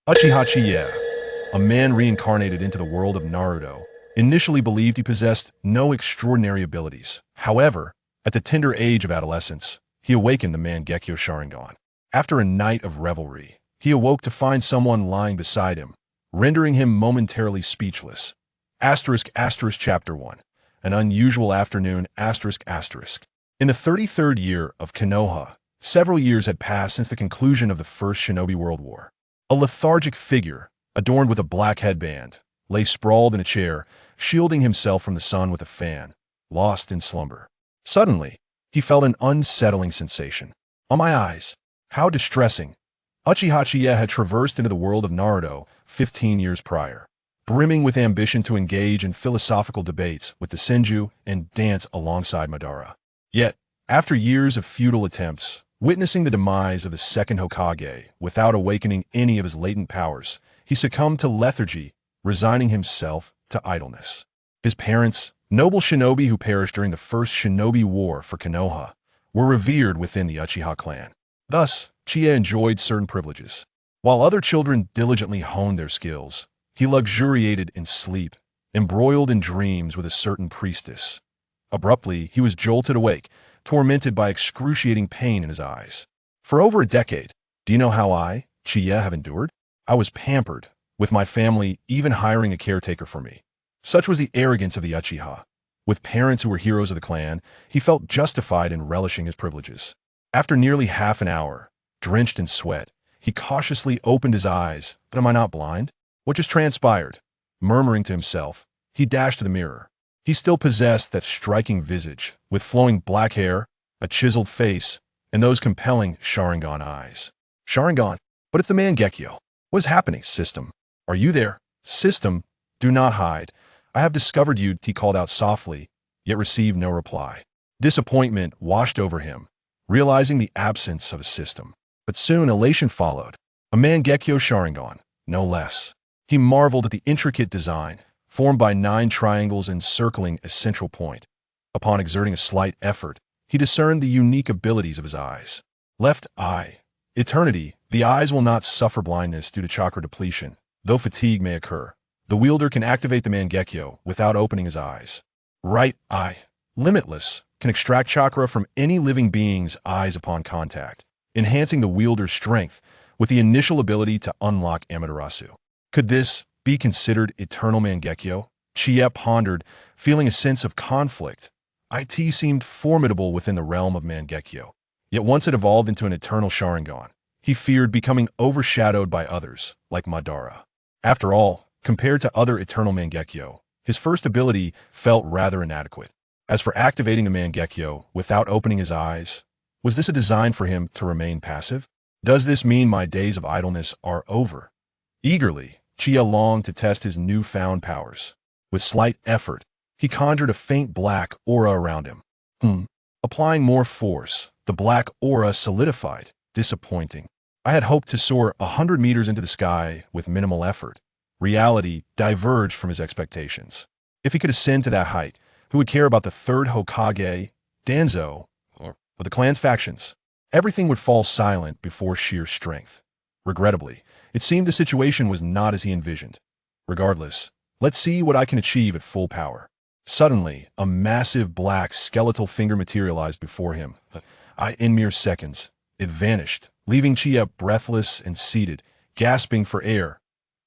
Uchiha Qiye, a man reincarnated into the world of Naruto, initially believed he possessed no extraordinary abilities. However, at the tender age of adolescence, he awakened the Mangekyo Sharingan. After a night of revelry, he awoke to find someone lying beside him, rendering him momentarily speechless. Chapter 1. An unusual afternoon. In the 33rd year of Konoha, several years had passed since the conclusion of the First Shinobi World War. A lethargic figure, adorned with a black headband, lay sprawled in a chair, shielding himself from the sun with a fan, lost in slumber. Suddenly, he felt an unsettling sensation. "On my eyes, how distressing." Uchiha Qiye had traversed into the world of Naruto 15 years prior, brimming with ambition to engage in philosophical debates with the Senju and dance alongside Madara. Yet, after years of futile attempts, witnessing the demise of the second Hokage without awakening any of his latent powers, he succumbed to lethargy, resigning himself to idleness. His parents, noble shinobi who perished during the First Shinobi War for Konoha, were revered within the Uchiha clan. Thus, Qiye enjoyed certain privileges. While other children diligently honed their skills, he luxuriated in sleep, embroiled in dreams with a certain priestess. Abruptly, he was jolted awake, tormented by excruciating pain in his eyes. For over a decade, do you know how I, Qiye, have endured? I was pampered, with my family even hiring a caretaker for me. Such was the arrogance of the Uchiha. With parents who were heroes of the clan, he felt justified in relishing his privileges. After nearly half an hour, drenched in sweat, he cautiously opened his eyes. But am I not blind? What just transpired? Murmuring to himself, he dashed to the mirror. He still possessed that striking visage, with flowing black hair, a chiseled face, and those compelling Sharingan eyes. Sharingan? But it's the Mangekyo. What is happening, system? Are you there? System, do not hide. I have discovered you, he called out softly, yet received no reply. Disappointment washed over him, realizing the absence of a system. But soon elation followed. A Mangekyo Sharingan, no less. He marveled at the intricate design, formed by 9 triangles encircling a central point. Upon exerting a slight effort, he discerned the unique abilities of his eyes. Left eye. Eternity. The eyes will not suffer blindness due to chakra depletion, though fatigue may occur. The wielder can activate the Mangekyo without opening his eyes. Right eye. Limitless. Can extract chakra from any living being's eyes upon contact, enhancing the wielder's strength with the initial ability to unlock Amaterasu. Could this be considered eternal Mangekyo? Qiye pondered, feeling a sense of conflict. It seemed formidable within the realm of Mangekyo. Yet once it evolved into an eternal Sharingan, he feared becoming overshadowed by others, like Madara. After all, compared to other eternal Mangekyo, his first ability felt rather inadequate. As for activating the Mangekyo without opening his eyes, was this a design for him to remain passive? Does this mean my days of idleness are over? Eagerly, Qiye longed to test his newfound powers. With slight effort, he conjured a faint black aura around him. Applying more force, the black aura solidified. Disappointing. I had hoped to soar 100 meters into the sky with minimal effort. Reality diverged from his expectations. If he could ascend to that height, who would care about the third Hokage, Danzo, or the clan's factions? Everything would fall silent before sheer strength. Regrettably, it seemed the situation was not as he envisioned. Regardless, let's see what I can achieve at full power. Suddenly, a massive black skeletal finger materialized before him. In mere seconds, it vanished, leaving Qiye breathless and seated, gasping for air.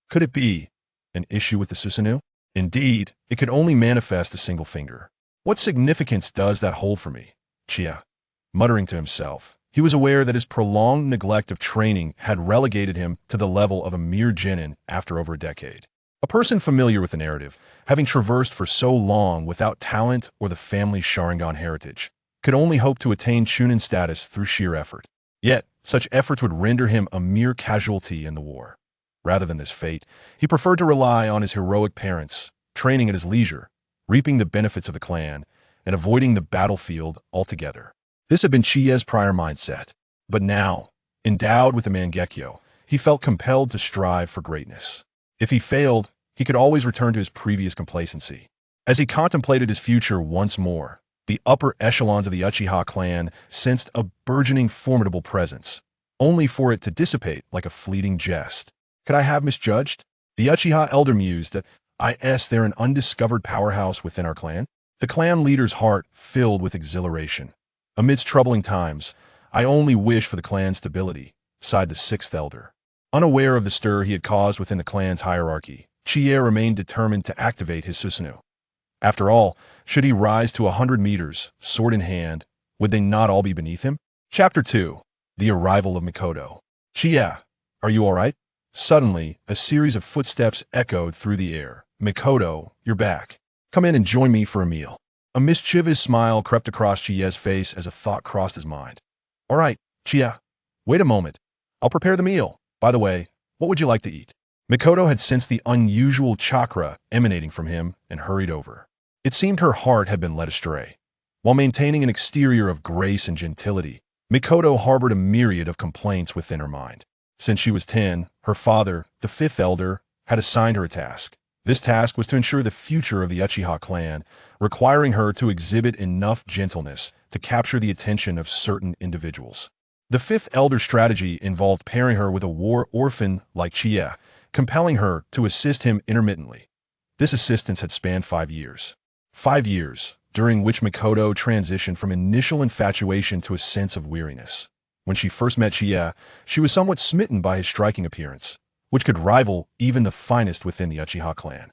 Could it be an issue with the Susanoo? Indeed, it could only manifest a single finger. What significance does that hold for me? Qiye, muttering to himself, he was aware that his prolonged neglect of training had relegated him to the level of a mere genin after over a decade. A person familiar with the narrative, having traversed for so long without talent or the family's Sharingan heritage, could only hope to attain Chunin status through sheer effort. Yet, such efforts would render him a mere casualty in the war. Rather than this fate, he preferred to rely on his heroic parents, training at his leisure, reaping the benefits of the clan, and avoiding the battlefield altogether. This had been Qiye's prior mindset. But now, endowed with the Mangekyo, he felt compelled to strive for greatness. If he failed, he could always return to his previous complacency. As he contemplated his future once more, the upper echelons of the Uchiha clan sensed a burgeoning formidable presence, only for it to dissipate like a fleeting jest. Could I have misjudged? The Uchiha elder mused that, they're an undiscovered powerhouse within our clan? The clan leader's heart filled with exhilaration. Amidst troubling times, I only wish for the clan's stability, sighed the sixth elder. Unaware of the stir he had caused within the clan's hierarchy, Qiye remained determined to activate his Susanoo. After all, should he rise to 100 meters, sword in hand, would they not all be beneath him? Chapter 2. The Arrival of Mikoto. Qiye, are you all right? Suddenly, a series of footsteps echoed through the air. Mikoto, you're back. Come in and join me for a meal. A mischievous smile crept across Qiye's face as a thought crossed his mind. All right, Qiye, wait a moment. I'll prepare the meal. By the way, what would you like to eat? Mikoto had sensed the unusual chakra emanating from him and hurried over. It seemed her heart had been led astray. While maintaining an exterior of grace and gentility, Mikoto harbored a myriad of complaints within her mind. Since she was 10, her father, the fifth elder, had assigned her a task. This task was to ensure the future of the Uchiha clan, requiring her to exhibit enough gentleness to capture the attention of certain individuals. The fifth elder's strategy involved pairing her with a war orphan like Qiye, compelling her to assist him intermittently. This assistance had spanned 5 years. 5 years, during which Mikoto transitioned from initial infatuation to a sense of weariness. When she first met Qiye, she was somewhat smitten by his striking appearance, which could rival even the finest within the Uchiha clan.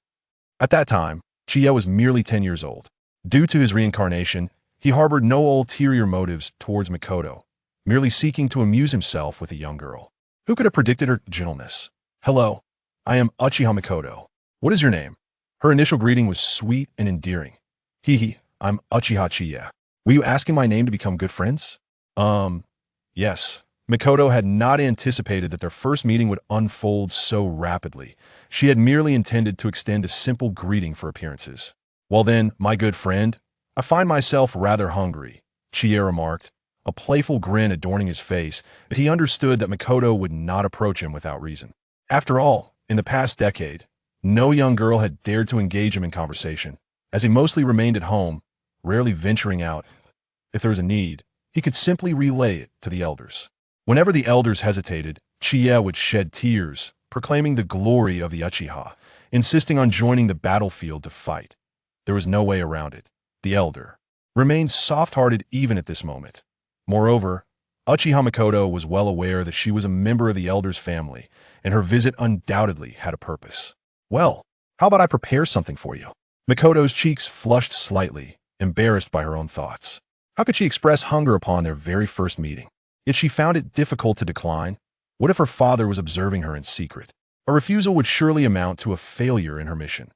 At that time, Qiye was merely 10 years old. Due to his reincarnation, he harbored no ulterior motives towards Mikoto, merely seeking to amuse himself with a young girl. Who could have predicted her gentleness? Hello, I am Uchiha Mikoto. What is your name? Her initial greeting was sweet and endearing. I'm Uchiha Qiye. Were you asking my name to become good friends? Yes. Mikoto had not anticipated that their first meeting would unfold so rapidly. She had merely intended to extend a simple greeting for appearances. Well then, my good friend, I find myself rather hungry, Qiye remarked, a playful grin adorning his face, but he understood that Mikoto would not approach him without reason. After all, in the past decade, no young girl had dared to engage him in conversation, as he mostly remained at home, rarely venturing out. If there was a need, he could simply relay it to the elders. Whenever the elders hesitated, Qiye would shed tears, proclaiming the glory of the Uchiha, insisting on joining the battlefield to fight. There was no way around it. The elder remained soft-hearted even at this moment. Moreover, Uchiha Mikoto was well aware that she was a member of the elder's family, and her visit undoubtedly had a purpose. Well, how about I prepare something for you? Mikoto's cheeks flushed slightly, embarrassed by her own thoughts. How could she express hunger upon their very first meeting? Yet she found it difficult to decline. What if her father was observing her in secret? A refusal would surely amount to a failure in her mission.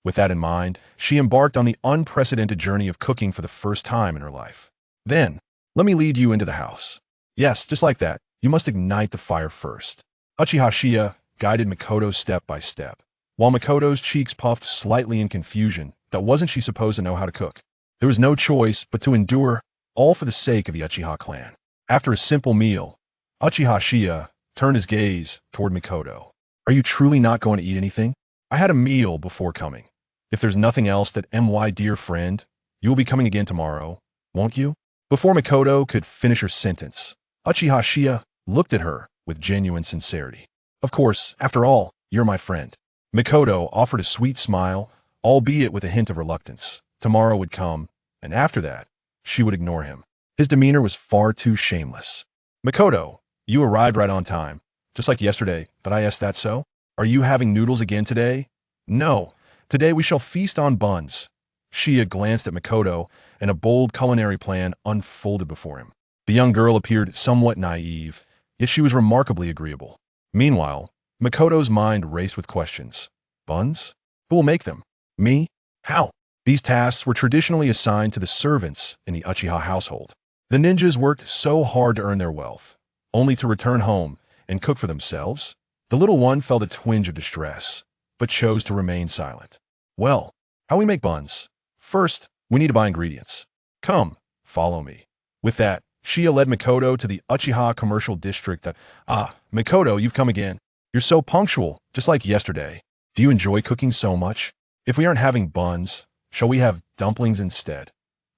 With that in mind, she embarked on the unprecedented journey of cooking for the first time in her life. Then, let me lead you into the house. Yes, just like that. You must ignite the fire first. Uchiha Qiye guided Mikoto step by step, while Mikoto's cheeks puffed slightly in confusion that wasn't she supposed to know how to cook. There was no choice but to endure, all for the sake of the Uchiha clan. After a simple meal, Uchiha Qiye turned his gaze toward Mikoto. Are you truly not going to eat anything? I had a meal before coming. If there's nothing else that my dear friend, you will be coming again tomorrow, won't you? Before Mikoto could finish her sentence, Uchiha Qiye looked at her with genuine sincerity. Of course, after all, you're my friend. Mikoto offered a sweet smile, albeit with a hint of reluctance. Tomorrow would come, and after that, she would ignore him. His demeanor was far too shameless. Mikoto, you arrived right on time, just like yesterday, but I asked that so? Are you having noodles again today? No, today we shall feast on buns. Qiye glanced at Mikoto, and a bold culinary plan unfolded before him. The young girl appeared somewhat naive, yet she was remarkably agreeable. Meanwhile, Mikoto's mind raced with questions. Buns? Who will make them? Me? How? These tasks were traditionally assigned to the servants in the Uchiha household. The ninjas worked so hard to earn their wealth, only to return home and cook for themselves. The little one felt a twinge of distress, but chose to remain silent. Well, how we make buns? First, we need to buy ingredients. Come, follow me. With that, Qiye led Mikoto to the Uchiha commercial district. Mikoto, you've come again. You're so punctual, just like yesterday. Do you enjoy cooking so much? If we aren't having buns, shall we have dumplings instead?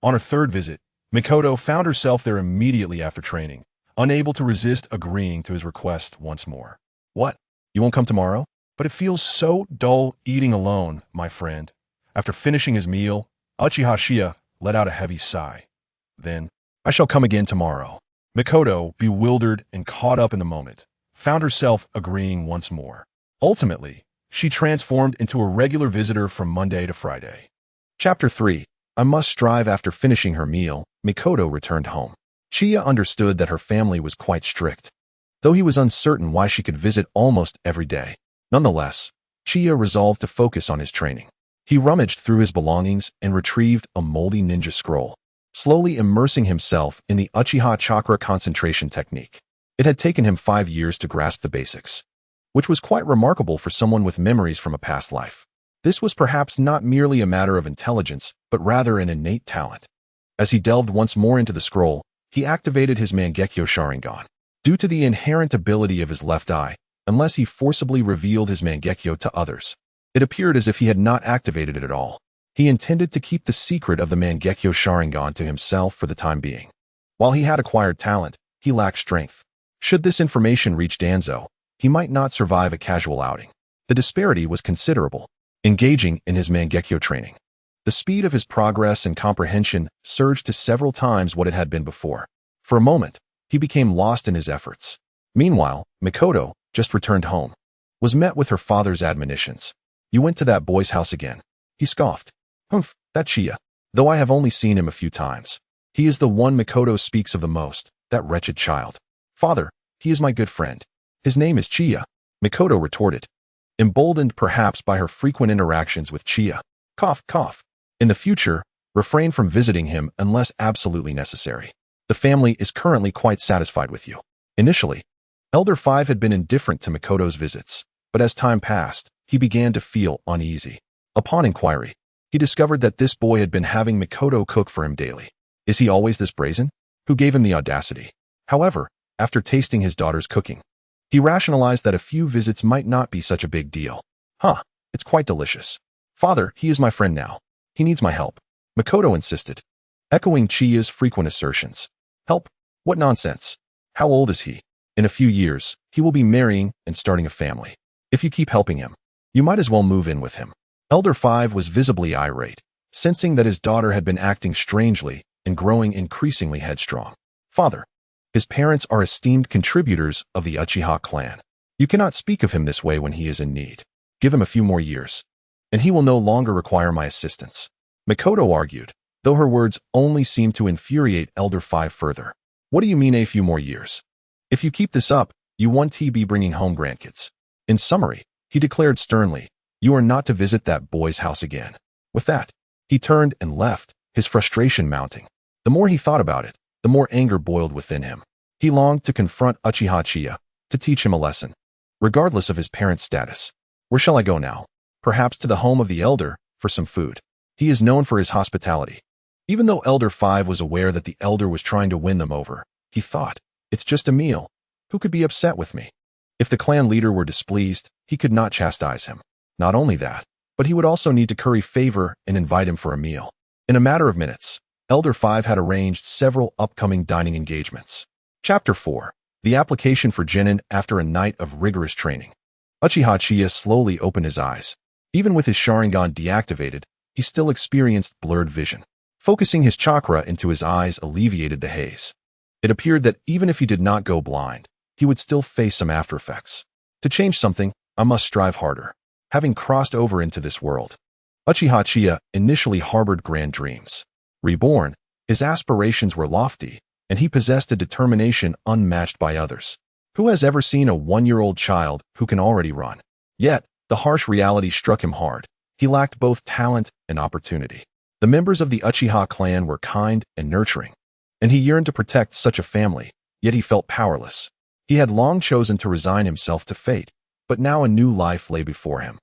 On her third visit, Mikoto found herself there immediately after training, unable to resist agreeing to his request once more. What? You won't come tomorrow? But it feels so dull eating alone, my friend. After finishing his meal, Uchiha Qiye let out a heavy sigh. Then, I shall come again tomorrow. Mikoto, bewildered and caught up in the moment, found herself agreeing once more. Ultimately, she transformed into a regular visitor from Monday to Friday. Chapter 3. I must strive. After finishing her meal, Mikoto returned home. Qiye understood that her family was quite strict, though he was uncertain why she could visit almost every day. Nonetheless, Qiye resolved to focus on his training. He rummaged through his belongings and retrieved a moldy ninja scroll, slowly immersing himself in the Uchiha chakra concentration technique. It had taken him 5 years to grasp the basics, which was quite remarkable for someone with memories from a past life. This was perhaps not merely a matter of intelligence, but rather an innate talent. As he delved once more into the scroll, he activated his Mangekyō Sharingan. Due to the inherent ability of his left eye, unless he forcibly revealed his Mangekyo to others, it appeared as if he had not activated it at all. He intended to keep the secret of the Mangekyō Sharingan to himself for the time being. While he had acquired talent, he lacked strength. Should this information reach Danzo, he might not survive a casual outing. The disparity was considerable. Engaging in his Mangekyo training, the speed of his progress and comprehension surged to several times what it had been before. For a moment, he became lost in his efforts. Meanwhile, Mikoto, just returned home, was met with her father's admonitions. You went to that boy's house again. He scoffed. Humph, that Qiye. Though I have only seen him a few times. He is the one Mikoto speaks of the most, that wretched child. Father, he is my good friend. His name is Qiye, Mikoto retorted, emboldened perhaps by her frequent interactions with Qiye. Cough, cough. In the future, refrain from visiting him unless absolutely necessary. The family is currently quite satisfied with you. Initially, Elder 5 had been indifferent to Mikoto's visits, but as time passed, he began to feel uneasy. Upon inquiry, he discovered that this boy had been having Mikoto cook for him daily. Is he always this brazen? Who gave him the audacity? However, after tasting his daughter's cooking, he rationalized that a few visits might not be such a big deal. It's quite delicious. Father, he is my friend now. He needs my help, Mikoto insisted, echoing Chiya's frequent assertions. Help? What nonsense. How old is he? In a few years, he will be marrying and starting a family. If you keep helping him, you might as well move in with him. Elder 5 was visibly irate, sensing that his daughter had been acting strangely and growing increasingly headstrong. Father, his parents are esteemed contributors of the Uchiha clan. You cannot speak of him this way when he is in need. Give him a few more years, and he will no longer require my assistance, Mikoto argued, though her words only seemed to infuriate Elder 5 further. What do you mean a few more years? If you keep this up, you won't be bringing home grandkids. In summary, he declared sternly, you are not to visit that boy's house again. With that, he turned and left, his frustration mounting. The more he thought about it, the more anger boiled within him. He longed to confront Uchiha Qiye, to teach him a lesson, regardless of his parents' status. Where shall I go now? Perhaps to the home of the elder, for some food. He is known for his hospitality. Even though Elder 5 was aware that the elder was trying to win them over, he thought, it's just a meal. Who could be upset with me? If the clan leader were displeased, he could not chastise him. Not only that, but he would also need to curry favor and invite him for a meal. In a matter of minutes, Elder 5 had arranged several upcoming dining engagements. Chapter 4. The application for Genin after a night of rigorous training. Uchiha Qiye slowly opened his eyes. Even with his Sharingan deactivated, he still experienced blurred vision. Focusing his chakra into his eyes alleviated the haze. It appeared that even if he did not go blind, he would still face some after effects. To change something, I must strive harder. Having crossed over into this world, Uchiha Qiye initially harbored grand dreams. Reborn, his aspirations were lofty, and he possessed a determination unmatched by others. Who has ever seen a 1-year-old child who can already run? Yet, the harsh reality struck him hard. He lacked both talent and opportunity. The members of the Uchiha clan were kind and nurturing, and he yearned to protect such a family, yet he felt powerless. He had long chosen to resign himself to fate, but now a new life lay before him.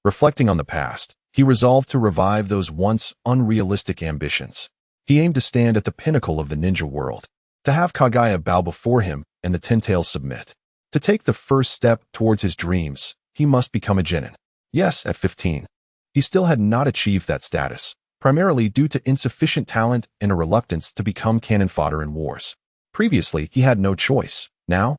Reflecting on the past, he resolved to revive those once unrealistic ambitions. He aimed to stand at the pinnacle of the ninja world, to have Kagaya bow before him and the Ten Tails submit. To take the first step towards his dreams, he must become a genin. Yes, at 15. He still had not achieved that status, primarily due to insufficient talent and a reluctance to become cannon fodder in wars. Previously, he had no choice. Now,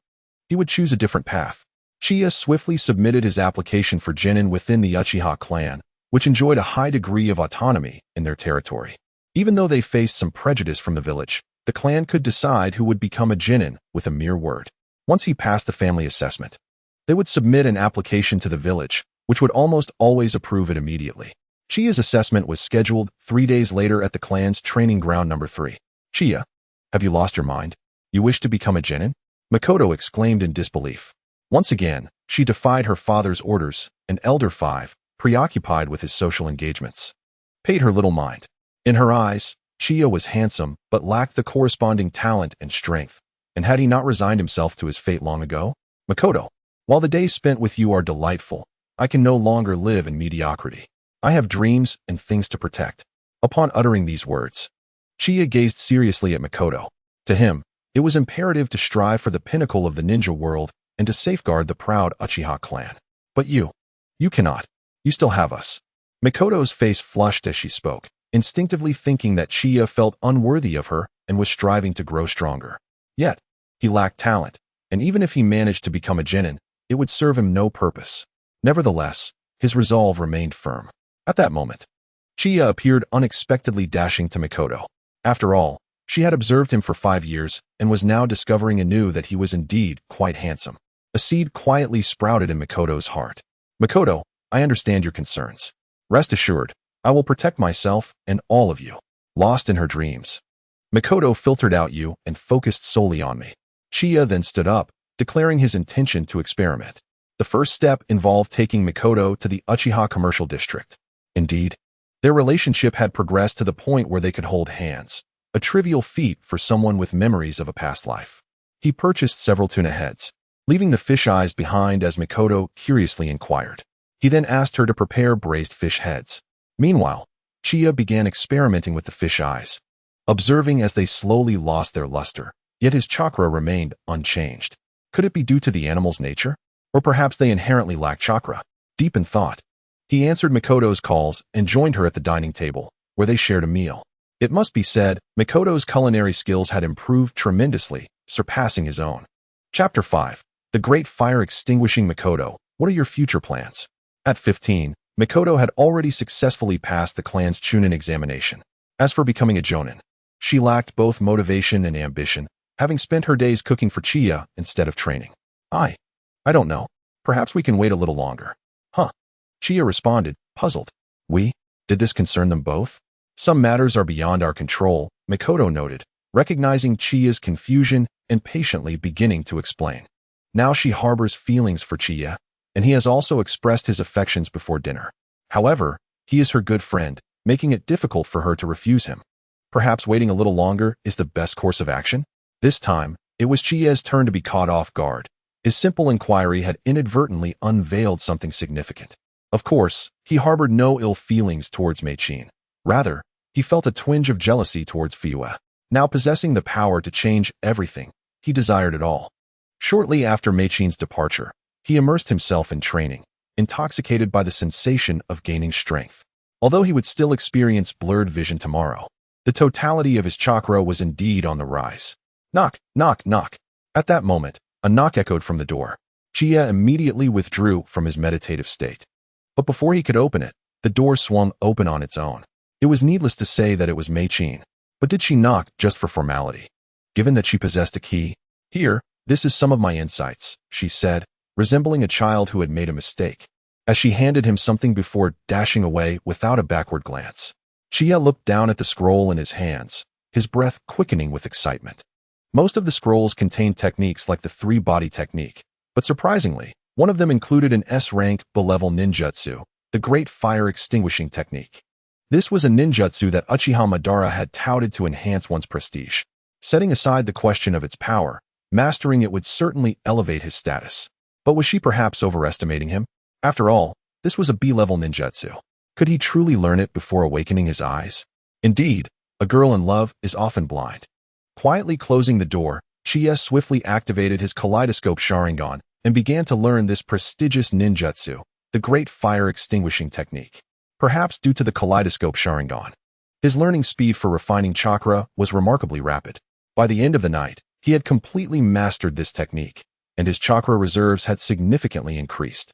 he would choose a different path. Qiye swiftly submitted his application for Genin within the Uchiha clan, which enjoyed a high degree of autonomy in their territory. Even though they faced some prejudice from the village, the clan could decide who would become a Genin with a mere word. Once he passed the family assessment, they would submit an application to the village, which would almost always approve it immediately. Qiye's assessment was scheduled 3 days later at the clan's training ground number 3. Qiye, have you lost your mind? You wish to become a Genin? Makoto exclaimed in disbelief. Once again, she defied her father's orders, an elder 5, preoccupied with his social engagements. Paid her little mind. In her eyes, Qiye was handsome but lacked the corresponding talent and strength, and had he not resigned himself to his fate long ago? Makoto, while the days spent with you are delightful, I can no longer live in mediocrity. I have dreams and things to protect. Upon uttering these words, Qiye gazed seriously at Makoto. To him, it was imperative to strive for the pinnacle of the ninja world and to safeguard the proud Uchiha clan. But you cannot. You still have us. Makoto's face flushed as she spoke, instinctively thinking that Qiye felt unworthy of her and was striving to grow stronger. Yet, he lacked talent, and even if he managed to become a Genin, it would serve him no purpose. Nevertheless, his resolve remained firm. At that moment, Qiye appeared unexpectedly dashing to Makoto. After all, she had observed him for 5 years and was now discovering anew that he was indeed quite handsome. A seed quietly sprouted in Makoto's heart. Makoto, I understand your concerns. Rest assured, I will protect myself and all of you. Lost in her dreams, Makoto filtered out you and focused solely on me. Qiye then stood up, declaring his intention to experiment. The first step involved taking Makoto to the Uchiha commercial district. Indeed, their relationship had progressed to the point where they could hold hands, a trivial feat for someone with memories of a past life. He purchased several tuna heads, leaving the fish eyes behind as Makoto curiously inquired. He then asked her to prepare braised fish heads. Meanwhile, Qiye began experimenting with the fish eyes, observing as they slowly lost their luster, yet his chakra remained unchanged. Could it be due to the animal's nature? Or perhaps they inherently lack chakra? Deep in thought, he answered Makoto's calls and joined her at the dining table, where they shared a meal. It must be said, Makoto's culinary skills had improved tremendously, surpassing his own. Chapter 5. The Great Fire Extinguishing Makoto, what are your future plans? At 15, Makoto had already successfully passed the clan's Chunin examination. As for becoming a Jonin, she lacked both motivation and ambition, having spent her days cooking for Qiye instead of training. I don't know. Perhaps we can wait a little longer. Huh? Qiye responded, puzzled. Did this concern them both? Some matters are beyond our control, Makoto noted, recognizing Chiya's confusion and patiently beginning to explain. Now she harbors feelings for Qiye, and he has also expressed his affections before dinner. However, he is her good friend, making it difficult for her to refuse him. Perhaps waiting a little longer is the best course of action? This time, it was Chiye's turn to be caught off guard. His simple inquiry had inadvertently unveiled something significant. Of course, he harbored no ill feelings towards Mei-chin. Rather, he felt a twinge of jealousy towards Fiyue. Now possessing the power to change everything, he desired it all. Shortly after Mei-chin's departure, he immersed himself in training, intoxicated by the sensation of gaining strength. Although he would still experience blurred vision tomorrow, the totality of his chakra was indeed on the rise. Knock, knock, knock. At that moment, a knock echoed from the door. Qiye immediately withdrew from his meditative state. But before he could open it, the door swung open on its own. It was needless to say that it was Mei-chin. But did she knock just for formality? Given that she possessed a key? Here, this is some of my insights, she said, resembling a child who had made a mistake, as she handed him something before dashing away without a backward glance. Qiye looked down at the scroll in his hands, his breath quickening with excitement. Most of the scrolls contained techniques like the three-body technique, but surprisingly, one of them included an S-rank B-level ninjutsu, the Great Fire Extinguishing Technique. This was a ninjutsu that Uchiha Madara had touted to enhance one's prestige. Setting aside the question of its power, mastering it would certainly elevate his status. But was she perhaps overestimating him? After all, this was a B-level ninjutsu. Could he truly learn it before awakening his eyes? Indeed, a girl in love is often blind. Quietly closing the door, Qiye swiftly activated his kaleidoscope Sharingan and began to learn this prestigious ninjutsu, the Great Fire Extinguishing Technique. Perhaps due to the kaleidoscope Sharingan, his learning speed for refining chakra was remarkably rapid. By the end of the night, he had completely mastered this technique, and his chakra reserves had significantly increased.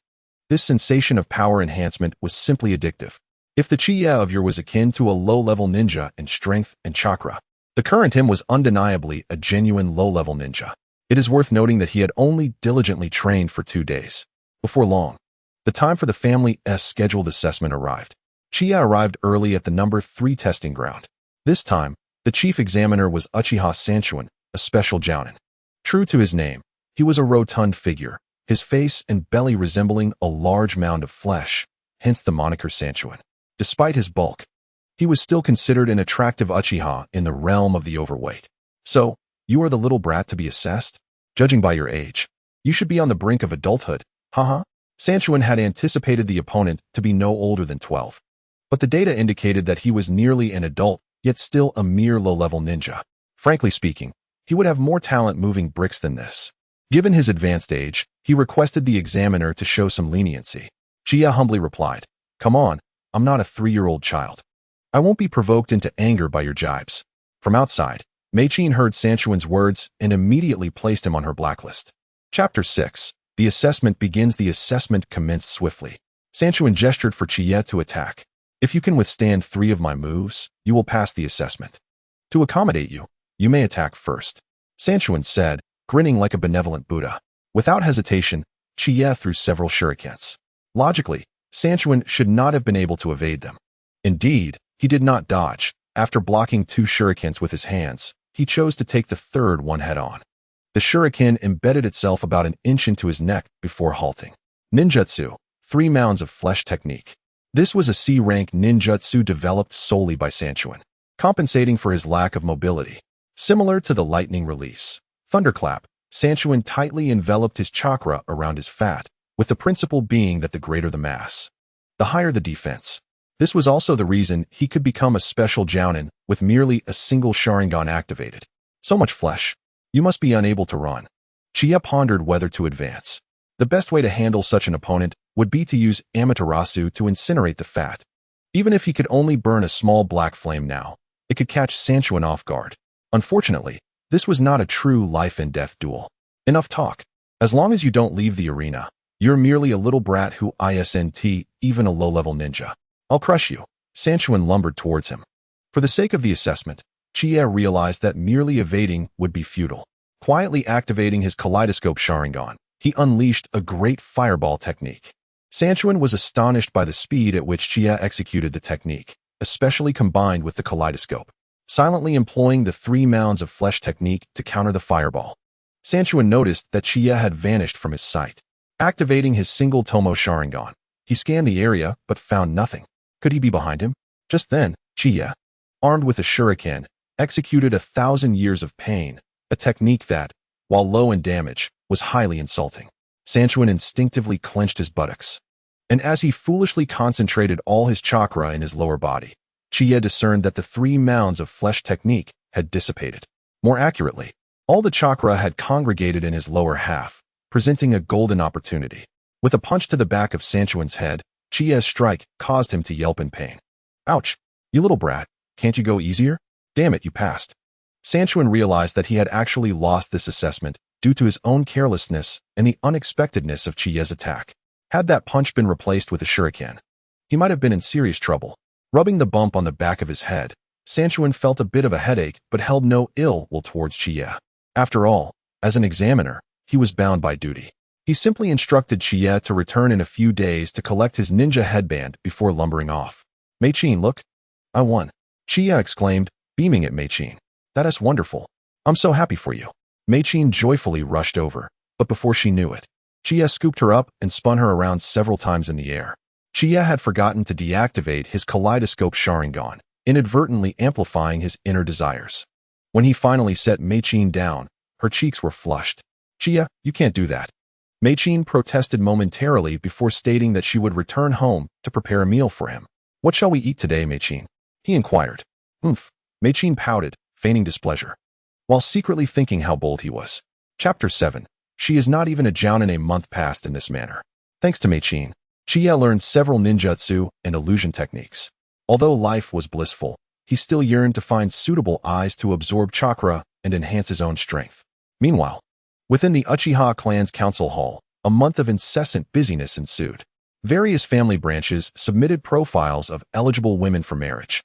This sensation of power enhancement was simply addictive. If the Qiye of yore was akin to a low-level ninja in strength and chakra, the current him was undeniably a genuine low-level ninja. It is worth noting that he had only diligently trained for 2 days. Before long, the time for the family's scheduled assessment arrived. Qiye arrived early at the number 3 testing ground. This time, the chief examiner was Uchiha Sharingan, a special jounin. True to his name, he was a rotund figure, his face and belly resembling a large mound of flesh, hence the moniker Sharingan. Despite his bulk, he was still considered an attractive Uchiha in the realm of the overweight. So, you are the little brat to be assessed? Judging by your age, you should be on the brink of adulthood, haha. Sharingan had anticipated the opponent to be no older than 12. But the data indicated that he was nearly an adult, yet still a mere low-level ninja. Frankly speaking, he would have more talent moving bricks than this. Given his advanced age, he requested the examiner to show some leniency. Qiye humbly replied, "Come on, I'm not a 3-year-old child. I won't be provoked into anger by your jibes." From outside, Mei-chin heard Sharingan's words and immediately placed him on her blacklist. Chapter 6. The assessment begins. The assessment commenced swiftly. Sharingan gestured for Qiye to attack. "If you can withstand 3 of my moves, you will pass the assessment. To accommodate you, you may attack first," Sharingan said, grinning like a benevolent Buddha. Without hesitation, Qiye threw several shurikens. Logically, Sharingan should not have been able to evade them. Indeed, he did not dodge. After blocking 2 shurikens with his hands, he chose to take the third one head-on. The shuriken embedded itself about an inch into his neck before halting. Ninjutsu, 3 mounds of flesh technique. This was a C-rank ninjutsu developed solely by Sharingan, compensating for his lack of mobility. Similar to the lightning release, thunderclap, Sharingan tightly enveloped his chakra around his fat, with the principle being that the greater the mass, the higher the defense. This was also the reason he could become a special jounin with merely a single Sharingan activated. So much flesh. You must be unable to run. Qiye pondered whether to advance. The best way to handle such an opponent would be to use Amaterasu to incinerate the fat. Even if he could only burn a small black flame now, it could catch Sharingan off guard. Unfortunately, this was not a true life-and-death duel. Enough talk. As long as you don't leave the arena, you're merely a little brat who isn't even a low-level ninja. I'll crush you. Sharingan lumbered towards him. For the sake of the assessment, Qiye realized that merely evading would be futile. Quietly activating his kaleidoscope Sharingan, he unleashed a great fireball technique. Sharingan was astonished by the speed at which Qiye executed the technique, especially combined with the kaleidoscope, silently employing the 3 mounds of flesh technique to counter the fireball. Sharingan noticed that Qiye had vanished from his sight. Activating his single Tomo Sharingan, he scanned the area but found nothing. Could he be behind him? Just then, Qiye, armed with a shuriken, executed 1,000 years of pain, a technique that, while low in damage, was highly insulting. Sharingan instinctively clenched his buttocks. And as he foolishly concentrated all his chakra in his lower body, Qiye discerned that the 3 mounds of flesh technique had dissipated. More accurately, all the chakra had congregated in his lower half, presenting a golden opportunity. With a punch to the back of Sharingan's head, Qiye's strike caused him to yelp in pain. "Ouch! You little brat, can't you go easier? Damn it, you passed." Sharingan realized that he had actually lost this assessment due to his own carelessness and the unexpectedness of Qiye's attack. Had that punch been replaced with a shuriken, he might have been in serious trouble. Rubbing the bump on the back of his head, Sharingan felt a bit of a headache but held no ill will towards Qiye. After all, as an examiner, he was bound by duty. He simply instructed Qiye to return in a few days to collect his ninja headband before lumbering off. "Mei-chin, look. I won," Qiye exclaimed, beaming at Mei-chin. "That is wonderful. I'm so happy for you." Mei-chin joyfully rushed over, but before she knew it, Qiye scooped her up and spun her around several times in the air. Qiye had forgotten to deactivate his kaleidoscope Sharingan, inadvertently amplifying his inner desires. When he finally set Mei-chin down, her cheeks were flushed. "Qiye, you can't do that." Mei-chin protested momentarily before stating that she would return home to prepare a meal for him. "What shall we eat today, Mei-chin?" he inquired. "Oomph." Mei-chin pouted, feigning displeasure, while secretly thinking how bold he was. Chapter 7. She is not even a jounin. A month passed in this manner. Thanks to Mei-chin, Qiye learned several ninjutsu and illusion techniques. Although life was blissful, he still yearned to find suitable eyes to absorb chakra and enhance his own strength. Meanwhile, Within the Uchiha clan's council hall, a month of incessant busyness ensued. Various family branches submitted profiles of eligible women for marriage,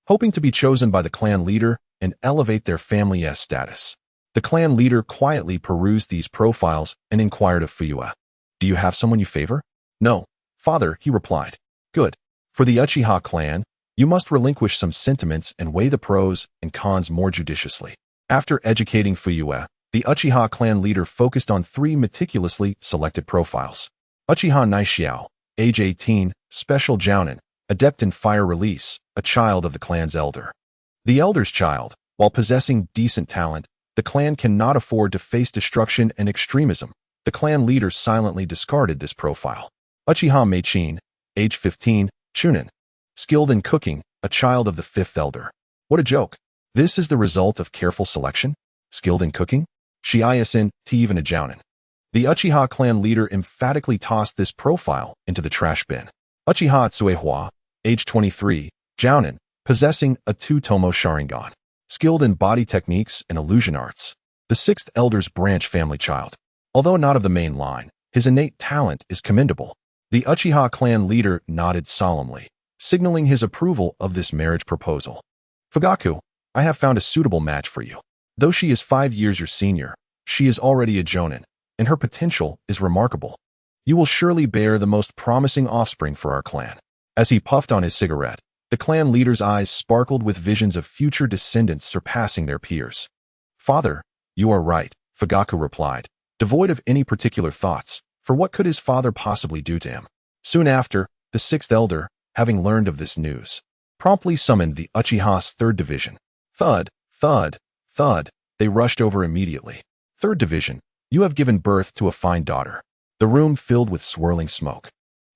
hoping to be chosen by the clan leader and elevate their family's status. The clan leader quietly perused these profiles and inquired of Fuyue, "Do you have someone you favor?" "No, father," he replied. "Good. For the Uchiha clan, you must relinquish some sentiments and weigh the pros and cons more judiciously." After educating Fuyue, the Uchiha clan leader focused on 3 meticulously selected profiles. Uchiha Naishiao, age 18, special jounin, adept in fire release, a child of the clan's elder. The elder's child, while possessing decent talent, the clan cannot afford to face destruction and extremism. The clan leader silently discarded this profile. Uchiha Meichin, age 15, chunin, skilled in cooking, a child of the 5th elder. What a joke. This is the result of careful selection? Skilled in cooking? Shiayasin, even a jounin. The Uchiha clan leader emphatically tossed this profile into the trash bin. Uchiha Tsuehua, age 23, jounin, possessing a 2-tomo Sharingan, skilled in body techniques and illusion arts. The 6th elder's branch family child. Although not of the main line, his innate talent is commendable. The Uchiha clan leader nodded solemnly, signaling his approval of this marriage proposal. "Fugaku, I have found a suitable match for you. Though she is 5 years your senior, she is already a jonin, and her potential is remarkable. You will surely bear the most promising offspring for our clan." As he puffed on his cigarette, the clan leader's eyes sparkled with visions of future descendants surpassing their peers. "Father, you are right," Fugaku replied, devoid of any particular thoughts, for what could his father possibly do to him? Soon after, the 6th elder, having learned of this news, promptly summoned the Uchiha's 3rd division. Thud, thud, thud, they rushed over immediately. "3rd division, you have given birth to a fine daughter." The room filled with swirling smoke,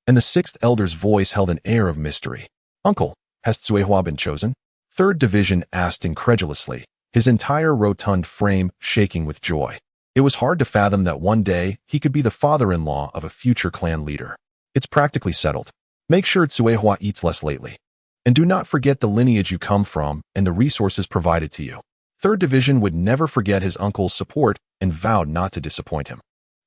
and the 6th elder's voice held an air of mystery. "Uncle, has Tsuehua been chosen?" 3rd division asked incredulously, his entire rotund frame shaking with joy. It was hard to fathom that one day he could be the father-in-law of a future clan leader. "It's practically settled. Make sure Tsuehua eats less lately. And do not forget the lineage you come from and the resources provided to you." 3rd division would never forget his uncle's support and vowed not to disappoint him.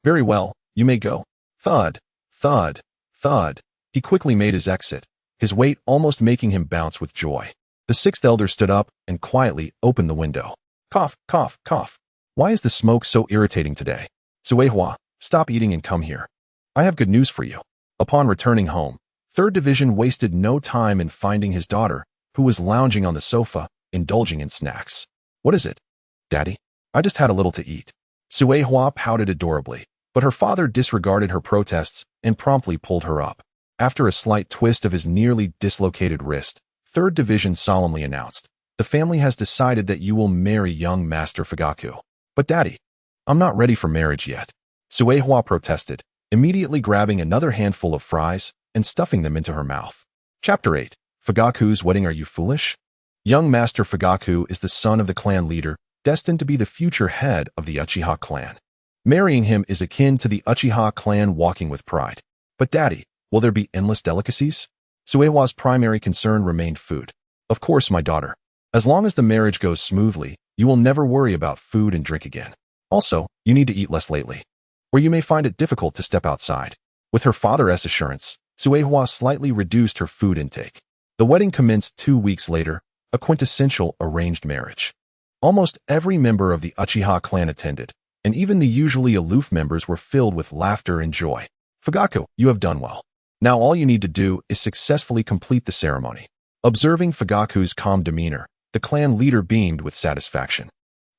"Very well, you may go." Thud, thud, thud. He quickly made his exit, his weight almost making him bounce with joy. The 6th elder stood up and quietly opened the window. "Cough, cough, cough. Why is the smoke so irritating today? Tsuehua, stop eating and come here. I have good news for you." Upon returning home, 3rd division wasted no time in finding his daughter, who was lounging on the sofa, indulging in snacks. "What is it?" "Daddy, I just had a little to eat." Tsuehua pouted adorably, but her father disregarded her protests and promptly pulled her up. After a slight twist of his nearly dislocated wrist, 3rd division solemnly announced, "The family has decided that you will marry young Master Fugaku." "But Daddy, I'm not ready for marriage yet." Tsuehua protested, immediately grabbing another handful of fries and stuffing them into her mouth. Chapter 8. Fugaku's Wedding. Are you foolish? Young Master Fugaku is the son of the clan leader, destined to be the future head of the Uchiha clan. Marrying him is akin to the Uchiha clan walking with pride. "But Daddy, will there be endless delicacies?" Tsuehua's primary concern remained food. "Of course, my daughter. As long as the marriage goes smoothly, you will never worry about food and drink again. Also, you need to eat less lately, or you may find it difficult to step outside." With her father's assurance, Tsuehua slightly reduced her food intake. The wedding commenced 2 weeks later, a quintessential arranged marriage. Almost every member of the Uchiha clan attended, and even the usually aloof members were filled with laughter and joy. "Fugaku, you have done well. Now all you need to do is successfully complete the ceremony." Observing Fugaku's calm demeanor, the clan leader beamed with satisfaction.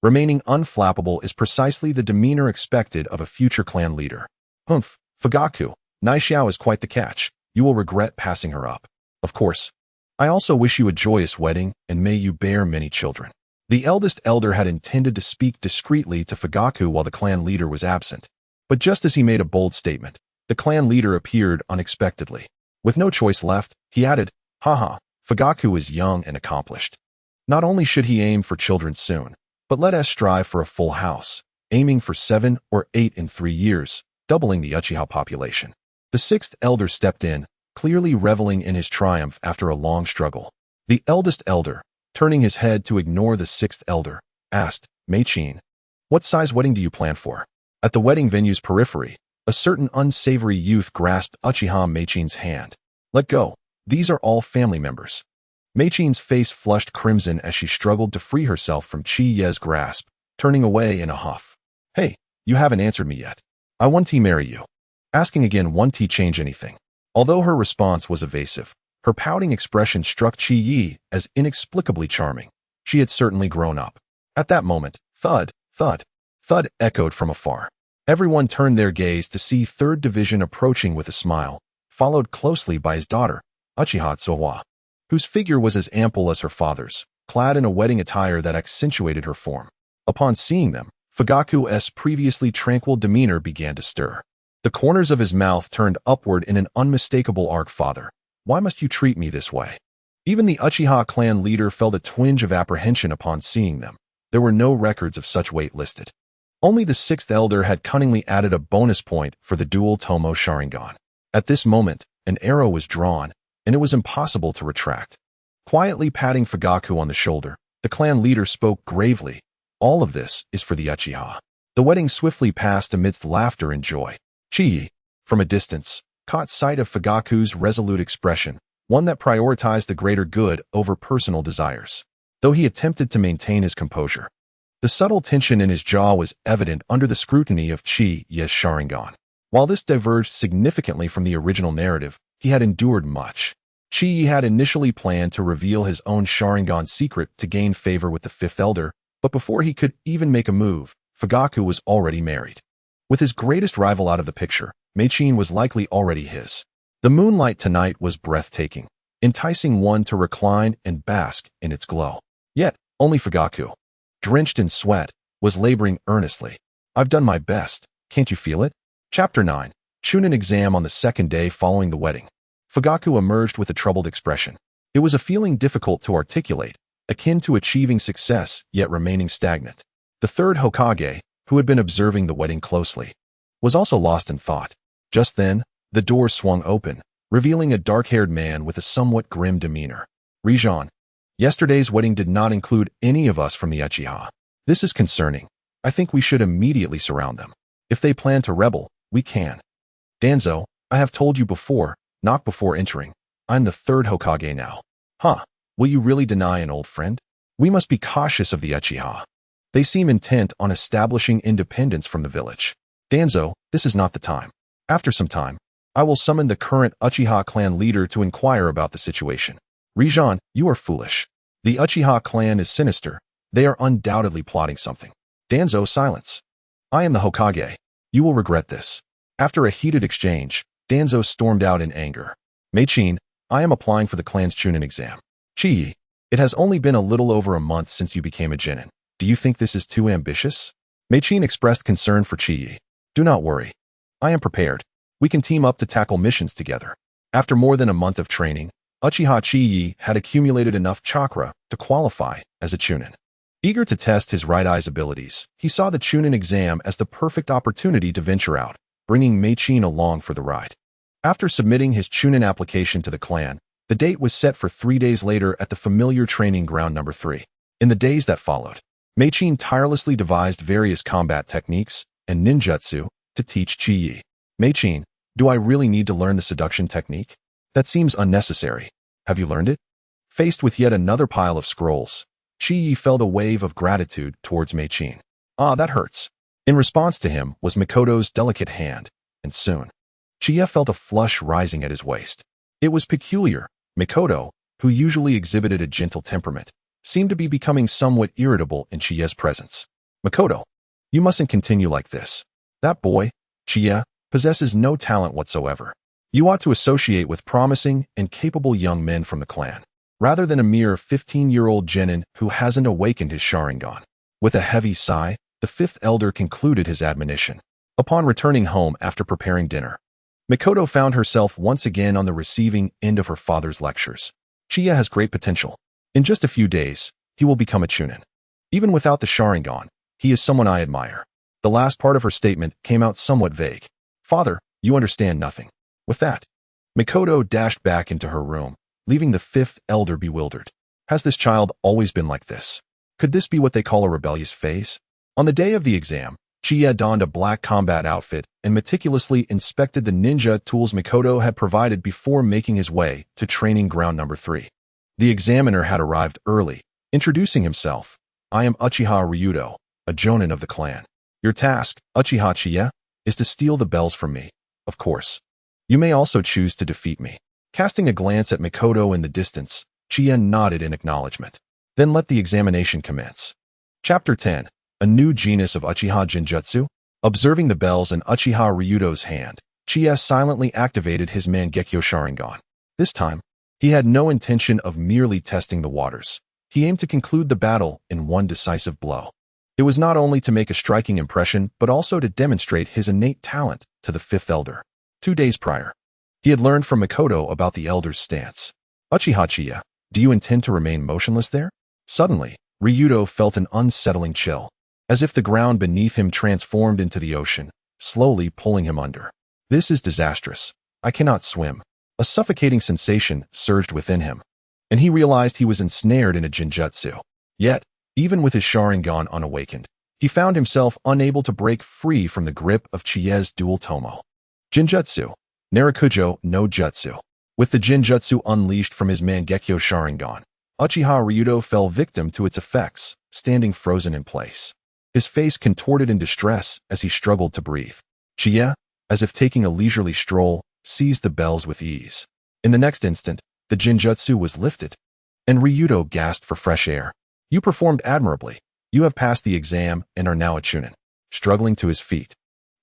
Remaining unflappable is precisely the demeanor expected of a future clan leader. "Humph, Fugaku, Naishiao is quite the catch. You will regret passing her up." "Of course. I also wish you a joyous wedding, and may you bear many children." The eldest elder had intended to speak discreetly to Fugaku while the clan leader was absent. But just as he made a bold statement, the clan leader appeared unexpectedly. With no choice left, he added, "Haha, Fugaku is young and accomplished. Not only should he aim for children soon, but let us strive for a full house, aiming for 7 or 8 in 3 years, doubling the Uchiha population." The 6th elder stepped in, clearly reveling in his triumph after a long struggle. The eldest elder, turning his head to ignore the 6th elder, asked, "Meichin, what size wedding do you plan for?" At the wedding venue's periphery, a certain unsavory youth grasped Uchiha Meichin's hand. Let go. These are all family members. Meichin's face flushed crimson as she struggled to free herself from Qiye's grasp, turning away in a huff. Hey, you haven't answered me yet. I want to marry you. Asking again won't change anything. Although her response was evasive, her pouting expression struck Qiye as inexplicably charming. She had certainly grown up. At that moment, thud, thud, thud echoed from afar. Everyone turned their gaze to see 3rd Division approaching with a smile, followed closely by his daughter, Uchiha Qiye, whose figure was as ample as her father's, clad in a wedding attire that accentuated her form. Upon seeing them, Fugaku's previously tranquil demeanor began to stir. The corners of his mouth turned upward in an unmistakable arc. Father, why must you treat me this way? Even the Uchiha clan leader felt a twinge of apprehension upon seeing them. There were no records of such weight listed. Only the 6th elder had cunningly added a bonus point for the dual Tomo Sharingan. At this moment, an arrow was drawn, and it was impossible to retract. Quietly patting Fugaku on the shoulder, the clan leader spoke gravely. All of this is for the Uchiha. The wedding swiftly passed amidst laughter and joy. Qiye, from a distance, caught sight of Fugaku's resolute expression, one that prioritized the greater good over personal desires. Though he attempted to maintain his composure, the subtle tension in his jaw was evident under the scrutiny of Qiye's Sharingan. While this diverged significantly from the original narrative, he had endured much. Qiye had initially planned to reveal his own Sharingan secret to gain favor with the 5th elder, but before he could even make a move, Fugaku was already married. With his greatest rival out of the picture, Meichin was likely already his. The moonlight tonight was breathtaking, enticing one to recline and bask in its glow. Yet, only Fugaku, drenched in sweat, was laboring earnestly. I've done my best, can't you feel it? Chapter 9. Chunin exam on the 2nd day following the wedding. Fugaku emerged with a troubled expression. It was a feeling difficult to articulate, akin to achieving success yet remaining stagnant. The 3rd Hokage, who had been observing the wedding closely, was also lost in thought. Just then, the door swung open, revealing a dark-haired man with a somewhat grim demeanor. Rijan, yesterday's wedding did not include any of us from the Uchiha. This is concerning. I think we should immediately surround them. If they plan to rebel, we can. Danzo, I have told you before, knock before entering. I'm the 3rd Hokage now. Huh, will you really deny an old friend? We must be cautious of the Uchiha. They seem intent on establishing independence from the village. Danzo, this is not the time. After some time, I will summon the current Uchiha clan leader to inquire about the situation. Rijan, you are foolish. The Uchiha clan is sinister. They are undoubtedly plotting something. Danzo, silence. I am the Hokage. You will regret this. After a heated exchange, Danzo stormed out in anger. Meichin, I am applying for the clan's Chunin exam. Qiye, it has only been a little over a month since you became a genin. Do you think this is too ambitious? Meichin expressed concern for Qiye. Do not worry. I am prepared. We can team up to tackle missions together. After more than a month of training, Uchiha Qiye had accumulated enough chakra to qualify as a Chunin. Eager to test his right eye's abilities, he saw the Chunin exam as the perfect opportunity to venture out, bringing Meichin along for the ride. After submitting his Chunin application to the clan, the date was set for 3 days later at the familiar training ground number 3. In the days that followed, Meichin tirelessly devised various combat techniques and ninjutsu to teach Qiye. Meichin, do I really need to learn the seduction technique? That seems unnecessary. Have you learned it? Faced with yet another pile of scrolls, Qiye felt a wave of gratitude towards Meichin. Ah, that hurts. In response to him was Mikoto's delicate hand, and soon, Qiye felt a flush rising at his waist. It was peculiar. Mikoto, who usually exhibited a gentle temperament, seemed to be becoming somewhat irritable in Qiye's presence. Mikoto, you mustn't continue like this. That boy, Qiye, possesses no talent whatsoever. You ought to associate with promising and capable young men from the clan, rather than a mere 15-year-old genin who hasn't awakened his Sharingan. With a heavy sigh, the 5th elder concluded his admonition. Upon returning home after preparing dinner, Mikoto found herself once again on the receiving end of her father's lectures. Qiye has great potential. In just a few days, he will become a Chunin. Even without the Sharingan, he is someone I admire. The last part of her statement came out somewhat vague. Father, you understand nothing. With that, Mikoto dashed back into her room, leaving the 5th elder bewildered. Has this child always been like this? Could this be what they call a rebellious phase? On the day of the exam, Qiye donned a black combat outfit and meticulously inspected the ninja tools Makoto had provided before making his way to training ground number 3. The examiner had arrived early, introducing himself. I am Uchiha Ryudo, a jonin of the clan. Your task, Uchiha Qiye, is to steal the bells from me, of course. You may also choose to defeat me. Casting a glance at Makoto in the distance, Qiye nodded in acknowledgement. Then let the examination commence. Chapter 10. A new genus of Uchiha Genjutsu. Observing the bells in Uchiha Ryudo's hand, Qiye silently activated his Mangekyō Sharingan. This time, he had no intention of merely testing the waters. He aimed to conclude the battle in one decisive blow. It was not only to make a striking impression, but also to demonstrate his innate talent to the fifth elder. 2 days prior, he had learned from Makoto about the elder's stance. Uchiha Qiye, do you intend to remain motionless there? Suddenly, Ryudo felt an unsettling chill, as if the ground beneath him transformed into the ocean, slowly pulling him under. This is disastrous. I cannot swim. A suffocating sensation surged within him, and he realized he was ensnared in a genjutsu. Yet, even with his Sharingan unawakened, he found himself unable to break free from the grip of Qiye's dual tomo. Genjutsu, Narakujo no Jutsu. With the genjutsu unleashed from his Mangekyo Sharingan, Uchiha Ryudo fell victim to its effects, standing frozen in place. His face contorted in distress as he struggled to breathe. Qiye, as if taking a leisurely stroll, seized the bells with ease. In the next instant, the genjutsu was lifted, and Ryudo gasped for fresh air. You performed admirably. You have passed the exam and are now a chunin. Struggling to his feet,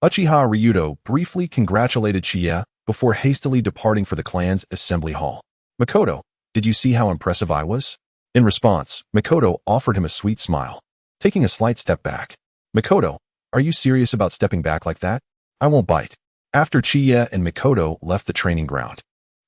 Uchiha Ryudo briefly congratulated Qiye before hastily departing for the clan's assembly hall. Makoto, did you see how impressive I was? In response, Makoto offered him a sweet smile, taking a slight step back. Makoto, are you serious about stepping back like that? I won't bite. After Qiye and Makoto left the training ground,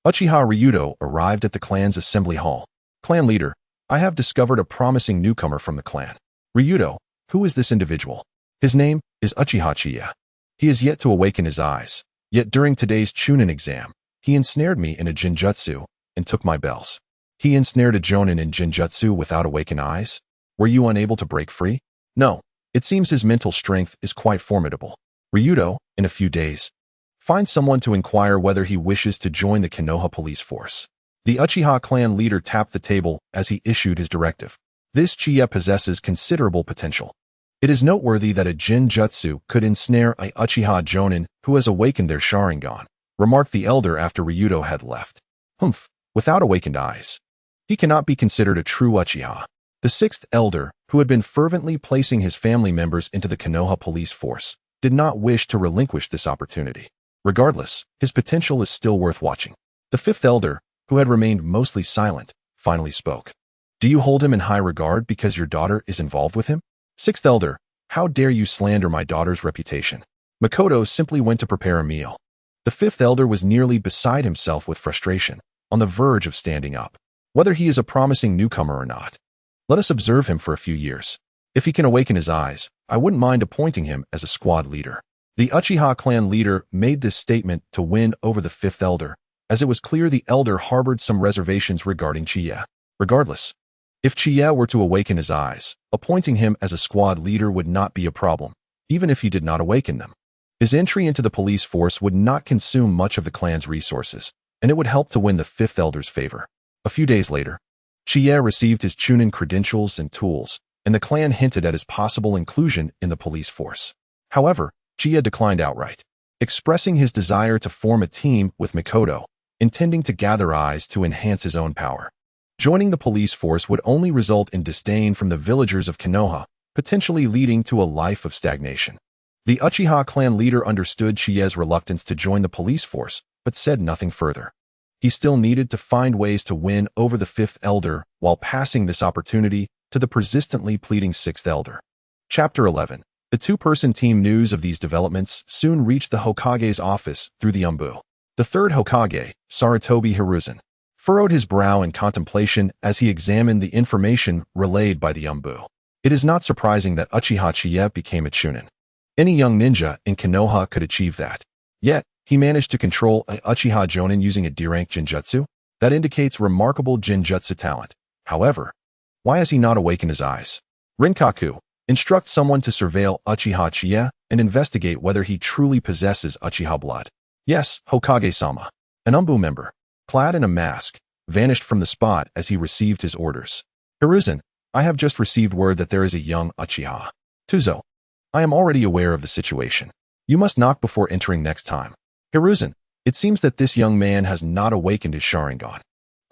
Uchiha Ryudo arrived at the clan's assembly hall. Clan leader, I have discovered a promising newcomer from the clan. Ryudo, who is this individual? His name is Uchiha Qiye. He is yet to awaken his eyes, yet during today's chunin exam, he ensnared me in a genjutsu and took my bells. He ensnared a jonin in genjutsu without awakened eyes? Were you unable to break free? No, it seems his mental strength is quite formidable. Ryudo, in a few days, find someone to inquire whether he wishes to join the Konoha police force. The Uchiha clan leader tapped the table as he issued his directive. This Qiye possesses considerable potential. It is noteworthy that a genjutsu could ensnare a Uchiha jonin who has awakened their Sharingan, remarked the elder after Ryudo had left. Humph, without awakened eyes, he cannot be considered a true Uchiha. The sixth elder, who had been fervently placing his family members into the Konoha police force, did not wish to relinquish this opportunity. Regardless, his potential is still worth watching. The fifth elder, who had remained mostly silent, finally spoke. Do you hold him in high regard because your daughter is involved with him? Sixth elder, how dare you slander my daughter's reputation? Makoto simply went to prepare a meal. The fifth elder was nearly beside himself with frustration, on the verge of standing up. Whether he is a promising newcomer or not, let us observe him for a few years. If he can awaken his eyes, I wouldn't mind appointing him as a squad leader. The Uchiha clan leader made this statement to win over the fifth elder, as it was clear the elder harbored some reservations regarding Qiye. Regardless, if Qiye were to awaken his eyes, appointing him as a squad leader would not be a problem, even if he did not awaken them. His entry into the police force would not consume much of the clan's resources, and it would help to win the fifth elder's favor. A few days later, Qiye received his chunin credentials and tools, and the clan hinted at his possible inclusion in the police force. However, Qiye declined outright, expressing his desire to form a team with Makoto, intending to gather eyes to enhance his own power. Joining the police force would only result in disdain from the villagers of Konoha, potentially leading to a life of stagnation. The Uchiha clan leader understood Qiye's reluctance to join the police force, but said nothing further. He still needed to find ways to win over the fifth elder while passing this opportunity to the persistently pleading sixth elder. Chapter 11. The two-person team. News of these developments soon reached the Hokage's office through the Umbu. The third Hokage, Sarutobi Hiruzen, furrowed his brow in contemplation as he examined the information relayed by the Umbu. It is not surprising that Uchiha Qiye became a chunin. Any young ninja in Konoha could achieve that. Yet, he managed to control a Uchiha jonin using a D-rank genjutsu. That indicates remarkable genjutsu talent. However, why has he not awakened his eyes? Rinkaku, Instruct someone to surveil Uchiha Qiye and investigate whether he truly possesses Uchiha blood. Yes, Hokage-sama. An Umbu member, clad in a mask, vanished from the spot as he received his orders. Hiruzen, I have just received word that there is a young Uchiha. Tuzo, I am already aware of the situation. You must knock before entering next time. Hiruzen, it seems that this young man has not awakened his Sharingan.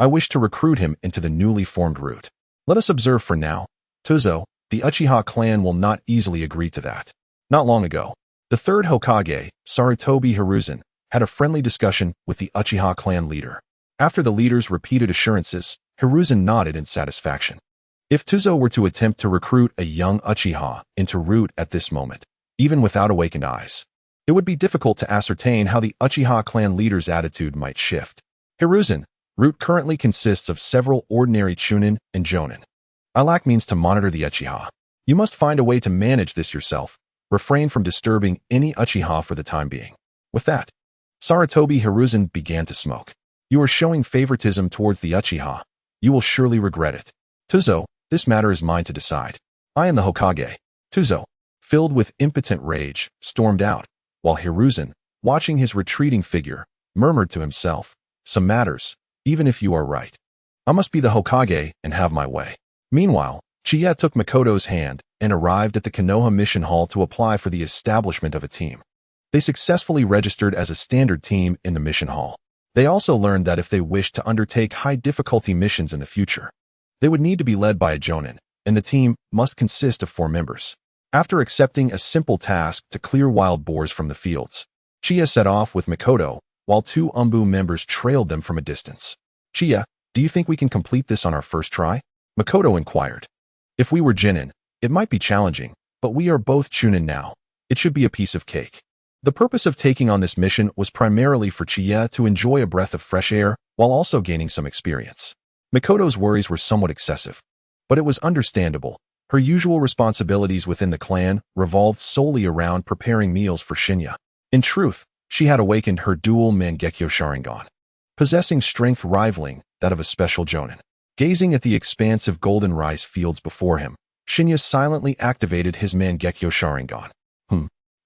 I wish to recruit him into the newly formed root. Let us observe for now. Tuzo, the Uchiha clan will not easily agree to that. Not long ago, the third Hokage, Sarutobi Hiruzen, had a friendly discussion with the Uchiha clan leader. After the leader's repeated assurances, Hiruzen nodded in satisfaction. If Tuzo were to attempt to recruit a young Uchiha into root at this moment, even without awakened eyes, it would be difficult to ascertain how the Uchiha clan leader's attitude might shift. Hiruzen, root currently consists of several ordinary Chunin and Jonin. I lack means to monitor the Uchiha. You must find a way to manage this yourself. Refrain from disturbing any Uchiha for the time being. With that, Sarutobi Hiruzen began to smoke. You are showing favoritism towards the Uchiha. You will surely regret it. Tuzo, this matter is mine to decide. I am the Hokage. Tuzo, filled with impotent rage, stormed out, while Hiruzen, watching his retreating figure, murmured to himself, some matters, even if you are right. I must be the Hokage and have my way. Meanwhile, Qiye took Makoto's hand and arrived at the Konoha Mission Hall to apply for the establishment of a team. They successfully registered as a standard team in the mission hall. They also learned that if they wished to undertake high-difficulty missions in the future, they would need to be led by a Jonin, and the team must consist of 4 members. After accepting a simple task to clear wild boars from the fields, Qiye set off with Makoto, while 2 Umbu members trailed them from a distance. Qiye, do you think we can complete this on our first try? Makoto inquired. If we were Jinin, it might be challenging, but we are both Chunin now. It should be a piece of cake. The purpose of taking on this mission was primarily for Qiye to enjoy a breath of fresh air while also gaining some experience. Makoto's worries were somewhat excessive, but it was understandable. Her usual responsibilities within the clan revolved solely around preparing meals for Shinya. In truth, she had awakened her dual Mangekyo Sharingan, possessing strength rivaling that of a special Jonin. Gazing at the expansive golden rice fields before him, Shinya silently activated his Mangekyo Sharingan.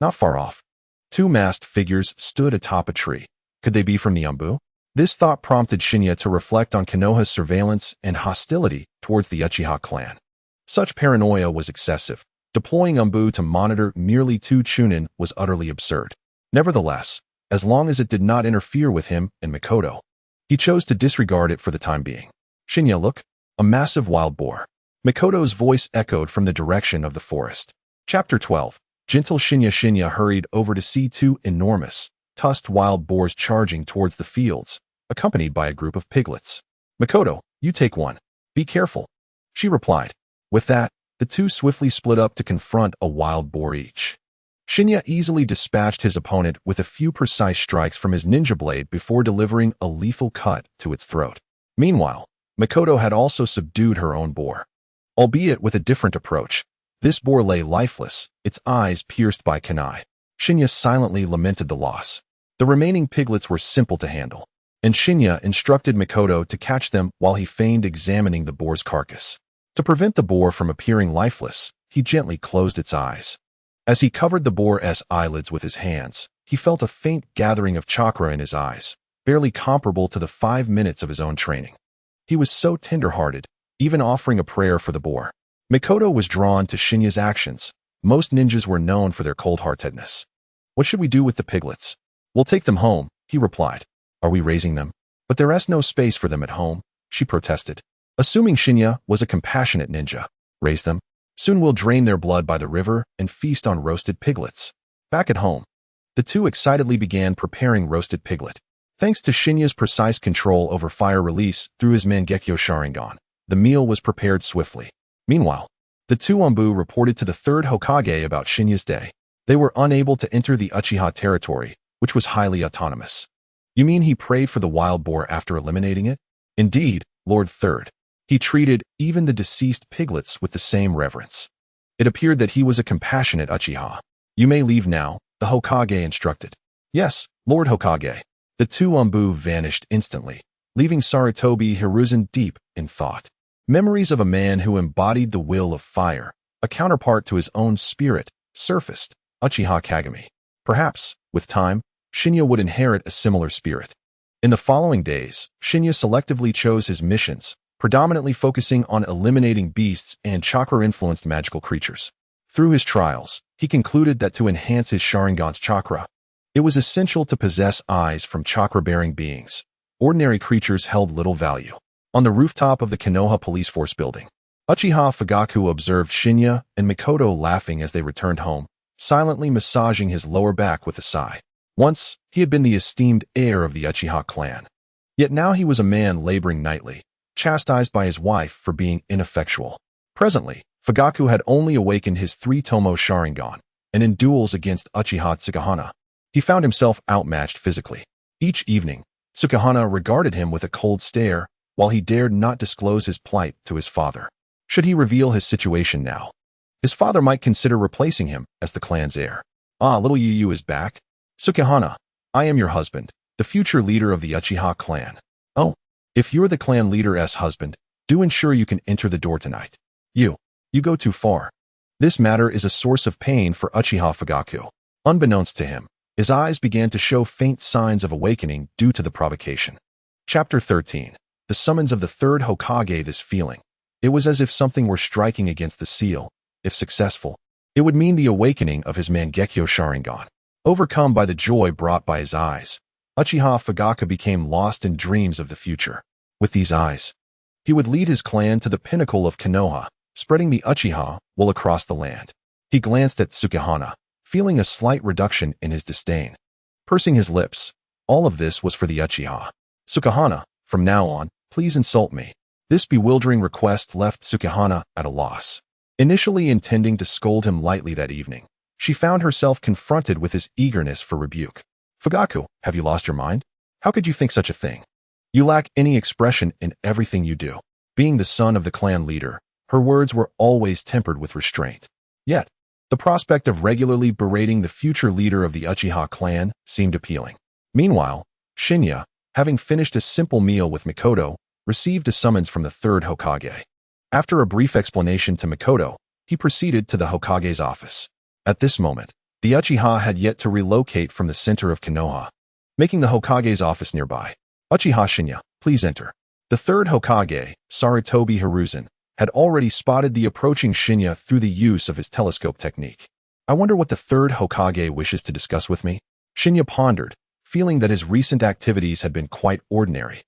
Not far off. 2 masked figures stood atop a tree. Could they be from the Umbu? This thought prompted Shinya to reflect on Konoha's surveillance and hostility towards the Uchiha clan. Such paranoia was excessive. Deploying Umbu to monitor merely 2 Chunin was utterly absurd. Nevertheless, as long as it did not interfere with him and Makoto, he chose to disregard it for the time being. Shinya, look, a massive wild boar. Makoto's voice echoed from the direction of the forest. Chapter 12. Gentle Shinya hurried over to see 2 enormous, tusked wild boars charging towards the fields, accompanied by a group of piglets. Makoto, you take one. Be careful, she replied. With that, the 2 swiftly split up to confront a wild boar each. Shinya easily dispatched his opponent with a few precise strikes from his ninja blade before delivering a lethal cut to its throat. Meanwhile, Makoto had also subdued her own boar. Albeit with a different approach, this boar lay lifeless, its eyes pierced by kunai. Shinya silently lamented the loss. The remaining piglets were simple to handle, and Shinya instructed Makoto to catch them while he feigned examining the boar's carcass. To prevent the boar from appearing lifeless, he gently closed its eyes. As he covered the boar's eyelids with his hands, he felt a faint gathering of chakra in his eyes, barely comparable to the 5 minutes of his own training. He was so tender-hearted, even offering a prayer for the boar. Makoto was drawn to Shinya's actions. Most ninjas were known for their cold-heartedness. What should we do with the piglets? We'll take them home, he replied. Are we raising them? But there's no space for them at home, she protested. Assuming Shinya was a compassionate ninja, raise them. Soon we'll drain their blood by the river and feast on roasted piglets. Back at home, the 2 excitedly began preparing roasted piglet. Thanks to Shinya's precise control over fire release through his Mangekyo Sharingan, the meal was prepared swiftly. Meanwhile, the 2 Umbu reported to the 3rd Hokage about Shinya's day. They were unable to enter the Uchiha territory, which was highly autonomous. You mean he prayed for the wild boar after eliminating it? Indeed, Lord Third. He treated even the deceased piglets with the same reverence. It appeared that he was a compassionate Uchiha. You may leave now, the Hokage instructed. Yes, Lord Hokage. The 2 Umbu vanished instantly, leaving Sarutobi Hiruzen deep in thought. Memories of a man who embodied the will of fire a counterpart to his own spirit, surfaced, Uchiha Kagami. Perhaps, with time, Shinya would inherit a similar spirit. In the following days, Shinya selectively chose his missions, predominantly focusing on eliminating beasts and chakra-influenced magical creatures. Through his trials, he concluded that to enhance his Sharingan's chakra, it was essential to possess eyes from chakra-bearing beings. Ordinary creatures held little value. On the rooftop of the Konoha police force building, Uchiha Fugaku observed Shinya and Mikoto laughing as they returned home, silently massaging his lower back with a sigh. Once, he had been the esteemed heir of the Uchiha clan. Yet now he was a man laboring nightly, chastised by his wife for being ineffectual. Presently, Fugaku had only awakened his 3-tomo Sharingan, and in duels against Uchiha Tsukahana, he found himself outmatched physically. Each evening, Tsukahana regarded him with a cold stare, while he dared not disclose his plight to his father. Should he reveal his situation now, his father might consider replacing him as the clan's heir. Ah, little Yu is back. Tsukahana, I am your husband, the future leader of the Uchiha clan. Oh, if you're the clan leader's husband, do ensure you can enter the door tonight. You go too far. This matter is a source of pain for Uchiha Fugaku. Unbeknownst to him, his eyes began to show faint signs of awakening due to the provocation. Chapter 13. The summons of the third Hokage. This feeling. It was as if something were striking against the seal. If successful, it would mean the awakening of his Mangekyo Sharingan. Overcome by the joy brought by his eyes, Uchiha Fugaku became lost in dreams of the future. With these eyes, he would lead his clan to the pinnacle of Konoha, spreading the Uchiha will across the land. He glanced at Tsukahana, feeling a slight reduction in his disdain. Pursing his lips, all of this was for the Uchiha. Tsukahana, from now on, please insult me. This bewildering request left Tsukahana at a loss. Initially intending to scold him lightly that evening, she found herself confronted with his eagerness for rebuke. Fugaku, have you lost your mind? How could you think such a thing? You lack any expression in everything you do. Being the son of the clan leader, her words were always tempered with restraint. Yet, the prospect of regularly berating the future leader of the Uchiha clan seemed appealing. Meanwhile, Shinya, having finished a simple meal with Mikoto, received a summons from the third Hokage. After a brief explanation to Mikoto, he proceeded to the Hokage's office. At this moment, the Uchiha had yet to relocate from the center of Konoha, making the Hokage's office nearby. Uchiha Shinya, please enter. The third Hokage, Sarutobi Hiruzen, had already spotted the approaching Shinya through the use of his telescope technique. I wonder what the third Hokage wishes to discuss with me? Shinya pondered, feeling that his recent activities had been quite ordinary.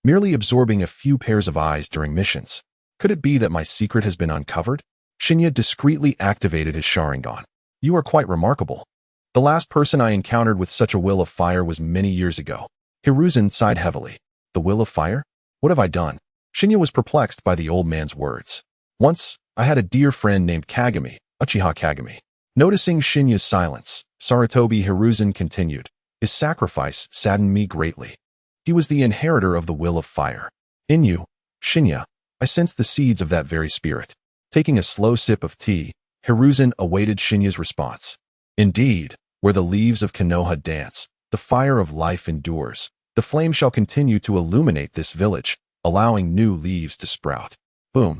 Merely absorbing a few pairs of eyes during missions. Could it be that my secret has been uncovered? Shinya discreetly activated his Sharingan. You are quite remarkable. The last person I encountered with such a will of fire was many years ago. Hiruzen sighed heavily. The will of fire? What have I done? Shinya was perplexed by the old man's words. Once, I had a dear friend named Kagami, Uchiha Kagami. Noticing Shinya's silence, Sarutobi Hiruzen continued. His sacrifice saddened me greatly. He was the inheritor of the will of fire. In you, Shinya, I sensed the seeds of that very spirit. Taking a slow sip of tea, Hiruzen awaited Shinya's response. Indeed, where the leaves of Konoha dance, the fire of life endures. The flame shall continue to illuminate this village, allowing new leaves to sprout. Boom.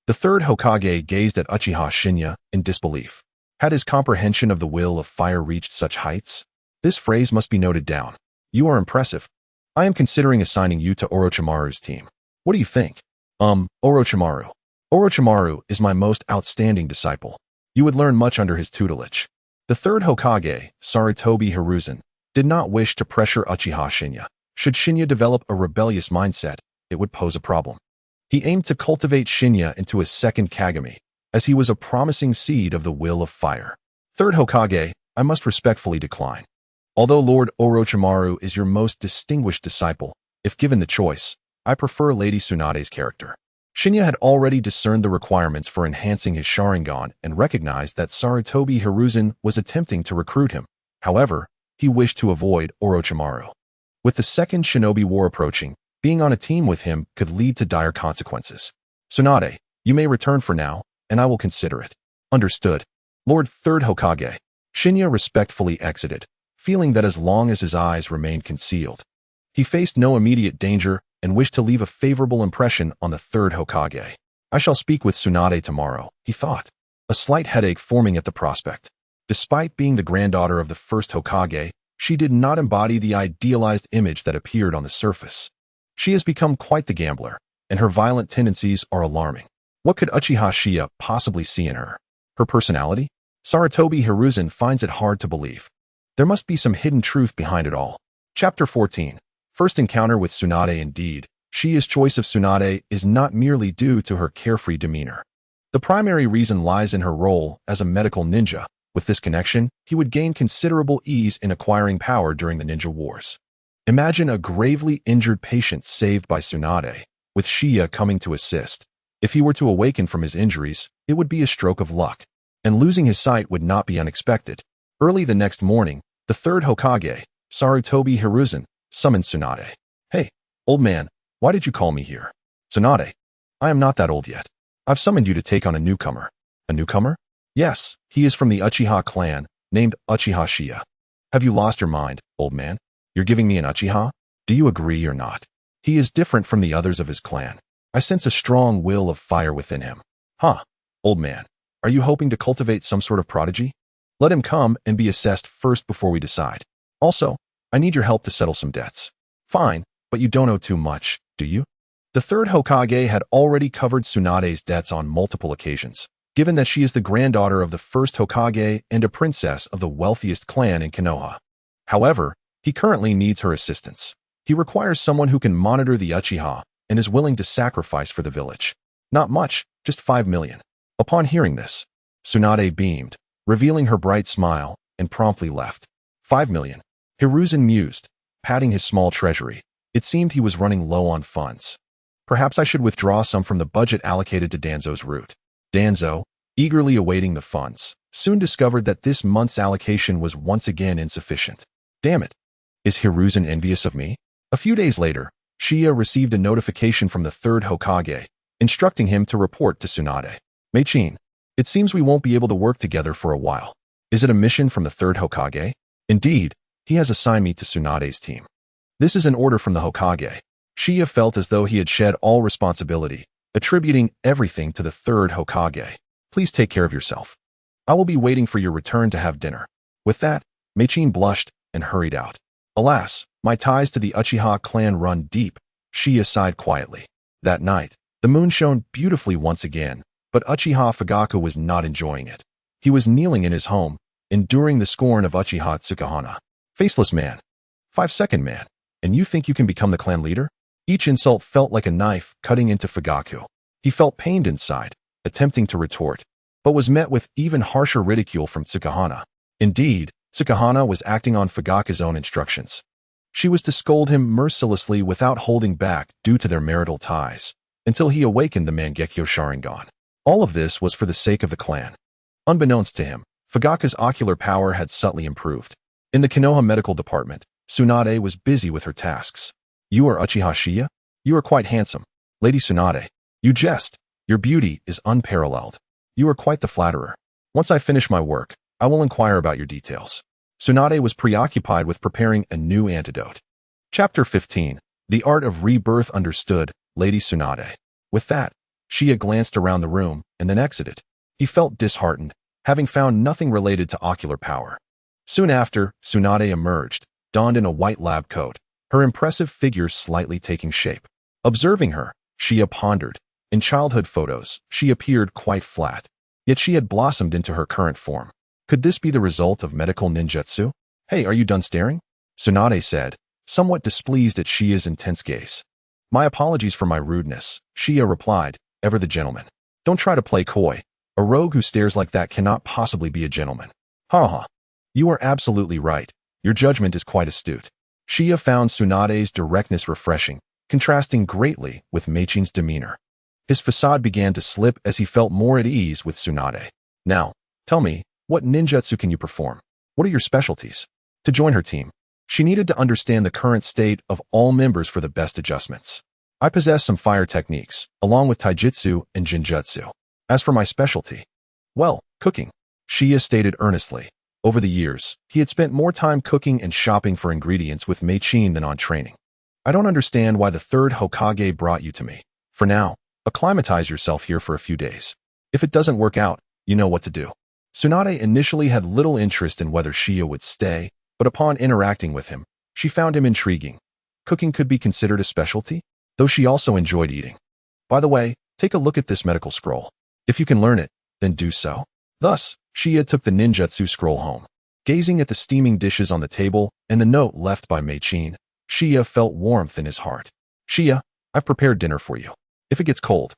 The third Hokage gazed at Uchiha Shinya in disbelief. Had his comprehension of the will of fire reached such heights? This phrase must be noted down. You are impressive. I am considering assigning you to Orochimaru's team. What do you think? Orochimaru. Orochimaru is my most outstanding disciple. You would learn much under his tutelage. The third Hokage, Sarutobi Hiruzen, did not wish to pressure Uchiha Shinya. Should Shinya develop a rebellious mindset, it would pose a problem. He aimed to cultivate Shinya into a second Kagami, as he was a promising seed of the will of fire. Third Hokage, I must respectfully decline. Although Lord Orochimaru is your most distinguished disciple, if given the choice, I prefer Lady Tsunade's character. Shinya had already discerned the requirements for enhancing his Sharingan and recognized that Sarutobi Hiruzen was attempting to recruit him. However, he wished to avoid Orochimaru. With the second Shinobi War approaching, being on a team with him could lead to dire consequences. Tsunade, you may return for now, and I will consider it. Understood. Lord Third Hokage. Shinya respectfully exited, feeling that as long as his eyes remained concealed, he faced no immediate danger and wished to leave a favorable impression on the third Hokage. I shall speak with Tsunade tomorrow, he thought. a slight headache forming at the prospect. Despite being the granddaughter of the first Hokage, she did not embody the idealized image that appeared on the surface. She has become quite the gambler, and her violent tendencies are alarming. What could Uchiha Qiye possibly see in her? Her personality? Sarutobi Hiruzen finds it hard to believe. There must be some hidden truth behind it all. Chapter 14. First encounter with Tsunade. Indeed, Qiye's choice of Tsunade is not merely due to her carefree demeanor. The primary reason lies in her role as a medical ninja. With this connection, he would gain considerable ease in acquiring power during the ninja wars. Imagine a gravely injured patient saved by Tsunade, with Qiye coming to assist. If he were to awaken from his injuries, it would be a stroke of luck, and losing his sight would not be unexpected. Early the next morning, the third Hokage, Sarutobi Hiruzen, summoned Tsunade. "Hey, old man, why did you call me here?" "Tsunade, I am not that old yet. I've summoned you to take on a newcomer." "A newcomer?" "Yes, he is from the Uchiha clan, named Uchiha Qiye." "Have you lost your mind, old man? You're giving me an Uchiha? Do you agree or not? He is different from the others of his clan. I sense a strong will of fire within him." "Huh, old man, are you hoping to cultivate some sort of prodigy? Let him come and be assessed first before we decide. Also, I need your help to settle some debts." "Fine, but you don't owe too much, do you?" The third Hokage had already covered Tsunade's debts on multiple occasions, given that she is the granddaughter of the first Hokage and a princess of the wealthiest clan in Konoha. However, he currently needs her assistance. He requires someone who can monitor the Uchiha and is willing to sacrifice for the village. Not much, just 5 million. Upon hearing this, Tsunade beamed, revealing her bright smile, and promptly left. 5 million. Hiruzen mused, patting his small treasury. It seemed he was running low on funds. Perhaps I should withdraw some from the budget allocated to Danzo's route. Danzo, eagerly awaiting the funds, soon discovered that this month's allocation was once again insufficient. Damn it. Is Hiruzen envious of me? A few days later, Qiye received a notification from the third Hokage, instructing him to report to Tsunade. "Mei-chin, it seems we won't be able to work together for a while. Is it a mission from the third Hokage?" "Indeed, he has assigned me to Tsunade's team." "This is an order from the Hokage." Qiye felt as though he had shed all responsibility, attributing everything to the third Hokage. "Please take care of yourself. I will be waiting for your return to have dinner." With that, Mei-chin blushed and hurried out. "Alas, my ties to the Uchiha clan run deep," Qiye sighed quietly. That night, the moon shone beautifully once again, but Uchiha Fugaku was not enjoying it. He was kneeling in his home, enduring the scorn of Uchiha Tsukahana. "Faceless man. 5-second man. And you think you can become the clan leader?" Each insult felt like a knife cutting into Fugaku. He felt pained inside, attempting to retort, but was met with even harsher ridicule from Tsukahana. Indeed, Tsukahana was acting on Fugaku's own instructions. She was to scold him mercilessly without holding back due to their marital ties, until he awakened the Mangekyō Sharingan. All of this was for the sake of the clan. Unbeknownst to him, Fugaku's ocular power had subtly improved. In the Konoha medical department, Tsunade was busy with her tasks. "You are Uchiha Qiye? You are quite handsome. Lady Tsunade, you jest. Your beauty is unparalleled. You are quite the flatterer. Once I finish my work, I will inquire about your details." Tsunade was preoccupied with preparing a new antidote. Chapter 15. The Art of Rebirth. Understood, Lady Tsunade. With that, Qiye glanced around the room and then exited. He felt disheartened, having found nothing related to ocular power. Soon after, Tsunade emerged, donned in a white lab coat, her impressive figure slightly taking shape. Observing her, Qiye pondered. In childhood photos, she appeared quite flat, yet she had blossomed into her current form. Could this be the result of medical ninjutsu? "Hey, are you done staring?" Tsunade said, somewhat displeased at Qiye's intense gaze. "My apologies for my rudeness," Qiye replied, ever the gentleman. "Don't try to play coy. A rogue who stares like that cannot possibly be a gentleman." "Ha ha. You are absolutely right. Your judgment is quite astute." Qiye found Tsunade's directness refreshing, contrasting greatly with Mei-chin's demeanor. His facade began to slip as he felt more at ease with Tsunade. "Now, tell me, what ninjutsu can you perform? What are your specialties?" To join her team, she needed to understand the current state of all members for the best adjustments. "I possess some fire techniques, along with taijutsu and jinjutsu. As for my specialty, well, cooking," Qiye stated earnestly. Over the years, he had spent more time cooking and shopping for ingredients with Mei-chin than on training. "I don't understand why the third Hokage brought you to me. For now, acclimatize yourself here for a few days. If it doesn't work out, You know what to do. Tsunade initially had little interest in whether Qiye would stay, but upon interacting with him, she found him intriguing. Cooking could be considered a specialty, though she also enjoyed eating. By the way, take a look at this medical scroll. If you can learn it, then do so. Thus, Qiye took the ninjutsu scroll home. Gazing at the steaming dishes on the table and the note left by Mei-chin, Qiye felt warmth in his heart. Qiye, I've prepared dinner for you. If it gets cold,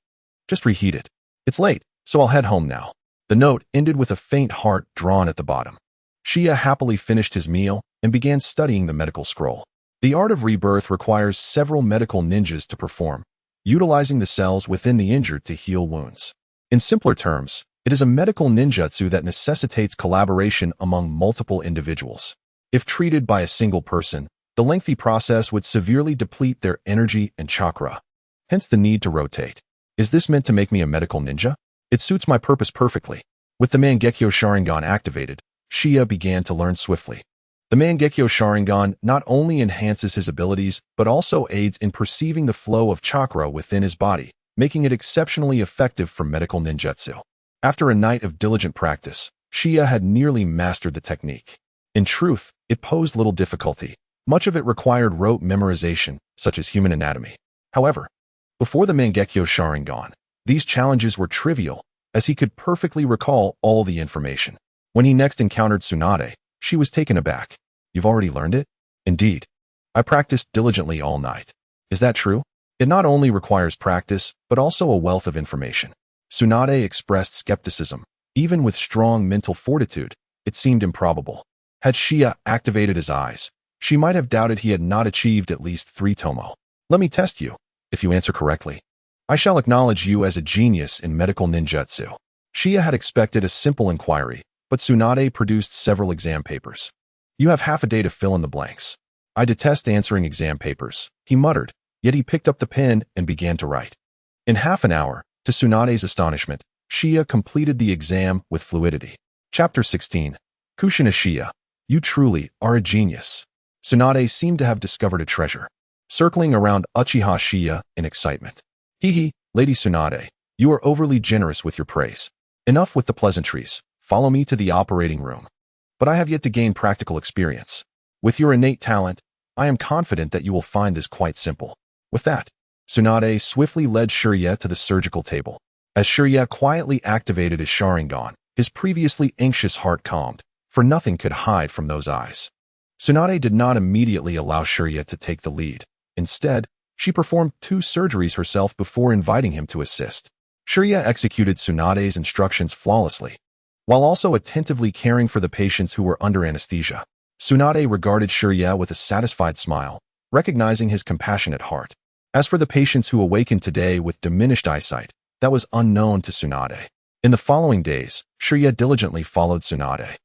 just reheat it. It's late, so I'll head home now. The note ended with a faint heart drawn at the bottom. Qiye happily finished his meal and began studying the medical scroll. The art of rebirth requires several medical ninjas to perform, utilizing the cells within the injured to heal wounds. In simpler terms, it is a medical ninjutsu that necessitates collaboration among multiple individuals. If treated by a single person, the lengthy process would severely deplete their energy and chakra. Hence the need to rotate. Is this meant to make me a medical ninja? It suits my purpose perfectly. With the Mangekyo Sharingan activated, Qiye began to learn swiftly. The Mangekyo Sharingan not only enhances his abilities, but also aids in perceiving the flow of chakra within his body, making it exceptionally effective for medical ninjutsu. After a night of diligent practice, Qiye had nearly mastered the technique. In truth, it posed little difficulty. Much of it required rote memorization, such as human anatomy. However, before the Mangekyo Sharingan, these challenges were trivial, as he could perfectly recall all the information. When he next encountered Tsunade, she was taken aback. You've already learned it? Indeed. I practiced diligently all night. Is that true? It not only requires practice, but also a wealth of information. Tsunade expressed skepticism. Even with strong mental fortitude, it seemed improbable. Had Qiye activated his eyes, she might have doubted he had not achieved at least 3 tomo. Let me test you. If you answer correctly, I shall acknowledge you as a genius in medical ninjutsu. Qiye had expected a simple inquiry, but Tsunade produced several exam papers. You have half a day to fill in the blanks. I detest answering exam papers, he muttered, yet he picked up the pen and began to write. In half an hour, to Tsunade's astonishment, Qiye completed the exam with fluidity. Chapter 16. Kushina Qiye, you truly are a genius. Tsunade seemed to have discovered a treasure. Circling around Uchiha Qiye in excitement. Hee, Lady Tsunade, you are overly generous with your praise. Enough with the pleasantries. Follow me to the operating room. But I have yet to gain practical experience. With your innate talent, I am confident that you will find this quite simple. With that, Tsunade swiftly led Qiye to the surgical table. As Qiye quietly activated his Sharingan, his previously anxious heart calmed, for nothing could hide from those eyes. Tsunade did not immediately allow Qiye to take the lead. Instead, she performed 2 surgeries herself before inviting him to assist. Qiye executed Tsunade's instructions flawlessly, while also attentively caring for the patients who were under anesthesia. Tsunade regarded Qiye with a satisfied smile, recognizing his compassionate heart. As for the patients who awakened today with diminished eyesight, that was unknown to Tsunade. In the following days, Qiye diligently followed Tsunade,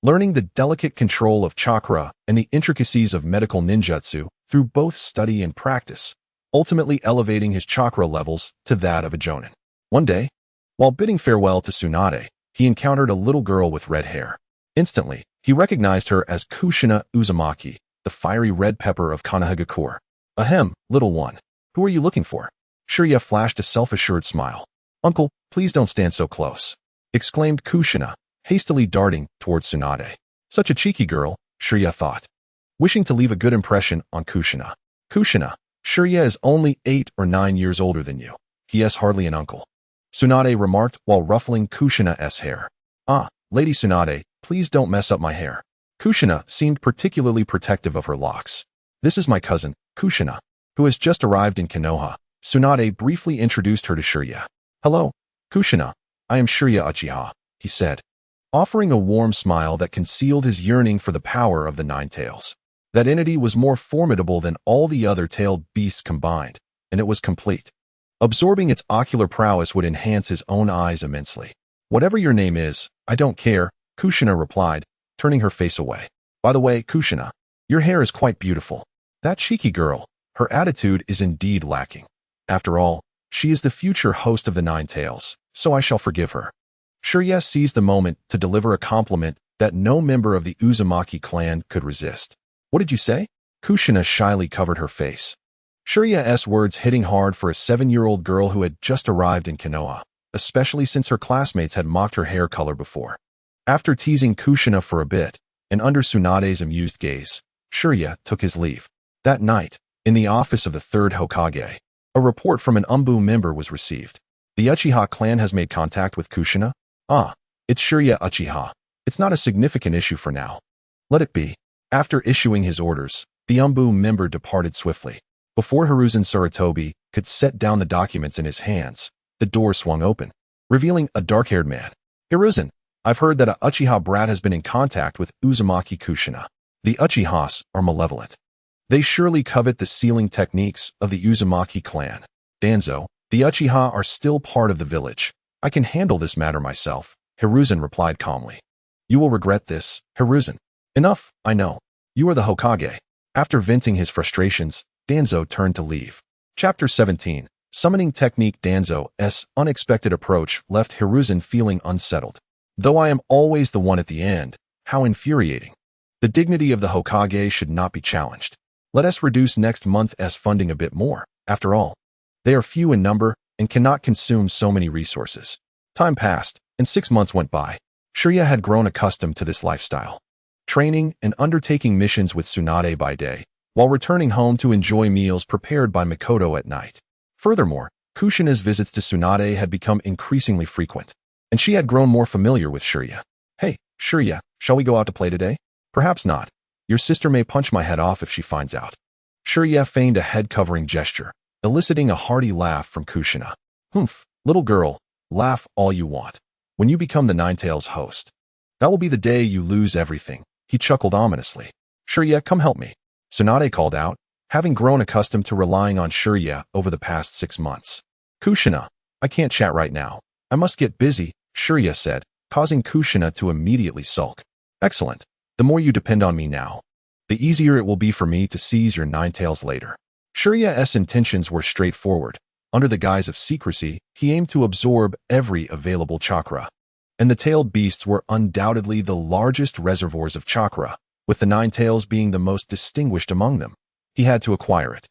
learning the delicate control of chakra and the intricacies of medical ninjutsu through both study and practice, ultimately elevating his chakra levels to that of a jonin. One day, while bidding farewell to Tsunade, he encountered a little girl with red hair. Instantly, he recognized her as Kushina Uzumaki, the fiery red pepper of Konohagakure. Ahem, little one. Who are you looking for? Qiye flashed a self-assured smile. Uncle, please don't stand so close, exclaimed Kushina, hastily darting towards Tsunade. Such a cheeky girl, Qiye thought, wishing to leave a good impression on Kushina. Kushina, Qiye is only 8 or 9 years older than you. He is hardly an uncle, Tsunade remarked while ruffling Kushina's hair. Ah, Lady Tsunade, please don't mess up my hair. Kushina seemed particularly protective of her locks. This is my cousin, Kushina, who has just arrived in Konoha. Tsunade briefly introduced her to Qiye. Hello, Kushina. I am Qiye Uchiha, he said, offering a warm smile that concealed his yearning for the power of the 9 tails. That entity was more formidable than all the other tailed beasts combined, and it was complete. Absorbing its ocular prowess would enhance his own eyes immensely. Whatever your name is, I don't care, Kushina replied, turning her face away. By the way, Kushina, your hair is quite beautiful. That cheeky girl, her attitude is indeed lacking. After all, she is the future host of the 9 tails, so I shall forgive her. Qiye seized the moment to deliver a compliment that no member of the Uzumaki clan could resist. What did you say? Kushina shyly covered her face. Qiye's words hitting hard for a 7-year-old girl who had just arrived in Konoha. especially since her classmates had mocked her hair color before. After teasing Kushina for a bit, and under Tsunade's amused gaze, Shirya took his leave. That night, in the office of the third Hokage, a report from an Umbu member was received. The Uchiha clan has made contact with Kushina? Ah, it's Shirya Uchiha. It's not a significant issue for now. Let it be. After issuing his orders, the Umbu member departed swiftly. Before Hiruzen Sarutobi could set down the documents in his hands, the door swung open, revealing a dark-haired man. Hiruzen, I've heard that a Uchiha brat has been in contact with Uzumaki Kushina. The Uchihas are malevolent. They surely covet the sealing techniques of the Uzumaki clan. Danzo, the Uchiha are still part of the village. I can handle this matter myself, Hiruzen replied calmly. You will regret this, Hiruzen. Enough, I know. You are the Hokage. After venting his frustrations, Danzo turned to leave. Chapter 17. Summoning Technique. Danzo's unexpected approach left Hiruzen feeling unsettled. Though I am always the one at the end, how infuriating. The dignity of the Hokage should not be challenged. Let us reduce next month's funding a bit more. After all, they are few in number and cannot consume so many resources. Time passed, and 6 months went by. Shirya had grown accustomed to this lifestyle, training and undertaking missions with Tsunade by day, while returning home to enjoy meals prepared by Mikoto at night. Furthermore, Kushina's visits to Tsunade had become increasingly frequent, and she had grown more familiar with Shirya. Hey, Shirya, shall we go out to play today? Perhaps not. Your sister may punch my head off if she finds out. Shirya feigned a head-covering gesture, eliciting a hearty laugh from Kushina. Humph, little girl, laugh all you want. When you become the Ninetales host, that will be the day you lose everything. He chuckled ominously. Shirya, come help me. Tsunade called out, having grown accustomed to relying on Shirya over the past 6 months. Kushina, I can't chat right now. I must get busy, Shirya said, causing Kushina to immediately sulk. Excellent. The more you depend on me now, the easier it will be for me to seize your Ninetales later. Shirya's intentions were straightforward. Under the guise of secrecy, he aimed to absorb every available chakra. And the tailed beasts were undoubtedly the largest reservoirs of chakra, with the Ninetales being the most distinguished among them. He had to acquire it.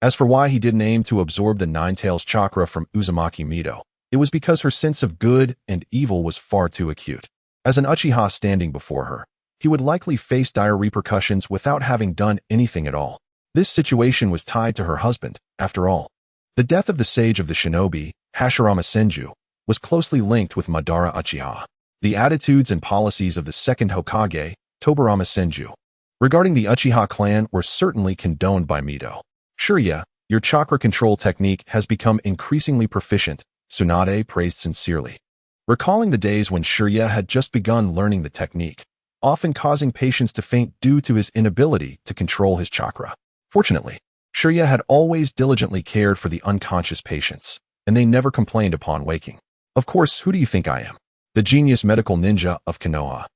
As for why he didn't aim to absorb the Ninetales chakra from Uzumaki Mido, it was because her sense of good and evil was far too acute. As an Uchiha standing before her, he would likely face dire repercussions without having done anything at all. This situation was tied to her husband, after all. The death of the sage of the shinobi, Hashirama Senju, was closely linked with Madara Uchiha. The attitudes and policies of the second Hokage, Tobarama Senju, regarding the Uchiha clan were certainly condoned by Mido. Shirya, your chakra control technique has become increasingly proficient, Tsunade praised sincerely. Recalling the days when Shirya had just begun learning the technique, often causing patients to faint due to his inability to control his chakra. Fortunately, Shirya had always diligently cared for the unconscious patients, and they never complained upon waking. Of course, who do you think I am? The genius medical ninja of Konoha.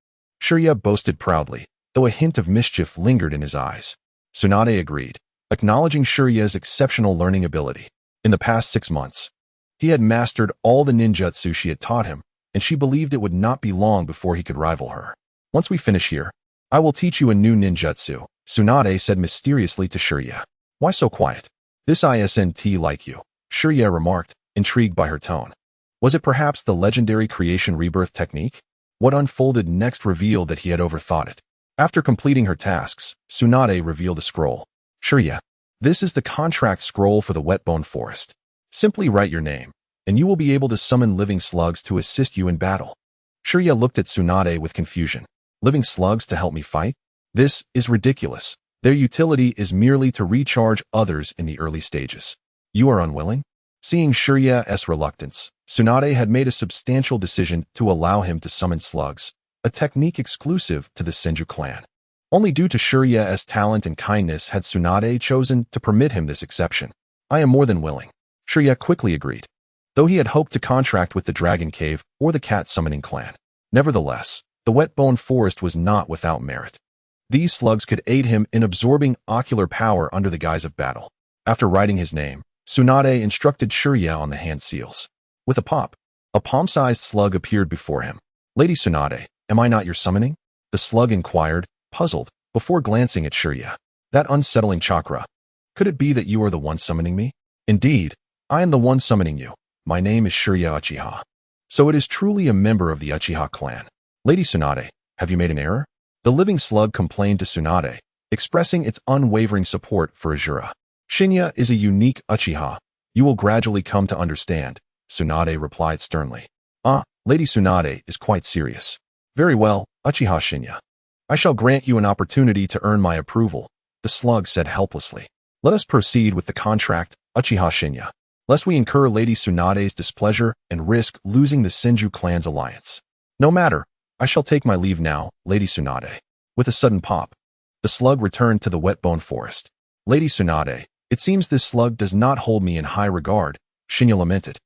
Shirya boasted proudly, though a hint of mischief lingered in his eyes. Tsunade agreed, acknowledging Shirya's exceptional learning ability. In the past 6 months, he had mastered all the ninjutsu she had taught him, and she believed it would not be long before he could rival her. Once we finish here, I will teach you a new ninjutsu, Tsunade said mysteriously to Shirya. Why so quiet? This isn't like you, Shirya remarked, intrigued by her tone. Was it perhaps the legendary creation rebirth technique? What unfolded next revealed that he had overthought it. After completing her tasks, Tsunade revealed a scroll. Shirya, this is the contract scroll for the Wetbone Forest. Simply write your name, and you will be able to summon living slugs to assist you in battle. Shirya looked at Tsunade with confusion. Living slugs to help me fight? This is ridiculous. Their utility is merely to recharge others in the early stages. You are unwilling? Seeing Shirya's reluctance, Tsunade had made a substantial decision to allow him to summon slugs, a technique exclusive to the Senju clan. Only due to Shirya's talent and kindness had Tsunade chosen to permit him this exception. I am more than willing. Shirya quickly agreed, though he had hoped to contract with the Dragon Cave or the Cat Summoning Clan. Nevertheless, the Wetbone Forest was not without merit. These slugs could aid him in absorbing ocular power under the guise of battle. After writing his name, Tsunade instructed Shirya on the hand seals. With a pop, a palm-sized slug appeared before him. Lady Tsunade, am I not your summoning? The slug inquired, puzzled, before glancing at Shirya. That unsettling chakra. Could it be that you are the one summoning me? Indeed, I am the one summoning you. my name is Shirya Uchiha. So it is truly a member of the Uchiha clan. Lady Tsunade, have you made an error? The living slug complained to Tsunade, expressing its unwavering support for Azura. Shinya is a unique Uchiha. You will gradually come to understand, Tsunade replied sternly. Lady Tsunade is quite serious. Very well, Uchiha Shinya. I shall grant you an opportunity to earn my approval, the slug said helplessly. Let us proceed with the contract, Uchiha Shinya, lest we incur Lady Tsunade's displeasure and risk losing the Senju clan's alliance. No matter, I shall take my leave now, Lady Tsunade. With a sudden pop, the slug returned to the wet bone forest. Lady Tsunade, it seems this slug does not hold me in high regard, Shinya lamented.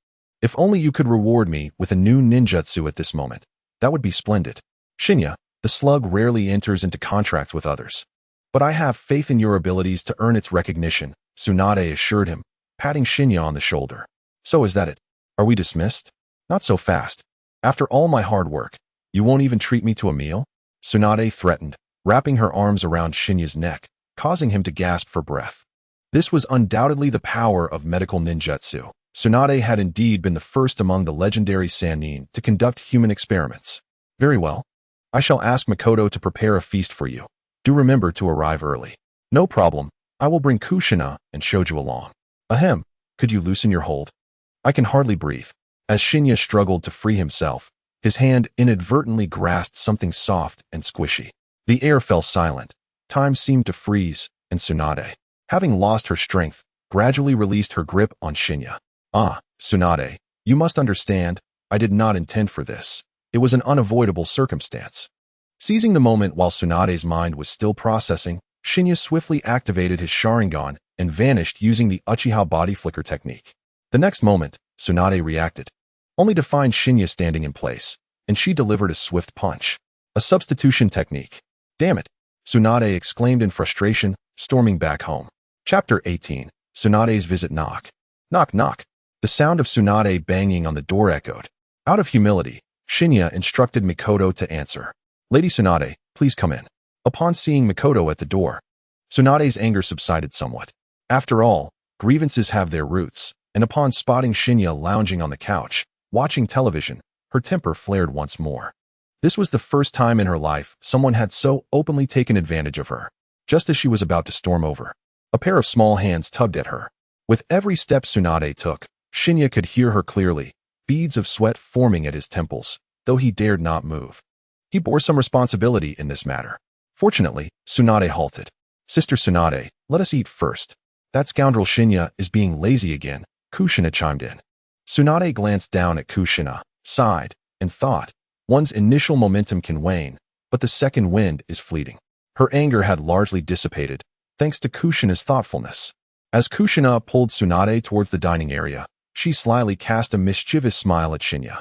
If only you could reward me with a new ninjutsu at this moment. That would be splendid. Shinya, the slug rarely enters into contracts with others. But I have faith in your abilities to earn its recognition, Tsunade assured him, patting Shinya on the shoulder. So is that it? Are we dismissed? Not so fast. After all my hard work, you won't even treat me to a meal? Tsunade threatened, wrapping her arms around Shinya's neck, causing him to gasp for breath. This was undoubtedly the power of medical ninjutsu. Tsunade had indeed been the first among the legendary Sannin to conduct human experiments. Very well. I shall ask Makoto to prepare a feast for you. Do remember to arrive early. No problem. I will bring Kushina and Shoju along. Ahem. Could you loosen your hold? I can hardly breathe. As Shinya struggled to free himself, his hand inadvertently grasped something soft and squishy. The air fell silent. Time seemed to freeze, and Tsunade, having lost her strength, gradually released her grip on Shinya. Tsunade, you must understand, I did not intend for this. It was an unavoidable circumstance. Seizing the moment while Tsunade's mind was still processing, Shinya swiftly activated his Sharingan and vanished using the Uchiha body flicker technique. The next moment, Tsunade reacted, only to find Shinya standing in place, and she delivered a swift punch. A substitution technique. Damn it! Tsunade exclaimed in frustration, storming back home. Chapter 18. Tsunade's visit knock. Knock knock. The sound of Tsunade banging on the door echoed. Out of humility, Shinya instructed Makoto to answer. Lady Tsunade, please come in. Upon seeing Makoto at the door, Tsunade's anger subsided somewhat. After all, grievances have their roots, and upon spotting Shinya lounging on the couch, watching television, her temper flared once more. This was the first time in her life someone had so openly taken advantage of her. Just as she was about to storm over, a pair of small hands tugged at her. With every step Tsunade took, Shinya could hear her clearly, beads of sweat forming at his temples, though he dared not move. He bore some responsibility in this matter. Fortunately, Tsunade halted. Sister Tsunade, let us eat first. That scoundrel Shinya is being lazy again, Kushina chimed in. Tsunade glanced down at Kushina, sighed, and thought, one's initial momentum can wane, but the second wind is fleeting. Her anger had largely dissipated, thanks to Kushina's thoughtfulness. As Kushina pulled Tsunade towards the dining area, she slyly cast a mischievous smile at Shinya.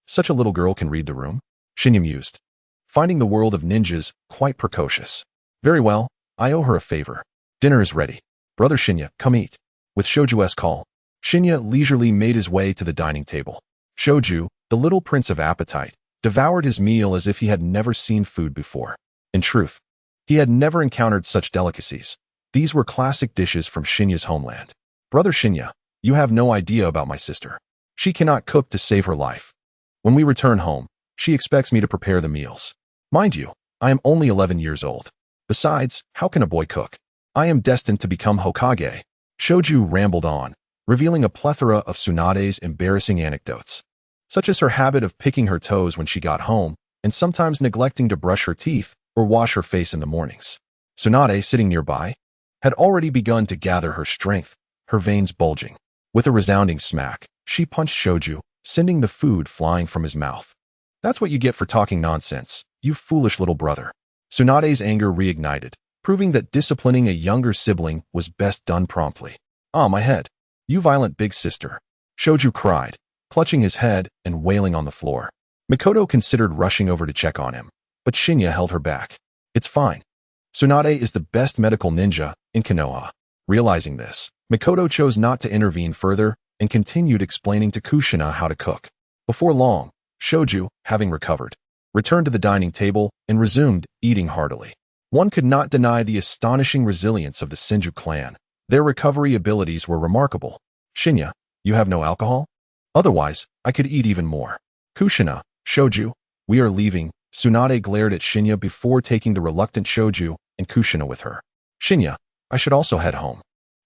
Such a little girl can read the room? Shinya mused, finding the world of ninjas quite precocious. Very well, I owe her a favor. Dinner is ready. Brother Shinya, come eat. With Shoju's call, Shinya leisurely made his way to the dining table. Shoju, the little prince of appetite, devoured his meal as if he had never seen food before. In truth, he had never encountered such delicacies. These were classic dishes from Shinya's homeland. Brother Shinya, you have no idea about my sister. She cannot cook to save her life. When we return home, she expects me to prepare the meals. Mind you, I am only 11 years old. Besides, how can a boy cook? I am destined to become Hokage. Shoju rambled on, revealing a plethora of Tsunade's embarrassing anecdotes, such as her habit of picking her toes when she got home, and sometimes neglecting to brush her teeth or wash her face in the mornings. Tsunade, sitting nearby, had already begun to gather her strength, her veins bulging. With a resounding smack, she punched Shoju, sending the food flying from his mouth. That's what you get for talking nonsense, you foolish little brother. Tsunade's anger reignited, proving that disciplining a younger sibling was best done promptly. My head. You violent big sister. Shoju cried, clutching his head and wailing on the floor. Makoto considered rushing over to check on him, but Shinya held her back. It's fine. Tsunade is the best medical ninja in Konoha. Realizing this, Makoto chose not to intervene further and continued explaining to Kushina how to cook. Before long, Shoju, having recovered, returned to the dining table and resumed eating heartily. One could not deny the astonishing resilience of the Senju clan. Their recovery abilities were remarkable. Shinya, you have no alcohol? Otherwise, I could eat even more. Kushina, Shoju, we are leaving. Tsunade glared at Shinya before taking the reluctant Shoju and Kushina with her. Shinya, I should also head home.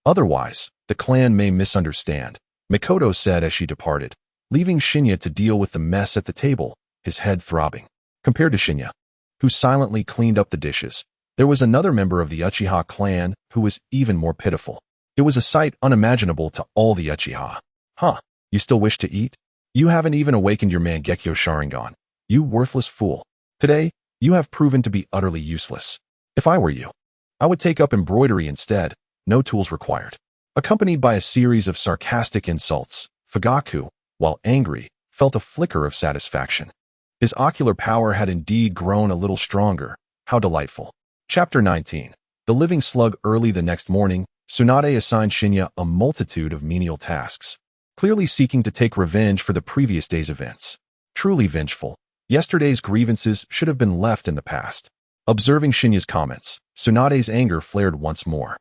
Otherwise, the clan may misunderstand, Mikoto said as she departed, leaving Shinya to deal with the mess at the table, his head throbbing. Compared to Shinya, who silently cleaned up the dishes, there was another member of the Uchiha clan who was even more pitiful. It was a sight unimaginable to all the Uchiha. Huh, you still wish to eat? You haven't even awakened your Mangekyo Sharingan. You worthless fool. Today, you have proven to be utterly useless. If I were you, I would take up embroidery instead, no tools required. Accompanied by a series of sarcastic insults, Fugaku, while angry, felt a flicker of satisfaction. His ocular power had indeed grown a little stronger. How delightful. Chapter 19. The living slug. Early the next morning, Tsunade assigned Shinya a multitude of menial tasks, clearly seeking to take revenge for the previous day's events. Truly vengeful, yesterday's grievances should have been left in the past. Observing Shinya's comments, Tsunade's anger flared once more.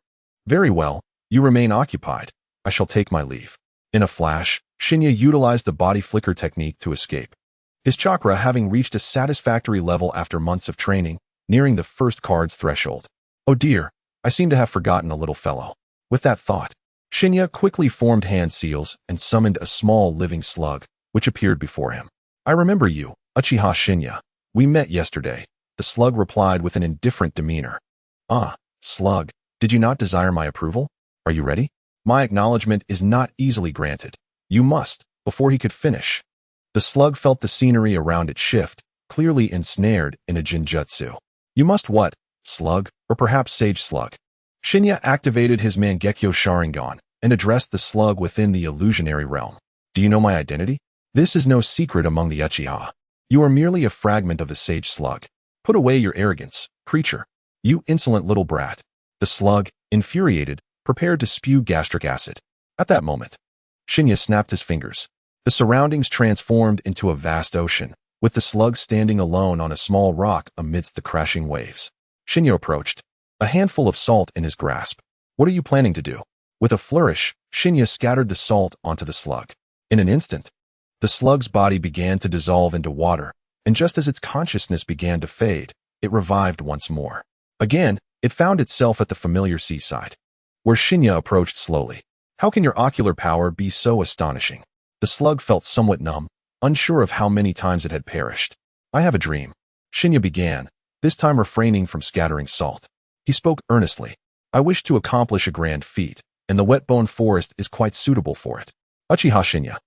Very well, you remain occupied. I shall take my leave. In a flash, Shinya utilized the body flicker technique to escape. His chakra having reached a satisfactory level after months of training, nearing the first card's threshold. Oh dear, I seem to have forgotten a little fellow. With that thought, Shinya quickly formed hand seals and summoned a small living slug, which appeared before him. I remember you, Uchiha Shinya. We met yesterday, the slug replied with an indifferent demeanor. Ah, slug, did you not desire my approval? Are you ready? My acknowledgement is not easily granted. You must, before he could finish. The slug felt the scenery around it shift, clearly ensnared in a jinjutsu. You must what, slug, or perhaps sage slug? Shinya activated his Mangekyo Sharingan and addressed the slug within the illusionary realm. Do you know my identity? This is no secret among the Uchiha. You are merely a fragment of the sage slug. Put away your arrogance, creature. You insolent little brat. The slug, infuriated, prepared to spew gastric acid. At that moment, Shinya snapped his fingers. The surroundings transformed into a vast ocean, with the slug standing alone on a small rock amidst the crashing waves. Shinya approached, a handful of salt in his grasp. What are you planning to do? With a flourish, Shinya scattered the salt onto the slug. In an instant, the slug's body began to dissolve into water, and just as its consciousness began to fade, it revived once more. Again, it found itself at the familiar seaside, where Shinya approached slowly. How can your ocular power be so astonishing? The slug felt somewhat numb, unsure of how many times it had perished. I have a dream. Shinya began, this time refraining from scattering salt. He spoke earnestly. I wish to accomplish a grand feat, and the wet-bone forest is quite suitable for it. Uchiha Shinya,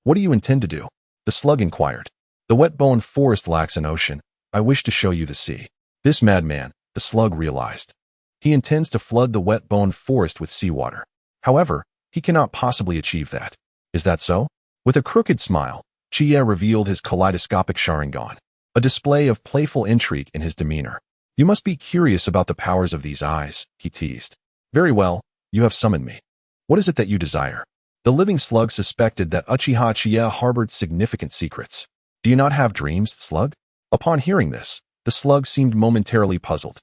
what do you intend to do? The slug inquired. The wet-bone forest lacks an ocean. I wish to show you the sea. This madman, the slug realized. He intends to flood the wet-bone forest with seawater. However, he cannot possibly achieve that. Is that so? With a crooked smile, Qiye revealed his kaleidoscopic Sharingan, a display of playful intrigue in his demeanor. You must be curious about the powers of these eyes, he teased. Very well, you have summoned me. What is it that you desire? The living slug suspected that Uchiha Qiye harbored significant secrets. Do you not have dreams, slug? Upon hearing this, the slug seemed momentarily puzzled.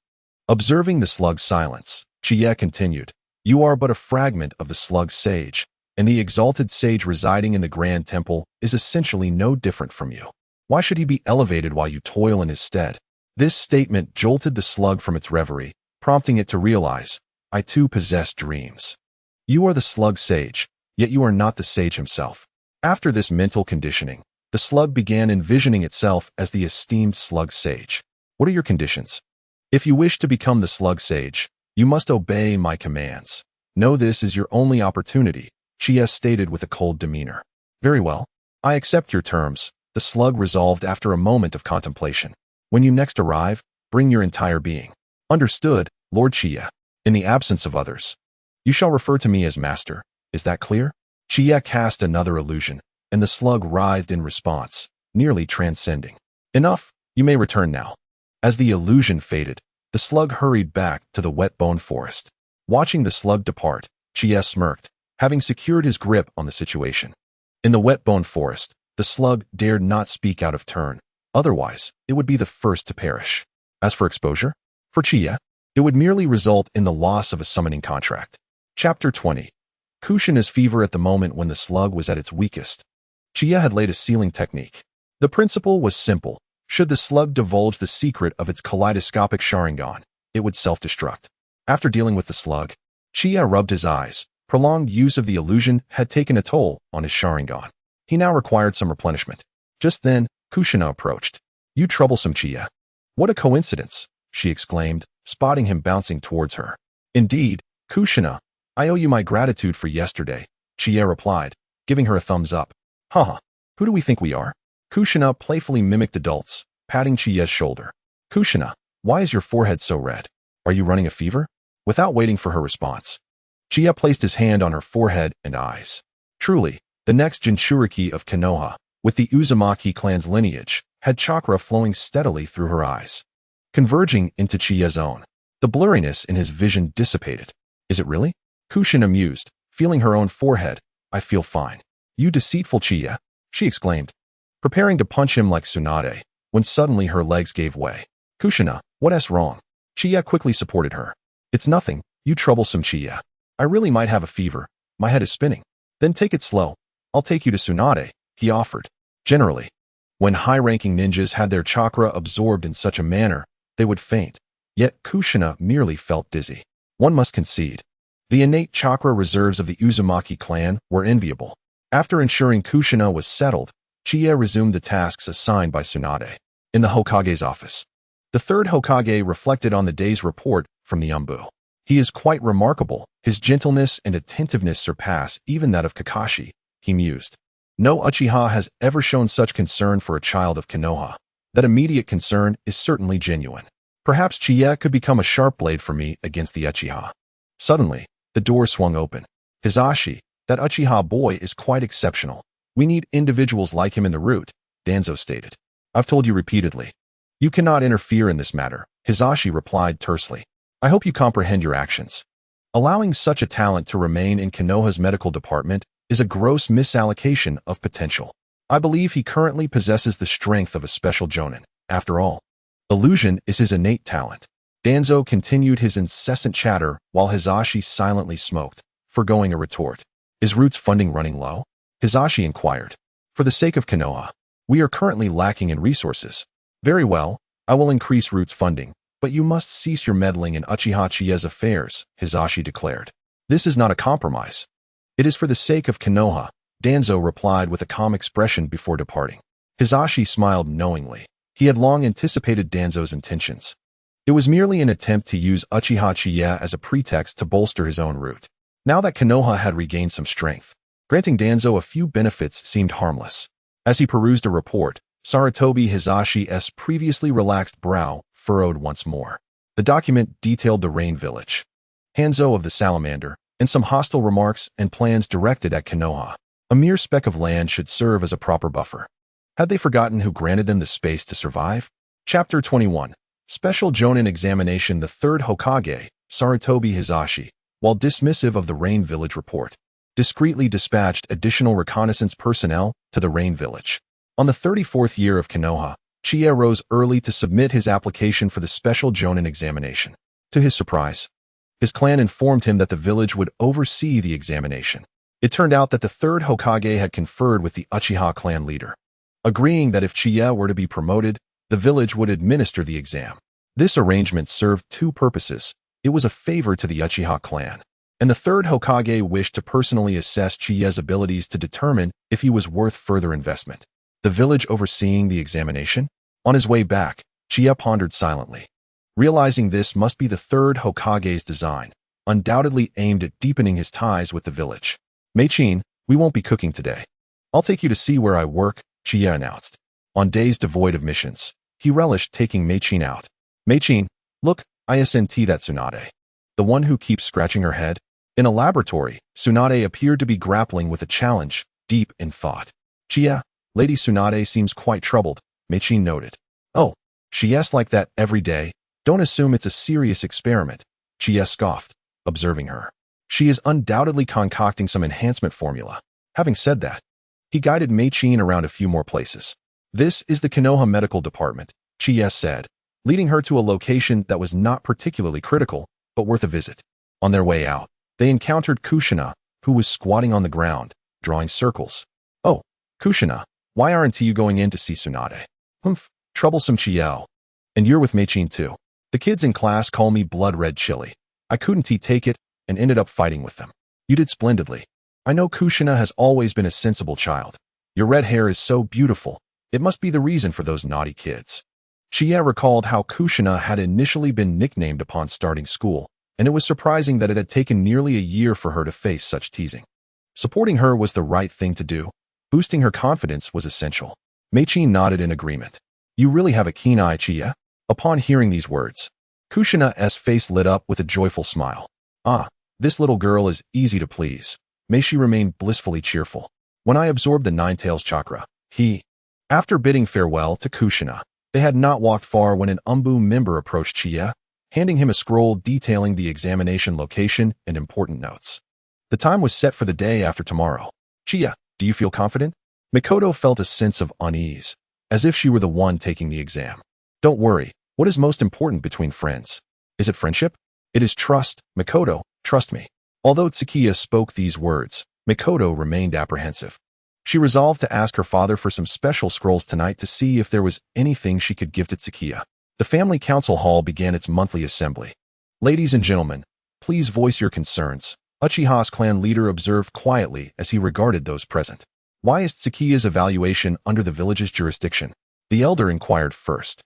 Observing the slug's silence, Qiye continued, you are but a fragment of the slug's sage, and the exalted sage residing in the grand temple is essentially no different from you. Why should he be elevated while you toil in his stead? This statement jolted the slug from its reverie, prompting it to realize, I too possess dreams. You are the slug sage, yet you are not the sage himself. After this mental conditioning, the slug began envisioning itself as the esteemed slug sage. What are your conditions? If you wish to become the slug sage, you must obey my commands. Know this is your only opportunity, Qiye stated with a cold demeanor. Very well. I accept your terms, the slug resolved after a moment of contemplation. When you next arrive, bring your entire being. Understood, Lord Qiye. In the absence of others, you shall refer to me as master. Is that clear? Qiye cast another illusion, and the slug writhed in response, nearly transcending. Enough, you may return now. As the illusion faded, the slug hurried back to the wet-bone forest. Watching the slug depart, Qiye smirked, having secured his grip on the situation. In the wet-bone forest, the slug dared not speak out of turn, otherwise it would be the first to perish. As for exposure, for Qiye, it would merely result in the loss of a summoning contract. Chapter 20. Kushina's fever. At the moment when the slug was at its weakest, Qiye had laid a sealing technique. The principle was simple. Should the slug divulge the secret of its kaleidoscopic Sharingan, it would self-destruct. After dealing with the slug, Qiye rubbed his eyes. Prolonged use of the illusion had taken a toll on his Sharingan. He now required some replenishment. Just then, Kushina approached. "You troublesome Qiye." "What a coincidence," she exclaimed, spotting him bouncing towards her. "Indeed, Kushina, I owe you my gratitude for yesterday," Qiye replied, giving her a thumbs up. "Haha, who do we think we are?" Kushina playfully mimicked adults, patting Qiye's shoulder. "Kushina, why is your forehead so red? Are you running a fever?" Without waiting for her response, Qiye placed his hand on her forehead and eyes. Truly, the next Jinchuriki of Konoha, with the Uzumaki clan's lineage, had chakra flowing steadily through her eyes, converging into Chiye's own. The blurriness in his vision dissipated. "Is it really?" Kushina mused, feeling her own forehead. "I feel fine." "You deceitful Qiye," she exclaimed, preparing to punch him like Tsunade, when suddenly her legs gave way. "Kushina, what's wrong?" Qiye quickly supported her. "It's nothing, you troublesome Qiye. I really might have a fever. My head is spinning." "Then take it slow. I'll take you to Tsunade," he offered. Generally, when high-ranking ninjas had their chakra absorbed in such a manner, they would faint. Yet Kushina merely felt dizzy. One must concede. The innate chakra reserves of the Uzumaki clan were enviable. After ensuring Kushina was settled, Qiye resumed the tasks assigned by Tsunade. In the Hokage's office, the third Hokage reflected on the day's report from the Umbu. "He is quite remarkable. His gentleness and attentiveness surpass even that of Kakashi," he mused. "No Uchiha has ever shown such concern for a child of Konoha. That immediate concern is certainly genuine. Perhaps Qiye could become a sharp blade for me against the Uchiha." Suddenly, the door swung open. "Hizashi, that Uchiha boy is quite exceptional. We need individuals like him in the route," Danzo stated. "I've told you repeatedly. You cannot interfere in this matter," Hizashi replied tersely. "I hope you comprehend your actions. Allowing such a talent to remain in Konoha's medical department is a gross misallocation of potential. I believe he currently possesses the strength of a special jonin. After all, illusion is his innate talent." Danzo continued his incessant chatter while Hizashi silently smoked, foregoing a retort. "Is Root's funding running low?" Hizashi inquired. "For the sake of Konoha, we are currently lacking in resources." "Very well, I will increase Root's funding, but you must cease your meddling in Uchiha Qiye's affairs," Hizashi declared. "This is not a compromise. It is for the sake of Konoha," Danzo replied with a calm expression before departing. Hizashi smiled knowingly. He had long anticipated Danzo's intentions. It was merely an attempt to use Uchiha Qiye as a pretext to bolster his own route. Now that Konoha had regained some strength, granting Danzo a few benefits seemed harmless. As he perused a report, Sarutobi Hizashi's previously relaxed brow furrowed once more. The document detailed the Rain Village, Hanzo of the Salamander, and some hostile remarks and plans directed at Konoha. A mere speck of land should serve as a proper buffer. Had they forgotten who granted them the space to survive? Chapter 21. Special Jonin Examination. The third Hokage, Sarutobi Hizashi, while dismissive of the Rain Village report, discreetly dispatched additional reconnaissance personnel to the Rain Village. On the 34th year of Konoha, Qiye rose early to submit his application for the Special Jonin Examination. To his surprise, his clan informed him that the village would oversee the examination. It turned out that the third Hokage had conferred with the Uchiha clan leader, agreeing that if Qiye were to be promoted, the village would administer the exam. This arrangement served two purposes. It was a favor to the Uchiha clan, and the third Hokage wished to personally assess Qiye's abilities to determine if he was worth further investment. The village overseeing the examination? On his way back, Qiye pondered silently. Realizing this must be the third Hokage's design, undoubtedly aimed at deepening his ties with the village. "Mei-chin, we won't be cooking today. I'll take you to see where I work," Qiye announced. On days devoid of missions, he relished taking Mei-chin out. "Mei-chin, look, isn't that Tsunade? The one who keeps scratching her head?" In a laboratory, Tsunade appeared to be grappling with a challenge, deep in thought. "Qiye, Lady Tsunade seems quite troubled," Mei-chin noted. "Oh, she's like that every day. Don't assume it's a serious experiment," Qiye scoffed, observing her. "She is undoubtedly concocting some enhancement formula." Having said that, he guided Mei-chin around a few more places. "This is the Konoha Medical Department," Qiye said, leading her to a location that was not particularly critical, but worth a visit. On their way out, they encountered Kushina, who was squatting on the ground, drawing circles. "Oh, Kushina, why aren't you going in to see Tsunade? Humph, troublesome Chiyo. And you're with Meichin too. The kids in class call me Blood Red Chili. I couldn't take it and ended up fighting with them. You did splendidly. I know Kushina has always been a sensible child. Your red hair is so beautiful. It must be the reason for those naughty kids. Qiye recalled how Kushina had initially been nicknamed upon starting school, and it was surprising that it had taken nearly a year for her to face such teasing. Supporting her was the right thing to do. Boosting her confidence was essential. Meichin nodded in agreement. You really have a keen eye, Qiye. Upon hearing these words, Kushina's face lit up with a joyful smile. Ah, this little girl is easy to please. May she remain blissfully cheerful. When I absorbed the Nine-Tails chakra, After bidding farewell to Kushina, they had not walked far when an Umbu member approached Qiye, handing him a scroll detailing the examination location and important notes. The time was set for the day after tomorrow. Qiye, do you feel confident? Mikoto felt a sense of unease, as if she were the one taking the exam. Don't worry, what is most important between friends? Is it friendship? It is trust, Mikoto, trust me. Although Tsukiya spoke these words, Mikoto remained apprehensive. She resolved to ask her father for some special scrolls tonight to see if there was anything she could give to Tsukiya. The family council hall began its monthly assembly. Ladies and gentlemen, please voice your concerns, Uchiha's clan leader observed quietly as he regarded those present. Why is Tsukiya's evaluation under the village's jurisdiction? The elder inquired first.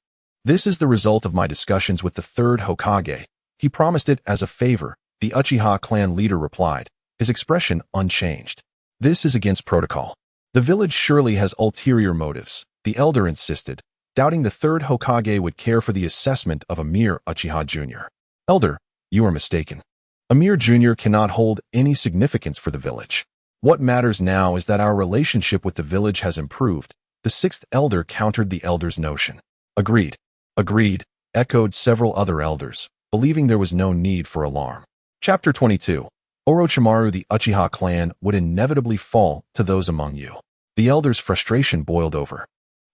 This is the result of my discussions with the third Hokage. He promised it as a favor, the Uchiha clan leader replied, his expression unchanged. This is against protocol. The village surely has ulterior motives, the elder insisted, doubting the third Hokage would care for the assessment of a mere Uchiha Jr. Elder, you are mistaken. Amir Jr. cannot hold any significance for the village. What matters now is that our relationship with the village has improved. The sixth elder countered the elder's notion. Agreed. Agreed, echoed several other elders, believing there was no need for alarm. Chapter 22. Orochimaru, the Uchiha clan would inevitably fall to those among you. The elder's frustration boiled over,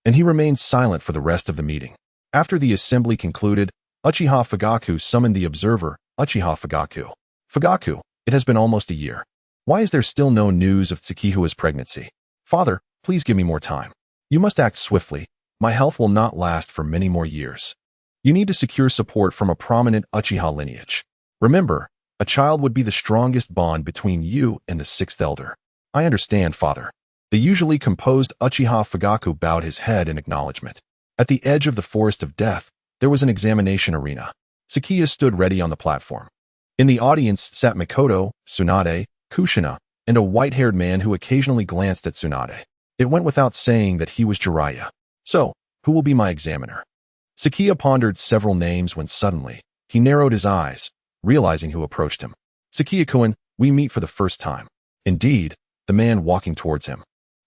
and he remained silent for the rest of the meeting. After the assembly concluded, Uchiha Fugaku summoned the observer, Uchiha Fugaku. Fugaku, it has been almost a year. Why is there still no news of Tsukihua's pregnancy? Father, please give me more time. You must act swiftly. My health will not last for many more years. You need to secure support from a prominent Uchiha lineage. Remember, a child would be the strongest bond between you and the sixth elder. I understand, father. The usually composed Uchiha Fugaku bowed his head in acknowledgement. At the edge of the forest of death, there was an examination arena. Tsukiya stood ready on the platform. In the audience sat Mikoto, Tsunade, Kushina, and a white-haired man who occasionally glanced at Tsunade. It went without saying that he was Jiraiya. So, who will be my examiner? Tsukiya pondered several names when suddenly, he narrowed his eyes, realizing who approached him. Tsukiya-kun, we meet for the first time. Indeed, the man walking towards him,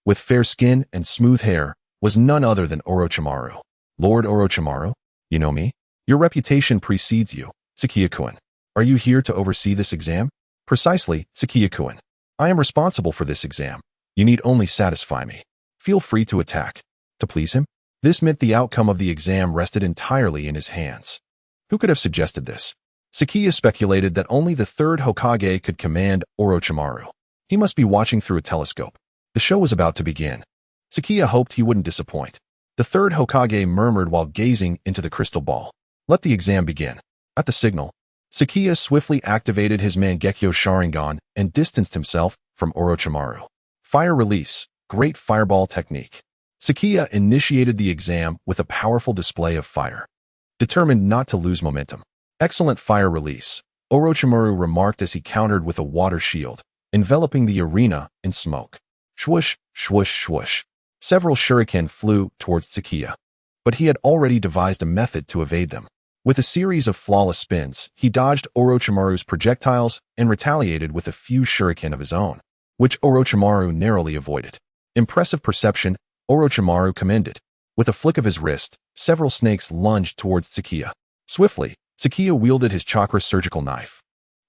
with fair skin and smooth hair, was none other than Orochimaru. Lord Orochimaru, you know me? Your reputation precedes you, Tsukiya-kun. Are you here to oversee this exam? Precisely, Tsukiya-kun. I am responsible for this exam. You need only satisfy me. Feel free to attack. To please him? This meant the outcome of the exam rested entirely in his hands. Who could have suggested this? Tsukiya speculated that only the third Hokage could command Orochimaru. He must be watching through a telescope. The show was about to begin. Tsukiya hoped he wouldn't disappoint. The third Hokage murmured while gazing into the crystal ball. Let the exam begin. At the signal, Tsukiya swiftly activated his Mangekyō Sharingan and distanced himself from Orochimaru. Fire release, great fireball technique. Tsukiya initiated the exam with a powerful display of fire. Determined not to lose momentum. Excellent fire release, Orochimaru remarked as he countered with a water shield, enveloping the arena in smoke. Swoosh, swoosh, swoosh. Several shuriken flew towards Tsukiya, but he had already devised a method to evade them. With a series of flawless spins, he dodged Orochimaru's projectiles and retaliated with a few shuriken of his own, which Orochimaru narrowly avoided. Impressive perception, Orochimaru commended. With a flick of his wrist, several snakes lunged towards Tsukiya. Swiftly, Tsukiya wielded his chakra surgical knife,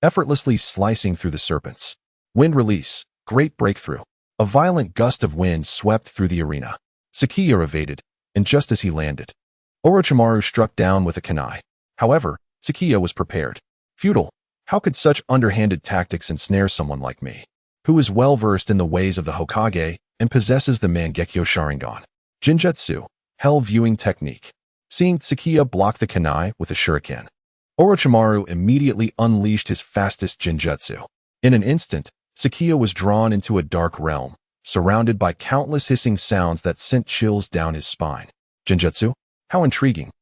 effortlessly slicing through the serpents. Wind release, great breakthrough. A violent gust of wind swept through the arena. Tsukiya evaded, and just as he landed, Orochimaru struck down with a kunai. However, Tsukiya was prepared. Futile. How could such underhanded tactics ensnare someone like me, who is well versed in the ways of the Hokage and possesses the Mangekyō Sharingan. Jinjutsu, Hell Viewing Technique. Seeing Tsukiya block the kunai with a shuriken, Orochimaru immediately unleashed his fastest Jinjutsu. In an instant, Tsukiya was drawn into a dark realm, surrounded by countless hissing sounds that sent chills down his spine. Jinjutsu? How intriguing.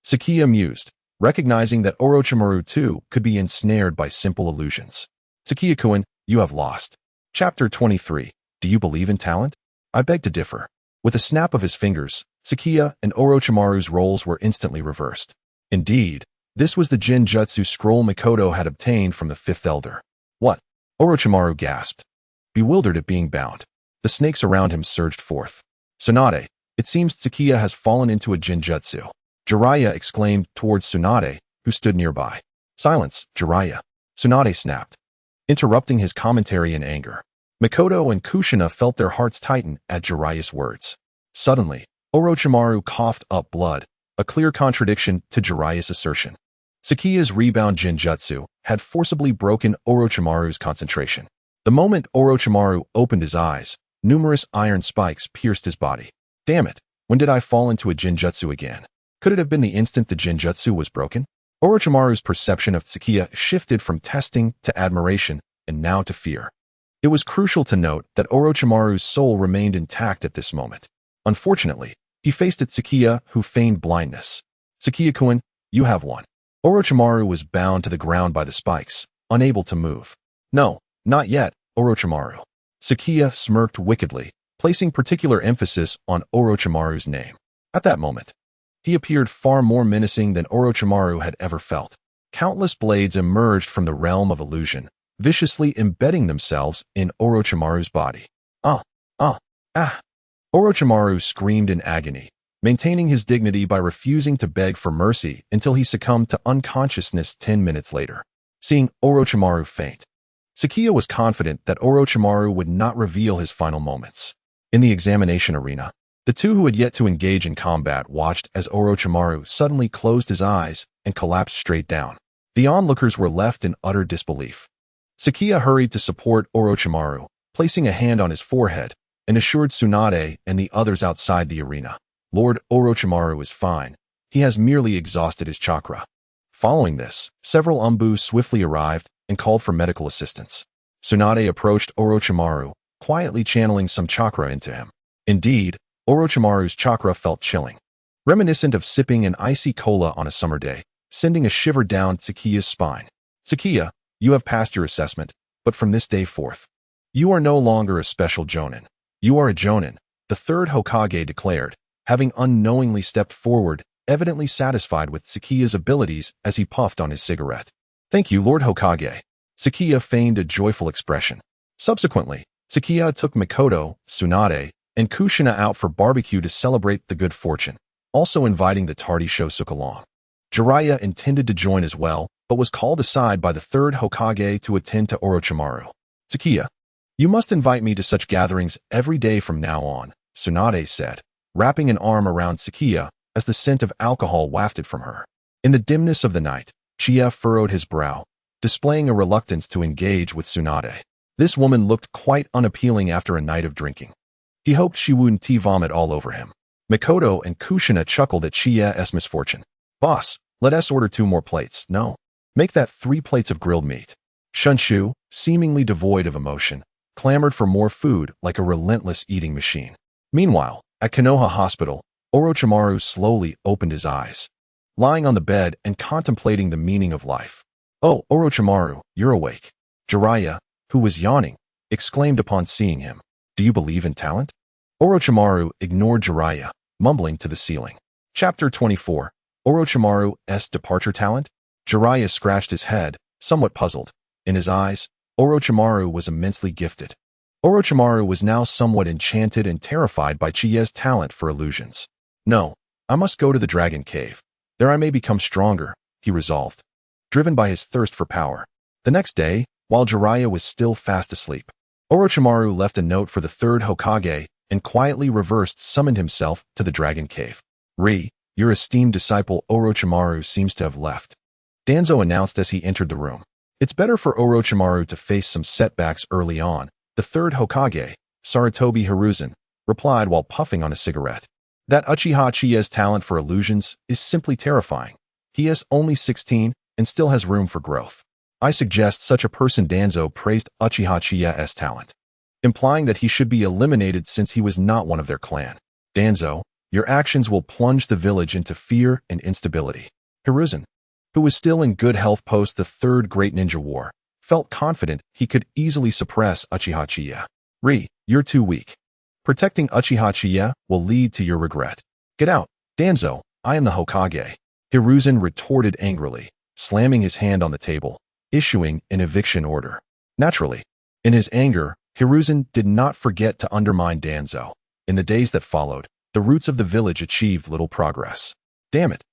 Tsukiya mused, recognizing that Orochimaru too could be ensnared by simple illusions. Tsukiya-kun, you have lost. Chapter 23. Do you believe in talent? I beg to differ. With a snap of his fingers, Tsukiya and Orochimaru's roles were instantly reversed. Indeed, this was the Jinjutsu scroll Mikoto had obtained from the Fifth Elder. What? Orochimaru gasped, bewildered at being bound. The snakes around him surged forth. Tsunade, it seems Tsukiya has fallen into a Jinjutsu. Jiraiya exclaimed towards Tsunade, who stood nearby. Silence, Jiraiya. Tsunade snapped, interrupting his commentary in anger. Mikoto and Kushina felt their hearts tighten at Jiraiya's words. Suddenly, Orochimaru coughed up blood, a clear contradiction to Jiraiya's assertion. Tsukiya's rebound Jinjutsu had forcibly broken Orochimaru's concentration. The moment Orochimaru opened his eyes, numerous iron spikes pierced his body. Damn it, when did I fall into a Jinjutsu again? Could it have been the instant the Jinjutsu was broken? Orochimaru's perception of Tsukiya shifted from testing to admiration and now to fear. It was crucial to note that Orochimaru's soul remained intact at this moment. Unfortunately, he faced a Tsukiya who feigned blindness. Tsukiya-kun, you have won. Orochimaru was bound to the ground by the spikes, unable to move. No, not yet, Orochimaru. Tsukiya smirked wickedly, placing particular emphasis on Orochimaru's name. At that moment, he appeared far more menacing than Orochimaru had ever felt. Countless blades emerged from the realm of illusion, viciously embedding themselves in Orochimaru's body. Orochimaru screamed in agony, maintaining his dignity by refusing to beg for mercy until he succumbed to unconsciousness 10 minutes later. Seeing Orochimaru faint, Tsukiya was confident that Orochimaru would not reveal his final moments. In the examination arena, the two who had yet to engage in combat watched as Orochimaru suddenly closed his eyes and collapsed straight down. The onlookers were left in utter disbelief. Tsukiya hurried to support Orochimaru, placing a hand on his forehead, and assured Tsunade and the others outside the arena. Lord Orochimaru is fine. He has merely exhausted his chakra. Following this, several Umbu swiftly arrived and called for medical assistance. Tsunade approached Orochimaru, quietly channeling some chakra into him. Indeed, Orochimaru's chakra felt chilling, reminiscent of sipping an icy cola on a summer day, sending a shiver down Tsukiya's spine. Tsukiya, you have passed your assessment, but from this day forth, you are no longer a special Jonin. You are a Jonin, the third Hokage declared, having unknowingly stepped forward, evidently satisfied with Tsukiya's abilities as he puffed on his cigarette. Thank you, Lord Hokage. Tsukiya feigned a joyful expression. Subsequently, Tsukiya took Mikoto, Tsunade, and Kushina out for barbecue to celebrate the good fortune, also inviting the tardy Shosuke along. Jiraiya intended to join as well, but was called aside by the third Hokage to attend to Orochimaru. Tsukiya, you must invite me to such gatherings every day from now on, Tsunade said, wrapping an arm around Tsukiya as the scent of alcohol wafted from her. In the dimness of the night, Qiye furrowed his brow, displaying a reluctance to engage with Tsunade. This woman looked quite unappealing after a night of drinking. He hoped she wouldn't vomit all over him. Mikoto and Kushina chuckled at Qiye's misfortune. Boss, let us order 2 more plates. No. Make that 3 plates of grilled meat. Shunshu, seemingly devoid of emotion, clamored for more food like a relentless eating machine. Meanwhile, at Konoha Hospital, Orochimaru slowly opened his eyes, lying on the bed and contemplating the meaning of life. Oh, Orochimaru, you're awake. Jiraiya, who was yawning, exclaimed upon seeing him. Do you believe in talent? Orochimaru ignored Jiraiya, mumbling to the ceiling. Chapter 24. Orochimaru's departure talent? Jiraiya scratched his head, somewhat puzzled. In his eyes, Orochimaru was immensely gifted. Orochimaru was now somewhat enchanted and terrified by Qiye's talent for illusions. No, I must go to the Dragon Cave. There I may become stronger, he resolved, driven by his thirst for power. The next day, while Jiraiya was still fast asleep, Orochimaru left a note for the third Hokage and quietly summoned himself to the Dragon Cave. Your esteemed disciple Orochimaru seems to have left, Danzo announced as he entered the room. It's better for Orochimaru to face some setbacks early on, the third Hokage, Sarutobi Hiruzen replied while puffing on a cigarette. That Uchiha Qiye's talent for illusions is simply terrifying. He is only 16 and still has room for growth. I suggest such a person. Danzo praised Uchiha Qiye's talent, implying that he should be eliminated since he was not one of their clan. Danzo, your actions will plunge the village into fear and instability. Hiruzen, who was still in good health post the Third Great Ninja War, felt confident he could easily suppress Uchiha Qiye. You're too weak. Protecting Uchiha Qiye will lead to your regret. Get out, Danzo, I am the Hokage. Hiruzen retorted angrily, slamming his hand on the table, issuing an eviction order. Naturally, in his anger, Hiruzen did not forget to undermine Danzo. In the days that followed, the roots of the village achieved little progress. Damn it.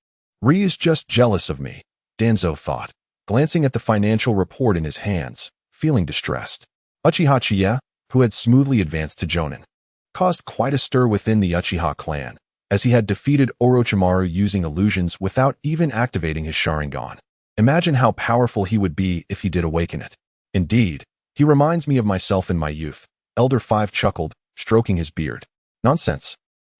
Ri is just jealous of me, Danzo thought, glancing at the financial report in his hands, feeling distressed. Uchiha Qiye, who had smoothly advanced to Jonin, caused quite a stir within the Uchiha clan, as he had defeated Orochimaru using illusions without even activating his Sharingan. Imagine how powerful he would be if he did awaken it. Indeed, he reminds me of myself in my youth, Elder 5 chuckled, stroking his beard. Nonsense.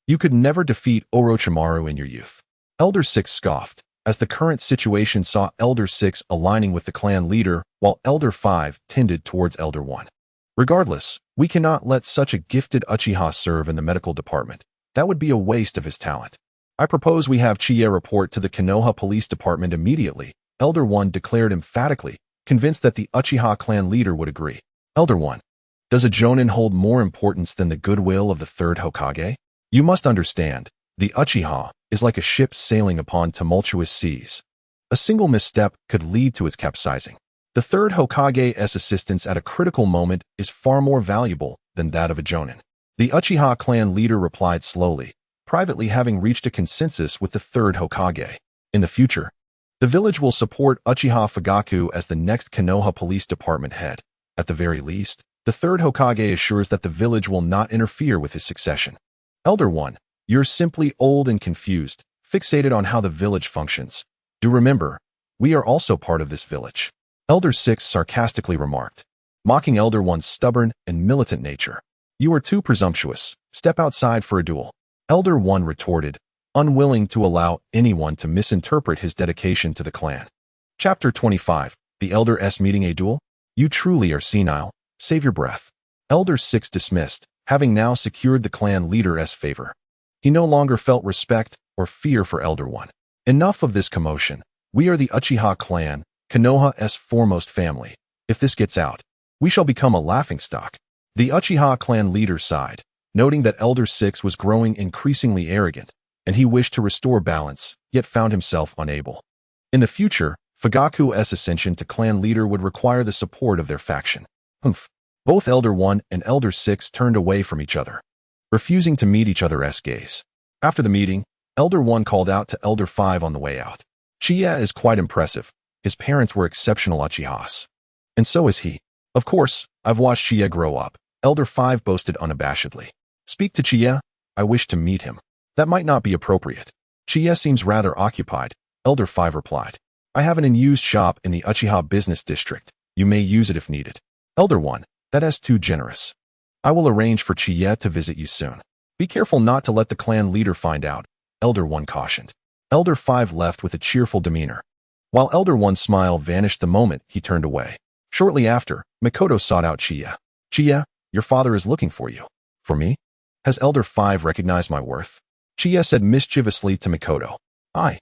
You could never defeat Orochimaru in your youth. Elder 6 scoffed, as the current situation saw Elder 6 aligning with the clan leader, while Elder 5 tended towards Elder 1. Regardless, we cannot let such a gifted Uchiha serve in the medical department. That would be a waste of his talent. I propose we have Qiye report to the Konoha Police Department immediately, Elder 1 declared emphatically, convinced that the Uchiha clan leader would agree. Elder 1. Does a Jonin hold more importance than the goodwill of the third Hokage? You must understand, the Uchiha is like a ship sailing upon tumultuous seas. A single misstep could lead to its capsizing. The third Hokage's assistance at a critical moment is far more valuable than that of a Jonin. The Uchiha clan leader replied slowly, privately having reached a consensus with the third Hokage. In the future, the village will support Uchiha Fugaku as the next Konoha Police Department head. At the very least, the third Hokage assures that the village will not interfere with his succession. Elder 1, you're simply old and confused, fixated on how the village functions. Do remember, we are also part of this village. Elder 6 sarcastically remarked, mocking Elder 1's stubborn and militant nature. You are too presumptuous. Step outside for a duel. Elder 1 retorted, unwilling to allow anyone to misinterpret his dedication to the clan. Chapter 25, The Elder S Meeting a Duel? You truly are senile. Save your breath. Elder 6 dismissed, having now secured the clan leader's favor. He no longer felt respect or fear for Elder 1. Enough of this commotion. We are the Uchiha clan, Konoha's foremost family. If this gets out, we shall become a laughingstock. The Uchiha clan leader sighed, noting that Elder 6 was growing increasingly arrogant, and he wished to restore balance, yet found himself unable. In the future, Fugaku's ascension to clan leader would require the support of their faction. Both Elder 1 and Elder 6 turned away from each other, refusing to meet each other's gaze. After the meeting, Elder 1 called out to Elder 5 on the way out. Qiye is quite impressive. His parents were exceptional Uchihas. And so is he. Of course, I've watched Qiye grow up, Elder 5 boasted unabashedly. Speak to Qiye. I wish to meet him. That might not be appropriate. Qiye seems rather occupied, Elder 5 replied. I have an unused shop in the Uchiha business district. You may use it if needed. Elder 1, that is too generous. I will arrange for Qiye to visit you soon. Be careful not to let the clan leader find out, Elder 1 cautioned. Elder 5 left with a cheerful demeanor, while Elder 1's smile vanished the moment he turned away. Shortly after, Mikoto sought out Qiye. Qiye, your father is looking for you. For me? Has Elder 5 recognized my worth? Qiye said mischievously to Mikoto. I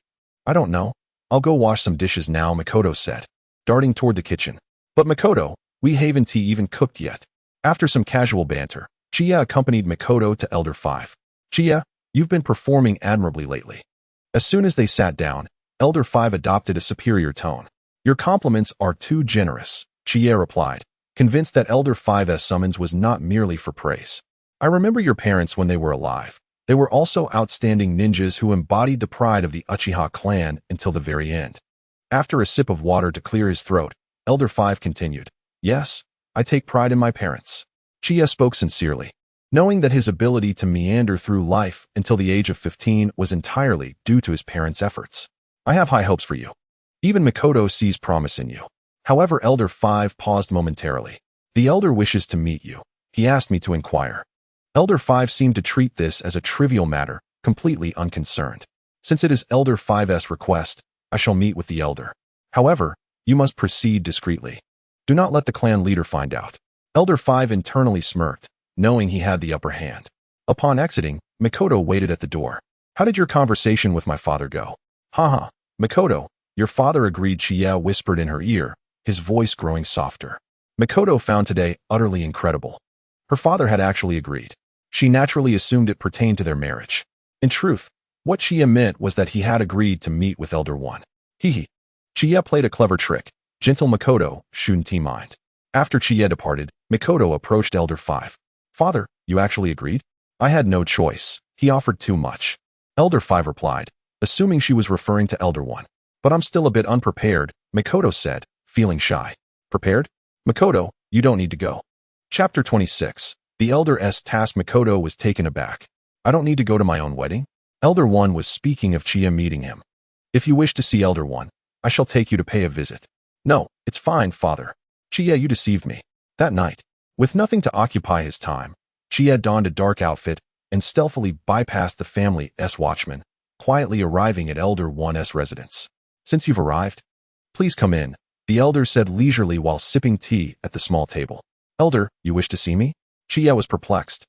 don't know. I'll go wash some dishes now, Mikoto said, darting toward the kitchen. But Mikoto, we haven't tea even cooked yet. After some casual banter, Qiye accompanied Mikoto to Elder 5. Qiye, you've been performing admirably lately. As soon as they sat down, Elder 5 adopted a superior tone. Your compliments are too generous, Qiye replied, convinced that Elder 5's summons was not merely for praise. I remember your parents when they were alive. They were also outstanding ninjas who embodied the pride of the Uchiha clan until the very end. After a sip of water to clear his throat, Elder 5 continued. Yes, I take pride in my parents. Qiye spoke sincerely, knowing that his ability to meander through life until the age of 15 was entirely due to his parents' efforts. I have high hopes for you. Even Mikoto sees promise in you. However, Elder 5 paused momentarily. The elder wishes to meet you. He asked me to inquire. Elder 5 seemed to treat this as a trivial matter, completely unconcerned. Since it is Elder 5's request, I shall meet with the Elder. However, you must proceed discreetly. Do not let the clan leader find out. Elder 5 internally smirked, knowing he had the upper hand. Upon exiting, Makoto waited at the door. How did your conversation with my father go? Haha, Makoto, your father agreed, Qiye whispered in her ear, his voice growing softer. Makoto found today utterly incredible. Her father had actually agreed. She naturally assumed it pertained to their marriage. In truth, what Qiye meant was that he had agreed to meet with Elder 1. Hehe. Qiye played a clever trick. Gentle Makoto, shouldn't he mind? After Qiye departed, Makoto approached Elder 5. Father, you actually agreed? I had no choice. He offered too much. Elder 5 replied, assuming she was referring to Elder 1. But I'm still a bit unprepared, Makoto said, feeling shy. Prepared? Makoto, you don't need to go. Chapter 26. The Elder's task. Makoto was taken aback. I don't need to go to my own wedding? Elder 1 was speaking of Qiye meeting him. If you wish to see Elder 1, I shall take you to pay a visit. No, it's fine, father. Qiye, you deceived me. That night, with nothing to occupy his time, Qiye donned a dark outfit and stealthily bypassed the family's watchman, quietly arriving at Elder 1's residence. Since you've arrived, please come in, the elder said leisurely while sipping tea at the small table. Elder, you wish to see me? Qiye was perplexed,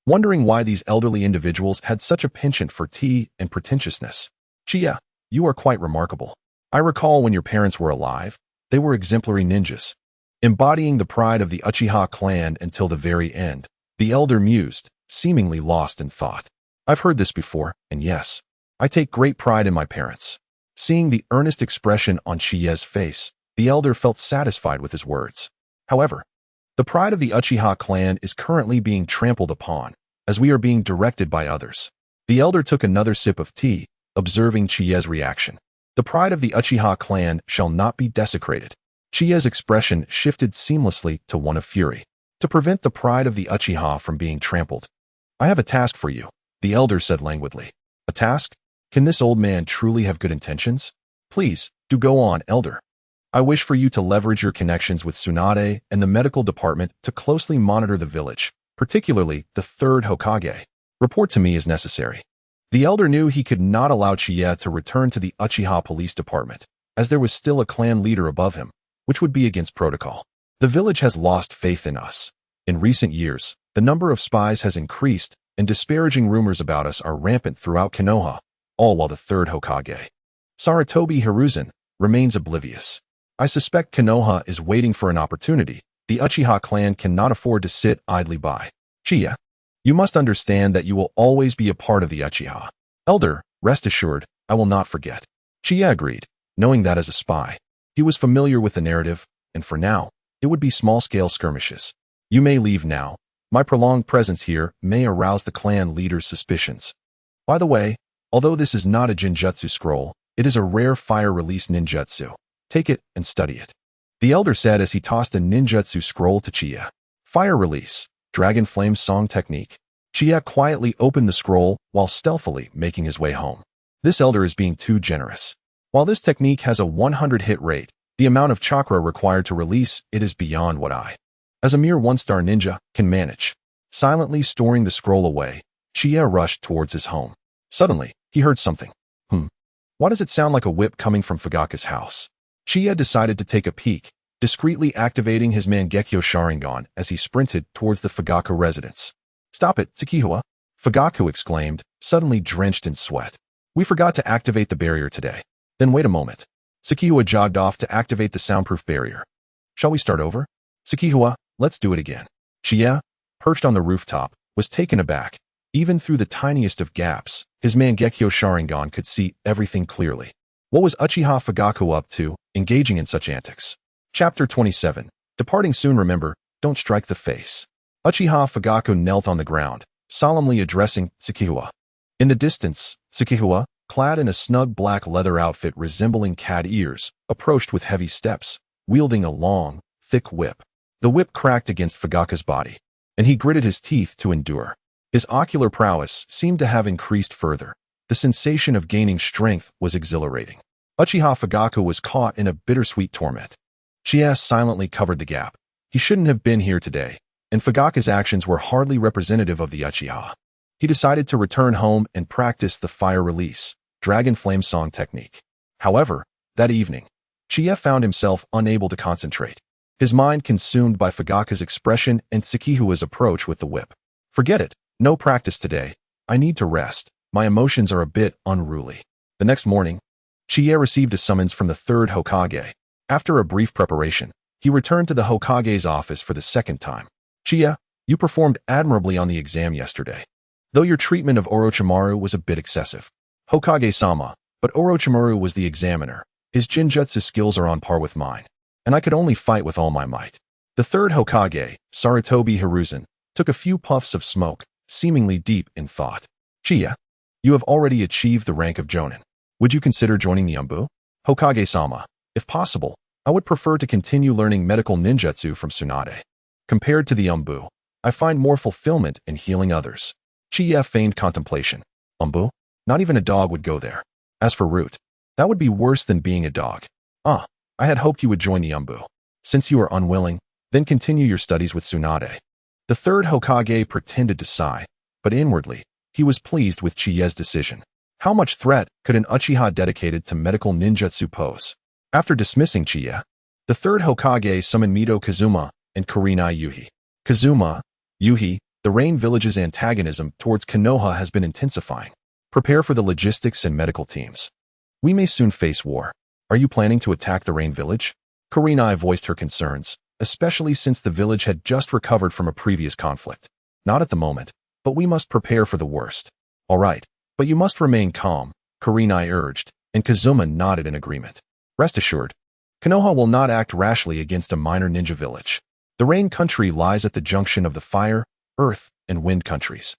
wondering why these elderly individuals had such a penchant for tea and pretentiousness. Qiye, you are quite remarkable. I recall when your parents were alive, they were exemplary ninjas, embodying the pride of the Uchiha clan until the very end, the elder mused, seemingly lost in thought. I've heard this before, and yes, I take great pride in my parents. Seeing the earnest expression on Qiye's face, the elder felt satisfied with his words. However, the pride of the Uchiha clan is currently being trampled upon, as we are being directed by others. The elder took another sip of tea, observing Qiye's reaction. The pride of the Uchiha clan shall not be desecrated. Qiye's expression shifted seamlessly to one of fury. To prevent the pride of the Uchiha from being trampled, I have a task for you, the elder said languidly. A task? Can this old man truly have good intentions? Please, do go on, elder. I wish for you to leverage your connections with Tsunade and the medical department to closely monitor the village, particularly the third Hokage. Report to me as necessary. The elder knew he could not allow Qiye to return to the Uchiha police department, as there was still a clan leader above him, which would be against protocol. The village has lost faith in us. In recent years, the number of spies has increased, and disparaging rumors about us are rampant throughout Konoha, all while the third Hokage, Sarutobi Hiruzen, remains oblivious. I suspect Konoha is waiting for an opportunity. The Uchiha clan cannot afford to sit idly by. Qiye, you must understand that you will always be a part of the Uchiha. Elder, rest assured, I will not forget. Qiye agreed, knowing that as a spy, he was familiar with the narrative, and for now, it would be small-scale skirmishes. You may leave now. My prolonged presence here may arouse the clan leader's suspicions. By the way, although this is not a Jinjutsu scroll, it is a rare fire-release ninjutsu. Take it and study it. The elder said as he tossed a ninjutsu scroll to Qiye. Fire release, dragon flame song technique. Qiye quietly opened the scroll while stealthily making his way home. This elder is being too generous. While this technique has a 100 hit rate, the amount of chakra required to release it is beyond what I, as a mere one-star ninja, can manage. Silently storing the scroll away, Qiye rushed towards his home. Suddenly, he heard something. Why does it sound like a whip coming from Fugaku's house? Qiye decided to take a peek, discreetly activating his Mangekyo Sharingan as he sprinted towards the Fugaku residence. Stop it, Tsukihua! Fugaku exclaimed, suddenly drenched in sweat. We forgot to activate the barrier today. Then wait a moment. Tsukihua jogged off to activate the soundproof barrier. Shall we start over? Tsukihua, let's do it again. Qiye, perched on the rooftop, was taken aback. Even through the tiniest of gaps, his Mangekyo Sharingan could see everything clearly. What was Uchiha Fugaku up to, engaging in such antics? Chapter 27. Departing soon. Remember, don't strike the face. Uchiha Fugaku knelt on the ground, solemnly addressing Tsukihua. In the distance, Tsukihua, clad in a snug black leather outfit resembling cat ears, approached with heavy steps, wielding a long, thick whip. The whip cracked against Fugaku's body, and he gritted his teeth to endure. His ocular prowess seemed to have increased further. The sensation of gaining strength was exhilarating. Uchiha Fugaku was caught in a bittersweet torment. Qiye silently covered the gap. He shouldn't have been here today. and Fugaka's actions were hardly representative of the Uchiha. He decided to return home and practice the fire release, dragon flame song technique. However, that evening, Qiye found himself unable to concentrate, his mind consumed by Fugaka's expression and Tsukihua's approach with the whip. Forget it, no practice today. I need to rest. My emotions are a bit unruly. The next morning, Qiye received a summons from the third Hokage. After a brief preparation, he returned to the Hokage's office for the second time. Qiye, you performed admirably on the exam yesterday, though your treatment of Orochimaru was a bit excessive. Hokage-sama, but Orochimaru was the examiner. His jinjutsu skills are on par with mine, and I could only fight with all my might. The third Hokage, Sarutobi Hiruzen, took a few puffs of smoke, seemingly deep in thought. Qiye, you have already achieved the rank of Jonin. Would you consider joining the Umbu? Hokage-sama, if possible, I would prefer to continue learning medical ninjutsu from Tsunade. Compared to the Umbu, I find more fulfillment in healing others. Qiye feigned contemplation. Umbu? Not even a dog would go there. As for Root, that would be worse than being a dog. I had hoped you would join the Umbu. Since you are unwilling, then continue your studies with Tsunade. The third Hokage pretended to sigh, but inwardly, he was pleased with Chiye's decision. How much threat could an Uchiha dedicated to medical ninjutsu pose? After dismissing Qiye, the third Hokage summoned Mito Kazuma and Kurenai Yuhi. Kazuma, Yuhi, the Rain Village's antagonism towards Konoha has been intensifying. Prepare for the logistics and medical teams. We may soon face war. Are you planning to attack the Rain Village? Kurenai voiced her concerns, especially since the village had just recovered from a previous conflict. Not at the moment, but we must prepare for the worst. All right, but you must remain calm, Kurenai urged, and Kazuma nodded in agreement. Rest assured, Konoha will not act rashly against a minor ninja village. The Rain country lies at the junction of the fire, earth, and wind countries.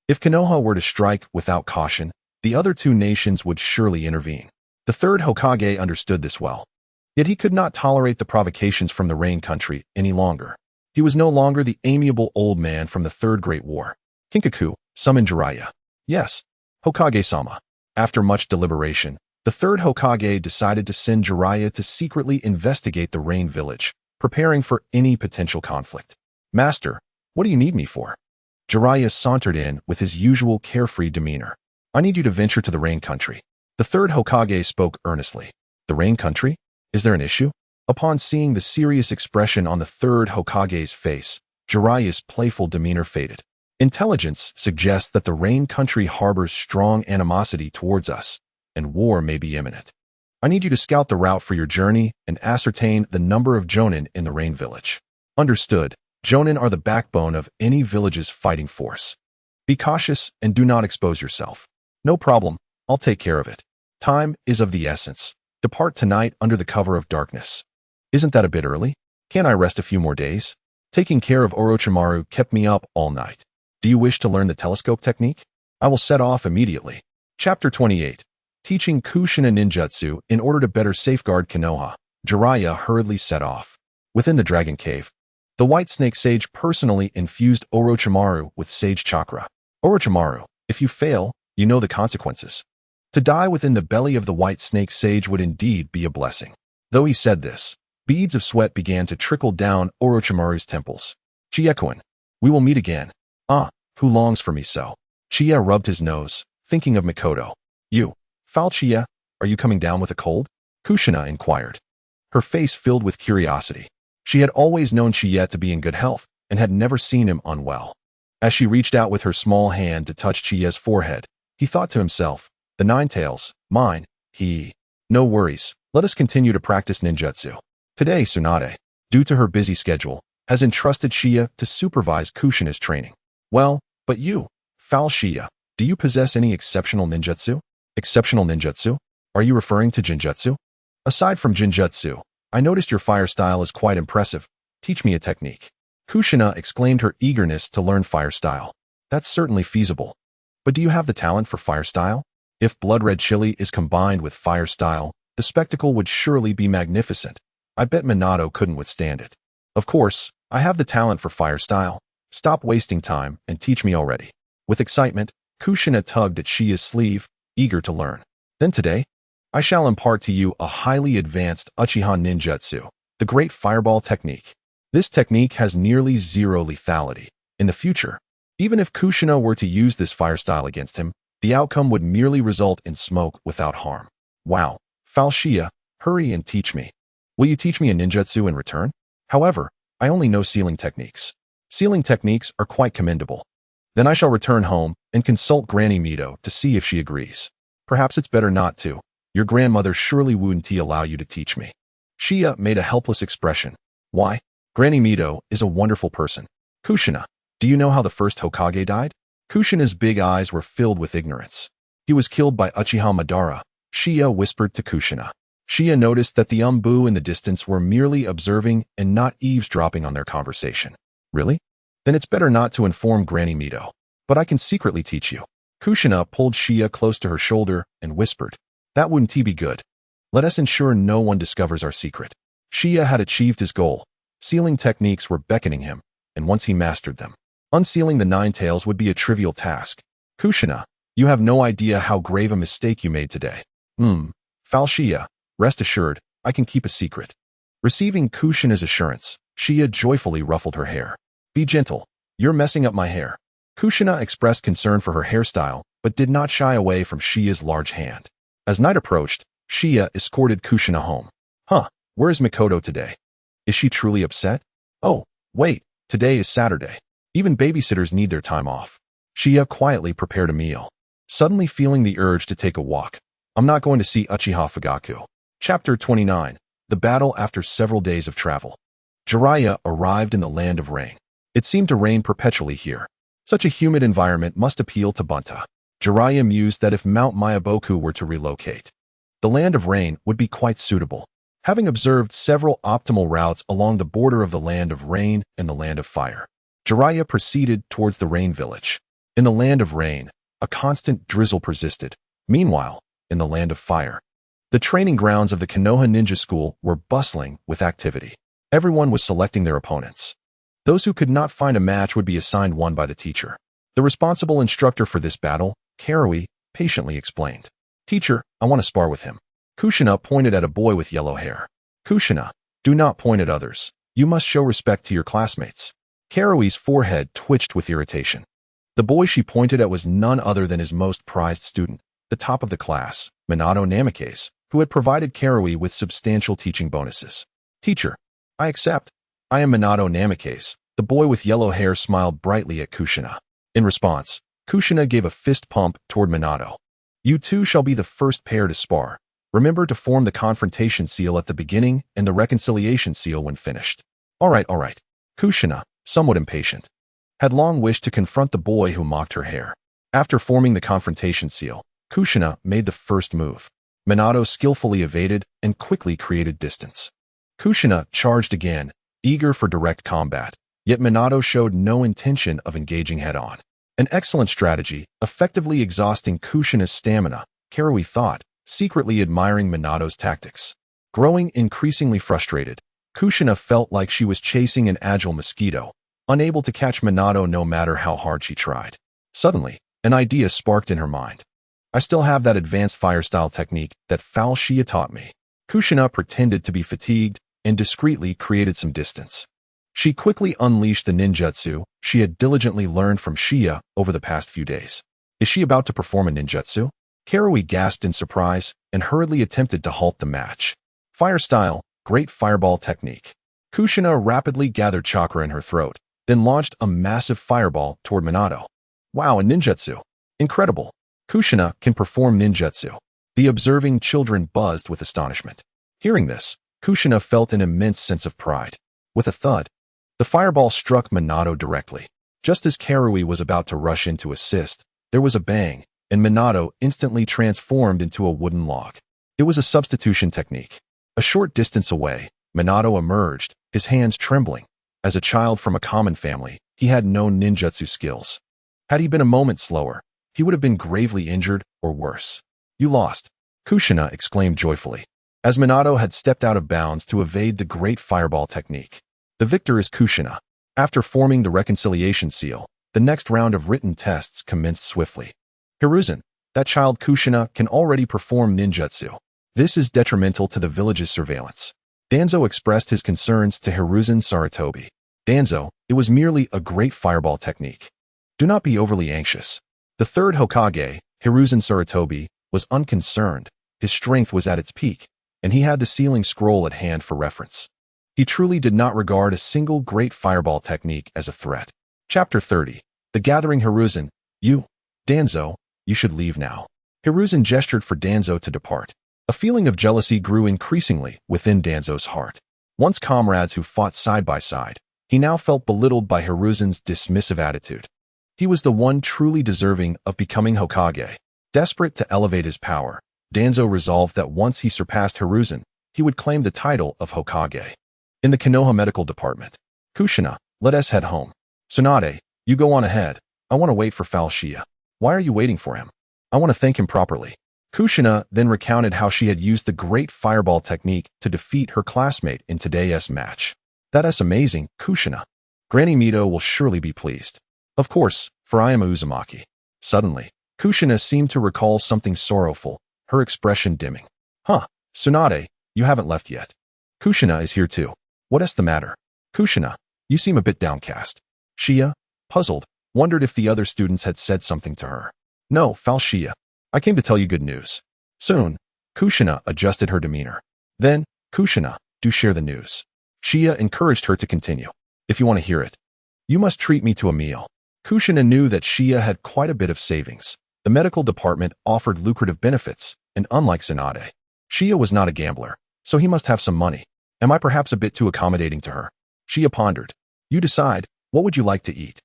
If Konoha were to strike without caution, the other two nations would surely intervene. The third Hokage understood this well. Yet he could not tolerate the provocations from the Rain country any longer. He was no longer the amiable old man from the Third Great War. Kinkaku, summon Jiraiya. Yes, Hokage-sama. After much deliberation, the third Hokage decided to send Jiraiya to secretly investigate the Rain village, preparing for any potential conflict. Master, what do you need me for? Jiraiya sauntered in with his usual carefree demeanor. I need you to venture to the Rain country. The third Hokage spoke earnestly. The Rain country? Is there an issue? Upon seeing the serious expression on the third Hokage's face, Jiraiya's playful demeanor faded. Intelligence suggests that the Rain country harbors strong animosity towards us, and war may be imminent. I need you to scout the route for your journey and ascertain the number of Jonin in the Rain village. Understood. Jonin are the backbone of any village's fighting force. Be cautious and do not expose yourself. No problem, I'll take care of it. Time is of the essence. Depart tonight under the cover of darkness. Isn't that a bit early? Can't I rest a few more days? Taking care of Orochimaru kept me up all night. Do you wish to learn the telescope technique? I will set off immediately. Chapter 28. Teaching Kushina Ninjutsu in order to better safeguard Konoha. Jiraiya hurriedly set off. Within the Dragon Cave, the White Snake Sage personally infused Orochimaru with Sage Chakra. Orochimaru, if you fail, you know the consequences. To die within the belly of the White Snake Sage would indeed be a blessing. Though he said this, beads of sweat began to trickle down Orochimaru's temples. Qiye-kun, we will meet again. Who longs for me so? Qiye rubbed his nose, thinking of Mikoto. You, foul Qiye, are you coming down with a cold? Kushina inquired. Her face filled with curiosity. She had always known Qiye to be in good health, and had never seen him unwell. As she reached out with her small hand to touch Qiye's forehead, he thought to himself, the Nine Tails, mine, No worries, let us continue to practice ninjutsu. Today, Tsunade, due to her busy schedule, has entrusted Qiye to supervise Kushina's training. Well, but you, foul Qiye, do you possess any exceptional ninjutsu? Exceptional ninjutsu? Are you referring to jinjutsu? Aside from jinjutsu, I noticed your fire style is quite impressive. Teach me a technique. Kushina exclaimed her eagerness to learn fire style. That's certainly feasible. But do you have the talent for fire style? If blood red chili is combined with fire style, the spectacle would surely be magnificent. I bet Minato couldn't withstand it. Of course, I have the talent for fire style. Stop wasting time and teach me already. With excitement, Kushina tugged at Qiye's sleeve, eager to learn. Then today, I shall impart to you a highly advanced Uchiha ninjutsu, the great fireball technique. This technique has nearly zero lethality. In the future, even if Kushina were to use this fire style against him, the outcome would merely result in smoke without harm. Wow, Foul Shia, hurry and teach me. Will you teach me a ninjutsu in return? However, I only know sealing techniques. Sealing techniques are quite commendable. Then I shall return home and consult Granny Mito to see if she agrees. Perhaps it's better not to. Your grandmother surely wouldn't allow you to teach me. Shia made a helpless expression. Why? Granny Mito is a wonderful person. Kushina, do you know how the first Hokage died? Kushina's big eyes were filled with ignorance. He was killed by Uchiha Madara, Shia whispered to Kushina. Shia noticed that the Umbu in the distance were merely observing and not eavesdropping on their conversation. Really? Then it's better not to inform Granny Mito. But I can secretly teach you. Kushina pulled Shia close to her shoulder and whispered. That wouldn't be good. Let us ensure no one discovers our secret. Shia had achieved his goal. Sealing techniques were beckoning him, and once he mastered them, unsealing the nine tails would be a trivial task. Kushina, you have no idea how grave a mistake you made today. Foul Shia, rest assured, I can keep a secret. Receiving Kushina's assurance, Shia joyfully ruffled her hair. Be gentle, you're messing up my hair. Kushina expressed concern for her hairstyle, but did not shy away from Shia's large hand. As night approached, Shia escorted Kushina home. Where is Mikoto today? Is she truly upset? Oh, wait, today is Saturday. Even babysitters need their time off. Shia quietly prepared a meal, suddenly feeling the urge to take a walk. I'm not going to see Uchiha Fugaku. Chapter 29. The Battle After Several Days of Travel. Jiraiya arrived in the land of rain. It seemed to rain perpetually here. Such a humid environment must appeal to Bunta. Jiraiya mused that if Mount Myaboku were to relocate, the land of rain would be quite suitable. Having observed several optimal routes along the border of the land of rain and the land of fire, Jiraiya proceeded towards the rain village. In the land of rain, a constant drizzle persisted. Meanwhile, in the land of fire, the training grounds of the Konoha Ninja School were bustling with activity. Everyone was selecting their opponents. Those who could not find a match would be assigned one by the teacher. The responsible instructor for this battle, Karui, patiently explained. Teacher, I want to spar with him. Kushina pointed at a boy with yellow hair. Kushina, do not point at others. You must show respect to your classmates. Karui's forehead twitched with irritation. The boy she pointed at was none other than his most prized student, the top of the class, Minato Namikaze, who had provided Karui with substantial teaching bonuses. Teacher, I accept. I am Minato Namikaze. The boy with yellow hair smiled brightly at Kushina. In response, Kushina gave a fist pump toward Minato. You two shall be the first pair to spar. Remember to form the confrontation seal at the beginning and the reconciliation seal when finished. All right. Kushina, somewhat impatient, had long wished to confront the boy who mocked her hair. After forming the confrontation seal, Kushina made the first move. Minato skillfully evaded and quickly created distance. Kushina charged again, eager for direct combat, yet Minato showed no intention of engaging head-on. An excellent strategy, effectively exhausting Kushina's stamina, Karui thought, secretly admiring Minato's tactics. Growing increasingly frustrated, Kushina felt like she was chasing an agile mosquito, unable to catch Minato no matter how hard she tried. Suddenly, an idea sparked in her mind. I still have that advanced fire-style technique that Foul Shia taught me. Kushina pretended to be fatigued and discreetly created some distance. She quickly unleashed the ninjutsu she had diligently learned from Shia over the past few days. Is she about to perform a ninjutsu? Karui gasped in surprise and hurriedly attempted to halt the match. Fire style, great fireball technique. Kushina rapidly gathered chakra in her throat, then launched a massive fireball toward Minato. Wow, a ninjutsu. Incredible. Kushina can perform ninjutsu. The observing children buzzed with astonishment. Hearing this, Kushina felt an immense sense of pride. With a thud, the fireball struck Minato directly. Just as Karui was about to rush in to assist, there was a bang, and Minato instantly transformed into a wooden log. It was a substitution technique. A short distance away, Minato emerged, his hands trembling. As a child from a common family, he had no ninjutsu skills. Had he been a moment slower, he would have been gravely injured or worse. You lost, Kushina exclaimed joyfully, as Minato had stepped out of bounds to evade the great fireball technique. The victor is Kushina. After forming the reconciliation seal, the next round of written tests commenced swiftly. Hiruzen, that child Kushina can already perform ninjutsu. This is detrimental to the village's surveillance. Danzo expressed his concerns to Hiruzen Sarutobi. Danzo, it was merely a great fireball technique. Do not be overly anxious. The third Hokage, Hiruzen Sarutobi, was unconcerned. His strength was at its peak, and he had the sealing scroll at hand for reference. He truly did not regard a single great fireball technique as a threat. Chapter 30. The Gathering. Hiruzen, Danzo, you should leave now. Hiruzen gestured for Danzo to depart. A feeling of jealousy grew increasingly within Danzo's heart. Once comrades who fought side by side, he now felt belittled by Hiruzen's dismissive attitude. He was the one truly deserving of becoming Hokage. Desperate to elevate his power, Danzo resolved that once he surpassed Hiruzen, he would claim the title of Hokage. In the Konoha Medical Department. Kushina, let us head home. Tsunade, you go on ahead. I want to wait for Qiye. Why are you waiting for him? I want to thank him properly. Kushina then recounted how she had used the great fireball technique to defeat her classmate in today's match. That is amazing, Kushina. Granny Mito will surely be pleased. Of course, for I am Uzumaki. Suddenly, Kushina seemed to recall something sorrowful, her expression dimming. Tsunade, you haven't left yet. Kushina is here too. What is the matter? Kushina, you seem a bit downcast. Qiye, puzzled, wondered if the other students had said something to her. No, Qiye. I came to tell you good news. Soon, Kushina adjusted her demeanor. Then, Kushina, do share the news. Qiye encouraged her to continue. If you want to hear it, you must treat me to a meal. Kushina knew that Qiye had quite a bit of savings. The medical department offered lucrative benefits, and unlike Tsunade, Qiye was not a gambler, so he must have some money. Am I perhaps a bit too accommodating to her? Qiye pondered. You decide, what would you like to eat?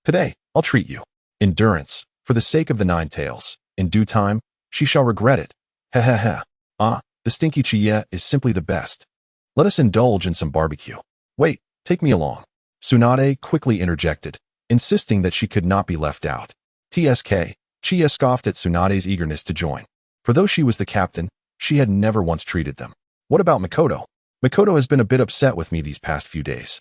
Today, I'll treat you. Endurance, for the sake of the nine tails. In due time, she shall regret it. Heh. The stinky Qiye is simply the best. Let us indulge in some barbecue. Wait, take me along. Tsunade quickly interjected, insisting that she could not be left out. Qiye scoffed at Tsunade's eagerness to join. For though she was the captain, she had never once treated them. What about Makoto? Makoto has been a bit upset with me these past few days.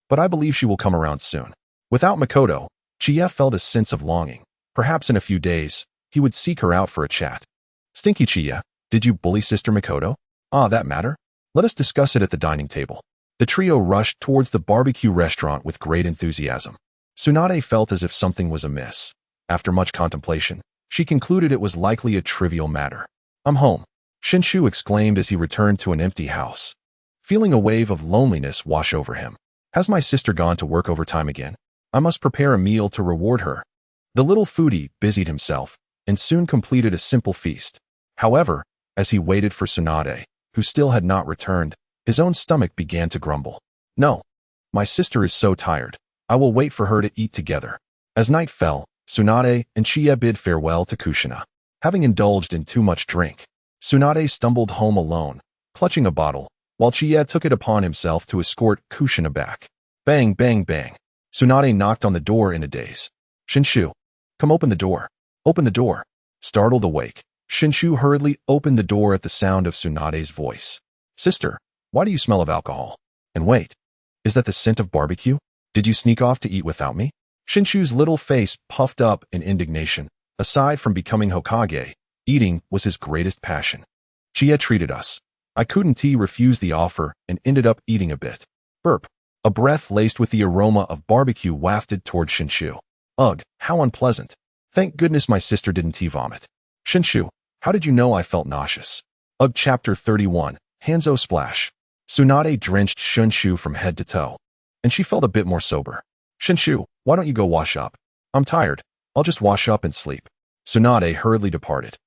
But I believe she will come around soon. Without Makoto, Qiye felt a sense of longing. Perhaps in a few days, he would seek her out for a chat. Stinky Qiye, did you bully Sister Makoto? That matter? Let us discuss it at the dining table. The trio rushed towards the barbecue restaurant with great enthusiasm. Tsunade felt as if something was amiss. After much contemplation, she concluded it was likely a trivial matter. I'm home, Shinshu exclaimed as he returned to an empty house. Feeling a wave of loneliness wash over him. Has my sister gone to work overtime again? I must prepare a meal to reward her. The little foodie busied himself, and soon completed a simple feast. However, as he waited for Tsunade, who still had not returned, his own stomach began to grumble. No, my sister is so tired. I will wait for her to eat together. As night fell, Tsunade and Qiye bid farewell to Kushina. Having indulged in too much drink, Tsunade stumbled home alone, clutching a bottle, while Qiye took it upon himself to escort Kushina back. Bang, bang, bang. Tsunade knocked on the door in a daze. Shinshu, come open the door. Open the door. Startled awake, Shinshu hurriedly opened the door at the sound of Tsunade's voice. Sister, why do you smell of alcohol? And wait, is that the scent of barbecue? Did you sneak off to eat without me? Shinshu's little face puffed up in indignation. Aside from becoming Hokage, eating was his greatest passion. Qiye treated us. I couldn't refuse the offer and ended up eating a bit. Burp. A breath laced with the aroma of barbecue wafted toward Shinshu. Ugh, how unpleasant. Thank goodness my sister didn't vomit. Shinshu, how did you know I felt nauseous? Ugh. Chapter 31. Hanzo Splash. Tsunade drenched Shinshu from head to toe, and she felt a bit more sober. Shinshu, why don't you go wash up? I'm tired. I'll just wash up and sleep. Tsunade hurriedly departed.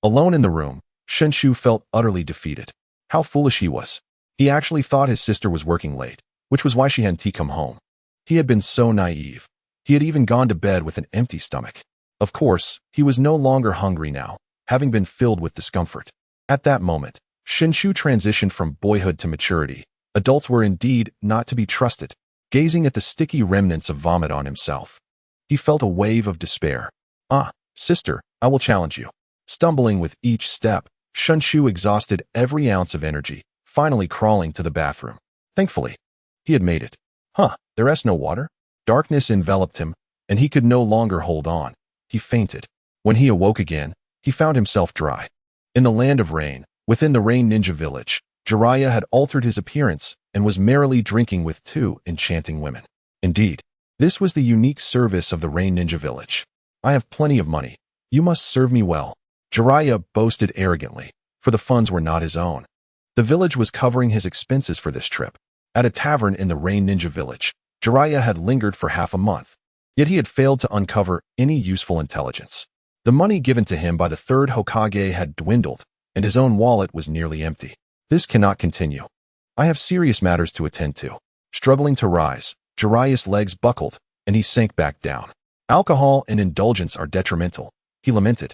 Alone in the room, Shinshu felt utterly defeated. How foolish he was. He actually thought his sister was working late, which was why she hadn't come home. He had been so naive. He had even gone to bed with an empty stomach. Of course, he was no longer hungry now, having been filled with discomfort. At that moment, Shinshu transitioned from boyhood to maturity. Adults were indeed not to be trusted. Gazing at the sticky remnants of vomit on himself, he felt a wave of despair. Sister, I will challenge you. Stumbling with each step, Shinshu exhausted every ounce of energy, finally crawling to the bathroom. Thankfully, he had made it. There's no water? Darkness enveloped him, and he could no longer hold on. He fainted. When he awoke again, he found himself dry. In the land of rain, within the Rain Ninja village, Jiraiya had altered his appearance and was merrily drinking with two enchanting women. Indeed, this was the unique service of the Rain Ninja Village. I have plenty of money. You must serve me well. Jiraiya boasted arrogantly, for the funds were not his own. The village was covering his expenses for this trip. At a tavern in the Rain Ninja Village, Jiraiya had lingered for half a month, yet he had failed to uncover any useful intelligence. The money given to him by the third Hokage had dwindled, and his own wallet was nearly empty. This cannot continue. I have serious matters to attend to. Struggling to rise, Jiraiya's legs buckled, and he sank back down. Alcohol and indulgence are detrimental, he lamented,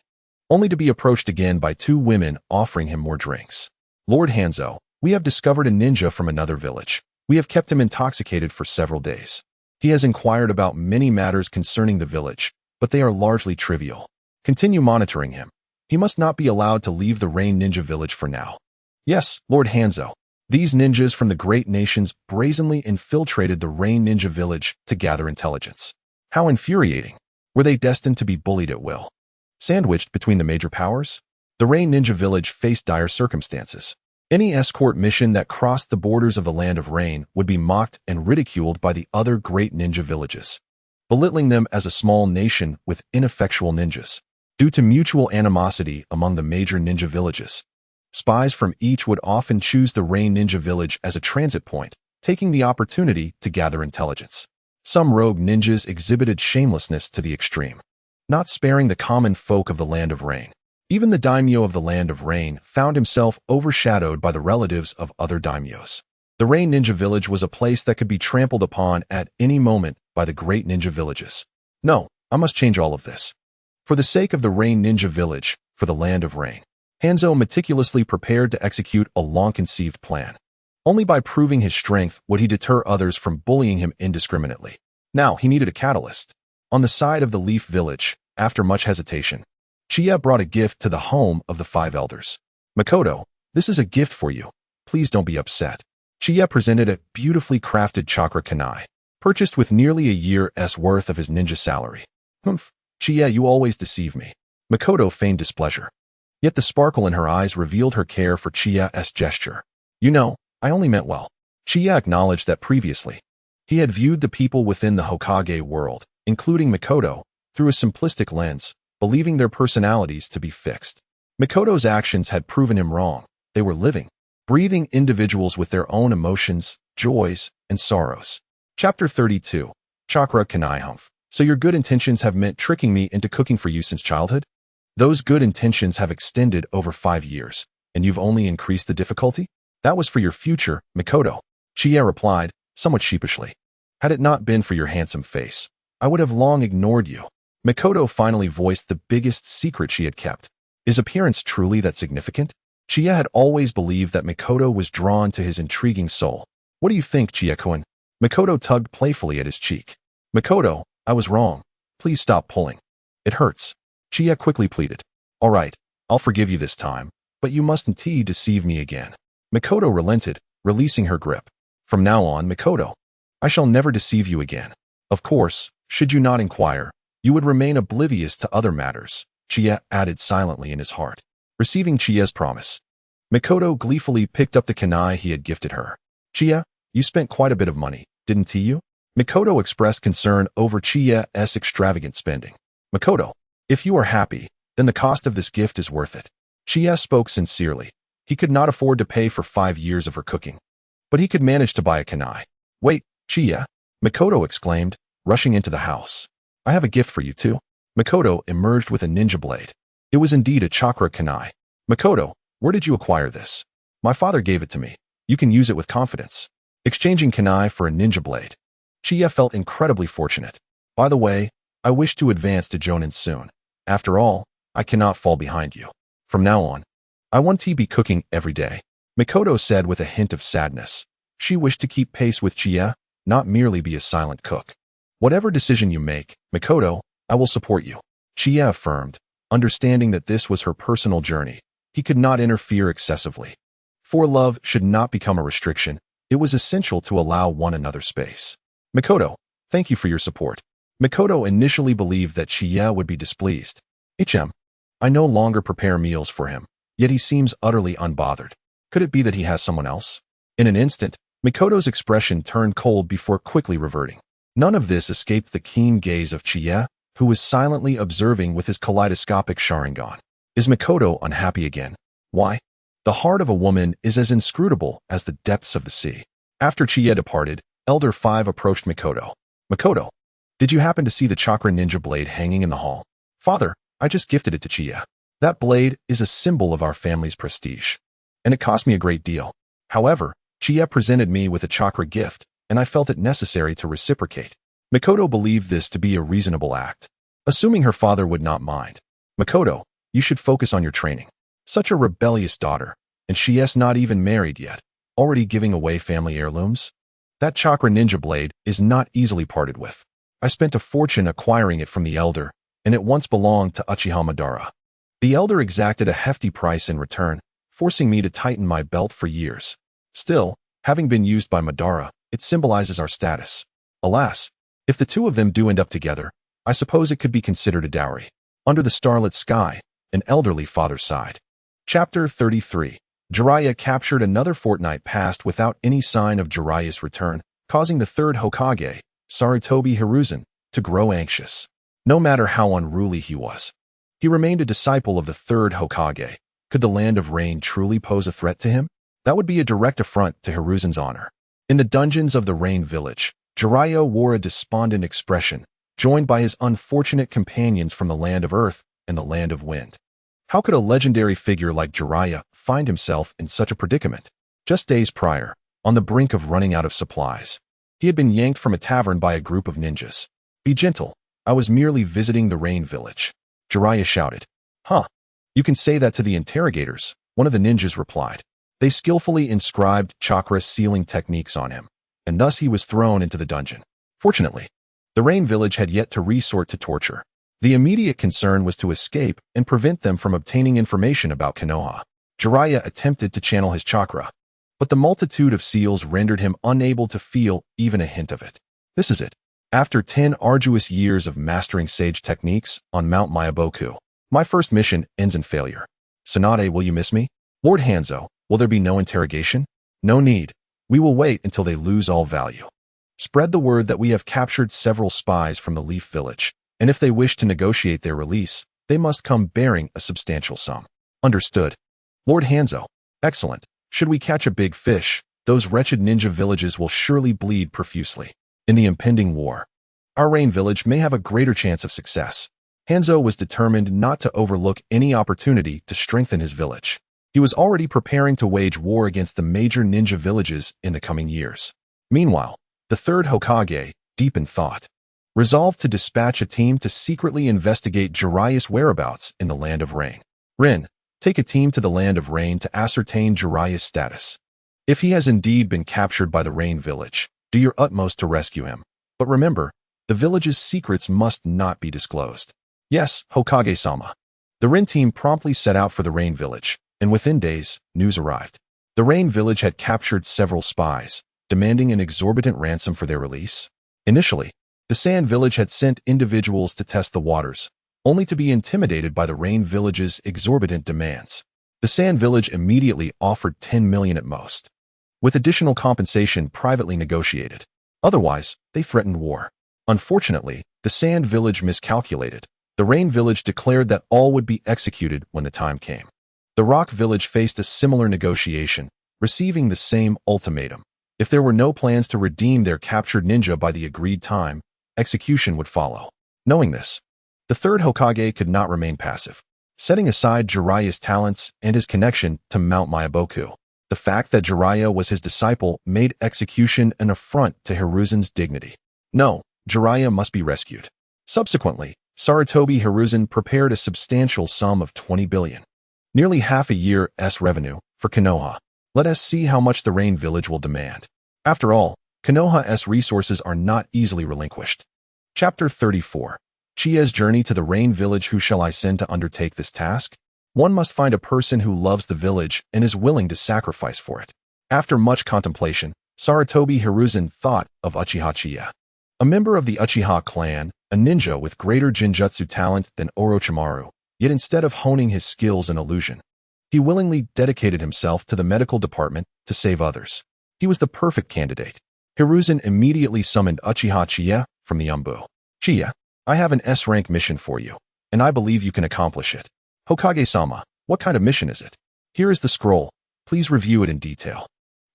only to be approached again by two women offering him more drinks. Lord Hanzo, we have discovered a ninja from another village. We have kept him intoxicated for several days. He has inquired about many matters concerning the village, but they are largely trivial. Continue monitoring him. He must not be allowed to leave the Rain Ninja Village for now. Yes, Lord Hanzo. These ninjas from the great nations brazenly infiltrated the Rain Ninja Village to gather intelligence. How infuriating. Were they destined to be bullied at will? Sandwiched between the major powers, the Rain Ninja Village faced dire circumstances. Any escort mission that crossed the borders of the Land of Rain would be mocked and ridiculed by the other great ninja villages, belittling them as a small nation with ineffectual ninjas. Due to mutual animosity among the major ninja villages, spies from each would often choose the Rain Ninja Village as a transit point, taking the opportunity to gather intelligence. Some rogue ninjas exhibited shamelessness to the extreme, not sparing the common folk of the Land of Rain. Even the daimyo of the Land of Rain found himself overshadowed by the relatives of other daimyos. The Rain Ninja Village was a place that could be trampled upon at any moment by the great ninja villages. No, I must change all of this. For the sake of the Rain Ninja Village, for the Land of Rain, Hanzo meticulously prepared to execute a long-conceived plan. Only by proving his strength would he deter others from bullying him indiscriminately. Now he needed a catalyst. On the side of the Leaf Village, after much hesitation, Qiye brought a gift to the home of the five elders. Makoto, this is a gift for you. Please don't be upset. Qiye presented a beautifully crafted chakra kunai, purchased with nearly a year's worth of his ninja salary. Humph, Qiye, you always deceive me. Makoto feigned displeasure. Yet the sparkle in her eyes revealed her care for Qiye's gesture. You know, I only meant well. Qiye acknowledged that previously, he had viewed the people within the Hokage world, including Makoto, through a simplistic lens, believing their personalities to be fixed. Makoto's actions had proven him wrong. They were living, breathing individuals with their own emotions, joys, and sorrows. Chapter 32. Chakra Kunai Humph. So your good intentions have meant tricking me into cooking for you since childhood? Those good intentions have extended over 5 years, and you've only increased the difficulty? That was for your future, Makoto. Qiye replied, somewhat sheepishly. Had it not been for your handsome face, I would have long ignored you. Makoto finally voiced the biggest secret she had kept. Is appearance truly that significant? Qiye had always believed that Makoto was drawn to his intriguing soul. What do you think, Qiye-kun? Makoto tugged playfully at his cheek. Makoto, I was wrong. Please stop pulling. It hurts. Qiye quickly pleaded. All right, I'll forgive you this time, but you mustn't deceive me again. Makoto relented, releasing her grip. From now on, Makoto, I shall never deceive you again. Of course, should you not inquire, you would remain oblivious to other matters, Qiye added silently in his heart. Receiving Chiye's promise, Makoto gleefully picked up the kunai he had gifted her. Qiye, you spent quite a bit of money, didn't you? Makoto expressed concern over Chiye's extravagant spending. Makoto, if you are happy, then the cost of this gift is worth it. Qiye spoke sincerely. He could not afford to pay for 5 years of her cooking, but he could manage to buy a kunai. Wait, Qiye, Makoto exclaimed, rushing into the house. I have a gift for you too. Makoto emerged with a ninja blade. It was indeed a chakra kunai. Makoto, where did you acquire this? My father gave it to me. You can use it with confidence. Exchanging kunai for a ninja blade. Qiye felt incredibly fortunate. By the way, I wish to advance to Jonin soon. After all, I cannot fall behind you. From now on, I want to be cooking every day. Makoto said with a hint of sadness. She wished to keep pace with Qiye, not merely be a silent cook. Whatever decision you make, Makoto, I will support you. Qiye affirmed, understanding that this was her personal journey. He could not interfere excessively. For love should not become a restriction, it was essential to allow one another space. Makoto, thank you for your support. Makoto initially believed that Qiye would be displeased. I no longer prepare meals for him, yet he seems utterly unbothered. Could it be that he has someone else? In an instant, Mikoto's expression turned cold before quickly reverting. None of this escaped the keen gaze of Qiye, who was silently observing with his kaleidoscopic Sharingan. Is Mikoto unhappy again? Why? The heart of a woman is as inscrutable as the depths of the sea. After Qiye departed, Elder 5 approached Mikoto. Mikoto, did you happen to see the chakra ninja blade hanging in the hall? Father, I just gifted it to Qiye. That blade is a symbol of our family's prestige, and it cost me a great deal. However, Qiye presented me with a chakra gift, and I felt it necessary to reciprocate. Mikoto believed this to be a reasonable act. Assuming her father would not mind. Mikoto, you should focus on your training. Such a rebellious daughter, and she's not even married yet, already giving away family heirlooms? That chakra ninja blade is not easily parted with. I spent a fortune acquiring it from the elder, and it once belonged to Uchiha Madara. The elder exacted a hefty price in return, forcing me to tighten my belt for years. Still, having been used by Madara, it symbolizes our status. Alas, if the two of them do end up together, I suppose it could be considered a dowry. Under the starlit sky, an elderly father sighed. Chapter 33. Jiraiya captured. Another fortnight passed without any sign of Jiraiya's return, causing the third Hokage, Sarutobi Hiruzen, to grow anxious. No matter how unruly he was, he remained a disciple of the third Hokage. Could the land of rain truly pose a threat to him? That would be a direct affront to Hiruzen's honor. In the dungeons of the Rain Village, Jiraiya wore a despondent expression, joined by his unfortunate companions from the land of earth and the land of wind. How could a legendary figure like Jiraiya find himself in such a predicament? Just days prior, on the brink of running out of supplies, he had been yanked from a tavern by a group of ninjas. Be gentle, I was merely visiting the Rain Village. Jiraiya shouted. Huh? You can say that to the interrogators, one of the ninjas replied. They skillfully inscribed chakra sealing techniques on him, and thus he was thrown into the dungeon. Fortunately, the Rain Village had yet to resort to torture. The immediate concern was to escape and prevent them from obtaining information about Konoha. Jiraiya attempted to channel his chakra, but the multitude of seals rendered him unable to feel even a hint of it. This is it. After 10 arduous years of mastering sage techniques on Mount Myaboku, my first mission ends in failure. Tsunade, will you miss me? Lord Hanzo, will there be no interrogation? No need. We will wait until they lose all value. Spread the word that we have captured several spies from the Leaf Village, and if they wish to negotiate their release, they must come bearing a substantial sum. Understood. Lord Hanzo. Excellent. Should we catch a big fish, those wretched ninja villages will surely bleed profusely. In the impending war, our Rain Village may have a greater chance of success. Hanzo was determined not to overlook any opportunity to strengthen his village. He was already preparing to wage war against the major ninja villages in the coming years. Meanwhile, the third Hokage, deep in thought, resolved to dispatch a team to secretly investigate Jiraiya's whereabouts in the Land of Rain. Rin, take a team to the Land of Rain to ascertain Jiraiya's status. If he has indeed been captured by the Rain Village, do your utmost to rescue him. But remember, the village's secrets must not be disclosed. Yes, Hokage-sama. The Rin team promptly set out for the Rain Village, and within days, news arrived. The Rain Village had captured several spies, demanding an exorbitant ransom for their release. Initially, the Sand Village had sent individuals to test the waters, only to be intimidated by the Rain Village's exorbitant demands. The Sand Village immediately offered 10 million at most, with additional compensation privately negotiated. Otherwise, they threatened war. Unfortunately, the Sand Village miscalculated. The Rain Village declared that all would be executed when the time came. The Rock Village faced a similar negotiation, receiving the same ultimatum. If there were no plans to redeem their captured ninja by the agreed time, execution would follow. Knowing this, the third Hokage could not remain passive. Setting aside Jiraiya's talents and his connection to Mount Myaboku, the fact that Jiraiya was his disciple made execution an affront to Hiruzen's dignity. No, Jiraiya must be rescued. Subsequently, Sarutobi Hiruzen prepared a substantial sum of 20 billion. Nearly half a year's revenue for Konoha. Let us see how much the Rain Village will demand. After all, Konoha's resources are not easily relinquished. Chapter 34. Qiye's journey to the Rain Village. Who shall I send to undertake this task? One must find a person who loves the village and is willing to sacrifice for it. After much contemplation, Sarutobi Hiruzen thought of Uchiha Qiye. A member of the Uchiha clan, a ninja with greater genjutsu talent than Orochimaru, yet instead of honing his skills in illusion, He willingly dedicated himself to the medical department to save others. He was the perfect candidate. Hiruzen immediately summoned Uchiha Qiye from the Umbu. Qiye, I have an S-rank mission for you, and I believe you can accomplish it. Hokage-sama, what kind of mission is it? Here is the scroll. Please review it in detail.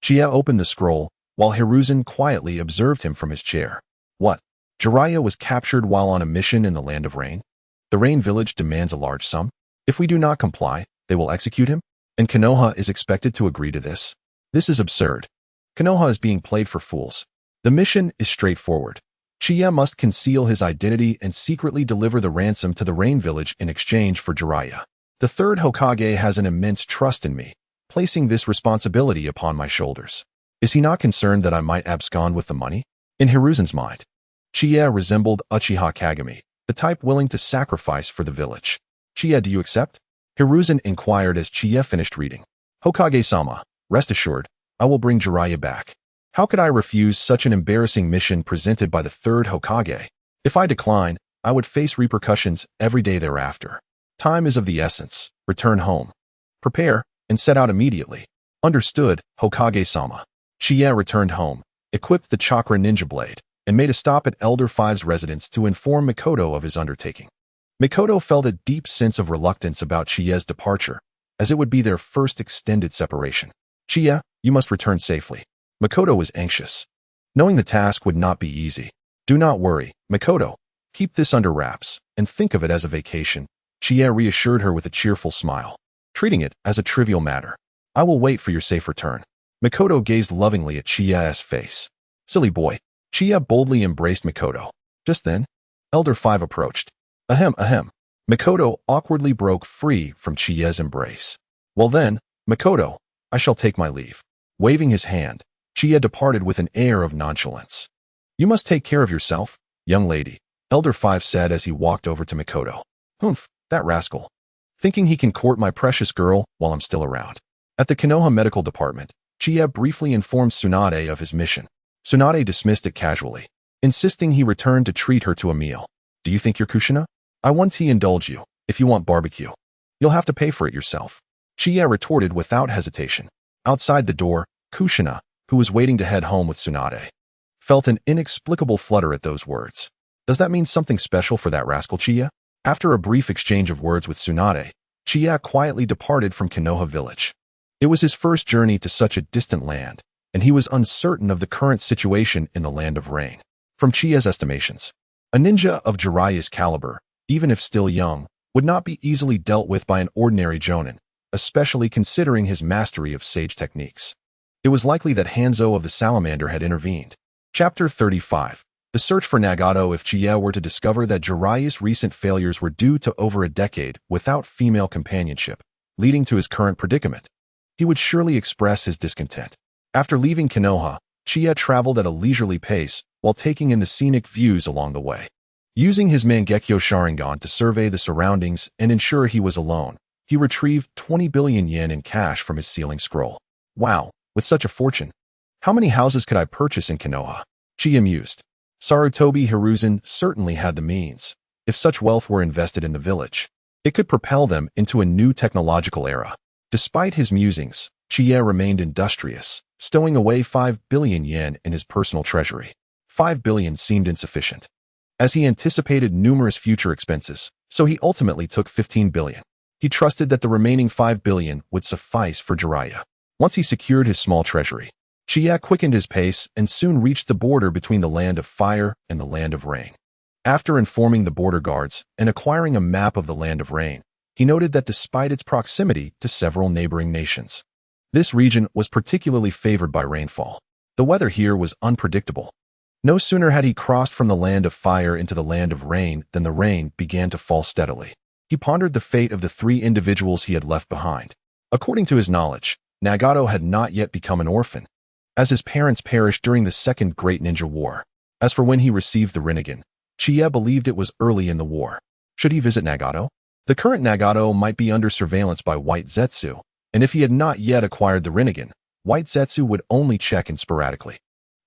Qiye opened the scroll, while Hiruzen quietly observed him from his chair. What? Jiraiya was captured while on a mission in the Land of Rain? The Rain Village demands a large sum. If we do not comply, they will execute him? And Konoha is expected to agree to this? This is absurd. Konoha is being played for fools. The mission is straightforward. Qiye must conceal his identity and secretly deliver the ransom to the Rain Village in exchange for Jiraiya. The third Hokage has an immense trust in me, placing this responsibility upon my shoulders. Is he not concerned that I might abscond with the money? In Hiruzen's mind, Qiye resembled Uchiha Kagami, the type willing to sacrifice for the village. Qiye, do you accept? Hiruzen inquired as Qiye finished reading. Hokage-sama, rest assured, I will bring Jiraiya back. How could I refuse such an embarrassing mission presented by the third Hokage? If I decline, I would face repercussions every day thereafter. Time is of the essence. Return home. Prepare, and set out immediately. Understood, Hokage-sama. Qiye returned home, equipped the chakra ninja blade, and made a stop at Elder Five's residence to inform Mikoto of his undertaking. Mikoto felt a deep sense of reluctance about Chiye's departure, as it would be their first extended separation. Qiye, you must return safely. Mikoto was anxious, knowing the task would not be easy. Do not worry, Mikoto. Keep this under wraps, and think of it as a vacation. Qiye reassured her with a cheerful smile, treating it as a trivial matter. I will wait for your safe return. Mikoto gazed lovingly at Chiye's face. Silly boy. Qiye boldly embraced Mikoto. Just then, Elder Five approached. Ahem, ahem. Mikoto awkwardly broke free from Chiye's embrace. Well then, Mikoto, I shall take my leave. Waving his hand, Qiye departed with an air of nonchalance. You must take care of yourself, young lady, Elder Five said as he walked over to Mikoto. Humph, that rascal. Thinking he can court my precious girl while I'm still around. At the Konoha Medical Department, Qiye briefly informed Tsunade of his mission. Tsunade dismissed it casually, insisting he return to treat her to a meal. Do you think you're Kushina? I once he indulge you, if you want barbecue. You'll have to pay for it yourself. Qiye retorted without hesitation. Outside the door, Kushina, who was waiting to head home with Tsunade, felt an inexplicable flutter at those words. Does that mean something special for that rascal Qiye? After a brief exchange of words with Tsunade, Qiye quietly departed from Konoha village. It was his first journey to such a distant land, and he was uncertain of the current situation in the Land of Rain. From Chiye's estimations, a ninja of Jiraiya's caliber, even if still young, would not be easily dealt with by an ordinary jonin, especially considering his mastery of sage techniques. It was likely that Hanzo of the Salamander had intervened. Chapter 35. The search for Nagato. If Qiye were to discover that Jiraiya's recent failures were due to over a decade without female companionship, leading to his current predicament, he would surely express his discontent. After leaving Konoha, Qiye traveled at a leisurely pace while taking in the scenic views along the way. Using his Mangekyō Sharingan to survey the surroundings and ensure he was alone, he retrieved 20 billion yen in cash from his sealing scroll. Wow, with such a fortune, how many houses could I purchase in Konoha? Qiye mused. Sarutobi Hiruzen certainly had the means. If such wealth were invested in the village, it could propel them into a new technological era. Despite his musings, Qiye remained industrious, stowing away 5 billion yen in his personal treasury. 5 billion seemed insufficient, as he anticipated numerous future expenses, so he ultimately took 15 billion. He trusted that the remaining 5 billion would suffice for Jiraiya. Once he secured his small treasury, Qiye quickened his pace and soon reached the border between the Land of Fire and the Land of Rain. After informing the border guards and acquiring a map of the Land of Rain, he noted that despite its proximity to several neighboring nations, this region was particularly favored by rainfall. The weather here was unpredictable. No sooner had he crossed from the Land of Fire into the Land of Rain than the rain began to fall steadily. He pondered the fate of the 3 individuals he had left behind. According to his knowledge, Nagato had not yet become an orphan, as his parents perished during the Second Great Ninja War. As for when he received the Rinnegan, Qiye believed it was early in the war. Should he visit Nagato? The current Nagato might be under surveillance by White Zetsu, and if he had not yet acquired the Rinnegan, White Zetsu would only check in sporadically.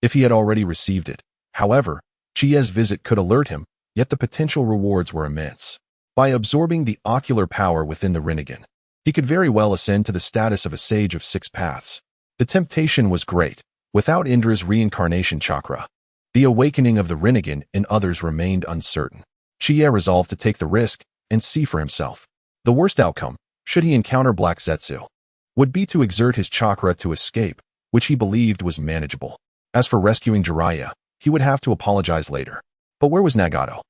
If he had already received it, however, Qiye's visit could alert him, yet the potential rewards were immense. By absorbing the ocular power within the Rinnegan, He could very well ascend to the status of a sage of 6 paths. The temptation was great. Without Indra's reincarnation chakra, the awakening of the Rinnegan in others remained uncertain. Qiye resolved to take the risk and see for himself. The worst outcome, should he encounter Black Zetsu, would be to exert his chakra to escape, which he believed was manageable. As for rescuing Jiraiya, he would have to apologize later. But where was Nagato?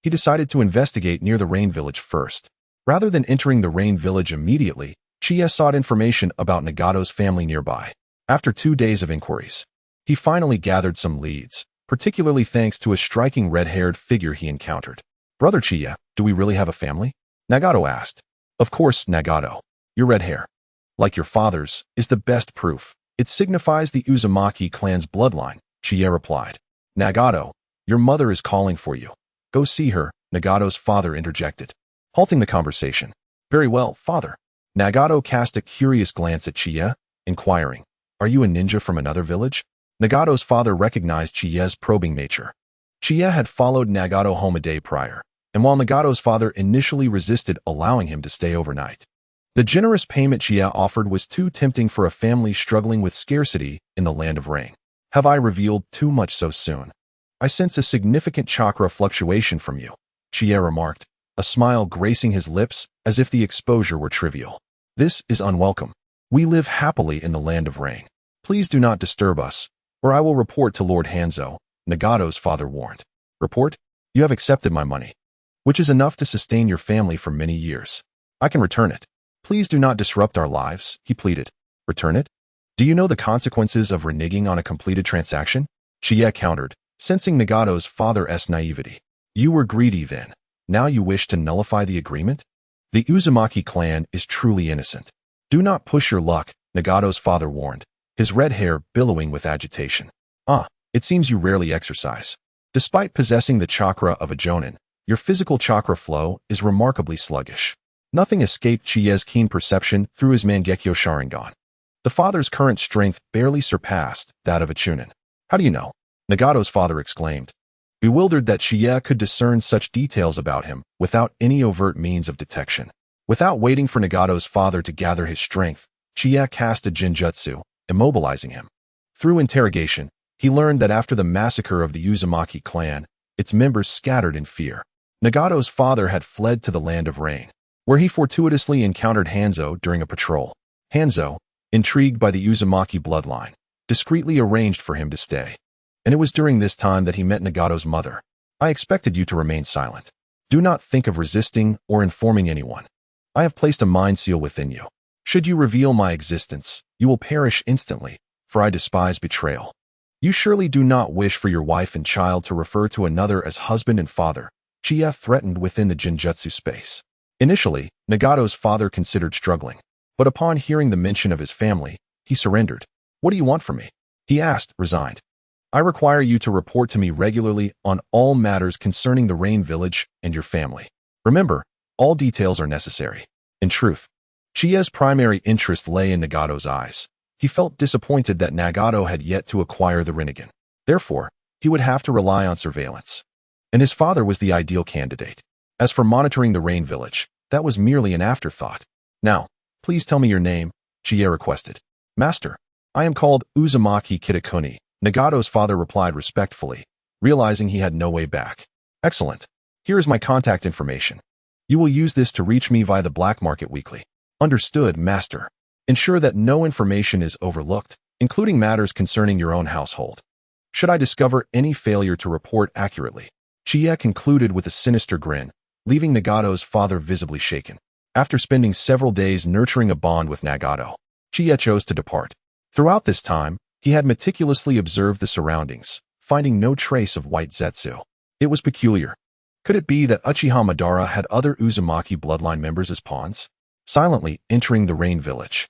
He decided to investigate near the Rain Village first. Rather than entering the Rain Village immediately, Qiye sought information about Nagato's family nearby. After 2 days of inquiries, he finally gathered some leads, particularly thanks to a striking red-haired figure he encountered. "Brother Qiye, do we really have a family?" Nagato asked. "Of course, Nagato. Your red hair, like your father's, is the best proof. It signifies the Uzumaki clan's bloodline," Qiye replied. "Nagato, your mother is calling for you. Go see her," Nagato's father interjected, halting the conversation. "Very well, father." Nagato cast a curious glance at Qiye, inquiring, "Are you a ninja from another village?" Nagato's father recognized Chiye's probing nature. Qiye had followed Nagato home a day prior, and while Nagato's father initially resisted allowing him to stay overnight, the generous payment Qiye offered was too tempting for a family struggling with scarcity in the land of rain. "Have I revealed too much so soon? I sense a significant chakra fluctuation from you," Qiye remarked, a smile gracing his lips as if the exposure were trivial. "This is unwelcome. We live happily in the land of rain. Please do not disturb us, or I will report to Lord Hanzo," Nagato's father warned. "Report? You have accepted my money, which is enough to sustain your family for many years. I can return it. Please do not disrupt our lives," he pleaded. "Return it? Do you know the consequences of reneging on a completed transaction?" Qiye countered, sensing Nagato's father's naivety. "You were greedy then. Now you wish to nullify the agreement? The Uzumaki clan is truly innocent. Do not push your luck," Nagato's father warned, his red hair billowing with agitation. It seems you rarely exercise. Despite possessing the chakra of a jonin, your physical chakra flow is remarkably sluggish." Nothing escaped Chiye's keen perception through his Mangekyo Sharingan. The father's current strength barely surpassed that of a chunin. "How do you know?" Nagato's father exclaimed, bewildered that Qiye could discern such details about him without any overt means of detection. Without waiting for Nagato's father to gather his strength, Qiye cast a genjutsu, immobilizing him. Through interrogation, he learned that after the massacre of the Uzumaki clan, its members scattered in fear. Nagato's father had fled to the land of rain, where he fortuitously encountered Hanzo during a patrol. Hanzo, intrigued by the Uzumaki bloodline, discreetly arranged for him to stay. And it was during this time that he met Nagato's mother. "I expected you to remain silent. Do not think of resisting or informing anyone. I have placed a mind seal within you. Should you reveal my existence, you will perish instantly, for I despise betrayal. You surely do not wish for your wife and child to refer to another as husband and father," Qiye threatened within the genjutsu space. Initially, Nagato's father considered struggling, but upon hearing the mention of his family, he surrendered. "What do you want from me?" he asked, resigned. "I require you to report to me regularly on all matters concerning the Rain Village and your family. Remember, all details are necessary." In truth, Chiye's primary interest lay in Nagato's eyes. He felt disappointed that Nagato had yet to acquire the Rinnegan. Therefore, he would have to rely on surveillance. And his father was the ideal candidate. As for monitoring the Rain Village, that was merely an afterthought. "Now, please tell me your name," Qiye requested. "Master, I am called Uzumaki Kitakuni," Nagato's father replied respectfully, realizing he had no way back. "Excellent. Here is my contact information. You will use this to reach me via the black market weekly." "Understood, master. Ensure that no information is overlooked, including matters concerning your own household. Should I discover any failure to report accurately?" Qiye concluded with a sinister grin, leaving Nagato's father visibly shaken. After spending several days nurturing a bond with Nagato, Qiye chose to depart. Throughout this time, he had meticulously observed the surroundings, finding no trace of White Zetsu. It was peculiar. Could it be that Uchiha Madara had other Uzumaki bloodline members as pawns? Silently entering the Rain Village,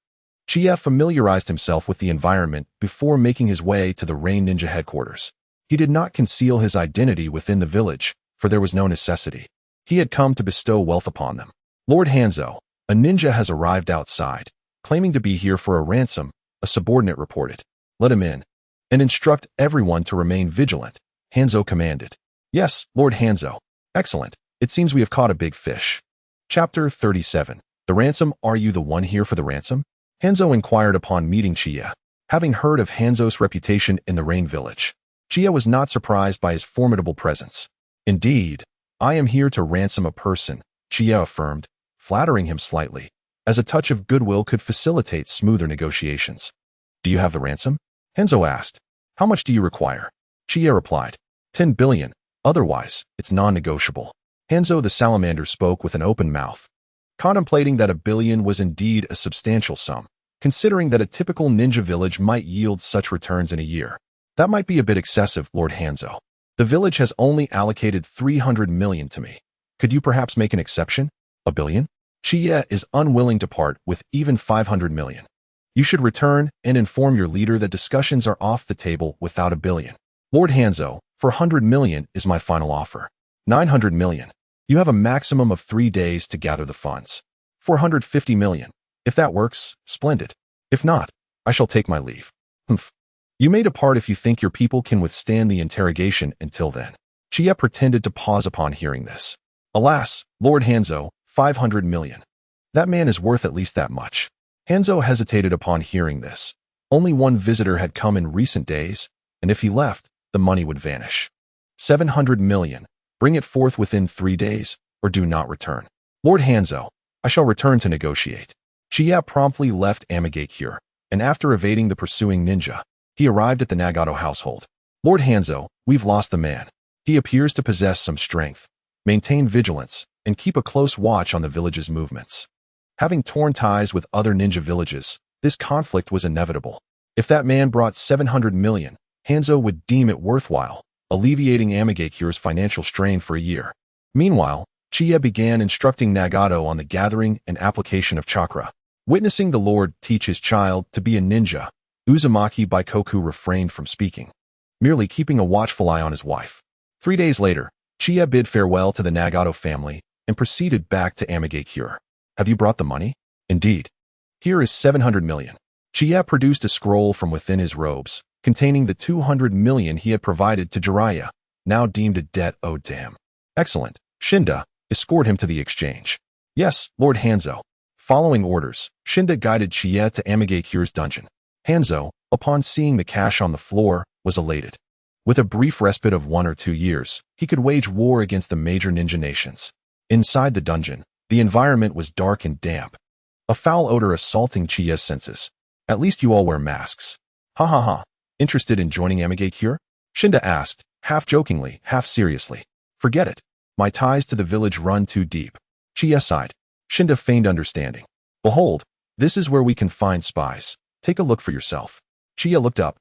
Qiye familiarized himself with the environment before making his way to the Rain Ninja headquarters. He did not conceal his identity within the village, for there was no necessity. He had come to bestow wealth upon them. "Lord Hanzo, a ninja has arrived outside, claiming to be here for a ransom," a subordinate reported. "Let him in, and instruct everyone to remain vigilant," Hanzo commanded. "Yes, Lord Hanzo." "Excellent. It seems we have caught a big fish." Chapter 37. The ransom? Are you the one here for the ransom? Hanzo inquired upon meeting Qiye. Having heard of Hanzo's reputation in the Rain Village, Qiye was not surprised by his formidable presence. Indeed, I am here to ransom a person, Qiye affirmed, flattering him slightly, as a touch of goodwill could facilitate smoother negotiations. Do you have the ransom? Hanzo asked. How much do you require? Qiye replied. 10 billion, otherwise, it's non-negotiable. Hanzo the salamander spoke with an open mouth, contemplating that 1 billion was indeed a substantial sum, considering that a typical ninja village might yield such returns in a year. That might be a bit excessive, Lord Hanzo. The village has only allocated 300 million to me. Could you perhaps make an exception? 1 billion? Qiye is unwilling to part with even 500 million. You should return and inform your leader that discussions are off the table without 1 billion. Lord Hanzo, for 100 million is my final offer. 900 million. You have a maximum of 3 days to gather the funds. 450 million. If that works, splendid. If not, I shall take my leave. Humph. You may depart if you think your people can withstand the interrogation until then. Qiye pretended to pause upon hearing this. Alas, Lord Hanzo, 500 million. That man is worth at least that much. Hanzo hesitated upon hearing this. Only one visitor had come in recent days, and if he left, the money would vanish. 700 million. Bring it forth within 3 days, or do not return. Lord Hanzo, I shall return to negotiate. Qiye promptly left Mangekyo, and after evading the pursuing ninja, he arrived at the Nagato household. Lord Hanzo, we've lost the man. He appears to possess some strength. Maintain vigilance, and keep a close watch on the village's movements. Having torn ties with other ninja villages, this conflict was inevitable. If that man brought 700 million, Hanzo would deem it worthwhile, alleviating Mangekyo's financial strain for a year. Meanwhile, Qiye began instructing Nagato on the gathering and application of chakra. Witnessing the Lord teach his child to be a ninja, Uzumaki Baikoku refrained from speaking, merely keeping a watchful eye on his wife. 3 days later, Qiye bid farewell to the Nagato family and proceeded back to Mangekyo. Have you brought the money? Indeed. Here is 700 million. Qiye produced a scroll from within his robes, containing the 200 million he had provided to Jiraiya, now deemed a debt owed to him. Excellent. Shinda, escort him to the exchange. Yes, Lord Hanzo. Following orders, Shinda guided Qiye to Mangekyo's dungeon. Hanzo, upon seeing the cash on the floor, was elated. With a brief respite of 1 or 2 years, he could wage war against the major ninja nations. Inside the dungeon, the environment was dark and damp, a foul odor assaulting Qiye's senses. At least you all wear masks. Ha ha ha. Interested in joining Mangekyo? Shinda asked, half jokingly, half seriously. Forget it. My ties to the village run too deep. Qiye sighed. Shinda feigned understanding. Behold, this is where we can find spies. Take a look for yourself. Qiye looked up.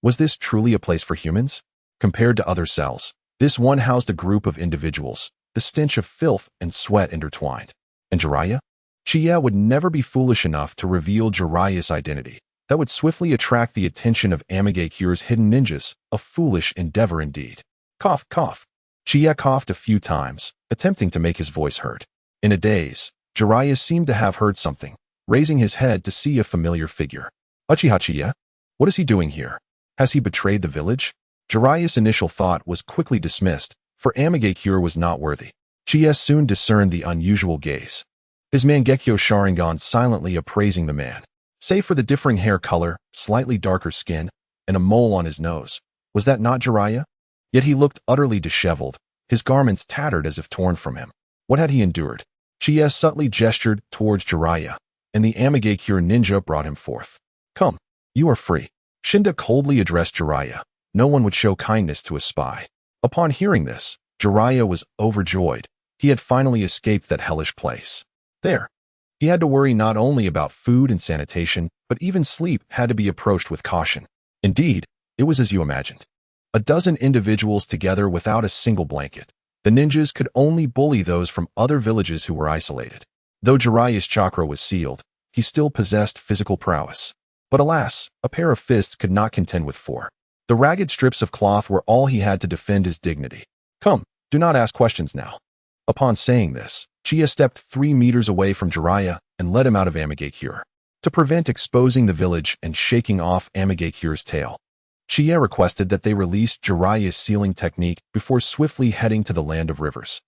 Was this truly a place for humans? Compared to other cells, this one housed a group of individuals, the stench of filth and sweat intertwined. And Jiraiya? Qiye would never be foolish enough to reveal Jiraiya's identity. That would swiftly attract the attention of Mangekyo's hidden ninjas, a foolish endeavor indeed. Cough, cough. Qiye coughed a few times, attempting to make his voice heard. In a daze, Jiraiya seemed to have heard something, raising his head to see a familiar figure. Uchiha Qiye? What is he doing here? Has he betrayed the village? Jiraiya's initial thought was quickly dismissed, for Mangekyo was not worthy. Qiye soon discerned the unusual gaze. His Mangekyō Sharingan silently appraising the man. Save for the differing hair color, slightly darker skin, and a mole on his nose, was that not Jiraiya? Yet he looked utterly disheveled, his garments tattered as if torn from him. What had he endured? Qiye subtly gestured towards Jiraiya, and the Mangekyo ninja brought him forth. Come, you are free. Shinda coldly addressed Jiraiya. No one would show kindness to a spy. Upon hearing this, Jiraiya was overjoyed. He had finally escaped that hellish place. There. He had to worry not only about food and sanitation, but even sleep had to be approached with caution. Indeed, it was as you imagined. A dozen individuals together without a single blanket. The ninjas could only bully those from other villages who were isolated. Though Jiraiya's chakra was sealed, he still possessed physical prowess. But alas, a pair of fists could not contend with 4. The ragged strips of cloth were all he had to defend his dignity. Come, do not ask questions now. Upon saying this, Qiye stepped 3 meters away from Jiraiya and led him out of Mangekyo. To prevent exposing the village and shaking off Mangekyo's tail, Qiye requested that they release Jiraiya's sealing technique before swiftly heading to the Land of Rivers.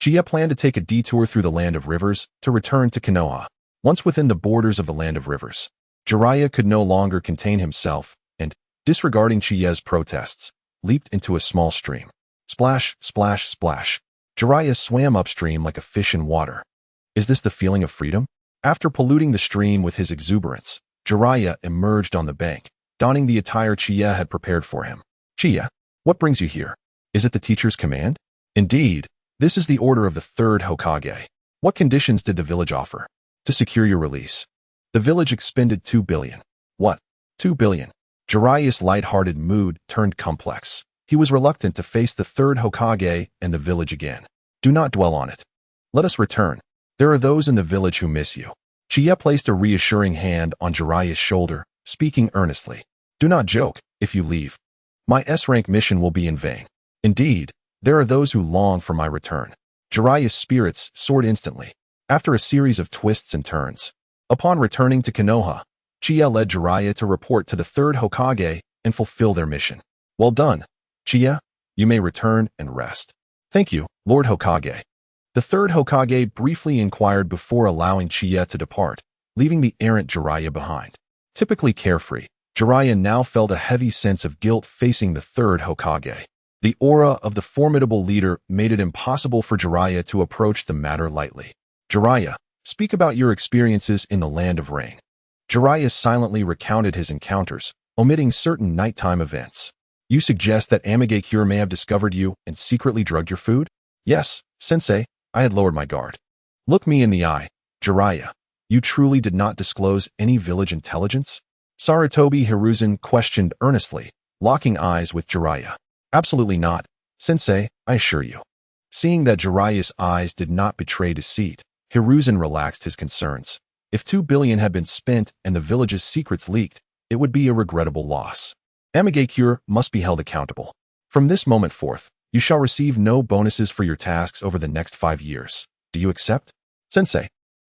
Qiye planned to take a detour through the Land of Rivers to return to Konoha. Once within the borders of the land of rivers, Jiraiya could no longer contain himself and, disregarding Qiye's protests, leaped into a small stream. Splash, splash, splash. Jiraiya swam upstream like a fish in water. Is this the feeling of freedom? After polluting the stream with his exuberance, Jiraiya emerged on the bank, donning the attire Qiye had prepared for him. Qiye, what brings you here? Is it the teacher's command? Indeed, this is the order of the third Hokage. What conditions did the village offer? To secure your release. The village expended 2 billion. What? 2 billion. Jiraiya's light-hearted mood turned complex. He was reluctant to face the third Hokage and the village again. Do not dwell on it. Let us return. There are those in the village who miss you. Qiye placed a reassuring hand on Jiraiya's shoulder, speaking earnestly. Do not joke. If you leave, my S-rank mission will be in vain. Indeed, there are those who long for my return. Jiraiya's spirits soared instantly. After a series of twists and turns, upon returning to Konoha, Qiye led Jiraiya to report to the third Hokage and fulfill their mission. Well done, Qiye. You may return and rest. Thank you, Lord Hokage. The third Hokage briefly inquired before allowing Qiye to depart, leaving the errant Jiraiya behind. Typically carefree, Jiraiya now felt a heavy sense of guilt facing the third Hokage. The aura of the formidable leader made it impossible for Jiraiya to approach the matter lightly. Jiraiya, speak about your experiences in the Land of Rain. Jiraiya silently recounted his encounters, omitting certain nighttime events. You suggest that Mangekyo may have discovered you and secretly drugged your food? Yes, Sensei, I had lowered my guard. Look me in the eye, Jiraiya. You truly did not disclose any village intelligence? Sarutobi Hiruzen questioned earnestly, locking eyes with Jiraiya. Absolutely not, Sensei, I assure you. Seeing that Jiraiya's eyes did not betray deceit, Hiruzen relaxed his concerns. If 2 billion had been spent and the village's secrets leaked, it would be a regrettable loss. Mangekyo must be held accountable. From this moment forth, you shall receive no bonuses for your tasks over the next 5 years. Do you accept? Sensei,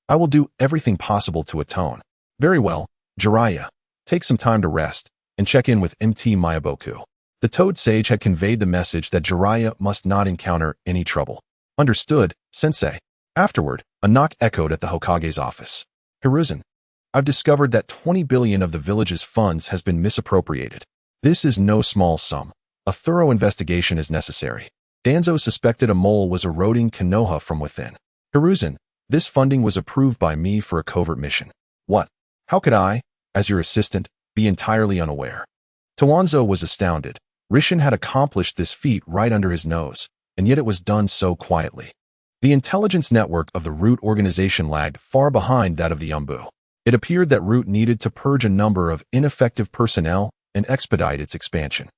I will do everything possible to atone. Very well, Jiraiya. Take some time to rest and check in with MT Miyaboku. The Toad Sage had conveyed the message that Jiraiya must not encounter any trouble. Understood, Sensei. Afterward, a knock echoed at the Hokage's office. Hiruzen, I've discovered that 20 billion of the village's funds has been misappropriated. This is no small sum. A thorough investigation is necessary. Danzo suspected a mole was eroding Konoha from within. Hiruzen, this funding was approved by me for a covert mission. What? How could I, as your assistant, be entirely unaware? Tawanzo was astounded. Rishin had accomplished this feat right under his nose, and yet it was done so quietly. The intelligence network of the Root organization lagged far behind that of the Umbu. It appeared that Root needed to purge a number of ineffective personnel and expedite its expansion.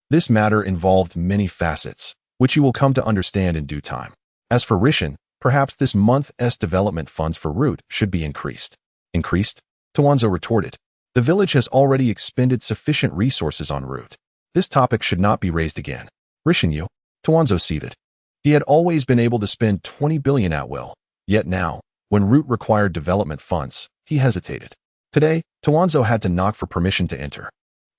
This matter involved many facets, which you will come to understand in due time. As for Rishin, perhaps this month's development funds for Root should be increased. Increased? Tawanzo retorted. The village has already expended sufficient resources on Root. This topic should not be raised again. Rishin, Tawanzo seethed. He had always been able to spend 20 billion at will, yet now, when Root required development funds, he hesitated. Today, Tawanzo had to knock for permission to enter.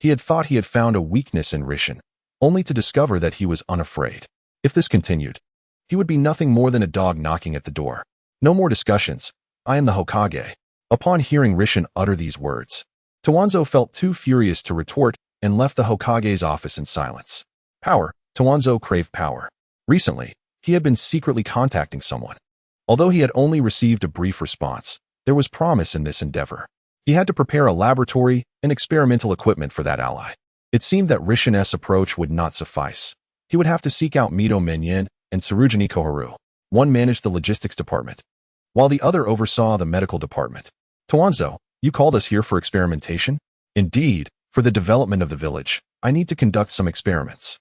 He had thought he had found a weakness in Rishin, only to discover that he was unafraid. If this continued, he would be nothing more than a dog knocking at the door. No more discussions. I am the Hokage. Upon hearing Rishin utter these words, Tawanzo felt too furious to retort and left the Hokage's office in silence. Power. Tawanzo craved power. Recently, he had been secretly contacting someone. Although he had only received a brief response, there was promise in this endeavor. He had to prepare a laboratory and experimental equipment for that ally. It seemed that Rishin's approach would not suffice. He would have to seek out Mito Menyin and Tsurujini Koharu. One managed the logistics department, while the other oversaw the medical department. Tawanzo, you called us here for experimentation? Indeed, for the development of the village, I need to conduct some experiments.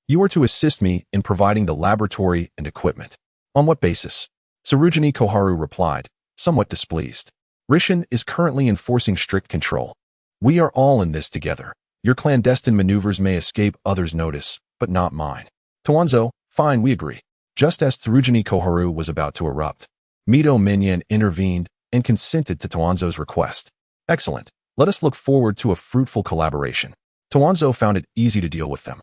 You are to assist me in providing the laboratory and equipment. On what basis? Tsurujini Koharu replied, somewhat displeased. Rishin is currently enforcing strict control. We are all in this together. Your clandestine maneuvers may escape others' notice, but not mine. Tawanzo, fine, we agree. Just as Tsurujini Koharu was about to erupt, Mito Menyin intervened and consented to Tawanzo's request. Excellent. Let us look forward to a fruitful collaboration. Tawanzo found it easy to deal with them,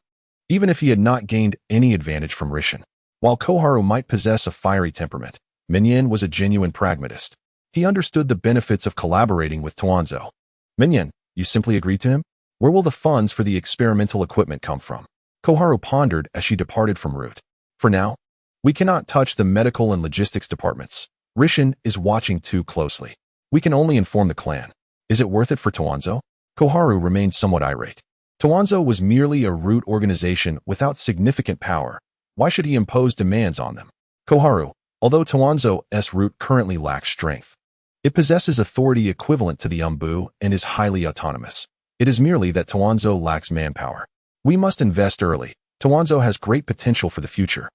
even if he had not gained any advantage from Rishin. While Koharu might possess a fiery temperament, Menyin was a genuine pragmatist. He understood the benefits of collaborating with Tuanzo. Minion, you simply agreed to him? Where will the funds for the experimental equipment come from? Koharu pondered as she departed from Root. For now, we cannot touch the medical and logistics departments. Rishin is watching too closely. We can only inform the clan. Is it worth it for Tuanzo? Koharu remained somewhat irate. Tuanzo was merely a Root organization without significant power. Why should he impose demands on them? Koharu, although Tuanzo's Root currently lacks strength, it possesses authority equivalent to the Umbu and is highly autonomous. It is merely that Tuanzo lacks manpower. We must invest early. Tuanzo has great potential for the future,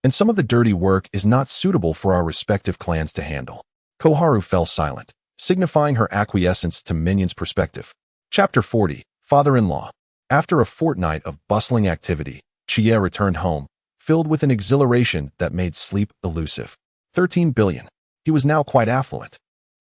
and some of the dirty work is not suitable for our respective clans to handle. Koharu fell silent, signifying her acquiescence to Minion's perspective. Chapter 40, Father-in-Law. After a fortnight of bustling activity, Qiye returned home, filled with an exhilaration that made sleep elusive. 13 billion. He was now quite affluent.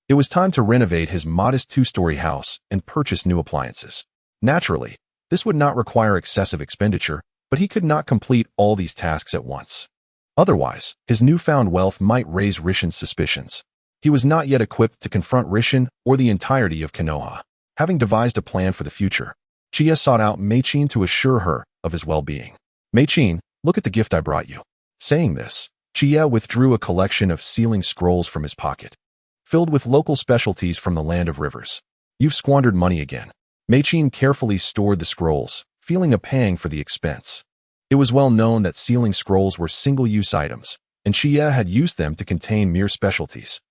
It was time to renovate his modest two-story house and purchase new appliances. Naturally, this would not require excessive expenditure, but he could not complete all these tasks at once. Otherwise, his newfound wealth might raise Rishin's suspicions. He was not yet equipped to confront Rishin or the entirety of Konoha. Having devised a plan for the future, Qiye sought out Meichin to assure her of his well-being. Meichin, look at the gift I brought you. Saying this, Qiye withdrew a collection of sealing scrolls from his pocket, filled with local specialties from the land of rivers. You've squandered money again. Meichin carefully stored the scrolls, feeling a pang for the expense. It was well known that sealing scrolls were single-use items, and Qiye had used them to contain mere specialties.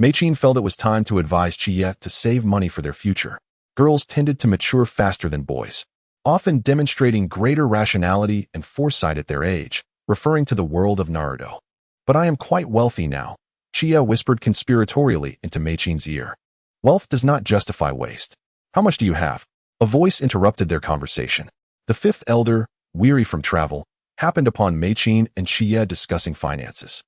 Meichin felt it was time to advise Qiye to save money for their future. Girls tended to mature faster than boys, often demonstrating greater rationality and foresight at their age, referring to the world of Naruto. But I am quite wealthy now, Qiye whispered conspiratorially into Meichin's ear. Wealth does not justify waste. How much do you have? A voice interrupted their conversation. The fifth elder, weary from travel, happened upon Meichin and Qiye discussing finances.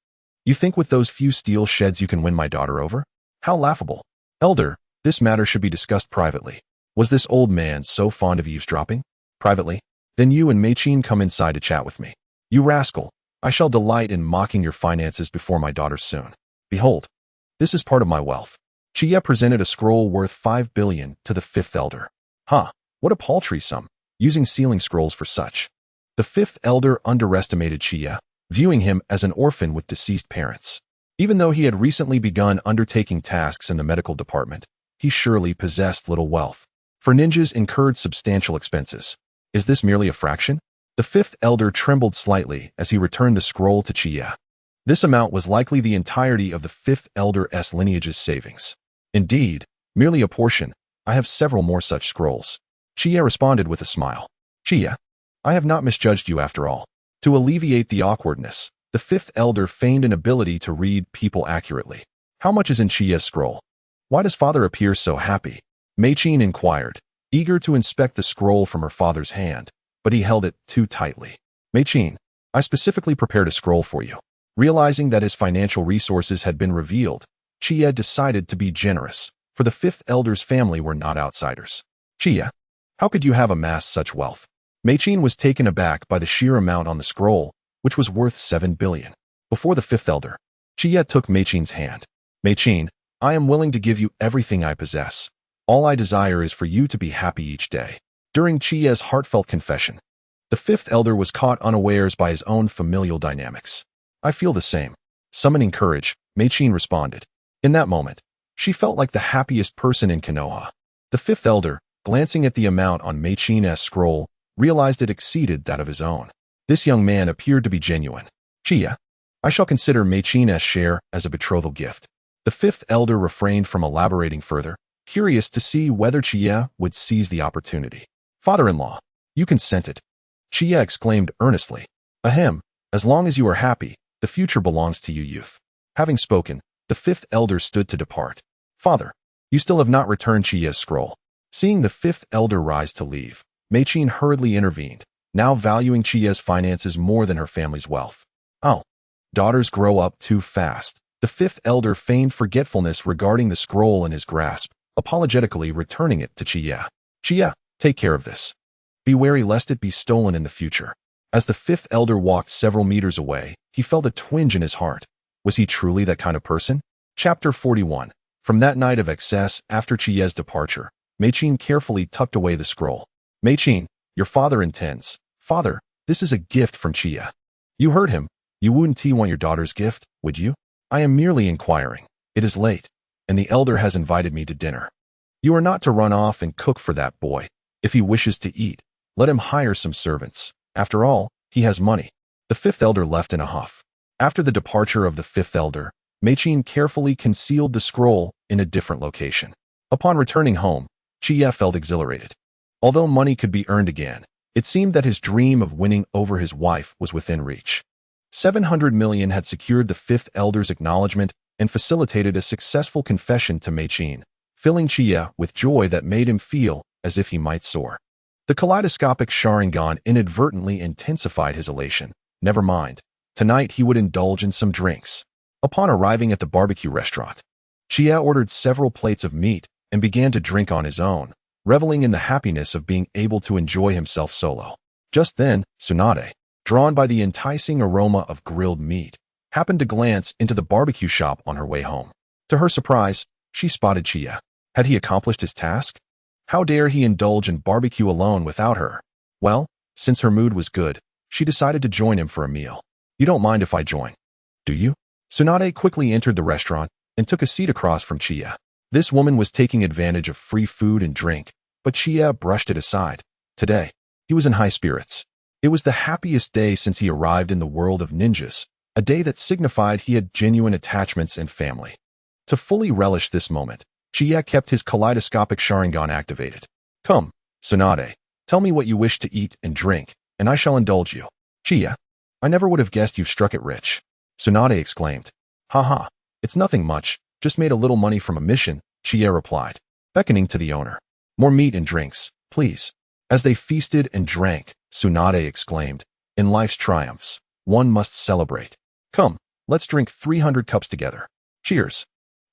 You think with those few steel sheds you can win my daughter over? How laughable. Elder, this matter should be discussed privately. Was this old man so fond of eavesdropping? Privately? Then you and Meichin come inside to chat with me. You rascal, I shall delight in mocking your finances before my daughter soon. Behold, this is part of my wealth. Qiye presented a scroll worth 5 billion to the fifth elder. Huh, what a paltry sum, using sealing scrolls for such. The fifth elder underestimated Qiye, viewing him as an orphan with deceased parents. Even though he had recently begun undertaking tasks in the medical department, he surely possessed little wealth. For ninjas incurred substantial expenses. Is this merely a fraction? The fifth elder trembled slightly as he returned the scroll to Qiye. This amount was likely the entirety of the fifth elder's lineage's savings. Indeed, merely a portion. I have several more such scrolls. Qiye responded with a smile. Qiye, I have not misjudged you after all. To alleviate the awkwardness, the fifth elder feigned an ability to read people accurately. How much is in Qiye's scroll? Why does father appear so happy? Meichin inquired, eager to inspect the scroll from her father's hand, but he held it too tightly. Meichin, I specifically prepared a scroll for you. Realizing that his financial resources had been revealed, Qiye decided to be generous, for the fifth elder's family were not outsiders. Qiye, how could you have amassed such wealth? Meichin was taken aback by the sheer amount on the scroll, which was worth 7 billion. Before the fifth elder, Qiye took Meichin's hand. Meichin, I am willing to give you everything I possess. All I desire is for you to be happy each day. During Qiye's heartfelt confession, the fifth elder was caught unawares by his own familial dynamics. I feel the same. Summoning courage, Meichin responded. In that moment, she felt like the happiest person in Konoha. The fifth elder, glancing at the amount on Meichin's scroll, realized it exceeded that of his own. This young man appeared to be genuine. Qiye, I shall consider Meichin's share as a betrothal gift. The fifth elder refrained from elaborating further, curious to see whether Qiye would seize the opportunity. Father-in-law, you consented. Qiye exclaimed earnestly. Ahem, as long as you are happy, the future belongs to you, youth. Having spoken, the fifth elder stood to depart. Father, you still have not returned Qiye's scroll. Seeing the fifth elder rise to leave, Meichin hurriedly intervened, now valuing Qiye's finances more than her family's wealth. Oh, daughters grow up too fast. The fifth elder feigned forgetfulness regarding the scroll in his grasp, apologetically returning it to Qiye. Qiye, take care of this. Be wary lest it be stolen in the future. As the fifth elder walked several meters away, he felt a twinge in his heart. Was he truly that kind of person? Chapter 41. From that night of excess after Qiye's departure, Mei-chin carefully tucked away the scroll. Mei-chin, your father intends. Father, this is a gift from Qiye. You heard him. You wouldn't want your daughter's gift, would you? I am merely inquiring. It is late, and the elder has invited me to dinner. You are not to run off and cook for that boy. If he wishes to eat, let him hire some servants. After all, he has money. The fifth elder left in a huff. After the departure of the fifth elder, Mei-chin carefully concealed the scroll in a different location. Upon returning home, Qiye felt exhilarated. Although money could be earned again, it seemed that his dream of winning over his wife was within reach. 700 million had secured the fifth elder's acknowledgement and facilitated a successful confession to Mei-chin, filling Qiye with joy that made him feel as if he might soar. The kaleidoscopic Sharingan inadvertently intensified his elation. Never mind. Tonight he would indulge in some drinks. Upon arriving at the barbecue restaurant, Qiye ordered several plates of meat and began to drink on his own, reveling in the happiness of being able to enjoy himself solo. Just then, Tsunade, drawn by the enticing aroma of grilled meat, happened to glance into the barbecue shop on her way home. To her surprise, she spotted Qiye. Had he accomplished his task? How dare he indulge in barbecue alone without her? Well, since her mood was good, she decided to join him for a meal. You don't mind if I join, do you? Tsunade quickly entered the restaurant and took a seat across from Qiye. This woman was taking advantage of free food and drink, but Qiye brushed it aside. Today, he was in high spirits. It was the happiest day since he arrived in the world of ninjas, a day that signified he had genuine attachments and family. To fully relish this moment, Qiye kept his kaleidoscopic Sharingan activated. Come, Tsunade, tell me what you wish to eat and drink, and I shall indulge you. Qiye, I never would have guessed you've struck it rich. Tsunade exclaimed. Haha, it's nothing much, just made a little money from a mission, Qiye replied, beckoning to the owner. More meat and drinks, please. As they feasted and drank, Tsunade exclaimed, in life's triumphs, one must celebrate. Come, let's drink 300 cups together. Cheers.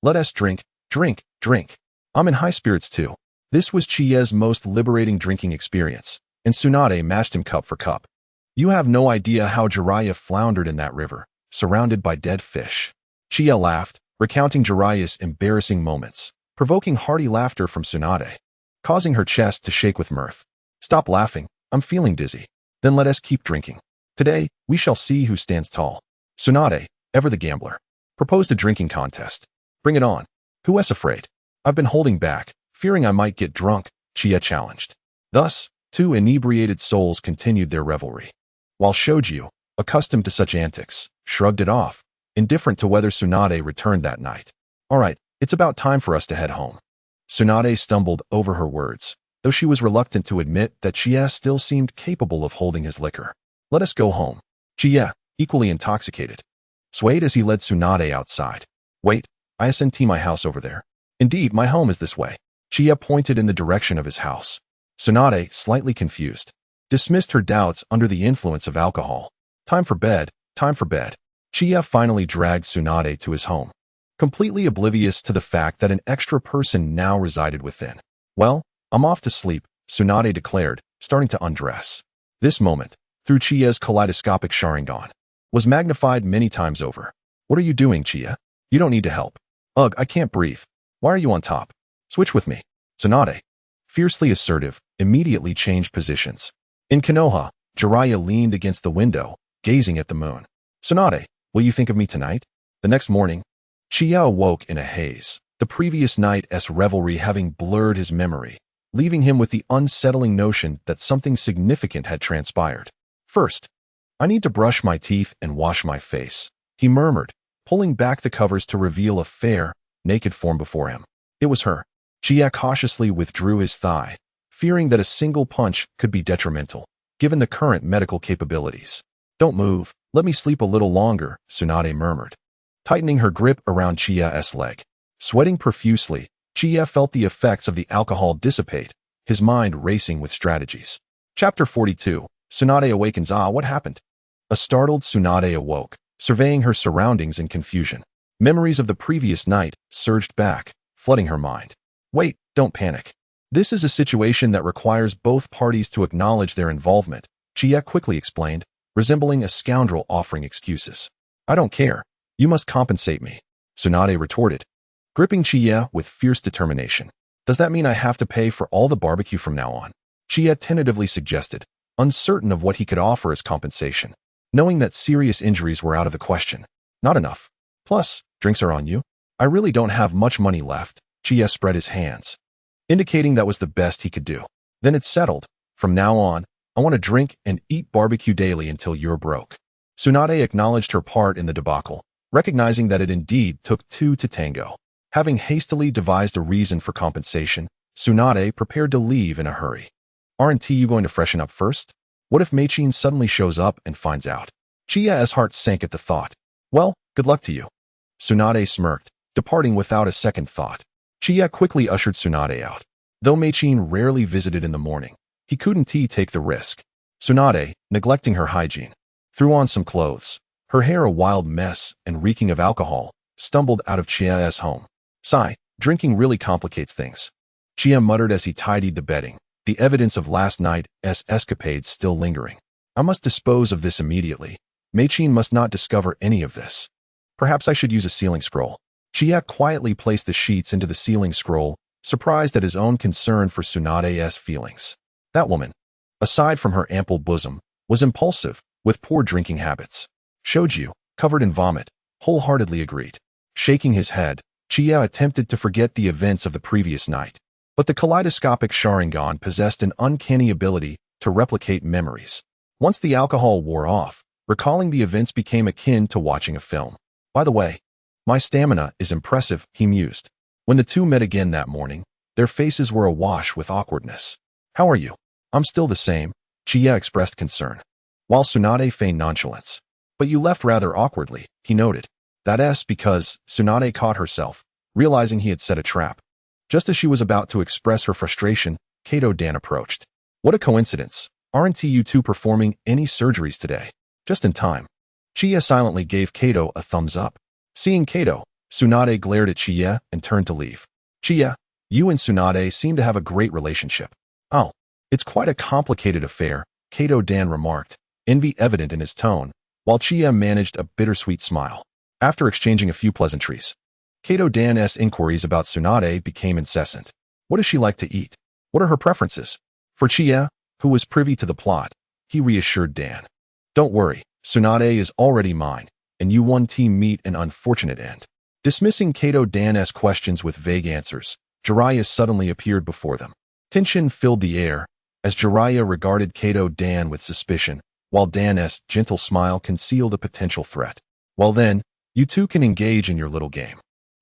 Let us drink, drink, drink. I'm in high spirits too. This was Qiye's most liberating drinking experience, and Tsunade matched him cup for cup. You have no idea how Jiraiya floundered in that river, surrounded by dead fish. Qiye laughed, recounting Jiraiya's embarrassing moments, provoking hearty laughter from Tsunade, causing her chest to shake with mirth. Stop laughing, I'm feeling dizzy. Then let us keep drinking. Today, we shall see who stands tall. Tsunade, ever the gambler, proposed a drinking contest. Bring it on. Who is afraid? I've been holding back, fearing I might get drunk, Qiye challenged. Thus, two inebriated souls continued their revelry. While Shoji, accustomed to such antics, shrugged it off, indifferent to whether Tsunade returned that night. All right, it's about time for us to head home. Tsunade stumbled over her words, though she was reluctant to admit that Qiye still seemed capable of holding his liquor. Let us go home. Qiye, equally intoxicated, swayed as he led Tsunade outside. Wait, I ascend my house over there. Indeed, my home is this way. Qiye pointed in the direction of his house. Tsunade, slightly confused, dismissed her doubts under the influence of alcohol. Time for bed, time for bed. Qiye finally dragged Tsunade to his home, completely oblivious to the fact that an extra person now resided within. Well, I'm off to sleep, Tsunade declared, starting to undress. This moment, through Qiye's kaleidoscopic Sharingan, was magnified many times over. What are you doing, Qiye? You don't need to help. Ugh, I can't breathe. Why are you on top? Switch with me. Tsunade, fiercely assertive, immediately changed positions. In Konoha, Jiraiya leaned against the window, gazing at the moon. Tsunade, will you think of me tonight? The next morning, Qiye awoke in a haze, the previous night's revelry having blurred his memory, leaving him with the unsettling notion that something significant had transpired. First, I need to brush my teeth and wash my face, he murmured, pulling back the covers to reveal a fair, naked form before him. It was her. Qiye cautiously withdrew his thigh, fearing that a single punch could be detrimental, given the current medical capabilities. Don't move, let me sleep a little longer, Tsunade murmured, tightening her grip around Qiye's leg. Sweating profusely, Qiye felt the effects of the alcohol dissipate, his mind racing with strategies. Chapter 42, Tsunade awakens. What happened? A startled Tsunade awoke, surveying her surroundings in confusion. Memories of the previous night surged back, flooding her mind. Wait, don't panic. This is a situation that requires both parties to acknowledge their involvement, Qiye quickly explained, resembling a scoundrel offering excuses. I don't care. You must compensate me, Tsunade retorted. gripping Qiye with fierce determination. Does that mean I have to pay for all the barbecue from now on? Qiye tentatively suggested, uncertain of what he could offer as compensation, knowing that serious injuries were out of the question. Not enough. Plus, drinks are on you. I really don't have much money left. Qiye spread his hands, indicating that was the best he could do. Then it's settled. From now on, I want to drink and eat barbecue daily until you're broke. Tsunade acknowledged her part in the debacle, recognizing that it indeed took two to tango. Having hastily devised a reason for compensation, Tsunade prepared to leave in a hurry. Aren't you going to freshen up first? What if Meichin suddenly shows up and finds out? Qiye's heart sank at the thought. Well, good luck to you. Tsunade smirked, departing without a second thought. Qiye quickly ushered Tsunade out. Though Meichin rarely visited in the morning, he couldn't take the risk. Tsunade, neglecting her hygiene, threw on some clothes, her hair a wild mess and reeking of alcohol, stumbled out of Qiye's home. Sigh, drinking really complicates things. Qiye muttered as he tidied the bedding, the evidence of last night's escapades still lingering. I must dispose of this immediately. Meichin must not discover any of this. Perhaps I should use a sealing scroll. Qiye quietly placed the sheets into the sealing scroll, surprised at his own concern for Tsunade's feelings. That woman, aside from her ample bosom, was impulsive, with poor drinking habits. Shoju, covered in vomit, wholeheartedly agreed. Shaking his head, Qiye attempted to forget the events of the previous night. But the kaleidoscopic Sharingan possessed an uncanny ability to replicate memories. Once the alcohol wore off, recalling the events became akin to watching a film. By the way, my stamina is impressive, he mused. When the two met again that morning, their faces were awash with awkwardness. How are you? I'm still the same, Qiye expressed concern, while Tsunade feigned nonchalance. But you left rather awkwardly, he noted. That's because Tsunade caught herself, realizing he had set a trap. Just as she was about to express her frustration, Kato-dan approached. What a coincidence. Aren't you two performing any surgeries today? Just in time. Qiye silently gave Kato a thumbs up. Seeing Kato, Tsunade glared at Qiye and turned to leave. Qiye, you and Tsunade seem to have a great relationship. Oh, it's quite a complicated affair, Kato-dan remarked, envy evident in his tone, while Qiye managed a bittersweet smile. After exchanging a few pleasantries, Kato-dan's inquiries about Tsunade became incessant. What does she like to eat? What are her preferences? For Qiye, who was privy to the plot, he reassured Dan. Don't worry, Tsunade is already mine, and you one team meet an unfortunate end. Dismissing Kato-dan's questions with vague answers, Jiraiya suddenly appeared before them. Tension filled the air, as Jiraiya regarded Kato-dan with suspicion, while Dan's gentle smile concealed a potential threat. Well then, you two can engage in your little game.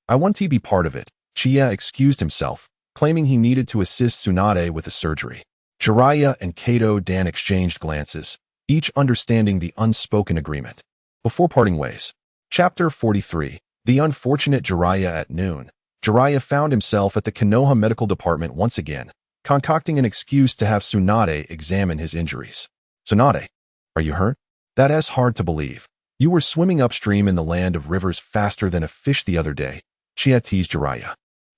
I want to be part of it. Qiye excused himself, claiming he needed to assist Tsunade with the surgery. Jiraiya and Kato-dan exchanged glances, each understanding the unspoken agreement. Before parting ways. Chapter 43. The unfortunate Jiraiya at noon. Jiraiya found himself at the Konoha Medical Department once again, concocting an excuse to have Tsunade examine his injuries. Tsunade, are you hurt? That's hard to believe. You were swimming upstream in the land of rivers faster than a fish the other day, Qiye teased Jiraiya.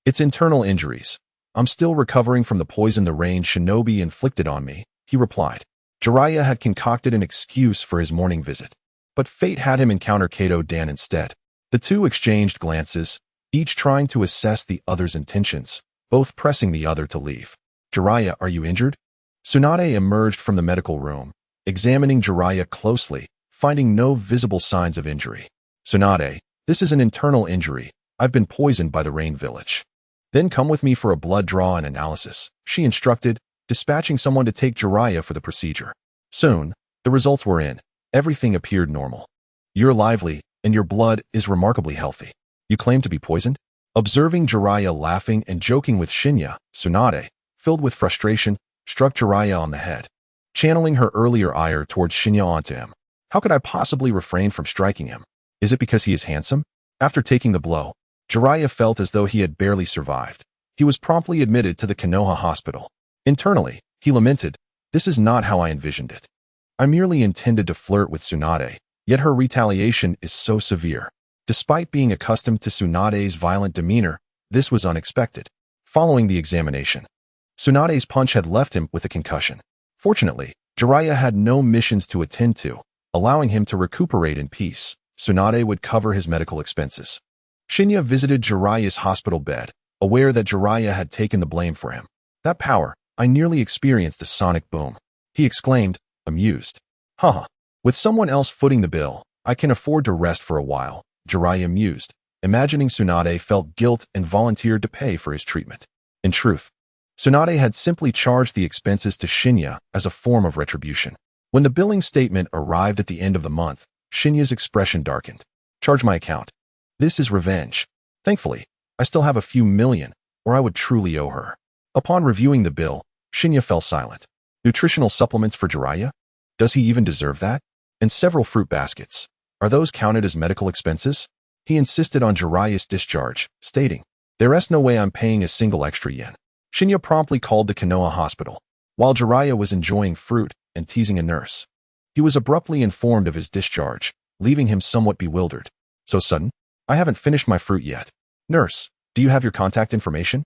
It's internal injuries. I'm still recovering from the poison the rain shinobi inflicted on me, he replied. Jiraiya had concocted an excuse for his morning visit, but fate had him encounter Kato-dan instead. The two exchanged glances, each trying to assess the other's intentions, both pressing the other to leave. Jiraiya, are you injured? Tsunade emerged from the medical room, examining Jiraiya closely, finding no visible signs of injury. Tsunade, this is an internal injury. I've been poisoned by the rain village. Then come with me for a blood draw and analysis, she instructed, dispatching someone to take Jiraiya for the procedure. Soon, the results were in. Everything appeared normal. You're lively, and your blood is remarkably healthy. You claim to be poisoned? Observing Jiraiya laughing and joking with Shinya, Tsunade, filled with frustration, struck Jiraiya on the head, channeling her earlier ire towards Shinya onto him. How could I possibly refrain from striking him? Is it because he is handsome? After taking the blow, Jiraiya felt as though he had barely survived. He was promptly admitted to the Konoha hospital. Internally, he lamented, this is not how I envisioned it. I merely intended to flirt with Tsunade, yet her retaliation is so severe. Despite being accustomed to Tsunade's violent demeanor, this was unexpected. Following the examination, Tsunade's punch had left him with a concussion. Fortunately, Jiraiya had no missions to attend to, allowing him to recuperate in peace. Tsunade would cover his medical expenses. Shinya visited Jiraiya's hospital bed, aware that Jiraiya had taken the blame for him. That power, I nearly experienced a sonic boom. He exclaimed, amused. Haha. With someone else footing the bill, I can afford to rest for a while, Jiraiya mused, imagining Tsunade felt guilt and volunteered to pay for his treatment. In truth, Tsunade had simply charged the expenses to Shinya as a form of retribution. When the billing statement arrived at the end of the month, Shinya's expression darkened. Charge my account. This is revenge. Thankfully, I still have a few million, or I would truly owe her. Upon reviewing the bill, Shinya fell silent. Nutritional supplements for Jiraiya? Does he even deserve that? And several fruit baskets. Are those counted as medical expenses? He insisted on Jiraiya's discharge, stating, There's no way I'm paying a single extra yen. Shinya promptly called the Konoha hospital. While Jiraiya was enjoying fruit and teasing a nurse, he was abruptly informed of his discharge, leaving him somewhat bewildered. So sudden? I haven't finished my fruit yet. Nurse, do you have your contact information?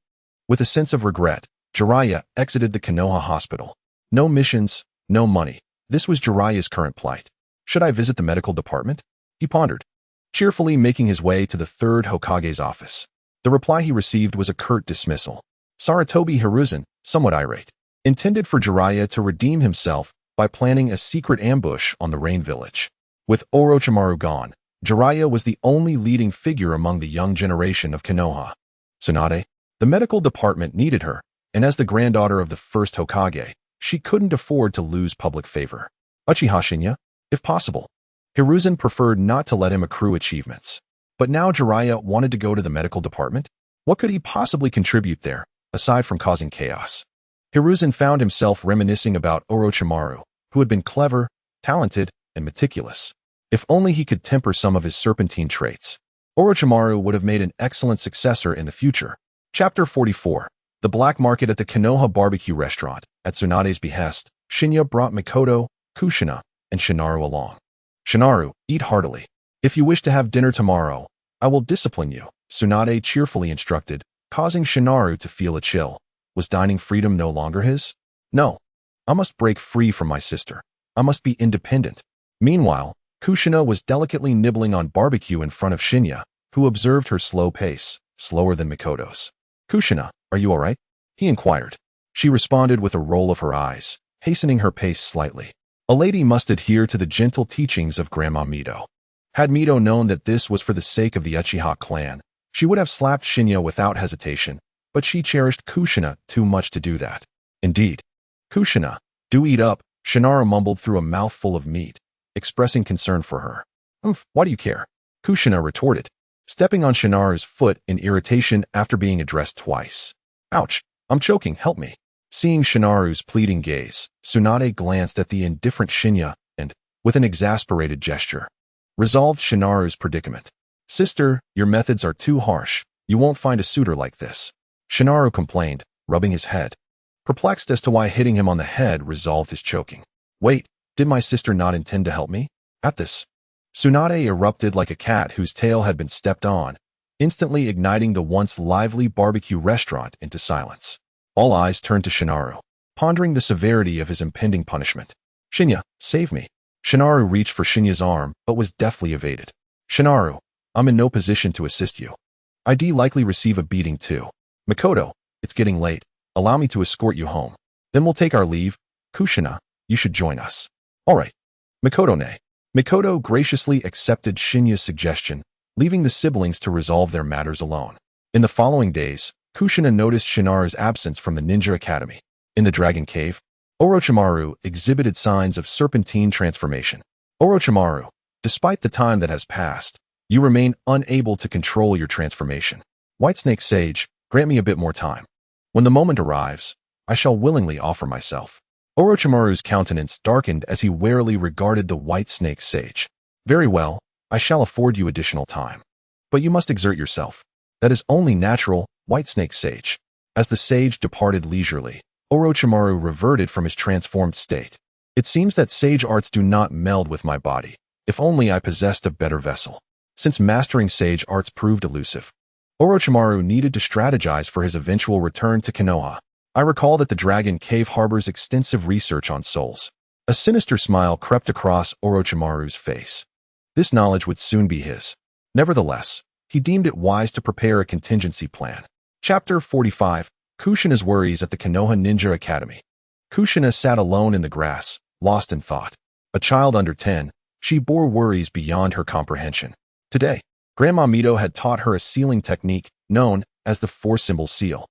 With a sense of regret, Jiraiya exited the Konoha hospital. No missions, no money. This was Jiraiya's current plight. Should I visit the medical department? He pondered, cheerfully making his way to the third Hokage's office. The reply he received was a curt dismissal. Sarutobi Hiruzen, somewhat irate, intended for Jiraiya to redeem himself by planning a secret ambush on the Rain Village. With Orochimaru gone, Jiraiya was the only leading figure among the young generation of Konoha. Tsunade, the medical department needed her, and as the granddaughter of the first Hokage, she couldn't afford to lose public favor. Uchiha Shinya, if possible. Hiruzen preferred not to let him accrue achievements. But now Jiraiya wanted to go to the medical department? What could he possibly contribute there, aside from causing chaos? Hiruzen found himself reminiscing about Orochimaru, who had been clever, talented, and meticulous. If only he could temper some of his serpentine traits, Orochimaru would have made an excellent successor in the future. Chapter 44. The Black Market at the Konoha Barbecue Restaurant. At Tsunade's behest, Shinya brought Mikoto, Kushina, and Shinaru along. Shinaru, eat heartily. If you wish to have dinner tomorrow, I will discipline you, Tsunade cheerfully instructed, causing Shinaru to feel a chill. Was dining freedom no longer his? No. I must break free from my sister. I must be independent. Meanwhile, Kushina was delicately nibbling on barbecue in front of Shinya, who observed her slow pace, slower than Mikoto's. Kushina, are you all right? He inquired. She responded with a roll of her eyes, hastening her pace slightly. A lady must adhere to the gentle teachings of Grandma Mito. Had Mito known that this was for the sake of the Uchiha clan, she would have slapped Shinya without hesitation, but she cherished Kushina too much to do that. Indeed. Kushina, do eat up, Shinaru mumbled through a mouthful of meat, expressing concern for her. Why do you care? Kushina retorted, stepping on Shinaru's foot in irritation after being addressed twice. Ouch, I'm choking, help me. Seeing Shinaru's pleading gaze, Tsunade glanced at the indifferent Shinya and, with an exasperated gesture, resolved Shinaru's predicament. Sister, your methods are too harsh. You won't find a suitor like this. Shinaru complained, rubbing his head. Perplexed as to why hitting him on the head resolved his choking. Wait, did my sister not intend to help me? At this, Tsunade erupted like a cat whose tail had been stepped on, instantly igniting the once lively barbecue restaurant into silence. All eyes turned to Shinaru, pondering the severity of his impending punishment. Shinya, save me. Shinaru reached for Shinya's arm, but was deftly evaded. Shinaru, I'm in no position to assist you. I'd likely receive a beating too. Mikoto, it's getting late. Allow me to escort you home. Then we'll take our leave. Kushina, you should join us. All right. Mikoto nay. Mikoto graciously accepted Shinya's suggestion, leaving the siblings to resolve their matters alone. In the following days, Kushina noticed Shinaru's absence from the ninja academy. In the Dragon Cave, Orochimaru exhibited signs of serpentine transformation. Orochimaru, despite the time that has passed, you remain unable to control your transformation. Whitesnake Sage, grant me a bit more time. When the moment arrives, I shall willingly offer myself. Orochimaru's countenance darkened as he warily regarded the Whitesnake Sage. Very well, I shall afford you additional time. But you must exert yourself. That is only natural, Whitesnake Sage. As the sage departed leisurely, Orochimaru reverted from his transformed state. It seems that sage arts do not meld with my body. If only I possessed a better vessel. Since mastering sage arts proved elusive, Orochimaru needed to strategize for his eventual return to Konoha. I recall that the Dragon Cave harbors extensive research on souls. A sinister smile crept across Orochimaru's face. This knowledge would soon be his. Nevertheless, he deemed it wise to prepare a contingency plan. Chapter 45. Kushina's Worries at the Konoha Ninja Academy. Kushina sat alone in the grass, lost in thought. A child under 10, she bore worries beyond her comprehension. Today, Grandma Mito had taught her a sealing technique known as the four-symbol seal.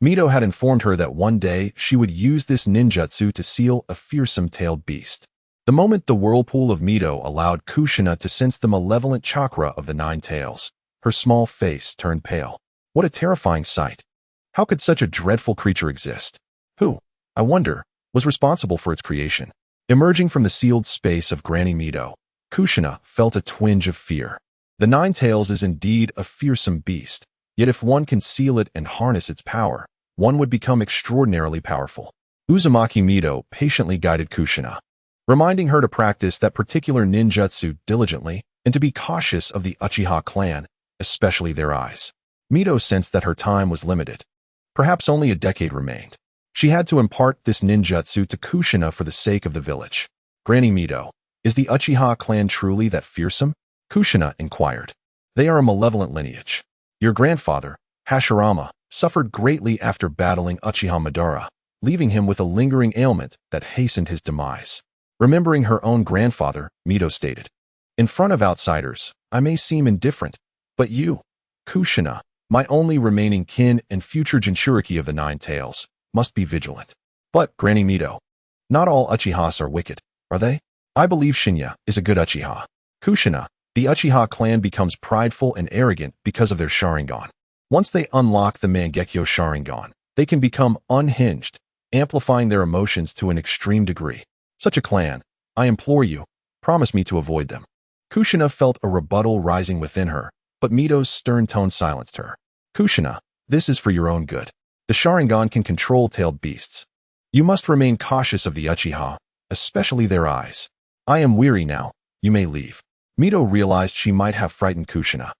Mito had informed her that one day she would use this ninjutsu to seal a fearsome-tailed beast. The moment the whirlpool of Mito allowed Kushina to sense the malevolent chakra of the nine tails, her small face turned pale. What a terrifying sight! How could such a dreadful creature exist? Who, I wonder, was responsible for its creation? Emerging from the sealed space of Granny Mito, Kushina felt a twinge of fear. The nine tails is indeed a fearsome beast, yet if one can seal it and harness its power, one would become extraordinarily powerful. Uzumaki Mito patiently guided Kushina, reminding her to practice that particular ninjutsu diligently and to be cautious of the Uchiha clan, especially their eyes. Mito sensed that her time was limited. Perhaps only a decade remained. She had to impart this ninjutsu to Kushina for the sake of the village. Granny Mito, is the Uchiha clan truly that fearsome? Kushina inquired. They are a malevolent lineage. Your grandfather, Hashirama, suffered greatly after battling Uchiha Madara, leaving him with a lingering ailment that hastened his demise. Remembering her own grandfather, Mito stated, in front of outsiders, I may seem indifferent, but you, Kushina, my only remaining kin and future Jinchuriki of the Nine Tails, must be vigilant. But, Granny Mito, not all Uchihas are wicked, are they? I believe Shinya is a good Uchiha. Kushina, the Uchiha clan becomes prideful and arrogant because of their Sharingan. Once they unlock the Mangekyo Sharingan, they can become unhinged, amplifying their emotions to an extreme degree. Such a clan, I implore you, promise me to avoid them. Kushina felt a rebuttal rising within her, but Mito's stern tone silenced her. Kushina, this is for your own good. The Sharingan can control tailed beasts. You must remain cautious of the Uchiha, especially their eyes. I am weary now, you may leave. Mito realized she might have frightened Kushina,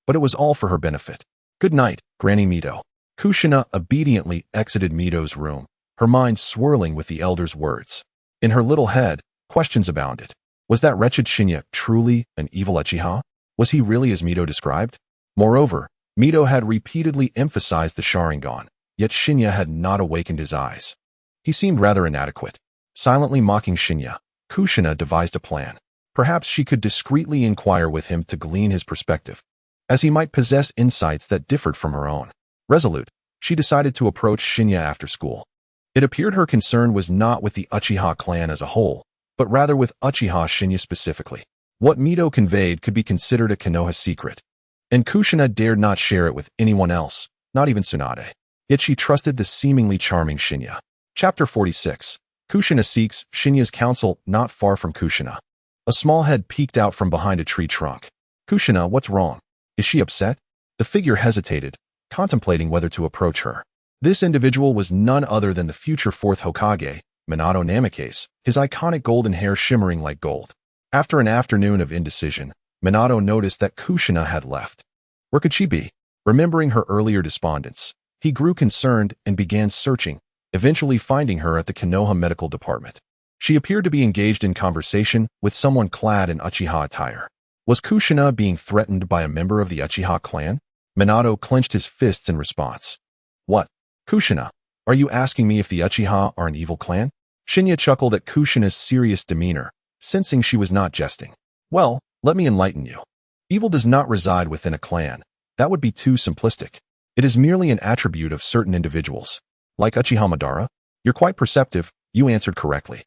but it was all for her benefit. Good night, Granny Mito. Kushina obediently exited Mito's room, her mind swirling with the elder's words. In her little head, questions abounded. Was that wretched Shinya truly an evil Uchiha? Was he really as Mito described? Moreover, Mito had repeatedly emphasized the Sharingan, yet Shinya had not awakened his eyes. He seemed rather inadequate. Silently mocking Shinya, Kushina devised a plan. Perhaps she could discreetly inquire with him to glean his perspective, as he might possess insights that differed from her own. Resolute, she decided to approach Shinya after school. It appeared her concern was not with the Uchiha clan as a whole, but rather with Uchiha Shinya specifically. What Mito conveyed could be considered a Konoha secret, and Kushina dared not share it with anyone else, not even Tsunade. Yet she trusted the seemingly charming Shinya. Chapter 46. Kushina seeks Shinya's counsel not far from Kushina. A small head peeked out from behind a tree trunk. Kushina, what's wrong? Is she upset? The figure hesitated, contemplating whether to approach her. This individual was none other than the future fourth Hokage, Minato Namikaze, his iconic golden hair shimmering like gold. After an afternoon of indecision, Minato noticed that Kushina had left. Where could she be? Remembering her earlier despondence, he grew concerned and began searching, eventually finding her at the Konoha Medical Department. She appeared to be engaged in conversation with someone clad in Uchiha attire. Was Kushina being threatened by a member of the Uchiha clan? Minato clenched his fists in response. What? Kushina, are you asking me if the Uchiha are an evil clan? Shinya chuckled at Kushina's serious demeanor, sensing she was not jesting. Well, let me enlighten you. Evil does not reside within a clan. That would be too simplistic. It is merely an attribute of certain individuals. Like Uchiha Madara? You're quite perceptive, you answered correctly.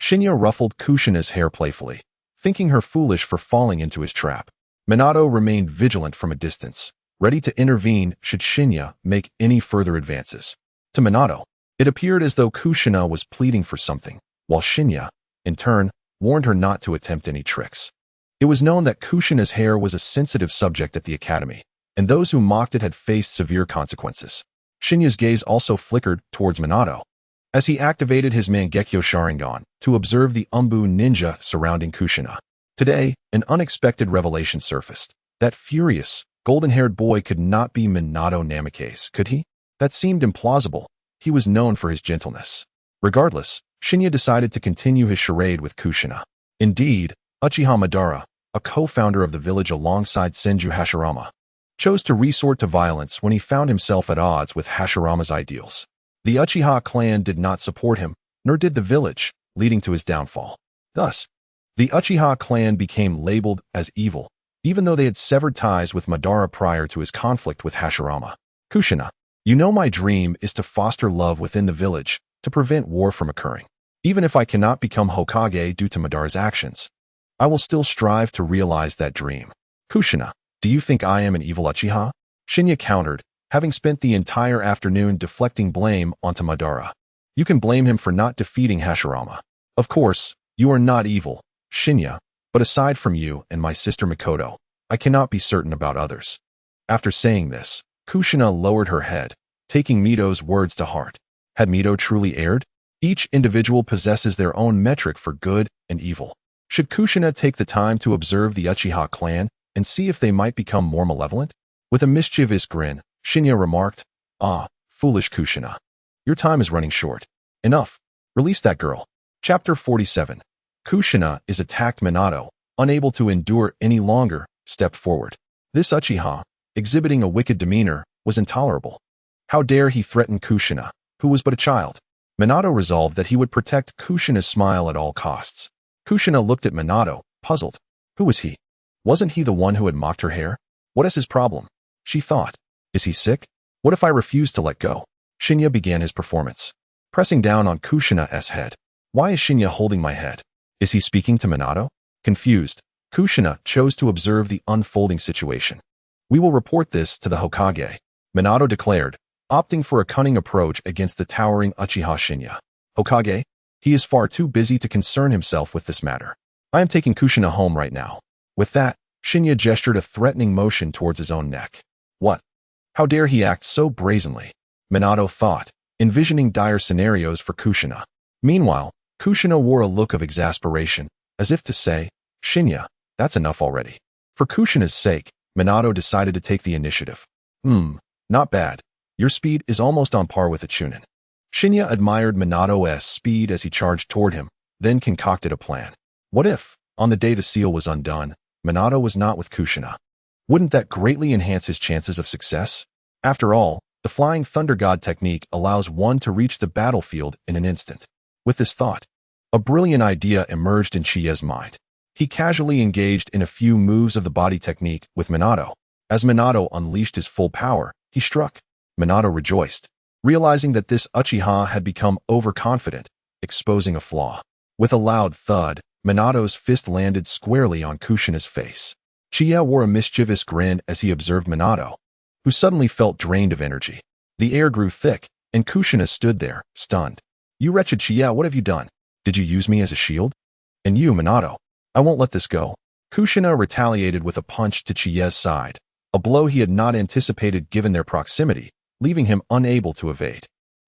Shinya ruffled Kushina's hair playfully, thinking her foolish for falling into his trap. Minato remained vigilant from a distance, ready to intervene should Shinya make any further advances. To Minato, it appeared as though Kushina was pleading for something, while Shinya, in turn, warned her not to attempt any tricks. It was known that Kushina's hair was a sensitive subject at the academy, and those who mocked it had faced severe consequences. Shinya's gaze also flickered towards Minato, as he activated his Mangekyo Sharingan to observe the Umbu ninja surrounding Kushina. Today, an unexpected revelation surfaced. That furious, golden-haired boy could not be Minato Namikaze, could he? That seemed implausible. He was known for his gentleness. Regardless, Shinya decided to continue his charade with Kushina. Indeed, Uchiha Madara, a co-founder of the village alongside Senju Hashirama, chose to resort to violence when he found himself at odds with Hashirama's ideals. The Uchiha clan did not support him, nor did the village, leading to his downfall. Thus, the Uchiha clan became labeled as evil, even though they had severed ties with Madara prior to his conflict with Hashirama. Kushina, you know my dream is to foster love within the village to prevent war from occurring. Even if I cannot become Hokage due to Madara's actions, I will still strive to realize that dream. Kushina, do you think I am an evil Uchiha? Shinya countered, having spent the entire afternoon deflecting blame onto Madara. You can blame him for not defeating Hashirama. Of course, you are not evil, Shinya, but aside from you and my sister Mikoto, I cannot be certain about others. After saying this, Kushina lowered her head, taking Mito's words to heart. Had Mito truly erred? Each individual possesses their own metric for good and evil. Should Kushina take the time to observe the Uchiha clan and see if they might become more malevolent? With a mischievous grin, Shinya remarked, "Ah, foolish Kushina. Your time is running short. Enough. Release that girl." Chapter 47. Kushina is attacked. Minato, unable to endure any longer, stepped forward. This Uchiha, exhibiting a wicked demeanor, was intolerable. How dare he threaten Kushina, who was but a child? Minato resolved that he would protect Kushina's smile at all costs. Kushina looked at Minato, puzzled. Who was he? Wasn't he the one who had mocked her hair? What is his problem? She thought. Is he sick? What if I refuse to let go? Shinya began his performance, pressing down on Kushina's head. Why is Shinya holding my head? Is he speaking to Minato? Confused, Kushina chose to observe the unfolding situation. We will report this to the Hokage, Minato declared, opting for a cunning approach against the towering Uchiha Shinya. Hokage, he is far too busy to concern himself with this matter. I am taking Kushina home right now. With that, Shinya gestured a threatening motion towards his own neck. What? How dare he act so brazenly? Minato thought, envisioning dire scenarios for Kushina. Meanwhile, Kushina wore a look of exasperation, as if to say, Shinya, that's enough already. For Kushina's sake, Minato decided to take the initiative. Not bad. Your speed is almost on par with a Chunin. Shinya admired Minato's speed as he charged toward him, then concocted a plan. What if, on the day the seal was undone, Minato was not with Kushina? Wouldn't that greatly enhance his chances of success? After all, the Flying Thunder God technique allows one to reach the battlefield in an instant. With this thought, a brilliant idea emerged in Chie's mind. He casually engaged in a few moves of the body technique with Minato. As Minato unleashed his full power, he struck. Minato rejoiced, realizing that this Uchiha had become overconfident, exposing a flaw. With a loud thud, Minato's fist landed squarely on Kushina's face. Chie wore a mischievous grin as he observed Minato, who suddenly felt drained of energy. The air grew thick, and Kushina stood there, stunned. You wretched Chie, what have you done? Did you use me as a shield? And you, Minato, I won't let this go. Kushina retaliated with a punch to Chie's side, a blow he had not anticipated given their proximity, leaving him unable to evade.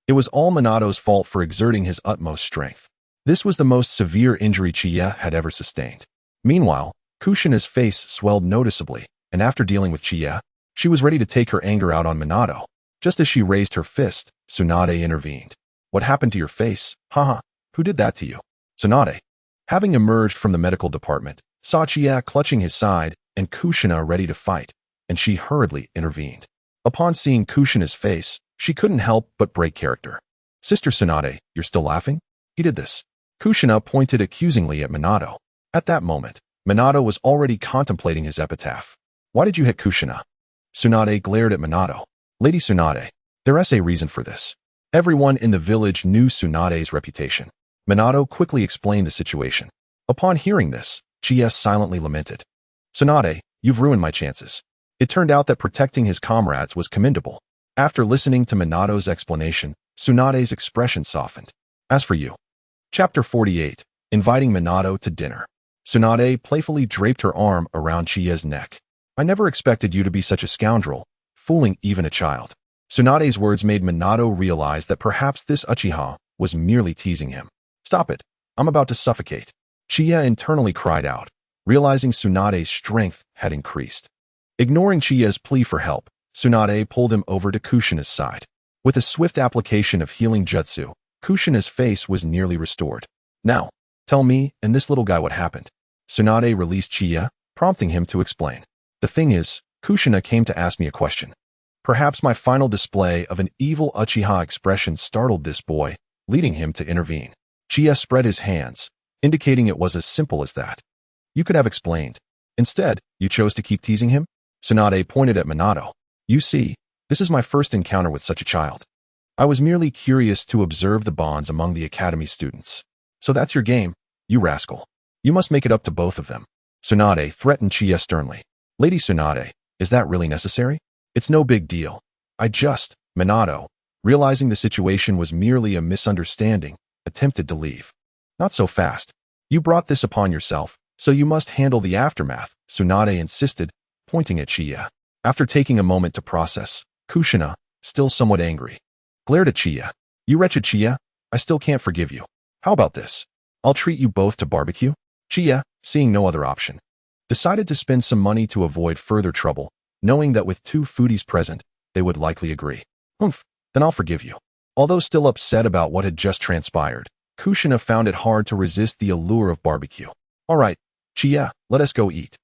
It was all Minato's fault for exerting his utmost strength. This was the most severe injury Chie had ever sustained. Meanwhile, Kushina's face swelled noticeably, and after dealing with Chie, she was ready to take her anger out on Minato. Just as she raised her fist, Tsunade intervened. What happened to your face? Haha, who did that to you? Tsunade, having emerged from the medical department, saw Chie clutching his side and Kushina ready to fight, and she hurriedly intervened. Upon seeing Kushina's face, she couldn't help but break character. Sister Tsunade, you're still laughing? He did this. Kushina pointed accusingly at Minato. At that moment, Minato was already contemplating his epitaph. Why did you hit Kushina? Tsunade glared at Minato. Lady Tsunade, there's a reason for this. Everyone in the village knew Tsunade's reputation. Minato quickly explained the situation. Upon hearing this, Chie silently lamented. Tsunade, you've ruined my chances. It turned out that protecting his comrades was commendable. After listening to Minato's explanation, Tsunade's expression softened. As for you. Chapter 48. Inviting Minato to dinner. Tsunade playfully draped her arm around Chie's neck. I never expected you to be such a scoundrel, fooling even a child. Tsunade's words made Minato realize that perhaps this Uchiha was merely teasing him. Stop it, I'm about to suffocate. Chie internally cried out, realizing Tsunade's strength had increased. Ignoring Chie's plea for help, Tsunade pulled him over to Kushina's side. With a swift application of healing jutsu, Kushina's face was nearly restored. Now, tell me and this little guy what happened. Tsunade released Chie, prompting him to explain. The thing is, Kushina came to ask me a question. Perhaps my final display of an evil Uchiha expression startled this boy, leading him to intervene. Qiye spread his hands, indicating it was as simple as that. You could have explained. Instead, you chose to keep teasing him? Tsunade pointed at Minato. You see, this is my first encounter with such a child. I was merely curious to observe the bonds among the academy students. So that's your game, you rascal. You must make it up to both of them. Tsunade threatened Qiye sternly. Lady Tsunade, is that really necessary? It's no big deal. Minato, realizing the situation was merely a misunderstanding, attempted to leave. Not so fast. You brought this upon yourself, so you must handle the aftermath, Tsunade insisted, pointing at Qiye. After taking a moment to process, Kushina, still somewhat angry, glared at Qiye. You wretched Qiye, I still can't forgive you. How about this? I'll treat you both to barbecue? Qiye, seeing no other option, decided to spend some money to avoid further trouble, knowing that with two foodies present, they would likely agree. Then I'll forgive you. Although still upset about what had just transpired, Kushina found it hard to resist the allure of barbecue. All right, Qiye, let us go eat.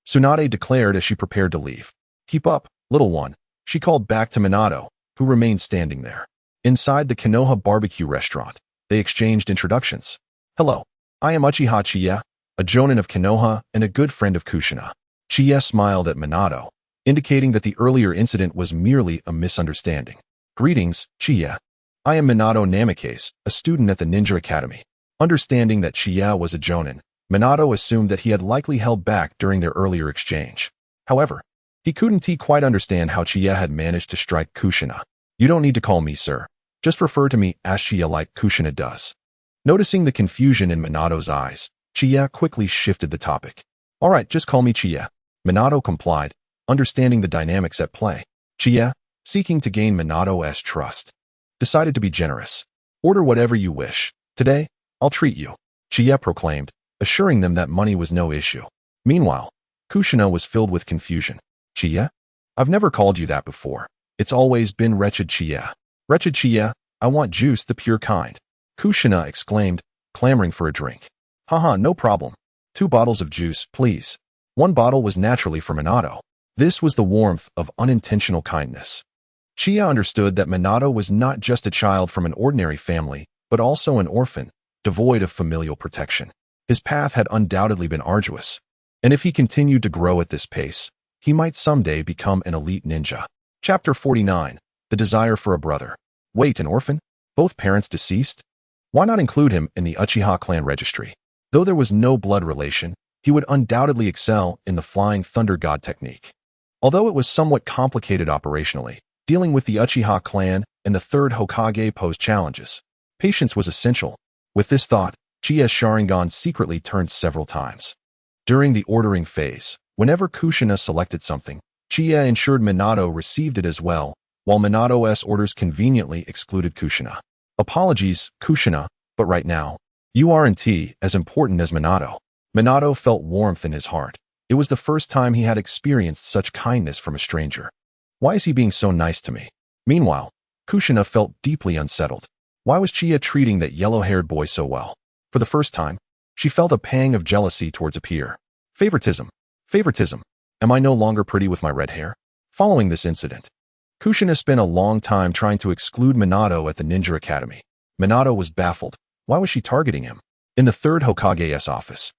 Tsunade declared as she prepared to leave. Keep up, little one, she called back to Minato, who remained standing there. Inside the Konoha barbecue restaurant, they exchanged introductions. Hello, I am Uchiha Qiye, a jonin of Konoha and a good friend of Kushina. Qiye smiled at Minato, indicating that the earlier incident was merely a misunderstanding. Greetings, Qiye. I am Minato Namikaze, a student at the Ninja Academy. Understanding that Qiye was a jonin, Minato assumed that he had likely held back during their earlier exchange. However, he couldn't quite understand how Qiye had managed to strike Kushina. You don't need to call me sir. Just refer to me as Qiye like Kushina does. Noticing the confusion in Minato's eyes, Qiye quickly shifted the topic. All right, just call me Qiye. Minato complied, understanding the dynamics at play. Qiye, seeking to gain Minato's trust, decided to be generous. Order whatever you wish. Today, I'll treat you, Qiye proclaimed, assuring them that money was no issue. Meanwhile, Kushina was filled with confusion. Qiye? I've never called you that before. It's always been wretched Qiye. Wretched Qiye, I want juice the pure kind. Kushina exclaimed, clamoring for a drink. Haha, no problem. 2 bottles of juice, please. 1 bottle was naturally for Minato. This was the warmth of unintentional kindness. Qiye understood that Minato was not just a child from an ordinary family, but also an orphan, devoid of familial protection. His path had undoubtedly been arduous, and if he continued to grow at this pace, he might someday become an elite ninja. Chapter 49. The Desire for a Brother. Wait, an orphan? Both parents deceased? Why not include him in the Uchiha clan registry? Though there was no blood relation, he would undoubtedly excel in the Flying Thunder God technique. Although it was somewhat complicated operationally, dealing with the Uchiha clan and the third Hokage posed challenges. Patience was essential. With this thought, Uchiha Sharingan secretly turned several times. During the ordering phase, whenever Kushina selected something, Uchiha ensured Minato received it as well, while Minato's orders conveniently excluded Kushina. Apologies, Kushina, but right now, you aren't as important as Minato. Minato felt warmth in his heart. It was the first time he had experienced such kindness from a stranger. Why is he being so nice to me? Meanwhile, Kushina felt deeply unsettled. Why was Qiye treating that yellow-haired boy so well? For the first time, she felt a pang of jealousy towards a peer. Favoritism. Am I no longer pretty with my red hair? Following this incident, Kushina spent a long time trying to exclude Minato at the Ninja Academy. Minato was baffled. Why was she targeting him? In the third Hokage's office,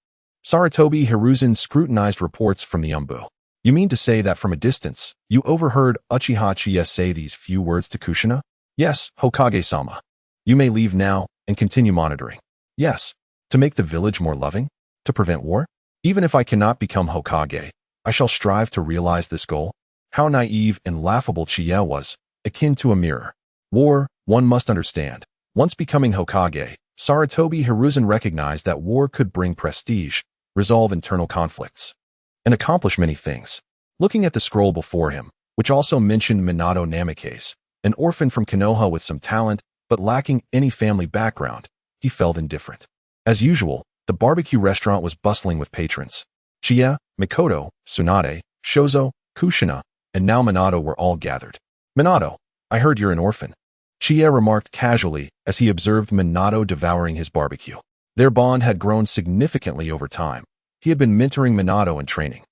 Sarutobi Hiruzen scrutinized reports from the Umbu. You mean to say that from a distance, you overheard Uchiha Qiye say these few words to Kushina? Yes, Hokage-sama. You may leave now and continue monitoring. Yes. To make the village more loving? To prevent war? Even if I cannot become Hokage, I shall strive to realize this goal. How naive and laughable Qiye was, akin to a mirror. War, one must understand. Once becoming Hokage, Sarutobi Hiruzen recognized that war could bring prestige, resolve internal conflicts, and accomplish many things. Looking at the scroll before him, which also mentioned Minato Namikaze, an orphan from Konoha with some talent, but lacking any family background, he felt indifferent. As usual, the barbecue restaurant was bustling with patrons. Qiye, Mikoto, Tsunade, Shozo, Kushina, and now Minato were all gathered. Minato, I heard you're an orphan. Qiye remarked casually as he observed Minato devouring his barbecue. Their bond had grown significantly over time. He had been mentoring Minato in training.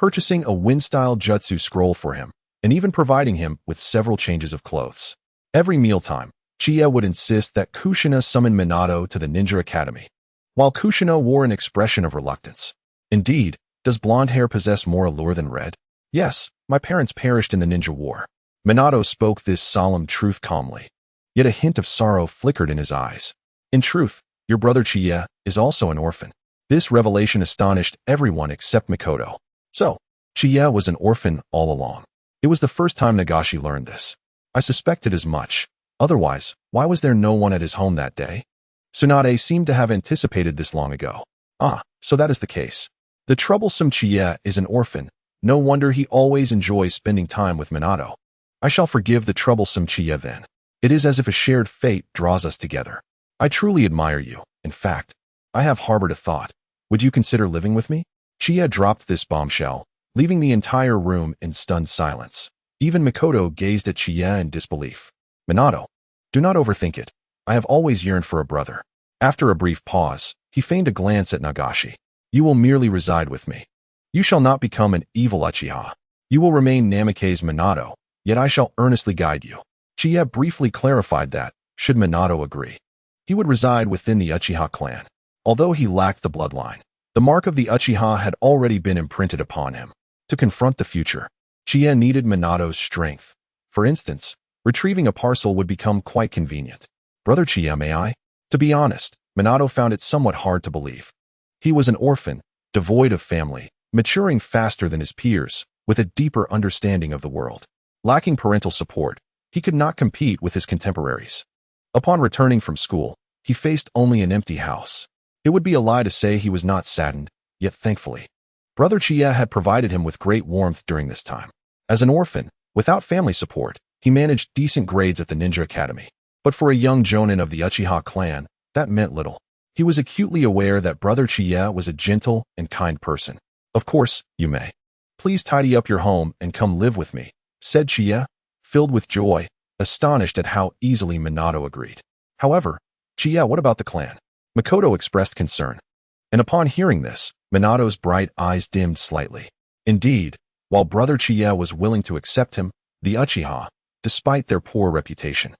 purchasing a wind-style jutsu scroll for him, and even providing him with several changes of clothes. Every mealtime, Qiye would insist that Kushina summon Minato to the Ninja Academy, while Kushina wore an expression of reluctance. Indeed, does blonde hair possess more allure than red? Yes, my parents perished in the ninja war. Minato spoke this solemn truth calmly, yet a hint of sorrow flickered in his eyes. In truth, your brother Qiye is also an orphan. This revelation astonished everyone except Makoto. So, Qiye was an orphan all along. It was the first time Nagashi learned this. I suspected as much. Otherwise, why was there no one at his home that day? Tsunade seemed to have anticipated this long ago. Ah, so that is the case. The troublesome Qiye is an orphan. No wonder he always enjoys spending time with Minato. I shall forgive the troublesome Qiye then. It is as if a shared fate draws us together. I truly admire you. In fact, I have harbored a thought. Would you consider living with me? Qiye dropped this bombshell, leaving the entire room in stunned silence. Even Makoto gazed at Qiye in disbelief. Minato, do not overthink it. I have always yearned for a brother. After a brief pause, he feigned a glance at Nagashi. You will merely reside with me. You shall not become an evil Uchiha. You will remain Namake's Minato, yet I shall earnestly guide you. Qiye briefly clarified that, should Minato agree, he would reside within the Uchiha clan. Although he lacked the bloodline, the mark of the Uchiha had already been imprinted upon him. To confront the future, Qiye needed Minato's strength. For instance, retrieving a parcel would become quite convenient. Brother Qiye, may I? To be honest, Minato found it somewhat hard to believe. He was an orphan, devoid of family, maturing faster than his peers, with a deeper understanding of the world. Lacking parental support, he could not compete with his contemporaries. Upon returning from school, he faced only an empty house. It would be a lie to say he was not saddened, yet thankfully, Brother Qiye had provided him with great warmth during this time. As an orphan, without family support, he managed decent grades at the Ninja Academy. But for a young jonin of the Uchiha clan, that meant little. He was acutely aware that Brother Qiye was a gentle and kind person. Of course, you may. Please tidy up your home and come live with me, said Qiye, filled with joy, astonished at how easily Minato agreed. However, Qiye, what about the clan? Makoto expressed concern. And upon hearing this, Minato's bright eyes dimmed slightly. Indeed, while Brother Qiye was willing to accept him, the Uchiha, despite their poor reputation,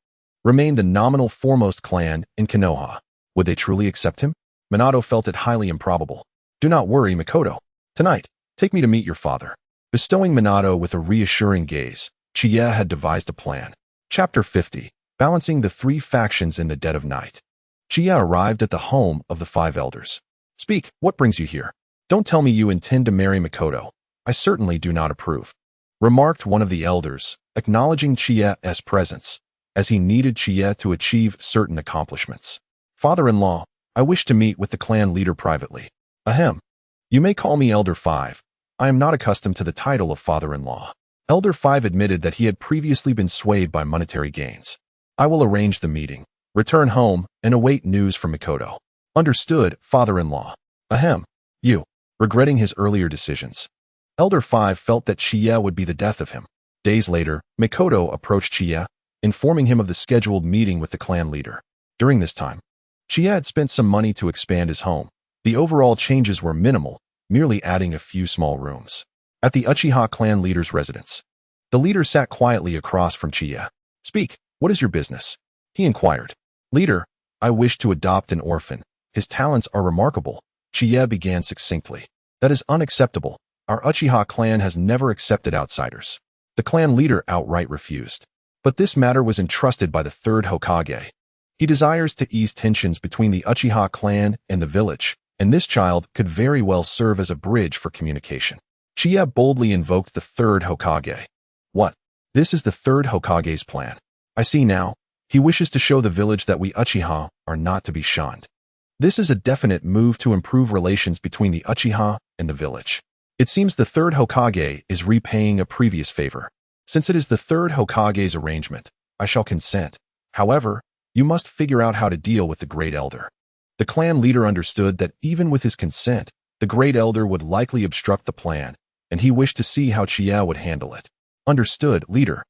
remained the nominal foremost clan in Konoha. Would they truly accept him? Minato felt it highly improbable. Do not worry, Makoto. Tonight, take me to meet your father. Bestowing Minato with a reassuring gaze, Qiye had devised a plan. Chapter 50, Balancing the Three Factions in the Dead of Night. Qiye arrived at the home of the five elders. Speak, what brings you here? Don't tell me you intend to marry Makoto. I certainly do not approve, remarked one of the elders, acknowledging Qiye's presence, as he needed Qiye to achieve certain accomplishments. Father-in-law, I wish to meet with the clan leader privately. Ahem. You may call me Elder 5. I am not accustomed to the title of father-in-law. Elder 5 admitted that he had previously been swayed by monetary gains. I will arrange the meeting, return home, and await news from Makoto. Understood, father-in-law. Ahem. You. Regretting his earlier decisions. Elder 5 felt that Qiye would be the death of him. Days later, Makoto approached Qiye, informing him of the scheduled meeting with the clan leader. During this time, Qiye had spent some money to expand his home. The overall changes were minimal, merely adding a few small rooms. At the Uchiha clan leader's residence, the leader sat quietly across from Qiye. Speak, what is your business? He inquired. Leader, I wish to adopt an orphan. His talents are remarkable. Qiye began succinctly. That is unacceptable. Our Uchiha clan has never accepted outsiders. The clan leader outright refused. But this matter was entrusted by the third Hokage. He desires to ease tensions between the Uchiha clan and the village, and this child could very well serve as a bridge for communication. Qiye boldly invoked the third Hokage. What? This is the third Hokage's plan. I see now. He wishes to show the village that we Uchiha are not to be shunned. This is a definite move to improve relations between the Uchiha and the village. It seems the third Hokage is repaying a previous favor. Since it is the third Hokage's arrangement, I shall consent. However, you must figure out how to deal with the Great Elder. The clan leader understood that even with his consent, the Great Elder would likely obstruct the plan, and he wished to see how Qiye would handle it. Understood, leader.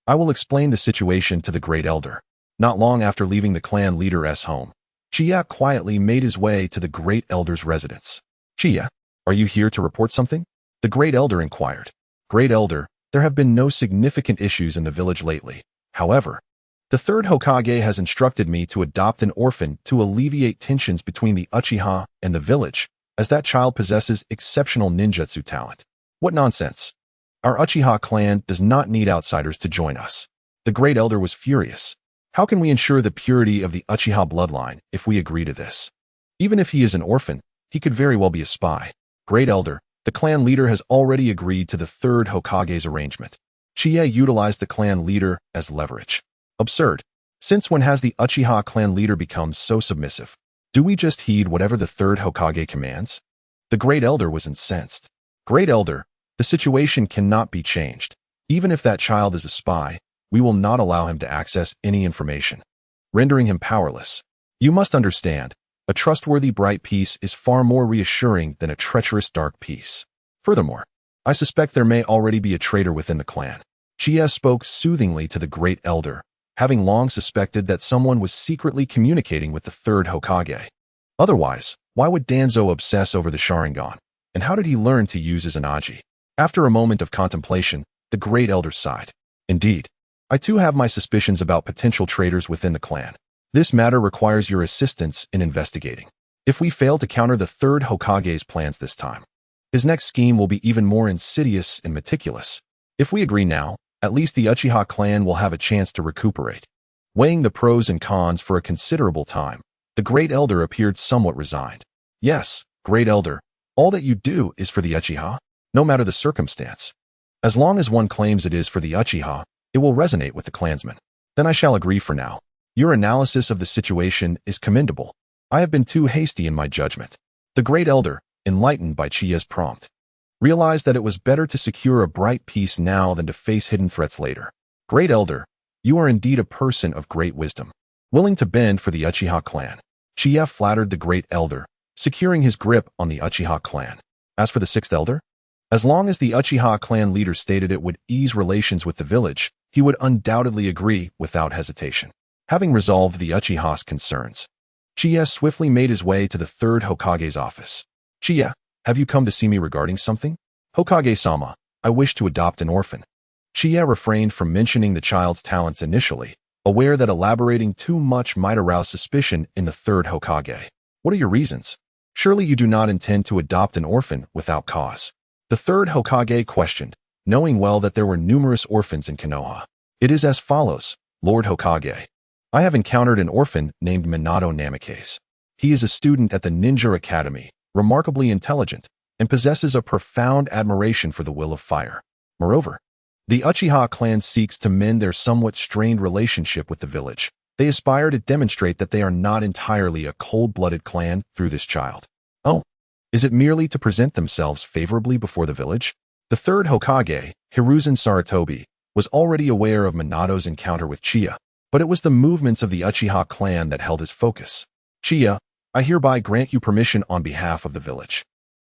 I will explain the situation to the Great Elder. Not long after leaving the clan leader's home, Qiye quietly made his way to the Great Elder's residence. Qiye, are you here to report something? The Great Elder inquired. Great Elder, there have been no significant issues in the village lately. However, the third Hokage has instructed me to adopt an orphan to alleviate tensions between the Uchiha and the village, as that child possesses exceptional ninjutsu talent. What nonsense! Our Uchiha clan does not need outsiders to join us. The Great Elder was furious. How can we ensure the purity of the Uchiha bloodline if we agree to this? Even if he is an orphan, he could very well be a spy. Great Elder, the clan leader has already agreed to the third Hokage's arrangement. Qiye utilized the clan leader as leverage. Absurd. Since when has the Uchiha clan leader become so submissive? Do we just heed whatever the third Hokage commands? The Great Elder was incensed. Great Elder, the situation cannot be changed. Even if that child is a spy, we will not allow him to access any information, rendering him powerless. You must understand, a trustworthy bright piece is far more reassuring than a treacherous dark piece. Furthermore, I suspect there may already be a traitor within the clan. Qiye spoke soothingly to the Great Elder, having long suspected that someone was secretly communicating with the third Hokage. Otherwise, why would Danzo obsess over the Sharingan? And how did he learn to use his Anaji? After a moment of contemplation, the Great Elder sighed. Indeed, I too have my suspicions about potential traitors within the clan. This matter requires your assistance in investigating. If we fail to counter the third Hokage's plans this time, his next scheme will be even more insidious and meticulous. If we agree now, at least the Uchiha clan will have a chance to recuperate. Weighing the pros and cons for a considerable time, the Great Elder appeared somewhat resigned. Yes, Great Elder, all that you do is for the Uchiha, no matter the circumstance. As long as one claims it is for the Uchiha, it will resonate with the clansmen. Then I shall agree for now. Your analysis of the situation is commendable. I have been too hasty in my judgment. The Great Elder, enlightened by Qiye's prompt, realized that it was better to secure a bright peace now than to face hidden threats later. Great Elder, you are indeed a person of great wisdom, willing to bend for the Uchiha clan. Qiye flattered the Great Elder, securing his grip on the Uchiha clan. As for the sixth Elder, as long as the Uchiha clan leader stated it would ease relations with the village, he would undoubtedly agree without hesitation. Having resolved the Uchiha's concerns, Qiye swiftly made his way to the third Hokage's office. Qiye, have you come to see me regarding something? Hokage-sama, I wish to adopt an orphan. Qiye refrained from mentioning the child's talents initially, aware that elaborating too much might arouse suspicion in the third Hokage. What are your reasons? Surely you do not intend to adopt an orphan without cause. The third Hokage questioned, knowing well that there were numerous orphans in Konoha. It is as follows, Lord Hokage. I have encountered an orphan named Minato Namikaze. He is a student at the Ninja Academy, remarkably intelligent, and possesses a profound admiration for the will of fire. Moreover, the Uchiha clan seeks to mend their somewhat strained relationship with the village. They aspire to demonstrate that they are not entirely a cold-blooded clan through this child. Oh, is it merely to present themselves favorably before the village? The third Hokage, Hiruzen Sarutobi, was already aware of Minato's encounter with Qiye, but it was the movements of the Uchiha clan that held his focus. Qiye, I hereby grant you permission on behalf of the village.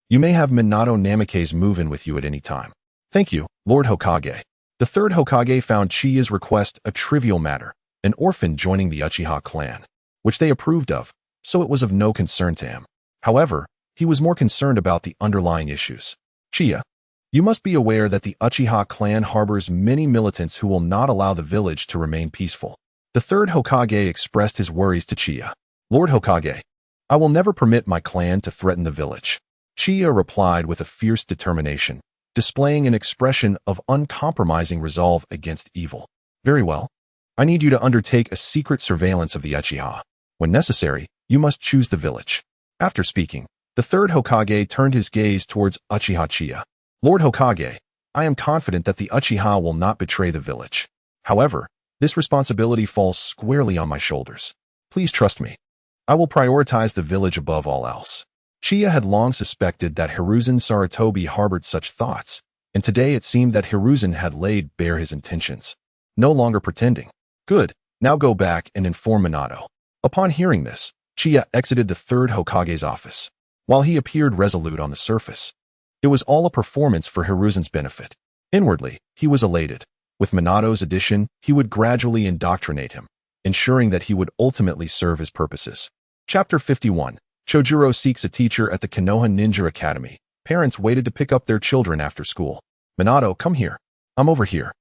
You may have Minato Namikaze move in with you at any time. Thank you, Lord Hokage. The third Hokage found Qiye's request a trivial matter, an orphan joining the Uchiha clan, which they approved of, so it was of no concern to him. However, he was more concerned about the underlying issues. Qiye, you must be aware that the Uchiha clan harbors many militants who will not allow the village to remain peaceful. The third Hokage expressed his worries to Qiye. Lord Hokage, I will never permit my clan to threaten the village. Qiye replied with a fierce determination, displaying an expression of uncompromising resolve against evil. Very well. I need you to undertake a secret surveillance of the Uchiha. When necessary, you must choose the village. After speaking, the third Hokage turned his gaze towards Uchiha Qiye. Lord Hokage, I am confident that the Uchiha will not betray the village. However, this responsibility falls squarely on my shoulders. Please trust me. I will prioritize the village above all else. Qiye had long suspected that Hiruzen Sarutobi harbored such thoughts, and today it seemed that Hiruzen had laid bare his intentions. No longer pretending. Good, now go back and inform Minato. Upon hearing this, Qiye exited the third Hokage's office. While he appeared resolute on the surface, it was all a performance for Hiruzen's benefit. Inwardly, he was elated. With Minato's addition, he would gradually indoctrinate him, ensuring that he would ultimately serve his purposes. Chapter 51. Chojuro seeks a teacher at the Konoha Ninja Academy, Parents waited to pick up their children after school. Minato, come here. I'm over here.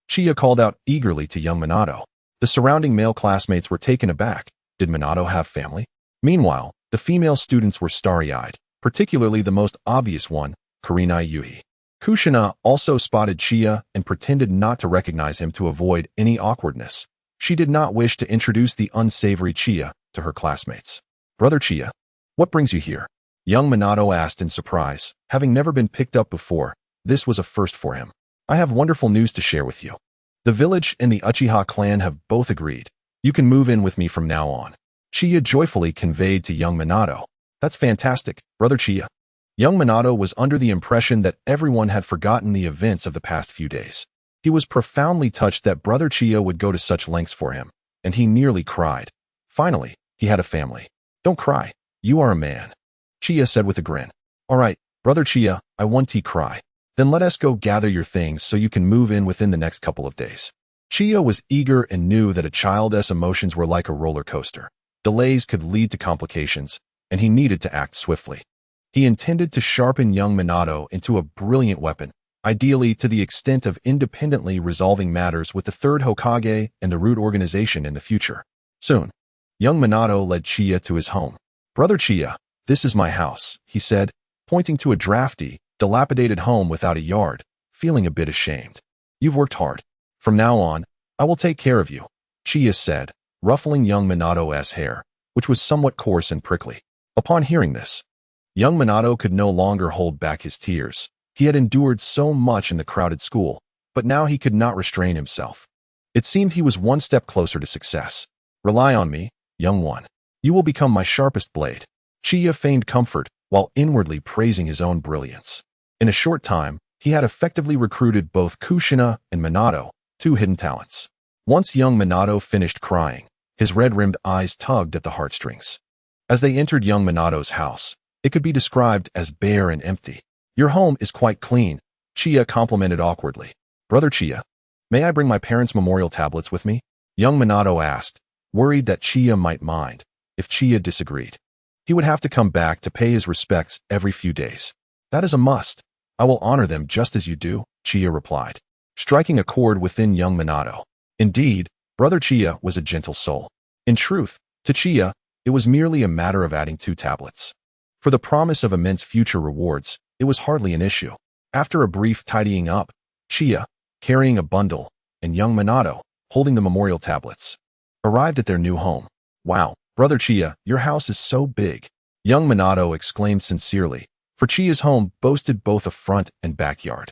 Chiya called out eagerly to young Minato. The surrounding male classmates were taken aback. Did Minato have family? Meanwhile, the female students were starry-eyed, particularly the most obvious one, Kurenai Yuhi. Kushina also spotted Chiya and pretended not to recognize him to avoid any awkwardness. She did not wish to introduce the unsavory Chiya to her classmates. Brother Chiya, what brings you here? Young Minato asked in surprise. Having never been picked up before, this was a first for him. I have wonderful news to share with you. The village and the Uchiha clan have both agreed. You can move in with me from now on. Chiya joyfully conveyed to young Minato. That's fantastic, Brother Chiya. Young Minato was under the impression that everyone had forgotten the events of the past few days. He was profoundly touched that Brother Chiya would go to such lengths for him, and he nearly cried. Finally, he had a family. Don't cry. You are a man. Chiya said with a grin. All right, Brother Chiya, I won't cry. Then let us go gather your things so you can move in within the next couple of days. Chiya was eager and knew that a child's emotions were like a roller coaster. Delays could lead to complications, and he needed to act swiftly. He intended to sharpen young Minato into a brilliant weapon, ideally to the extent of independently resolving matters with the third Hokage and the root organization in the future. Soon, young Minato led Chiya to his home. Brother Chiya, this is my house, he said, pointing to a drafty, dilapidated home without a yard, feeling a bit ashamed. You've worked hard. From now on, I will take care of you, Chiya said, ruffling young Minato's hair, which was somewhat coarse and prickly. Upon hearing this, young Minato could no longer hold back his tears. He had endured so much in the crowded school, but now he could not restrain himself. It seemed he was one step closer to success. Rely on me, young one. You will become my sharpest blade. Chiya feigned comfort while inwardly praising his own brilliance. In a short time, he had effectively recruited both Kushina and Minato, two hidden talents. Once young Minato finished crying, his red-rimmed eyes tugged at the heartstrings. As they entered young Minato's house, it could be described as bare and empty. Your home is quite clean, Chiya complimented awkwardly. Brother Chiya, may I bring my parents' memorial tablets with me? Young Minato asked, worried that Chiya might mind. If Chiya disagreed, he would have to come back to pay his respects every few days. That is a must. I will honor them just as you do, Chiya replied, striking a chord within young Minato. Indeed, Brother Chiya was a gentle soul. In truth, to Chiya, it was merely a matter of adding 2 tablets. For the promise of immense future rewards, it was hardly an issue. After a brief tidying up, Chiya, carrying a bundle, and young Minato, holding the memorial tablets, arrived at their new home. Wow, Brother Chiya, your house is so big, young Minato exclaimed sincerely, for Chiya's home boasted both a front and backyard,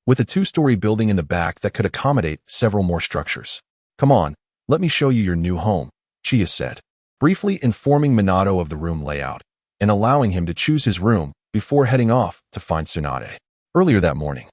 with a 2-story building in the back that could accommodate several more structures. Come on, let me show you your new home, Chiya said, briefly informing Minato of the room layout, and allowing him to choose his room before heading off to find Tsunade. Earlier that morning,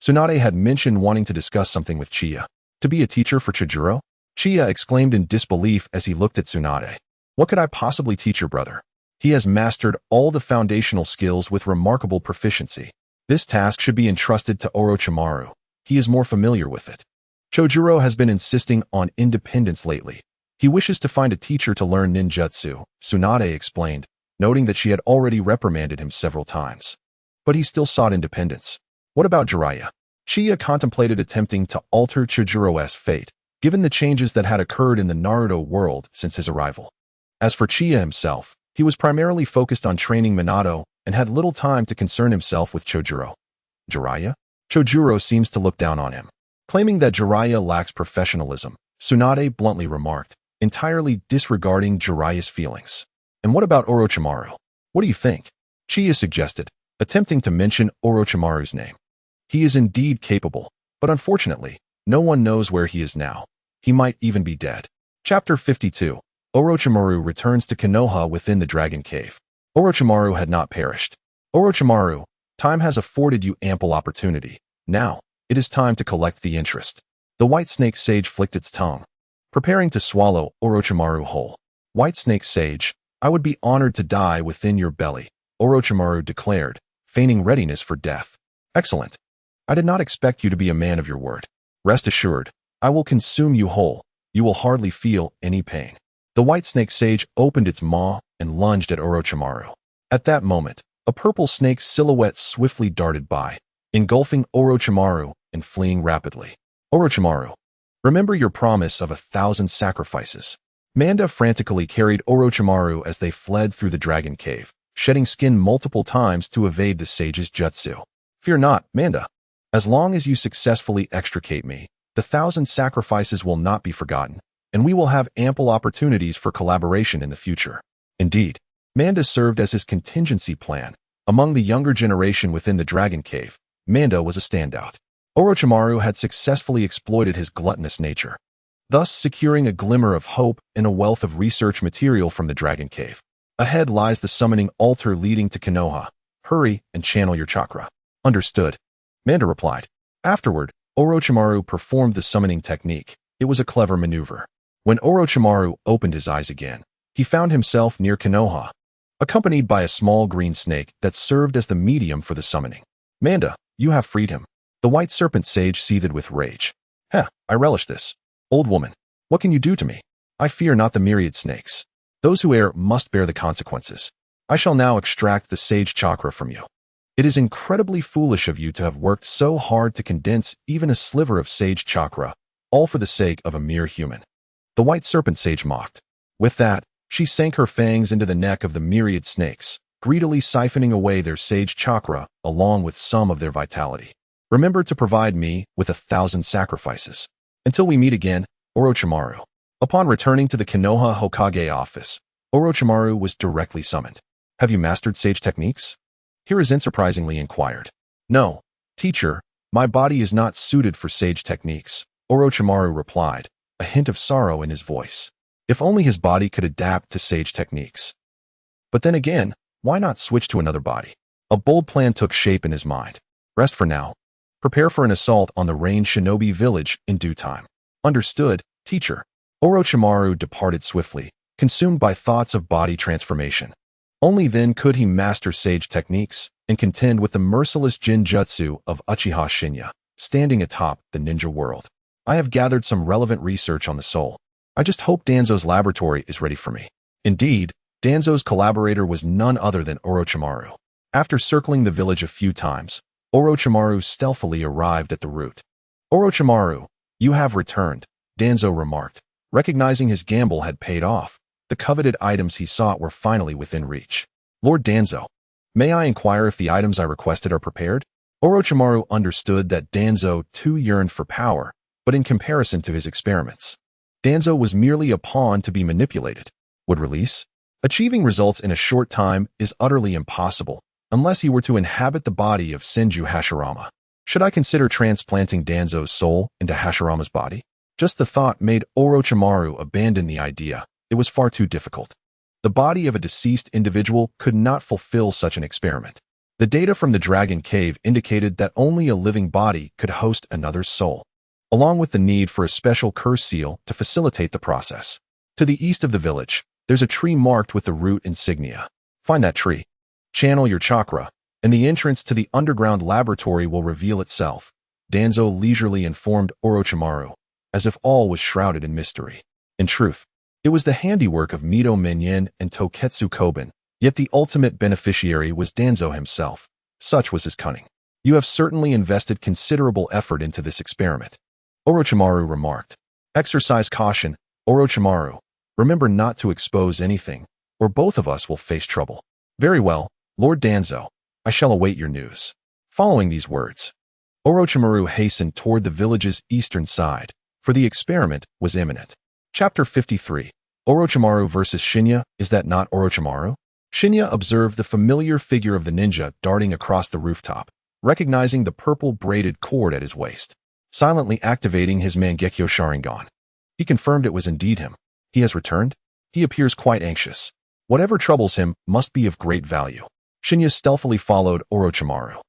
Tsunade had mentioned wanting to discuss something with Chiya. To be a teacher for Chojuro? Chiya exclaimed in disbelief as he looked at Tsunade. What could I possibly teach your brother? He has mastered all the foundational skills with remarkable proficiency. This task should be entrusted to Orochimaru. He is more familiar with it. Chojuro has been insisting on independence lately. He wishes to find a teacher to learn ninjutsu, Tsunade explained, noting that she had already reprimanded him several times. But he still sought independence. What about Jiraiya? Chiya contemplated attempting to alter Chojuro's fate, given the changes that had occurred in the Naruto world since his arrival. As for Chiya himself, he was primarily focused on training Minato and had little time to concern himself with Chojuro. Jiraiya? Chojuro seems to look down on him. Claiming that Jiraiya lacks professionalism, Tsunade bluntly remarked, entirely disregarding Jiraiya's feelings. And what about Orochimaru? What do you think? Chiya suggested, attempting to mention Orochimaru's name. He is indeed capable, but unfortunately, no one knows where he is now. He might even be dead. Chapter 52. Orochimaru returns to Konoha within the Dragon Cave. Orochimaru had not perished. Orochimaru, time has afforded you ample opportunity. Now, it is time to collect the interest. The White Snake Sage flicked its tongue, preparing to swallow Orochimaru whole. White Snake Sage, I would be honored to die within your belly, Orochimaru declared, feigning readiness for death. Excellent. I did not expect you to be a man of your word. Rest assured, I will consume you whole. You will hardly feel any pain. The White Snake Sage opened its maw and lunged at Orochimaru. At that moment, A purple snake silhouette swiftly darted by, engulfing Orochimaru and fleeing rapidly. Orochimaru, remember your promise of 1,000 sacrifices. Manda frantically carried Orochimaru as they fled through the dragon cave, shedding skin multiple times to evade the sage's jutsu. Fear not, Manda. As long as you successfully extricate me, the 1,000 sacrifices will not be forgotten, and we will have ample opportunities for collaboration in the future. Indeed, Manda served as his contingency plan. Among the younger generation within the dragon cave, Manda was a standout. Orochimaru had successfully exploited his gluttonous nature, thus securing a glimmer of hope and a wealth of research material from the dragon cave. Ahead lies the summoning altar leading to Konoha. Hurry and channel your chakra. Understood, Manda replied. Afterward, Orochimaru performed the summoning technique. It was a clever maneuver. When Orochimaru opened his eyes again, he found himself near Konoha, accompanied by a small green snake that served as the medium for the summoning. Manda, you have freed him. The white serpent sage seethed with rage. I relish this. Old woman, what can you do to me? I fear not the myriad snakes. Those who err must bear the consequences. I shall now extract the sage chakra from you. It is incredibly foolish of you to have worked so hard to condense even a sliver of sage chakra, all for the sake of a mere human. The white serpent sage mocked. With that, she sank her fangs into the neck of the myriad snakes, greedily siphoning away their sage chakra along with some of their vitality. Remember to provide me with 1,000 sacrifices. Until we meet again, Orochimaru. Upon returning to the Konoha Hokage office, Orochimaru was directly summoned. Have you mastered sage techniques? Hiruzen surprisingly inquired. No, teacher, my body is not suited for sage techniques, Orochimaru replied, a hint of sorrow in his voice. If only his body could adapt to sage techniques. But then again, why not switch to another body? A bold plan took shape in his mind. Rest for now. Prepare for an assault on the Rain Shinobi village in due time. Understood, teacher. Orochimaru departed swiftly, consumed by thoughts of body transformation. Only then could he master sage techniques and contend with the merciless Jinjutsu of Uchiha Shinya, standing atop the ninja world. I have gathered some relevant research on the soul. I just hope Danzo's laboratory is ready for me. Indeed, Danzo's collaborator was none other than Orochimaru. After circling the village a few times, Orochimaru stealthily arrived at the root. Orochimaru, you have returned, Danzo remarked. Recognizing his gamble had paid off, the coveted items he sought were finally within reach. Lord Danzo, may I inquire if the items I requested are prepared? Orochimaru understood that Danzo too yearned for power, but in comparison to his experiments, Danzo was merely a pawn to be manipulated. Would release? Achieving results in a short time is utterly impossible, unless he were to inhabit the body of Senju Hashirama. Should I consider transplanting Danzo's soul into Hashirama's body? Just the thought made Orochimaru abandon the idea. It was far too difficult. The body of a deceased individual could not fulfill such an experiment. The data from the Dragon Cave indicated that only a living body could host another's soul, along with the need for a special curse seal to facilitate the process. To the east of the village, there's a tree marked with the root insignia. Find that tree. Channel your chakra, and the entrance to the underground laboratory will reveal itself, Danzo leisurely informed Orochimaru, as if all was shrouded in mystery. In truth, it was the handiwork of Mito Minyin and Toketsu Koban, yet the ultimate beneficiary was Danzo himself. Such was his cunning. You have certainly invested considerable effort into this experiment, Orochimaru remarked. Exercise caution, Orochimaru. Remember not to expose anything, or both of us will face trouble. Very well, Lord Danzo. I shall await your news. Following these words, Orochimaru hastened toward the village's eastern side, for the experiment was imminent. Chapter 53. Orochimaru versus Shinya. Is that not Orochimaru? Shinya observed the familiar figure of the ninja darting across the rooftop, recognizing the purple braided cord at his waist, silently activating his Mangekyō Sharingan. He confirmed it was indeed him. He has returned? He appears quite anxious. Whatever troubles him must be of great value. Shinya stealthily followed Orochimaru.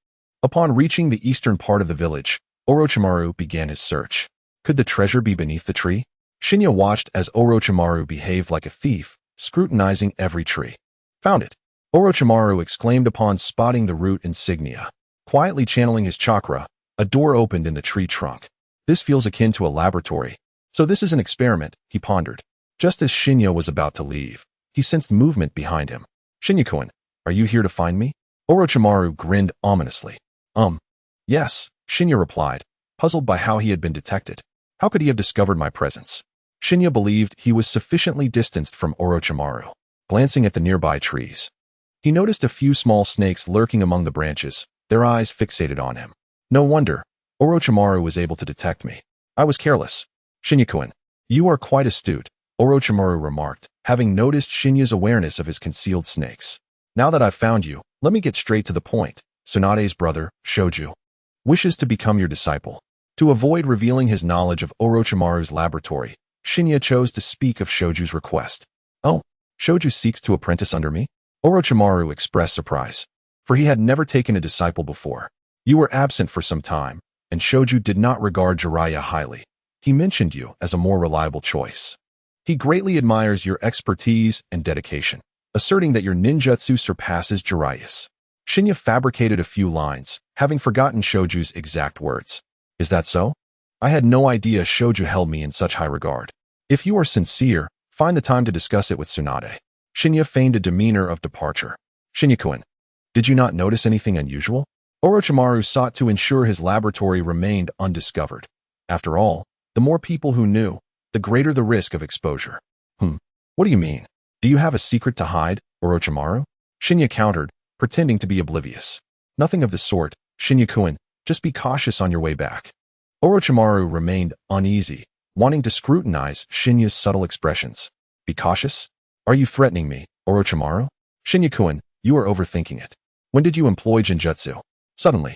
Upon reaching the eastern part of the village, Orochimaru began his search. Could the treasure be beneath the tree? Shinya watched as Orochimaru behaved like a thief, scrutinizing every tree. Found it! Orochimaru exclaimed upon spotting the root insignia. Quietly channeling his chakra, a door opened in the tree trunk. This feels akin to a laboratory. So this is an experiment, he pondered. Just as Shinya was about to leave, he sensed movement behind him. Shinya-kun, are you here to find me? Orochimaru grinned ominously. Yes, Shinya replied, puzzled by how he had been detected. How could he have discovered my presence? Shinya believed he was sufficiently distanced from Orochimaru. Glancing at the nearby trees, he noticed a few small snakes lurking among the branches, their eyes fixated on him. No wonder Orochimaru was able to detect me. I was careless. Shinya-kun, you are quite astute, Orochimaru remarked, having noticed Shinya's awareness of his concealed snakes. Now that I've found you, let me get straight to the point. Tsunade's brother, Shoju, wishes to become your disciple. To avoid revealing his knowledge of Orochimaru's laboratory, Shinya chose to speak of Shoju's request. Oh, Shoju seeks to apprentice under me? Orochimaru expressed surprise, for he had never taken a disciple before. You were absent for some time, and Shoju did not regard Jiraiya highly. He mentioned you as a more reliable choice. He greatly admires your expertise and dedication, asserting that your ninjutsu surpasses Jiraiya's. Shinya fabricated a few lines, having forgotten Shoju's exact words. Is that so? I had no idea Shoju held me in such high regard. If you are sincere, find the time to discuss it with Tsunade. Shinya feigned a demeanor of departure. Shinya-kun, did you not notice anything unusual? Orochimaru sought to ensure his laboratory remained undiscovered. After all, the more people who knew, the greater the risk of exposure. What do you mean? Do you have a secret to hide, Orochimaru? Shinya countered, pretending to be oblivious. Nothing of the sort, Shinya-kun, just be cautious on your way back. Orochimaru remained uneasy, wanting to scrutinize Shinya's subtle expressions. Be cautious? Are you threatening me, Orochimaru? Shinya-kun, you are overthinking it. When did you employ Jinjutsu? Suddenly,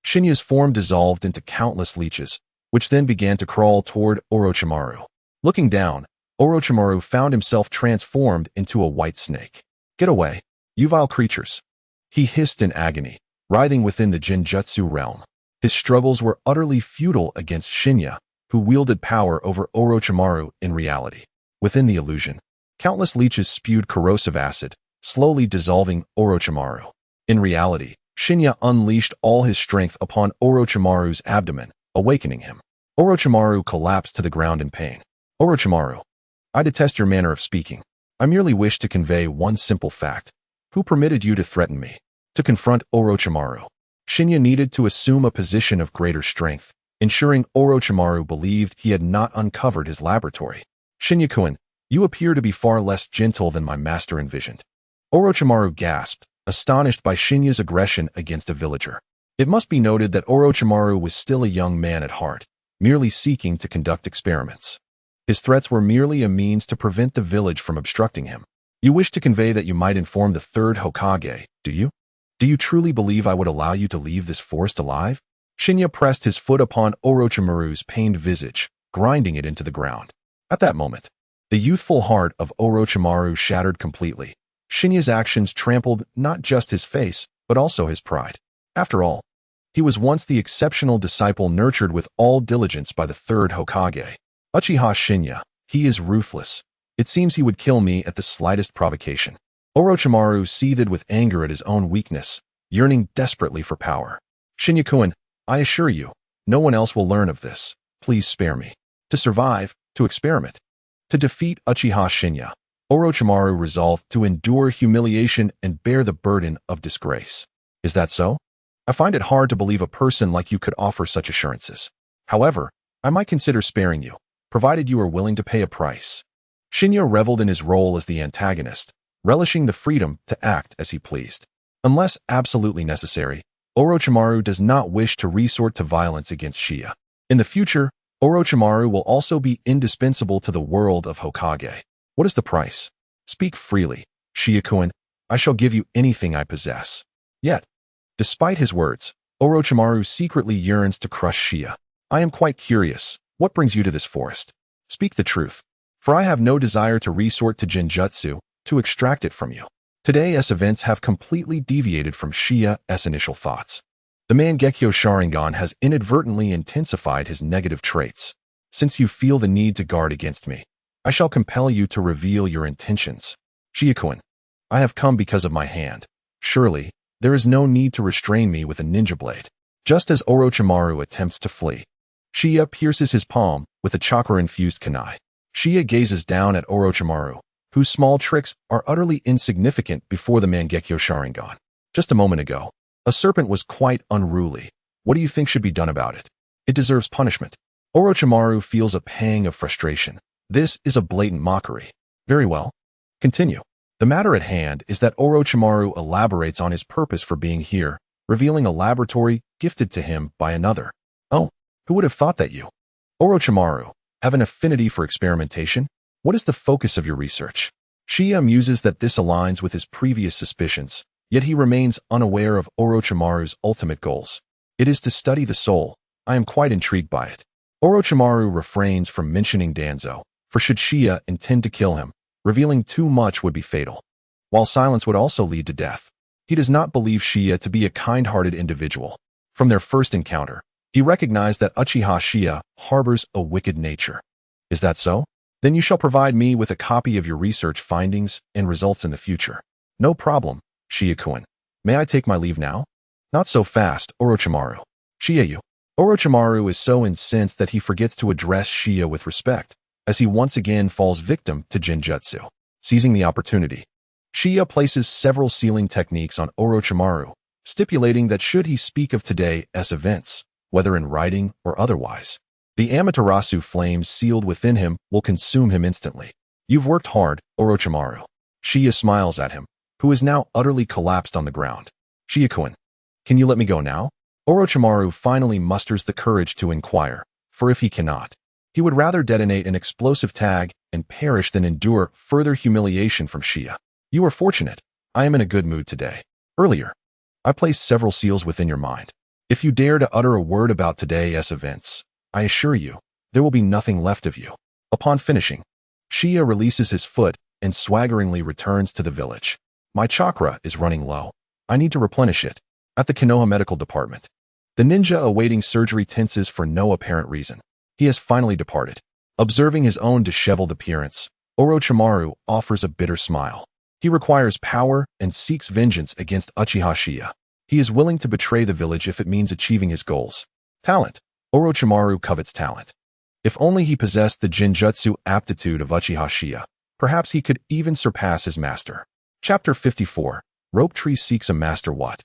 Shinya's form dissolved into countless leeches, which then began to crawl toward Orochimaru. Looking down, Orochimaru found himself transformed into a white snake. Get away, you vile creatures! He hissed in agony, writhing within the Jinjutsu realm. His struggles were utterly futile against Shinya, who wielded power over Orochimaru in reality. Within the illusion, countless leeches spewed corrosive acid, slowly dissolving Orochimaru. In reality, Shinya unleashed all his strength upon Orochimaru's abdomen, awakening him. Orochimaru collapsed to the ground in pain. Orochimaru, I detest your manner of speaking. I merely wish to convey one simple fact. Who permitted you to threaten me? To confront Orochimaru, Shinya needed to assume a position of greater strength, ensuring Orochimaru believed he had not uncovered his laboratory. Shinya-kun, you appear to be far less gentle than my master envisioned. Orochimaru gasped, astonished by Shinya's aggression against a villager. It must be noted that Orochimaru was still a young man at heart, merely seeking to conduct experiments. His threats were merely a means to prevent the village from obstructing him. You wish to convey that you might inform the third Hokage, do you? Do you truly believe I would allow you to leave this forest alive? Shinya pressed his foot upon Orochimaru's pained visage, grinding it into the ground. At that moment, the youthful heart of Orochimaru shattered completely. Shinya's actions trampled not just his face, but also his pride. After all, he was once the exceptional disciple nurtured with all diligence by the third Hokage. Uchiha Shinya, he is ruthless. It seems he would kill me at the slightest provocation. Orochimaru seethed with anger at his own weakness, yearning desperately for power. Shinya-kun, I assure you, no one else will learn of this. Please spare me. To survive, to experiment. To defeat Uchiha Shinya, Orochimaru resolved to endure humiliation and bear the burden of disgrace. Is that so? I find it hard to believe a person like you could offer such assurances. However, I might consider sparing you, provided you are willing to pay a price. Shinya reveled in his role as the antagonist, relishing the freedom to act as he pleased. Unless absolutely necessary, Orochimaru does not wish to resort to violence against Shinya. In the future, Orochimaru will also be indispensable to the world of Hokage. What is the price? Speak freely, Shinya-kun. I shall give you anything I possess. Yet, despite his words, Orochimaru secretly yearns to crush Shinya. I am quite curious. What brings you to this forest? Speak the truth, for I have no desire to resort to Jinjutsu to extract it from you. Today's events have completely deviated from Shiya's initial thoughts. The Mangekyō Sharingan has inadvertently intensified his negative traits. Since you feel the need to guard against me, I shall compel you to reveal your intentions. Shinya-kun, I have come because of my hand. Surely, there is no need to restrain me with a ninja blade. Just as Orochimaru attempts to flee, Shinya pierces his palm with a chakra-infused kunai. Shinya gazes down at Orochimaru, whose small tricks are utterly insignificant before the Mangekyō Sharingan. Just a moment ago, a serpent was quite unruly. What do you think should be done about it? It deserves punishment. Orochimaru feels a pang of frustration. This is a blatant mockery. Very well. Continue. The matter at hand is that Orochimaru elaborates on his purpose for being here, revealing a laboratory gifted to him by another. Oh, who would have thought that you, Orochimaru, have an affinity for experimentation? What is the focus of your research? Shia muses that this aligns with his previous suspicions, yet he remains unaware of Orochimaru's ultimate goals. It is to study the soul. I am quite intrigued by it. Orochimaru refrains from mentioning Danzo, for should Shia intend to kill him, revealing too much would be fatal, while silence would also lead to death. He does not believe Shia to be a kind-hearted individual. From their first encounter, he recognized that Uchiha Qiye harbors a wicked nature. Is that so? Then you shall provide me with a copy of your research findings and results in the future. No problem, Shia-kun. May I take my leave now? Not so fast, Orochimaru. Shia-yu. Orochimaru is so incensed that he forgets to address Shia with respect, as he once again falls victim to Genjutsu. Seizing the opportunity, Shia places several sealing techniques on Orochimaru, stipulating that should he speak of today's events, whether in writing or otherwise, the Amaterasu flames sealed within him will consume him instantly. You've worked hard, Orochimaru. Shia smiles at him, who is now utterly collapsed on the ground. Shia-kun, can you let me go now? Orochimaru finally musters the courage to inquire, for if he cannot, he would rather detonate an explosive tag and perish than endure further humiliation from Shia. You are fortunate. I am in a good mood today. Earlier, I placed several seals within your mind. If you dare to utter a word about today's events, I assure you, there will be nothing left of you. Upon finishing, Shia releases his foot and swaggeringly returns to the village. My chakra is running low. I need to replenish it. At the Konoha Medical Department, the ninja awaiting surgery tenses for no apparent reason. He has finally departed. Observing his own disheveled appearance, Orochimaru offers a bitter smile. He requires power and seeks vengeance against Uchiha Qiye. He is willing to betray the village if it means achieving his goals. Talent. Orochimaru covets talent. If only he possessed the Genjutsu aptitude of Uchiha Qiye, perhaps he could even surpass his master. Chapter 54. Rope Tree seeks a master. What?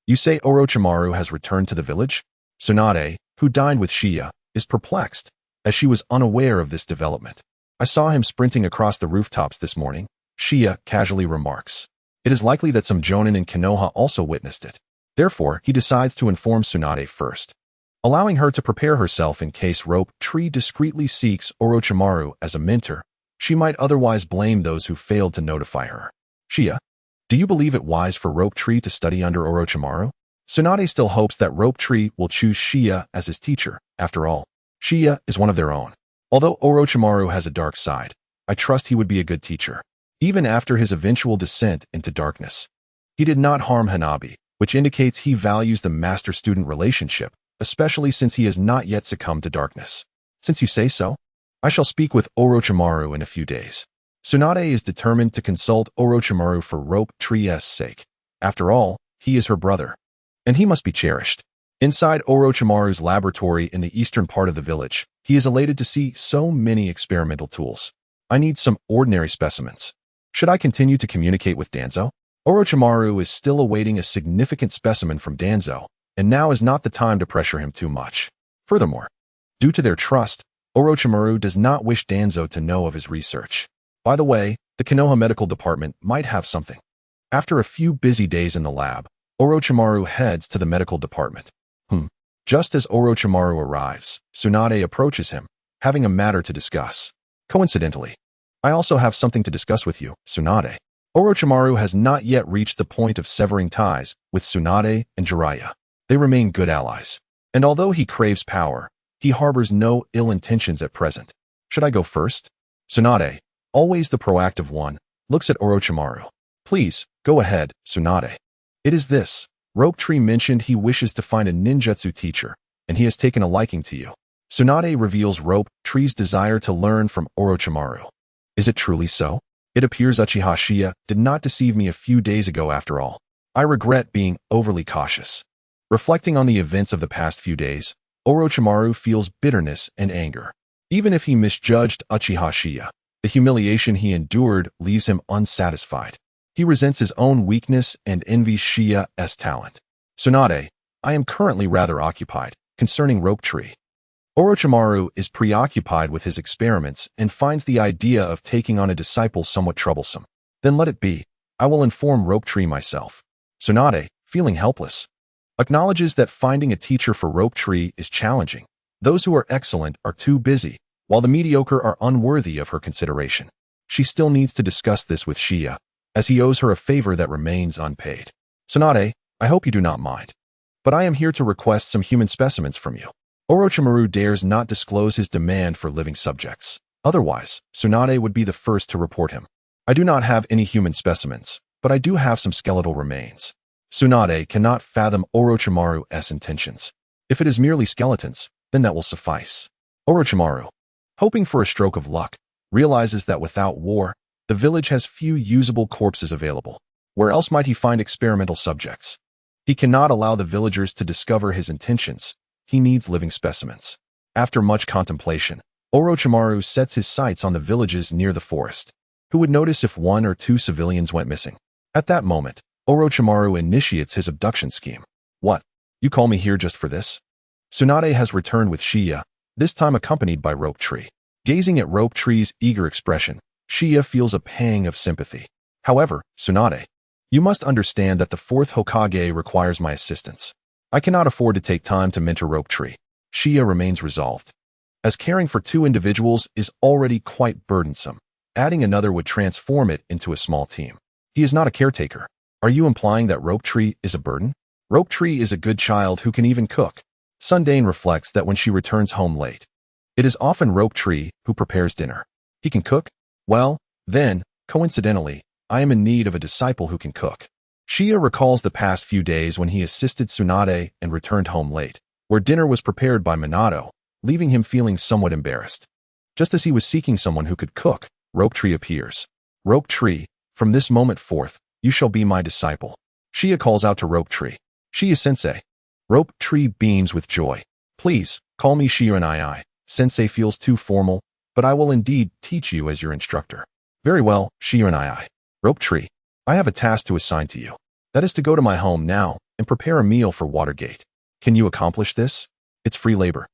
You say Orochimaru has returned to the village? Tsunade, who dined with Shia, is perplexed, as she was unaware of this development. I saw him sprinting across the rooftops this morning, Shia casually remarks. It is likely that some jonin in Konoha also witnessed it. Therefore, he decides to inform Tsunade first, allowing her to prepare herself in case Rope Tree discreetly seeks Orochimaru as a mentor. She might otherwise blame those who failed to notify her. Shia, do you believe it wise for Rope Tree to study under Orochimaru? Tsunade still hopes that Rope Tree will choose Shia as his teacher. After all, Shia is one of their own. Although Orochimaru has a dark side, I trust he would be a good teacher. Even after his eventual descent into darkness, he did not harm Hanabi, which indicates he values the master-student relationship, especially since he has not yet succumbed to darkness. Since you say so, I shall speak with Orochimaru in a few days. Tsunade is determined to consult Orochimaru for Rope Tree's sake. After all, he is her brother, and he must be cherished. Inside Orochimaru's laboratory in the eastern part of the village, he is elated to see so many experimental tools. I need some ordinary specimens. Should I continue to communicate with Danzo? Orochimaru is still awaiting a significant specimen from Danzo, and now is not the time to pressure him too much. Furthermore, due to their trust, Orochimaru does not wish Danzo to know of his research. By the way, the Konoha Medical Department might have something. After a few busy days in the lab, Orochimaru heads to the medical department. Just as Orochimaru arrives, Tsunade approaches him, having a matter to discuss. Coincidentally, I also have something to discuss with you, Tsunade. Orochimaru has not yet reached the point of severing ties with Tsunade and Jiraiya. They remain good allies. And although he craves power, he harbors no ill intentions at present. Should I go first? Tsunade, always the proactive one, looks at Orochimaru. Please, go ahead, Tsunade. It is this. Rope Tree mentioned he wishes to find a ninjutsu teacher, and he has taken a liking to you. Tsunade reveals Rope Tree's desire to learn from Orochimaru. Is it truly so? It appears Uchiha Qiye did not deceive me a few days ago after all. I regret being overly cautious. Reflecting on the events of the past few days, Orochimaru feels bitterness and anger. Even if he misjudged Uchiha Qiye, the humiliation he endured leaves him unsatisfied. He resents his own weakness and envies Qiye's talent. Tsunade, I am currently rather occupied concerning rope tree. Orochimaru is preoccupied with his experiments and finds the idea of taking on a disciple somewhat troublesome. Then let it be. I will inform rope tree myself. Tsunade, feeling helpless, acknowledges that finding a teacher for rope tree is challenging. Those who are excellent are too busy, while the mediocre are unworthy of her consideration. She still needs to discuss this with Qiye, as he owes her a favor that remains unpaid. Tsunade, I hope you do not mind, but I am here to request some human specimens from you. Orochimaru dares not disclose his demand for living subjects. Otherwise, Tsunade would be the first to report him. I do not have any human specimens, but I do have some skeletal remains. Tsunade cannot fathom Orochimaru's intentions. If it is merely skeletons, then that will suffice. Orochimaru, hoping for a stroke of luck, realizes that without war, the village has few usable corpses available. Where else might he find experimental subjects? He cannot allow the villagers to discover his intentions. He needs living specimens. After much contemplation, Orochimaru sets his sights on the villages near the forest. Who would notice if 1 or 2 civilians went missing? At that moment, Orochimaru initiates his abduction scheme. What? You call me here just for this? Tsunade has returned with Qiye, this time accompanied by Rope Tree. Gazing at Rope Tree's eager expression, Qiye feels a pang of sympathy. However, Tsunade, you must understand that the 4th Hokage requires my assistance. I cannot afford to take time to mentor Rope Tree. Qiye remains resolved. As caring for 2 individuals is already quite burdensome, adding another would transform it into a small team. He is not a caretaker. Are you implying that Rope Tree is a burden? Rope Tree is a good child who can even cook. Sundane reflects that when she returns home late, it is often Rope Tree who prepares dinner. He can cook? Well, then, coincidentally, I am in need of a disciple who can cook. Qiye recalls the past few days when he assisted Tsunade and returned home late, where dinner was prepared by Minato, leaving him feeling somewhat embarrassed. Just as he was seeking someone who could cook, Rope Tree appears. Rope Tree, from this moment forth, you shall be my disciple. Qiye calls out to Rope Tree. Qiye-sensei. Rope Tree beams with joy. Please, call me Shiranai. Sensei feels too formal, but I will indeed teach you as your instructor. Very well, Shiranai. Rope Tree, I have a task to assign to you. That is to go to my home now and prepare a meal for Watergate. Can you accomplish this? It's free labor.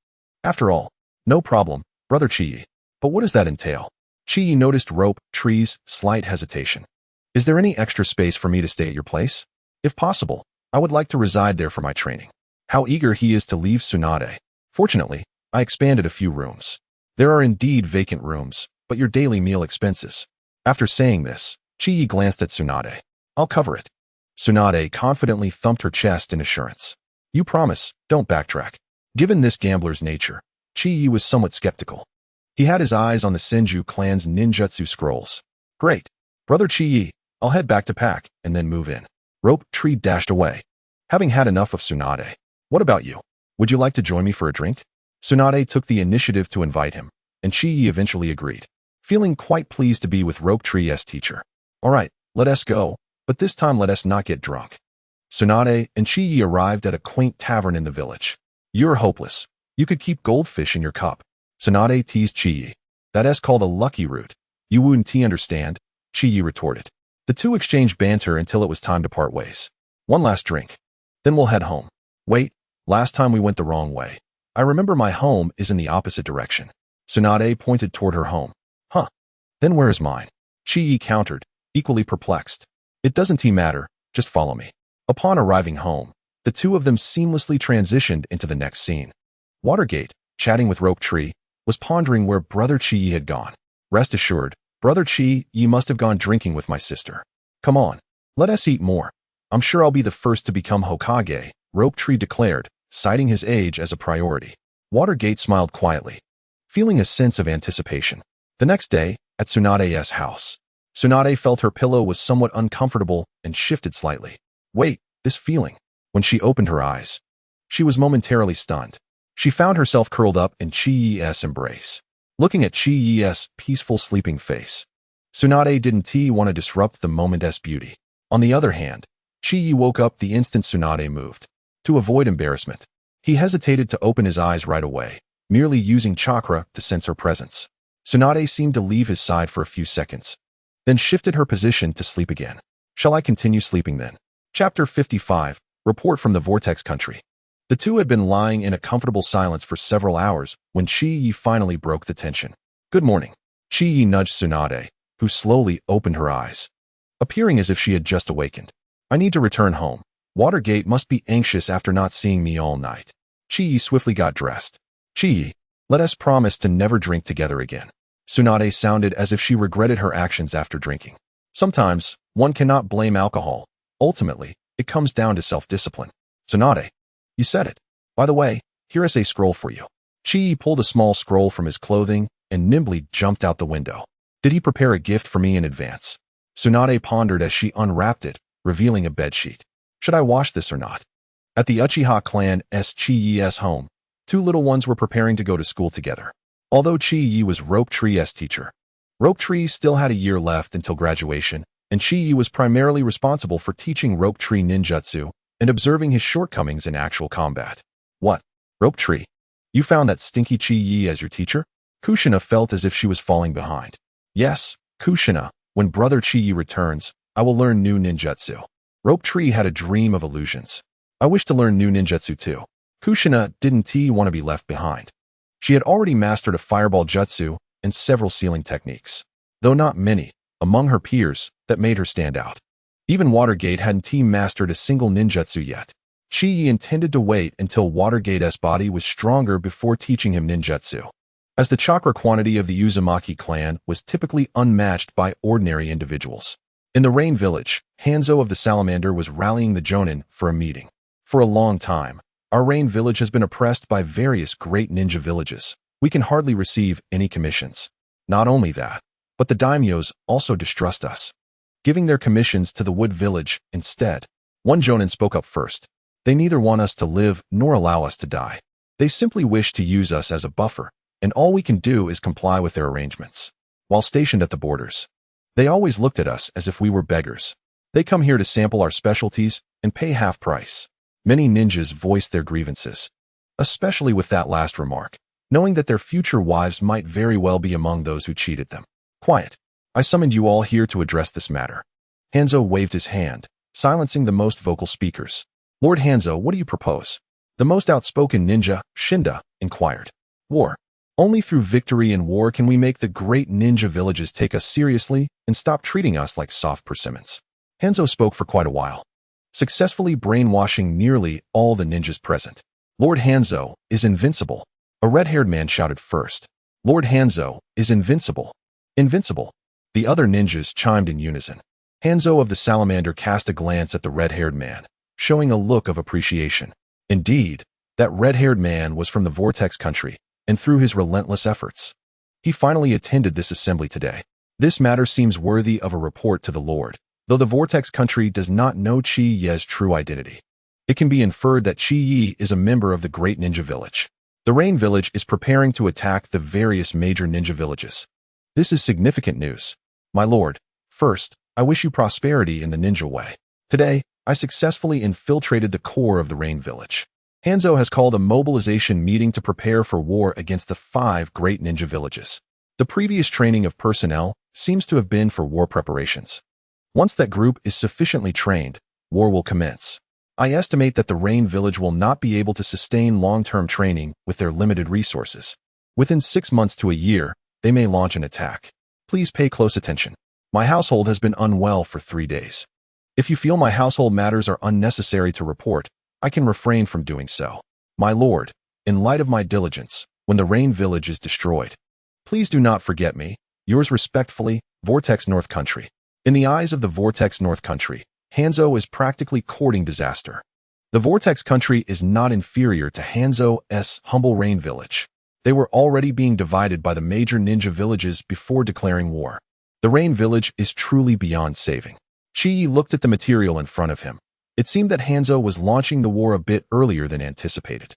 After all, no problem, Brother Qiye. But what does that entail? Qiye noticed Rope Tree's slight hesitation. Is there any extra space for me to stay at your place? If possible, I would like to reside there for my training. How eager he is to leave Tsunade. Fortunately, I expanded a few rooms. There are indeed vacant rooms, but your daily meal expenses. After saying this, Qiye glanced at Tsunade. I'll cover it. Tsunade confidently thumped her chest in assurance. You promise, don't backtrack. Given this gambler's nature, Qiye was somewhat skeptical. He had his eyes on the Senju clan's ninjutsu scrolls. Great. Brother Qiye, I'll head back to pack and then move in. Rope Tree dashed away. Having had enough of Tsunade. What about you? Would you like to join me for a drink? Tsunade took the initiative to invite him, and Qiye eventually agreed, feeling quite pleased to be with Rope Tree's teacher. All right, let us go, but this time let us not get drunk. Tsunade and Qiye arrived at a quaint tavern in the village. You're hopeless. You could keep goldfish in your cup. Tsunade teased Qiye. That's called a lucky root. You wouldn't understand, Qiye retorted. The two exchanged banter until it was time to part ways. One last drink. Then we'll head home. Wait, last time we went the wrong way. I remember my home is in the opposite direction. Tsunade pointed toward her home. Huh. Then where is mine? Qiye countered, equally perplexed. It doesn't matter, just follow me. Upon arriving home, the two of them seamlessly transitioned into the next scene. Watergate, chatting with Rope Tree, was pondering where Brother Qiye had gone. Rest assured, Brother Qiye, you must have gone drinking with my sister. Come on, let us eat more. I'm sure I'll be the first to become Hokage, Rope Tree declared, citing his age as a priority. Watergate smiled quietly, feeling a sense of anticipation. The next day, at Tsunade's house, Tsunade felt her pillow was somewhat uncomfortable and shifted slightly. Wait, this feeling. When she opened her eyes, she was momentarily stunned. She found herself curled up in Qiye's embrace. Looking at Qiye's peaceful sleeping face, Tsunade didn't want to disrupt the moment's beauty. On the other hand, Qiye woke up the instant Tsunade moved. To avoid embarrassment, he hesitated to open his eyes right away, merely using chakra to sense her presence. Tsunade seemed to leave his side for a few seconds, then shifted her position to sleep again. Shall I continue sleeping then? Chapter 55. Report from the Vortex Country. The two had been lying in a comfortable silence for several hours when Qiye finally broke the tension. Good morning. Qiye nudged Tsunade, who slowly opened her eyes, appearing as if she had just awakened. I need to return home. Watergate must be anxious after not seeing me all night. Qiye swiftly got dressed. Qiye, let us promise to never drink together again. Tsunade sounded as if she regretted her actions after drinking. Sometimes, one cannot blame alcohol. Ultimately, it comes down to self-discipline. Tsunade, you said it. By the way, here is a scroll for you. Qiye pulled a small scroll from his clothing and nimbly jumped out the window. Did he prepare a gift for me in advance? Tsunade pondered as she unwrapped it, revealing a bedsheet. Should I wash this or not? At the Uchiha clan's Qiye's home, two little ones were preparing to go to school together. Although Qiye was Rope Tree's teacher, Rope Tree still had a year left until graduation, and Qiye was primarily responsible for teaching Rope Tree ninjutsu and observing his shortcomings in actual combat. What? Rope Tree? You found that stinky Qiye as your teacher? Kushina felt as if she was falling behind. Yes, Kushina, when brother Qiye returns, I will learn new ninjutsu. Rope Tree had a dream of illusions. I wish to learn new ninjutsu too. Kushina didn't want to be left behind. She had already mastered a fireball jutsu and several sealing techniques, though not many, among her peers, that made her stand out. Even Watergate hadn't mastered a single ninjutsu yet. Qiye intended to wait until Watergate's body was stronger before teaching him ninjutsu, as the chakra quantity of the Uzumaki clan was typically unmatched by ordinary individuals. In the Rain Village, Hanzo of the Salamander was rallying the Jonin for a meeting. For a long time, our Rain Village has been oppressed by various great ninja villages. We can hardly receive any commissions. Not only that, but the daimyos also distrust us, giving their commissions to the Wood Village instead. One Jonin spoke up first. They neither want us to live nor allow us to die. They simply wish to use us as a buffer, and all we can do is comply with their arrangements. While stationed at the borders, they always looked at us as if we were beggars. They come here to sample our specialties and pay half price. Many ninjas voiced their grievances, especially with that last remark, knowing that their future wives might very well be among those who cheated them. Quiet. I summoned you all here to address this matter. Hanzo waved his hand, silencing the most vocal speakers. Lord Hanzo, what do you propose? The most outspoken ninja, Shinda, inquired. War. Only through victory in war can we make the great ninja villages take us seriously and stop treating us like soft persimmons. Hanzo spoke for quite a while, successfully brainwashing nearly all the ninjas present. Lord Hanzo is invincible. A red-haired man shouted first. Lord Hanzo is invincible. Invincible. The other ninjas chimed in unison. Hanzo of the Salamander cast a glance at the red-haired man, showing a look of appreciation. Indeed, that red-haired man was from the Vortex Country, and through his relentless efforts, he finally attended this assembly today. This matter seems worthy of a report to the Lord, though the Vortex Country does not know Qiye's true identity. It can be inferred that Qiye is a member of the Great Ninja Village. The Rain Village is preparing to attack the various major ninja villages. This is significant news. My lord, first, I wish you prosperity in the ninja way. Today, I successfully infiltrated the core of the Rain Village. Hanzo has called a mobilization meeting to prepare for war against the 5 great ninja villages. The previous training of personnel seems to have been for war preparations. Once that group is sufficiently trained, war will commence. I estimate that the Rain Village will not be able to sustain long-term training with their limited resources. Within 6 months to a year, they may launch an attack. Please pay close attention. My household has been unwell for 3 days. If you feel my household matters are unnecessary to report, I can refrain from doing so. My lord, in light of my diligence, when the Rain Village is destroyed, please do not forget me. Yours respectfully, Vortex North Country. In the eyes of the Vortex North Country, Hanzo is practically courting disaster. The Vortex Country is not inferior to Hanzo's humble Rain Village. They were already being divided by the major ninja villages before declaring war. The Rain Village is truly beyond saving. Qiye looked at the material in front of him. It seemed that Hanzo was launching the war a bit earlier than anticipated.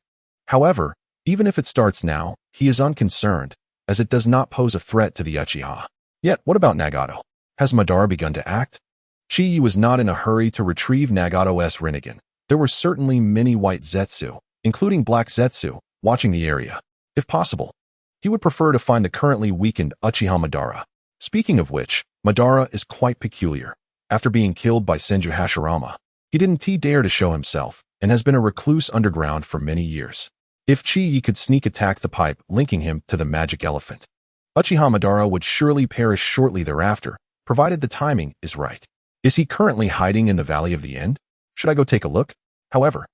However, even if it starts now, he is unconcerned, as it does not pose a threat to the Uchiha. Yet, what about Nagato? Has Madara begun to act? Qiye was not in a hurry to retrieve Nagato's Rinnegan. There were certainly many white Zetsu, including black Zetsu, watching the area. If possible, he would prefer to find the currently weakened Uchiha Madara. Speaking of which, Madara is quite peculiar. After being killed by Senju Hashirama, he didn't dare to show himself and has been a recluse underground for many years. If Qiye could sneak attack the pipe linking him to the magic elephant, Uchiha Madara would surely perish shortly thereafter, provided the timing is right. Is he currently hiding in the Valley of the End? Should I go take a look? However,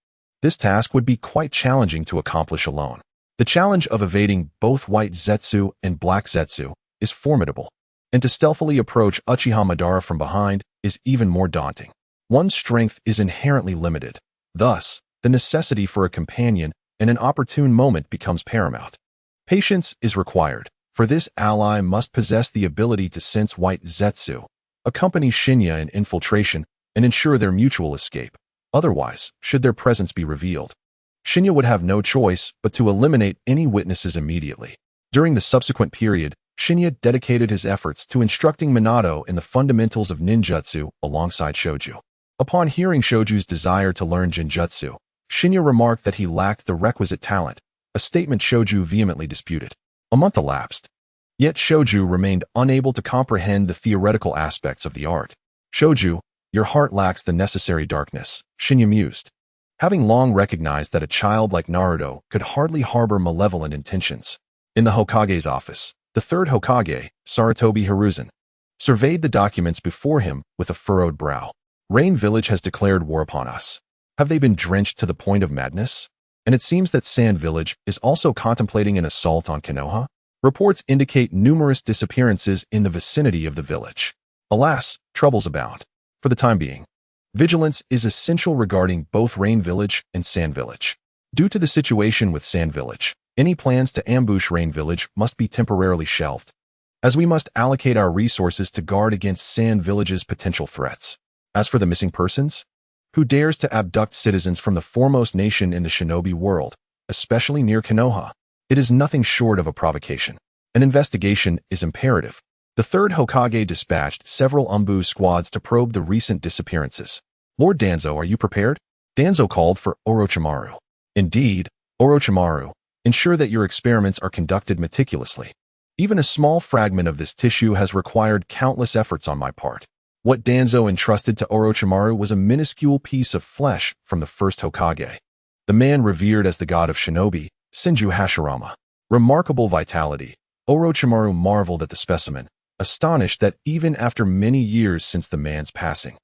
this task would be quite challenging to accomplish alone. The challenge of evading both white Zetsu and black Zetsu is formidable, and to stealthily approach Uchiha Madara from behind is even more daunting. One's strength is inherently limited. Thus, the necessity for a companion and an opportune moment becomes paramount. Patience is required, for this ally must possess the ability to sense white Zetsu, accompany Shinya in infiltration, and ensure their mutual escape. Otherwise, should their presence be revealed, Shinya would have no choice but to eliminate any witnesses immediately. During the subsequent period, Shinya dedicated his efforts to instructing Minato in the fundamentals of ninjutsu alongside Shoju. Upon hearing Shoju's desire to learn genjutsu, Shinya remarked that he lacked the requisite talent, a statement Shoju vehemently disputed. A month elapsed, yet Shoju remained unable to comprehend the theoretical aspects of the art. Shoju, your heart lacks the necessary darkness, Shinya mused. Having long recognized that a child like Naruto could hardly harbor malevolent intentions. In the Hokage's office, the third Hokage, Sarutobi Hiruzen, surveyed the documents before him with a furrowed brow. Rain Village has declared war upon us. Have they been drenched to the point of madness? And it seems that Sand Village is also contemplating an assault on Konoha. Reports indicate numerous disappearances in the vicinity of the village. Alas, troubles abound. For the time being, vigilance is essential regarding both Rain Village and Sand Village. Due to the situation with Sand Village, any plans to ambush Rain Village must be temporarily shelved, as we must allocate our resources to guard against Sand Village's potential threats. As for the missing persons, who dares to abduct citizens from the foremost nation in the shinobi world, especially near Konoha? It is nothing short of a provocation. An investigation is imperative. The third Hokage dispatched several Umbu squads to probe the recent disappearances. Lord Danzo, are you prepared? Danzo called for Orochimaru. Indeed, Orochimaru, ensure that your experiments are conducted meticulously. Even a small fragment of this tissue has required countless efforts on my part. What Danzo entrusted to Orochimaru was a minuscule piece of flesh from the first Hokage, the man revered as the god of shinobi, Senju Hashirama. Remarkable vitality. Orochimaru marveled at the specimen, astonished that even after many years since the man's passing,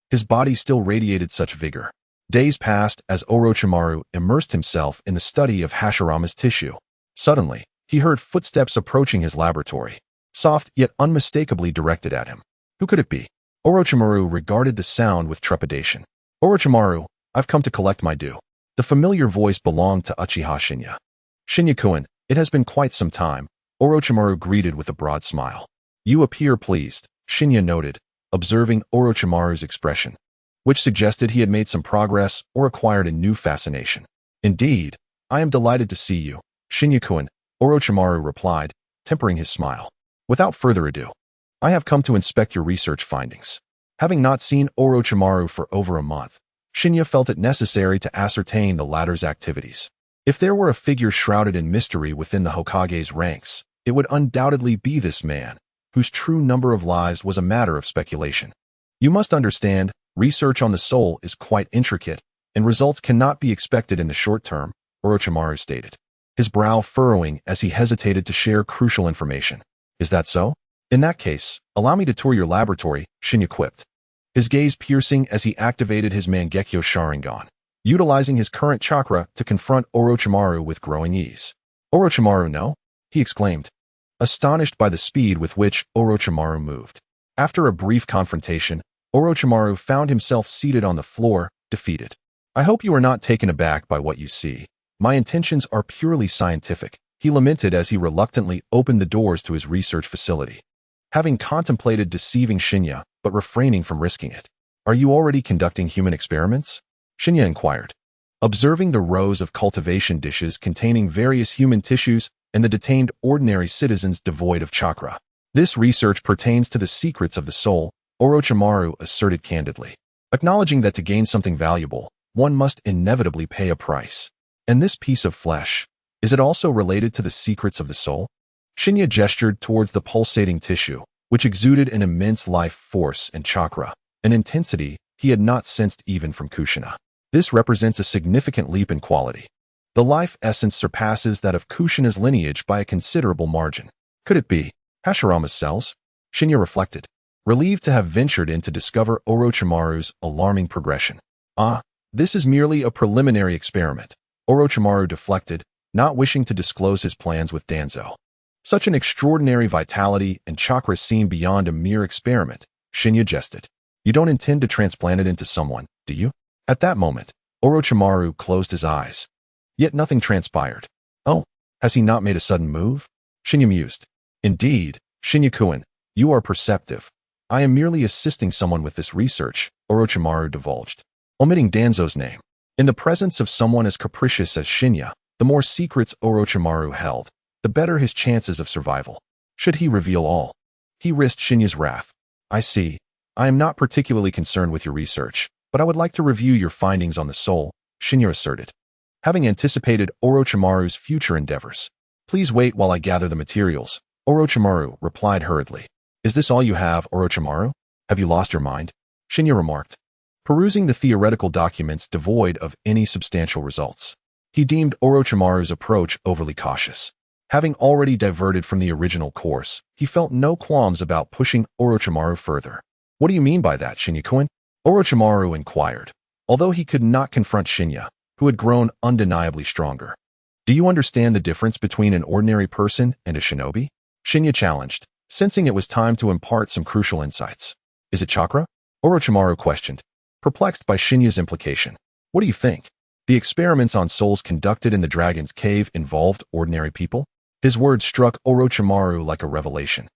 his body still radiated such vigor. Days passed as Orochimaru immersed himself in the study of Hashirama's tissue. Suddenly, he heard footsteps approaching his laboratory, soft yet unmistakably directed at him. Who could it be? Orochimaru regarded the sound with trepidation. Orochimaru, I've come to collect my due. The familiar voice belonged to Uchiha Shinya. Shinya-kun, it has been quite some time, Orochimaru greeted with a broad smile. You appear pleased, Shinya noted, observing Orochimaru's expression, which suggested he had made some progress or acquired a new fascination. Indeed, I am delighted to see you, Shinya-kun, Orochimaru replied, tempering his smile. Without further ado, I have come to inspect your research findings. Having not seen Orochimaru for over a month, Shinya felt it necessary to ascertain the latter's activities. If there were a figure shrouded in mystery within the Hokage's ranks, it would undoubtedly be this man, whose true number of lives was a matter of speculation. You must understand, research on the soul is quite intricate, and results cannot be expected in the short term, Orochimaru stated, his brow furrowing as he hesitated to share crucial information. Is that so? In that case, allow me to tour your laboratory, Shinya quipped, his gaze piercing as he activated his Mangekyō Sharingan, utilizing his current chakra to confront Orochimaru with growing ease. Orochimaru, no? He exclaimed, astonished by the speed with which Orochimaru moved. After a brief confrontation, Orochimaru found himself seated on the floor, defeated. I hope you are not taken aback by what you see. My intentions are purely scientific, he lamented as he reluctantly opened the doors to his research facility. Having contemplated deceiving Shinya, but refraining from risking it. Are you already conducting human experiments? Shinya inquired, observing the rows of cultivation dishes containing various human tissues and the detained ordinary citizens devoid of chakra. This research pertains to the secrets of the soul, Orochimaru asserted candidly, acknowledging that to gain something valuable, one must inevitably pay a price. And this piece of flesh, is it also related to the secrets of the soul? Shinya gestured towards the pulsating tissue, which exuded an immense life force and chakra. an intensity he had not sensed even from Kushina. This represents a significant leap in quality. The life essence surpasses that of Kushina's lineage by a considerable margin. Could it be Hashirama's cells? Shinya reflected, relieved to have ventured in to discover Orochimaru's alarming progression. This is merely a preliminary experiment. Orochimaru deflected, not wishing to disclose his plans with Danzo. Such an extraordinary vitality and chakra seem beyond a mere experiment, Shinya jested. You don't intend to transplant it into someone, do you? At that moment, Orochimaru closed his eyes. Yet nothing transpired. Oh, has he not made a sudden move? Shinya mused. Indeed, Shinya-kun, you are perceptive. I am merely assisting someone with this research, Orochimaru divulged, omitting Danzo's name. In the presence of someone as capricious as Shinya, the more secrets Orochimaru held, the better his chances of survival. Should he reveal all? He risked Shinya's wrath. I see. I am not particularly concerned with your research, but I would like to review your findings on the soul, Shinya asserted, having anticipated Orochimaru's future endeavors. Please wait while I gather the materials, Orochimaru replied hurriedly. Is this all you have, Orochimaru? Have you lost your mind? Shinya remarked, perusing the theoretical documents devoid of any substantial results. He deemed Orochimaru's approach overly cautious. Having already diverted from the original course, he felt no qualms about pushing Orochimaru further. What do you mean by that, Shinya-kun? Orochimaru inquired, although he could not confront Shinya, who had grown undeniably stronger. Do you understand the difference between an ordinary person and a shinobi? Shinya challenged, sensing it was time to impart some crucial insights. Is it chakra? Orochimaru questioned, perplexed by Shinya's implication. What do you think? The experiments on souls conducted in the dragon's cave involved ordinary people? His words struck Orochimaru like a revelation,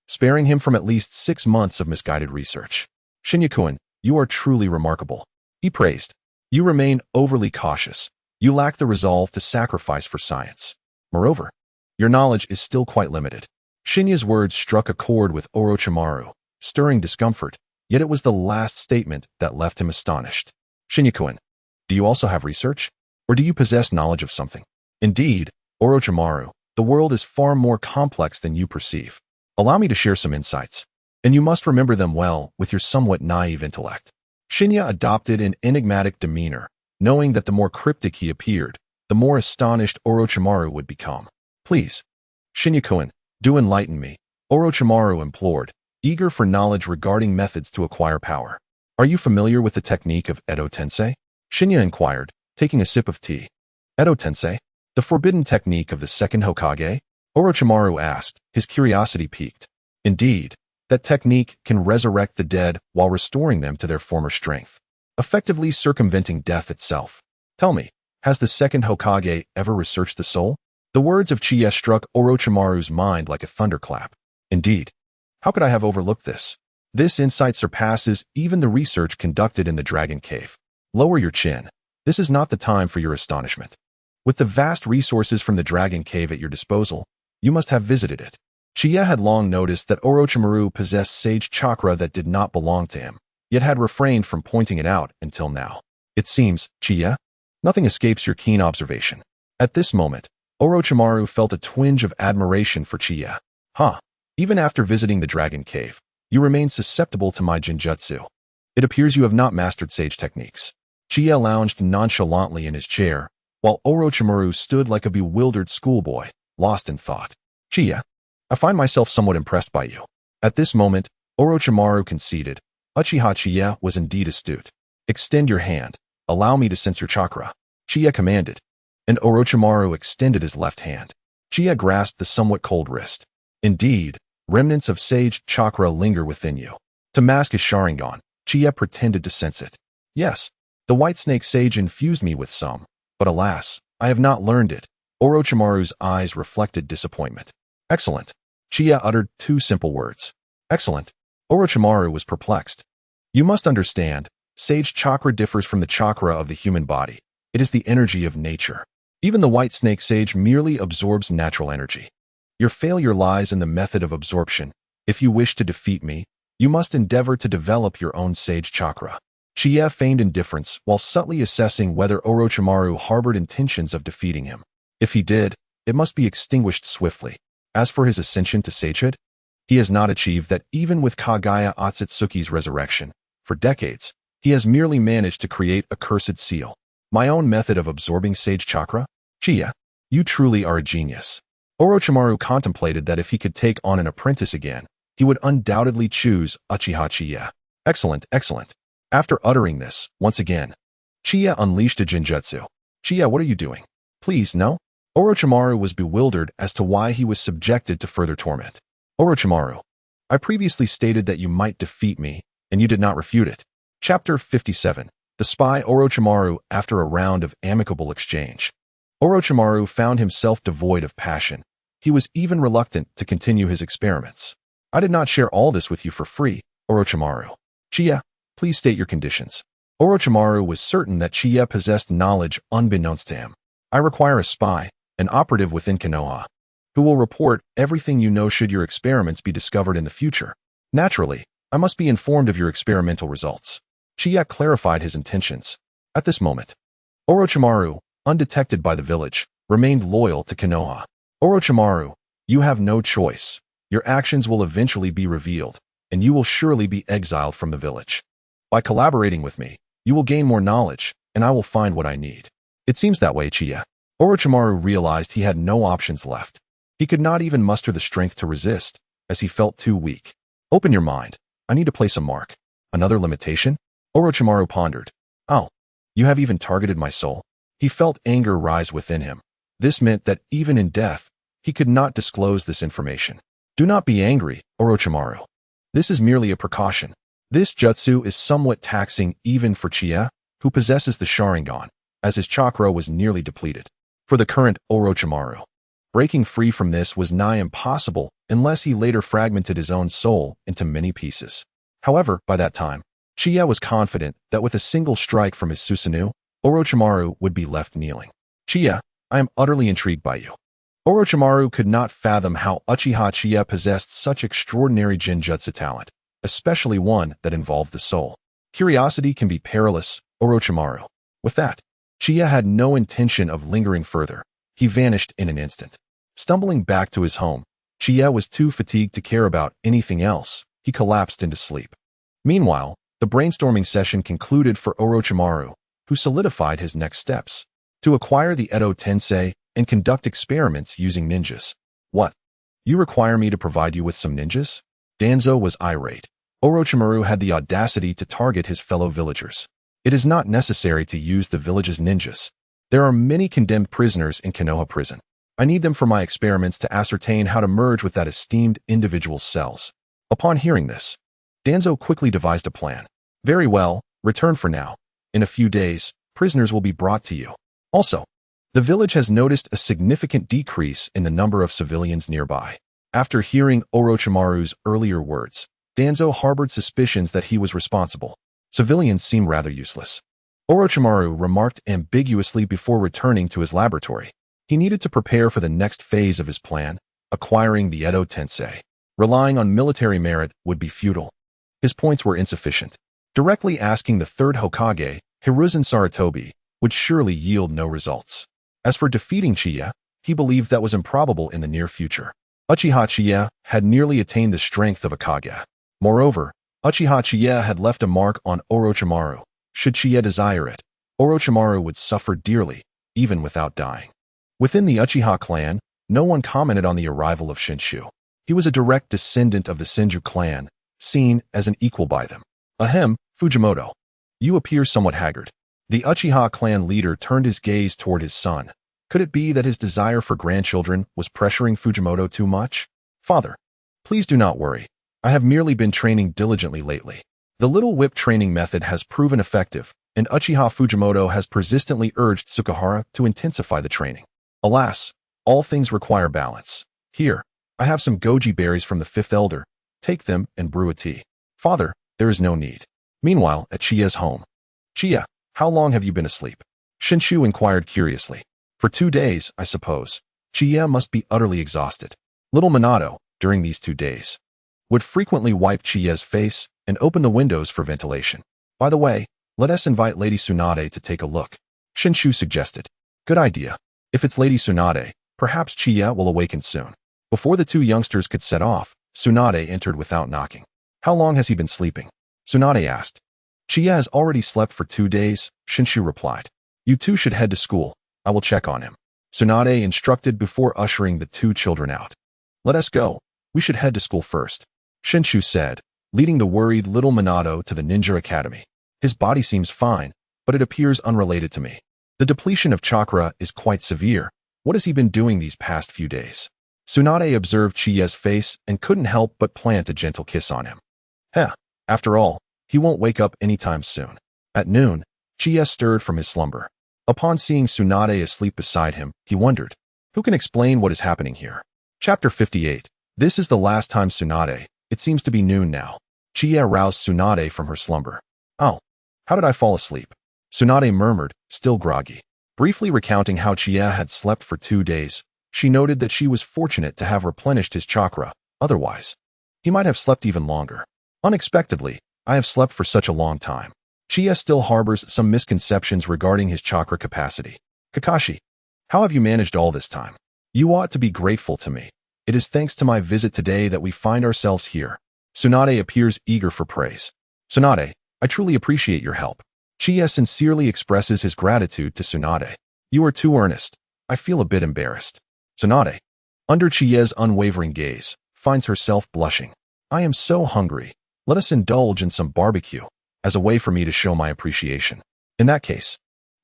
sparing him from at least 6 months of misguided research. Shinya-kun, you are truly remarkable, he praised. You remain overly cautious. You lack the resolve to sacrifice for science. Moreover, your knowledge is still quite limited. Shinya's words struck a chord with Orochimaru, stirring discomfort, yet it was the last statement that left him astonished. Shinya-kun, do you also have research? Or do you possess knowledge of something? Indeed, Orochimaru, the world is far more complex than you perceive. Allow me to share some insights, and you must remember them well with your somewhat naive intellect. Shinya adopted an enigmatic demeanor, knowing that the more cryptic he appeared, the more astonished Orochimaru would become. Please, Shinya-kun, do enlighten me, Orochimaru implored, eager for knowledge regarding methods to acquire power. Are you familiar with the technique of Edo Tensei? Shinya inquired, taking a sip of tea. Edo Tensei? The forbidden technique of the second Hokage? Orochimaru asked, his curiosity piqued. Indeed, that technique can resurrect the dead while restoring them to their former strength, effectively circumventing death itself. Tell me, has the second Hokage ever researched the soul? The words of Qiye struck Orochimaru's mind like a thunderclap. Indeed, how could I have overlooked this? This insight surpasses even the research conducted in the Dragon Cave. Lower your chin. This is not the time for your astonishment. With the vast resources from the Dragon Cave at your disposal, you must have visited it. Qiye had long noticed that Orochimaru possessed sage chakra that did not belong to him, yet had refrained from pointing it out until now. It seems, Qiye, nothing escapes your keen observation. At this moment, Orochimaru felt a twinge of admiration for Qiye. Even after visiting the Dragon Cave, you remain susceptible to my genjutsu. It appears you have not mastered sage techniques. Qiye lounged nonchalantly in his chair, while Orochimaru stood like a bewildered schoolboy, lost in thought. Qiye, I find myself somewhat impressed by you. At this moment, Orochimaru conceded. Uchiha Qiye was indeed astute. Extend your hand. Allow me to sense your chakra. Qiye commanded, and Orochimaru extended his left hand. Qiye grasped the somewhat cold wrist. Indeed, remnants of sage chakra linger within you. To mask his Sharingan, Qiye pretended to sense it. Yes, the white snake sage infused me with some, but alas, I have not learned it. Orochimaru's eyes reflected disappointment. Excellent. Qiye uttered 2 simple words. Excellent. Orochimaru was perplexed. You must understand, sage chakra differs from the chakra of the human body. It is the energy of nature. Even the white snake sage merely absorbs natural energy. Your failure lies in the method of absorption. If you wish to defeat me, you must endeavor to develop your own sage chakra. Qiye feigned indifference while subtly assessing whether Orochimaru harbored intentions of defeating him. If he did, it must be extinguished swiftly. As for his ascension to sagehood, he has not achieved that even with Kagaya Otsutsuki's resurrection, For decades, he has merely managed to create a cursed seal. My own method of absorbing sage chakra? Qiye, you truly are a genius. Orochimaru contemplated that if he could take on an apprentice again, he would undoubtedly choose Uchiha Qiye. Excellent, excellent. After uttering this, once again, Qiye unleashed a genjutsu. Qiye, what are you doing? Please, no? Orochimaru was bewildered as to why he was subjected to further torment. Orochimaru, I previously stated that you might defeat me, and you did not refute it. Chapter 57. The Spy Orochimaru after a round of amicable exchange. Orochimaru found himself devoid of passion. He was even reluctant to continue his experiments. I did not share all this with you for free, Orochimaru. Qiye, please state your conditions. Orochimaru was certain that Qiye possessed knowledge unbeknownst to him. I require a spy, an operative within Konoha, who will report everything you know should your experiments be discovered in the future. Naturally, I must be informed of your experimental results. Qiye clarified his intentions. At this moment, Orochimaru, undetected by the village, remained loyal to Konoha. Orochimaru, you have no choice. Your actions will eventually be revealed, and you will surely be exiled from the village. By collaborating with me, you will gain more knowledge, and I will find what I need. It seems that way, Qiye. Orochimaru realized he had no options left. He could not even muster the strength to resist, as he felt too weak. Open your mind. I need to place a mark. Another limitation? Orochimaru pondered. Oh, you have even targeted my soul? He felt anger rise within him. This meant that even in death, he could not disclose this information. Do not be angry, Orochimaru. This is merely a precaution. This jutsu is somewhat taxing even for Qiye, who possesses the Sharingan, as his chakra was nearly depleted. For the current Orochimaru, breaking free from this was nigh impossible unless he later fragmented his own soul into many pieces. However, by that time, Qiye was confident that with a single strike from his Susanoo, Orochimaru would be left kneeling. Qiye, I am utterly intrigued by you. Orochimaru could not fathom how Uchiha Qiye possessed such extraordinary genjutsu talent, especially one that involved the soul. Curiosity can be perilous, Orochimaru. With that, Qiye had no intention of lingering further. He vanished in an instant. Stumbling back to his home, Qiye was too fatigued to care about anything else. He collapsed into sleep. Meanwhile, the brainstorming session concluded for Orochimaru, who solidified his next steps. To acquire the Edo Tensei and conduct experiments using ninjas. What? You require me to provide you with some ninjas? Danzo was irate. Orochimaru had the audacity to target his fellow villagers. It is not necessary to use the village's ninjas. There are many condemned prisoners in Konoha prison. I need them for my experiments to ascertain how to merge with that esteemed individual's cells. Upon hearing this, Danzo quickly devised a plan. Very well, return for now. In a few days, prisoners will be brought to you. Also, the village has noticed a significant decrease in the number of civilians nearby. After hearing Orochimaru's earlier words, Danzo harbored suspicions that he was responsible. Civilians seem rather useless. Orochimaru remarked ambiguously before returning to his laboratory. He needed to prepare for the next phase of his plan, acquiring the Edo Tensei. Relying on military merit would be futile. His points were insufficient. Directly asking the third Hokage, Hiruzen Sarutobi, would surely yield no results. As for defeating Qiye, he believed that was improbable in the near future. Uchiha Qiye had nearly attained the strength of a Kage. Moreover, Uchiha Qiye had left a mark on Orochimaru. Should Qiye desire it, Orochimaru would suffer dearly, even without dying. Within the Uchiha clan, no one commented on the arrival of Shinshu. He was a direct descendant of the Senju clan, seen as an equal by them. Ahem, Fujimoto. You appear somewhat haggard. The Uchiha clan leader turned his gaze toward his son. Could it be that his desire for grandchildren was pressuring Fujimoto too much? Father, please do not worry. I have merely been training diligently lately. The little whip training method has proven effective, and Uchiha Fujimoto has persistently urged Tsukahara to intensify the training. Alas, all things require balance. Here, I have some goji berries from the fifth elder. Take them and brew a tea. Father, there is no need. Meanwhile, at Qiye's home. Qiye, how long have you been asleep? Shinshu inquired curiously. For 2 days, I suppose. Qiye must be utterly exhausted. Little Minato, during these 2 days, would frequently wipe Qiye's face and open the windows for ventilation. By the way, let us invite Lady Tsunade to take a look. Shinshu suggested. Good idea. If it's Lady Tsunade, perhaps Qiye will awaken soon. Before the two youngsters could set off, Tsunade entered without knocking. How long has he been sleeping? Tsunade asked. Qiye has already slept for 2 days, Shinshu replied. You two should head to school. I will check on him. Tsunade instructed before ushering the 2 children out. Let us go. We should head to school first, Shinshu said, leading the worried little Minato to the ninja academy. His body seems fine, but it appears unrelated to me. The depletion of chakra is quite severe. What has he been doing these past few days? Tsunade observed Qiye's face and couldn't help but plant a gentle kiss on him. After all, he won't wake up anytime soon. At noon, Qiye stirred from his slumber. Upon seeing Tsunade asleep beside him, he wondered, who can explain what is happening here? Chapter 58. This is the last time Tsunade. It seems to be noon now. Qiye roused Tsunade from her slumber. Oh, how did I fall asleep? Tsunade murmured, still groggy. Briefly recounting how Qiye had slept for 2 days, she noted that she was fortunate to have replenished his chakra. Otherwise, he might have slept even longer. Unexpectedly, I have slept for such a long time. Qiye still harbors some misconceptions regarding his chakra capacity. Kakashi, how have you managed all this time? You ought to be grateful to me. It is thanks to my visit today that we find ourselves here. Tsunade appears eager for praise. Tsunade, I truly appreciate your help. Qiye sincerely expresses his gratitude to Tsunade. You are too earnest. I feel a bit embarrassed. Tsunade, under Qiye's unwavering gaze, finds herself blushing. I am so hungry. Let us indulge in some barbecue, as a way for me to show my appreciation. In that case,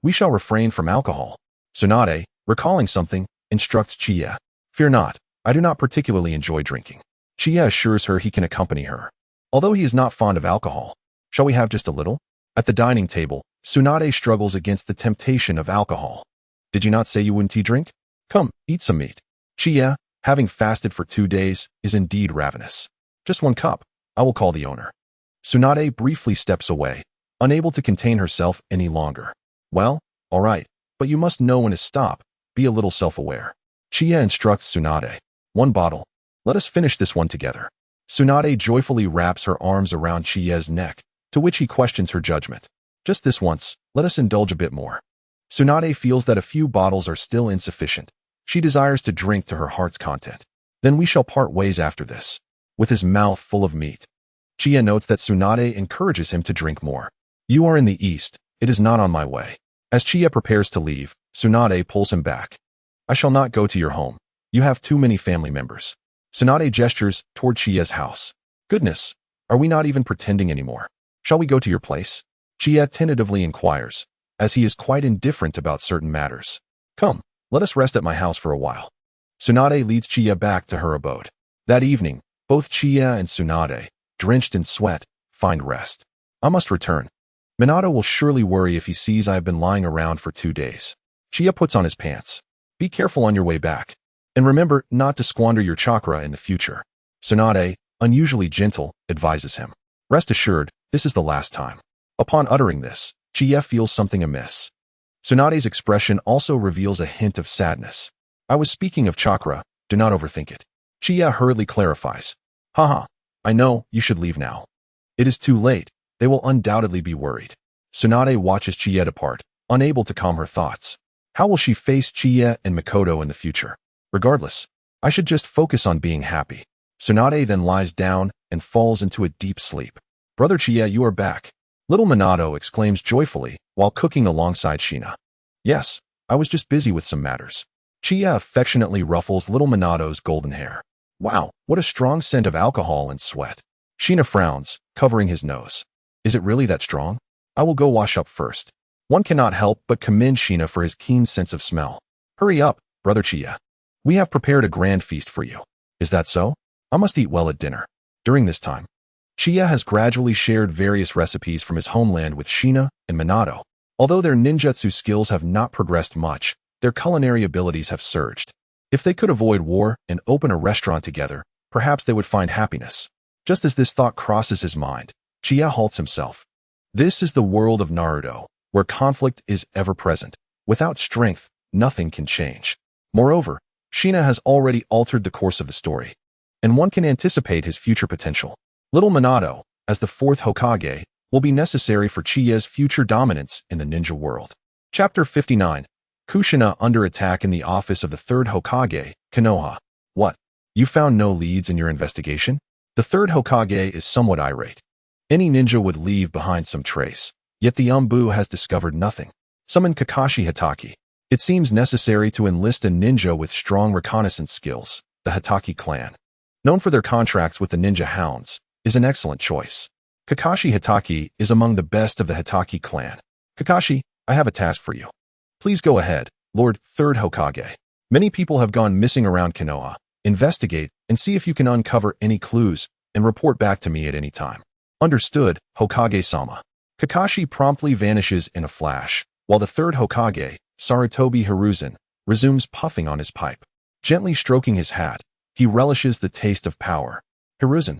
we shall refrain from alcohol. Tsunade, recalling something, instructs Qiye. Fear not, I do not particularly enjoy drinking. Qiye assures her he can accompany her. Although he is not fond of alcohol, shall we have just a little? At the dining table, Tsunade struggles against the temptation of alcohol. Did you not say you wouldn't drink? Come, eat some meat. Qiye, having fasted for 2 days, is indeed ravenous. Just 1 cup. I will call the owner. Tsunade briefly steps away, unable to contain herself any longer. Well, all right, but you must know when to stop. Be a little self-aware. Qiye instructs Tsunade. 1 bottle. Let us finish this one together. Tsunade joyfully wraps her arms around Qiye's neck, to which he questions her judgment. Just this once, let us indulge a bit more. Tsunade feels that a few bottles are still insufficient. She desires to drink to her heart's content. Then we shall part ways after this. With his mouth full of meat, Qiye notes that Tsunade encourages him to drink more. You are in the east. It is not on my way. As Qiye prepares to leave, Tsunade pulls him back. I shall not go to your home. You have too many family members. Tsunade gestures toward Qiye's house. Goodness, are we not even pretending anymore? Shall we go to your place? Qiye tentatively inquires, as he is quite indifferent about certain matters. Come, let us rest at my house for a while. Tsunade leads Qiye back to her abode. That evening, both Qiye and Tsunade, drenched in sweat, find rest. I must return. Minato will surely worry if he sees I have been lying around for 2 days. Qiye puts on his pants. Be careful on your way back. And remember not to squander your chakra in the future. Tsunade, unusually gentle, advises him. Rest assured, this is the last time. Upon uttering this, Qiye feels something amiss. Tsunade's expression also reveals a hint of sadness. I was speaking of chakra, do not overthink it. Qiye hurriedly clarifies. Haha, I know, you should leave now. It is too late, they will undoubtedly be worried. Tsunade watches Qiye depart, unable to calm her thoughts. How will she face Qiye and Mikoto in the future? Regardless, I should just focus on being happy. Tsunade then lies down and falls into a deep sleep. Brother Qiye, you are back. Little Minato exclaims joyfully while cooking alongside Shina. Yes, I was just busy with some matters. Qiye affectionately ruffles little Minato's golden hair. Wow, what a strong scent of alcohol and sweat. Shina frowns, covering his nose. Is it really that strong? I will go wash up first. One cannot help but commend Shina for his keen sense of smell. Hurry up, Brother Qiye. We have prepared a grand feast for you. Is that so? I must eat well at dinner. During this time, Qiye has gradually shared various recipes from his homeland with Shina and Minato. Although their ninjutsu skills have not progressed much, their culinary abilities have surged. If they could avoid war and open a restaurant together, perhaps they would find happiness. Just as this thought crosses his mind, Qiye halts himself. This is the world of Naruto, where conflict is ever present. Without strength, nothing can change. Moreover, Shina has already altered the course of the story, and one can anticipate his future potential. Little Minato, as the 4th Hokage, will be necessary for Qiye's future dominance in the ninja world. Chapter 59. Kushina under attack in the office of the 3rd Hokage, Konoha. What? You found no leads in your investigation? The 3rd Hokage is somewhat irate. Any ninja would leave behind some trace, yet the Umbu has discovered nothing. Summon Kakashi Hatake. It seems necessary to enlist a ninja with strong reconnaissance skills. The Hatake clan, known for their contracts with the ninja hounds, is an excellent choice. Kakashi Hatake is among the best of the Hatake clan. Kakashi, I have a task for you. Please go ahead, Lord Third Hokage. Many people have gone missing around Konoha. Investigate and see if you can uncover any clues and report back to me at any time. Understood, Hokage-sama. Kakashi promptly vanishes in a flash, while the third Hokage, Sarutobi Hiruzen, resumes puffing on his pipe. Gently stroking his hat, he relishes the taste of power. Hiruzen,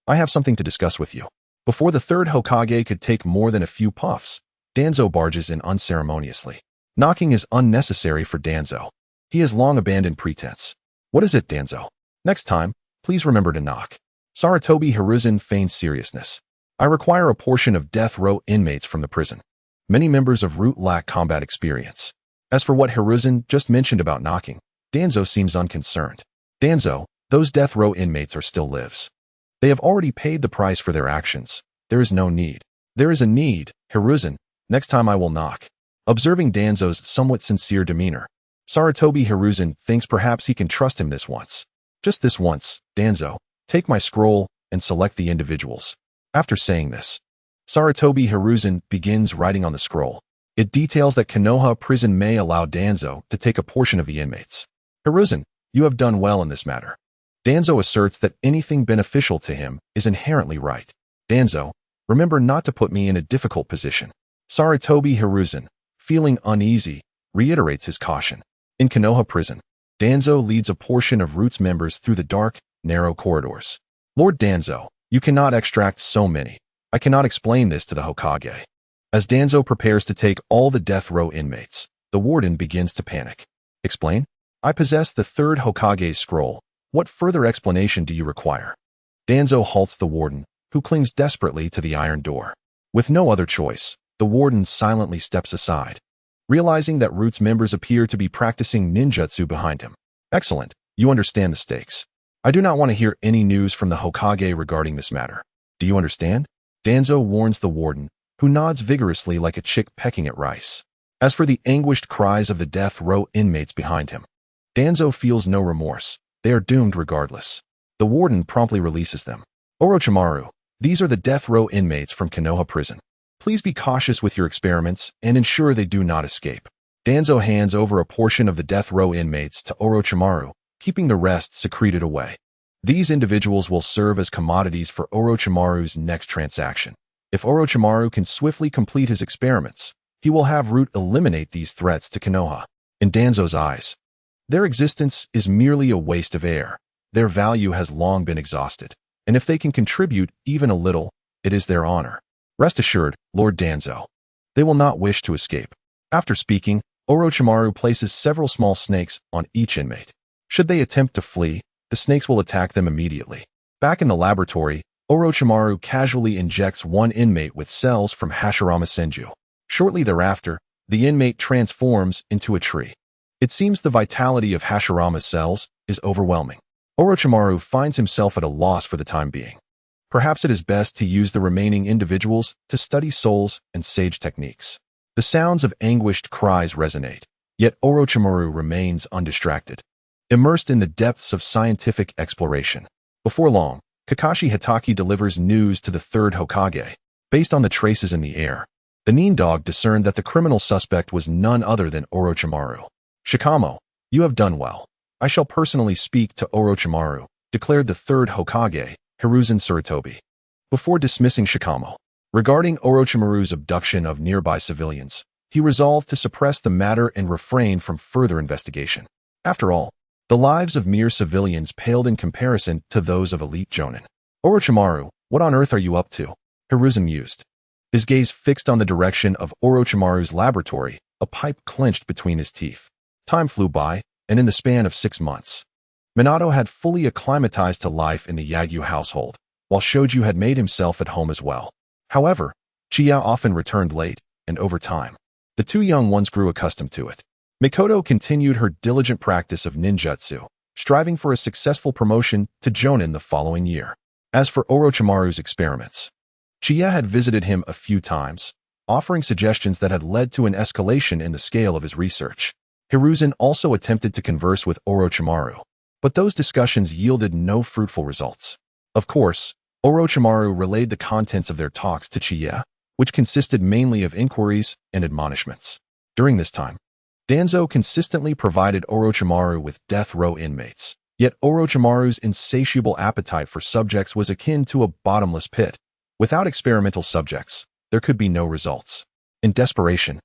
I have something to discuss with you. Before the third Hokage could take more than a few puffs, Danzo barges in unceremoniously. Knocking is unnecessary for Danzo. He has long abandoned pretense. What is it, Danzo? Next time, please remember to knock. Sarutobi Hiruzen feigns seriousness. I require a portion of death row inmates from the prison. Many members of Root lack combat experience. As for what Hiruzen just mentioned about knocking, Danzo seems unconcerned. Danzo, those death row inmates are still lives. They have already paid the price for their actions. There is no need. There is a need, Hiruzen. Next time I will knock. Observing Danzo's somewhat sincere demeanor, Sarutobi Hiruzen thinks perhaps he can trust him this once. Just this once, Danzo, take my scroll and select the individuals. After saying this, Sarutobi Hiruzen begins writing on the scroll. It details that Konoha prison may allow Danzo to take a portion of the inmates. Hiruzen, you have done well in this matter. Danzo asserts that anything beneficial to him is inherently right. Danzo, remember not to put me in a difficult position. Sarutobi Hiruzen, feeling uneasy, reiterates his caution. In Konoha prison, Danzo leads a portion of Root's members through the dark, narrow corridors. Lord Danzo, you cannot extract so many. I cannot explain this to the Hokage. As Danzo prepares to take all the death row inmates, the warden begins to panic. Explain? I possess the third Hokage's scroll. What further explanation do you require? Danzo halts the warden, who clings desperately to the iron door. With no other choice, the warden silently steps aside, realizing that Root's members appear to be practicing ninjutsu behind him. Excellent, you understand the stakes. I do not want to hear any news from the Hokage regarding this matter. Do you understand? Danzo warns the warden, who nods vigorously like a chick pecking at rice. As for the anguished cries of the death row inmates behind him, Danzo feels no remorse. They are doomed regardless. The warden promptly releases them. Orochimaru, these are the death row inmates from Konoha prison. Please be cautious with your experiments and ensure they do not escape. Danzo hands over a portion of the death row inmates to Orochimaru, keeping the rest secreted away. These individuals will serve as commodities for Orochimaru's next transaction. If Orochimaru can swiftly complete his experiments, he will have Root eliminate these threats to Konoha. In Danzo's eyes, their existence is merely a waste of air. Their value has long been exhausted, and if they can contribute even a little, it is their honor. Rest assured, Lord Danzo, they will not wish to escape. After speaking, Orochimaru places several small snakes on each inmate. Should they attempt to flee, the snakes will attack them immediately. Back in the laboratory, Orochimaru casually injects one inmate with cells from Hashirama Senju. Shortly thereafter, the inmate transforms into a tree. It seems the vitality of Hashirama's cells is overwhelming. Orochimaru finds himself at a loss for the time being. Perhaps it is best to use the remaining individuals to study souls and sage techniques. The sounds of anguished cries resonate, yet Orochimaru remains undistracted, immersed in the depths of scientific exploration. Before long, Kakashi Hatake delivers news to the third Hokage. Based on the traces in the air, the Nin dog discerned that the criminal suspect was none other than Orochimaru. Shikamo, you have done well. I shall personally speak to Orochimaru, declared the third Hokage, Hiruzen Sarutobi. Before dismissing Shikamo, regarding Orochimaru's abduction of nearby civilians, he resolved to suppress the matter and refrain from further investigation. After all, the lives of mere civilians paled in comparison to those of elite jonin. Orochimaru, what on earth are you up to? Hiruzen mused. His gaze fixed on the direction of Orochimaru's laboratory, a pipe clenched between his teeth. Time flew by, and in the span of 6 months, Minato had fully acclimatized to life in the Yagyu household, while Shoju had made himself at home as well. However, Qiye often returned late, and over time, the two young ones grew accustomed to it. Mikoto continued her diligent practice of ninjutsu, striving for a successful promotion to Jonin the following year. As for Orochimaru's experiments, Qiye had visited him a few times, offering suggestions that had led to an escalation in the scale of his research. Hiruzen also attempted to converse with Orochimaru, but those discussions yielded no fruitful results. Of course, Orochimaru relayed the contents of their talks to Qiye, which consisted mainly of inquiries and admonishments. During this time, Danzo consistently provided Orochimaru with death row inmates, yet Orochimaru's insatiable appetite for subjects was akin to a bottomless pit. Without experimental subjects, there could be no results. In desperation,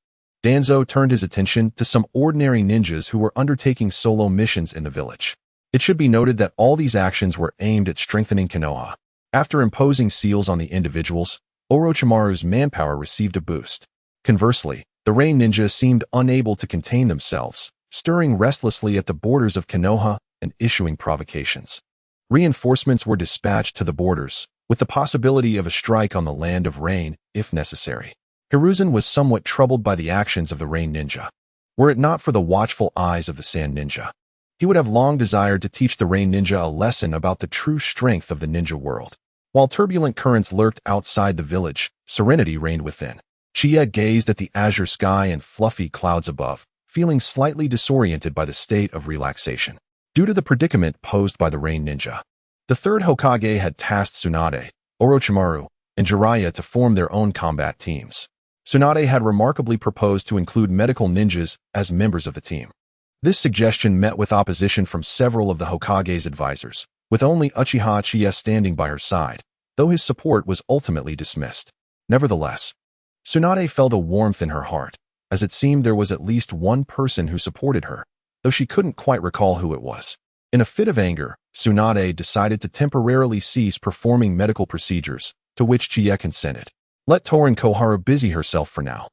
Danzo turned his attention to some ordinary ninjas who were undertaking solo missions in the village. It should be noted that all these actions were aimed at strengthening Konoha. After imposing seals on the individuals, Orochimaru's manpower received a boost. Conversely, the rain ninja seemed unable to contain themselves, stirring restlessly at the borders of Konoha and issuing provocations. Reinforcements were dispatched to the borders, with the possibility of a strike on the land of rain, if necessary. Hiruzen was somewhat troubled by the actions of the rain ninja. Were it not for the watchful eyes of the sand ninja, he would have long desired to teach the rain ninja a lesson about the true strength of the ninja world. While turbulent currents lurked outside the village, serenity reigned within. Qiye gazed at the azure sky and fluffy clouds above, feeling slightly disoriented by the state of relaxation. Due to the predicament posed by the rain ninja, the third Hokage had tasked Tsunade, Orochimaru, and Jiraiya to form their own combat teams. Tsunade had remarkably proposed to include medical ninjas as members of the team. This suggestion met with opposition from several of the Hokage's advisors, with only Uchiha Qiye standing by her side, though his support was ultimately dismissed. Nevertheless, Tsunade felt a warmth in her heart, as it seemed there was at least one person who supported her, though she couldn't quite recall who it was. In a fit of anger, Tsunade decided to temporarily cease performing medical procedures, to which Qiye consented. Let Torin Koharu busy herself for now.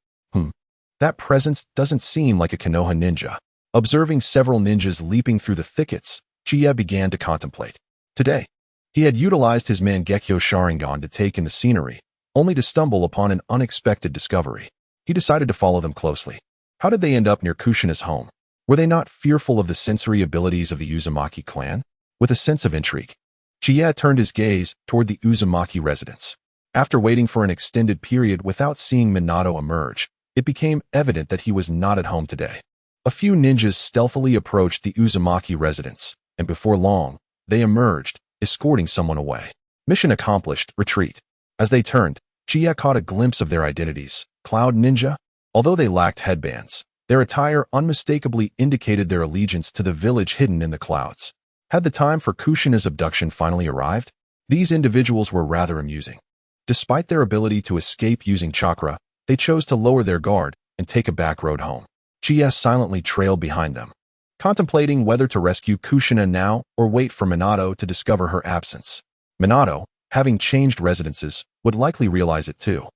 That presence doesn't seem like a Konoha ninja. Observing several ninjas leaping through the thickets, Qiye began to contemplate. Today, he had utilized his Mangekyō Sharingan to take in the scenery, only to stumble upon an unexpected discovery. He decided to follow them closely. How did they end up near Kushina's home? Were they not fearful of the sensory abilities of the Uzumaki clan? With a sense of intrigue, Qiye turned his gaze toward the Uzumaki residence. After waiting for an extended period without seeing Minato emerge, it became evident that he was not at home today. A few ninjas stealthily approached the Uzumaki residence, and before long, they emerged, escorting someone away. Mission accomplished, retreat. As they turned, Qiye caught a glimpse of their identities. Cloud Ninja? Although they lacked headbands, their attire unmistakably indicated their allegiance to the village hidden in the clouds. Had the time for Kushina's abduction finally arrived? These individuals were rather amusing. Despite their ability to escape using chakra, they chose to lower their guard and take a back road home. Qiye silently trailed behind them, contemplating whether to rescue Kushina now or wait for Minato to discover her absence. Minato, having changed residences, would likely realize it too.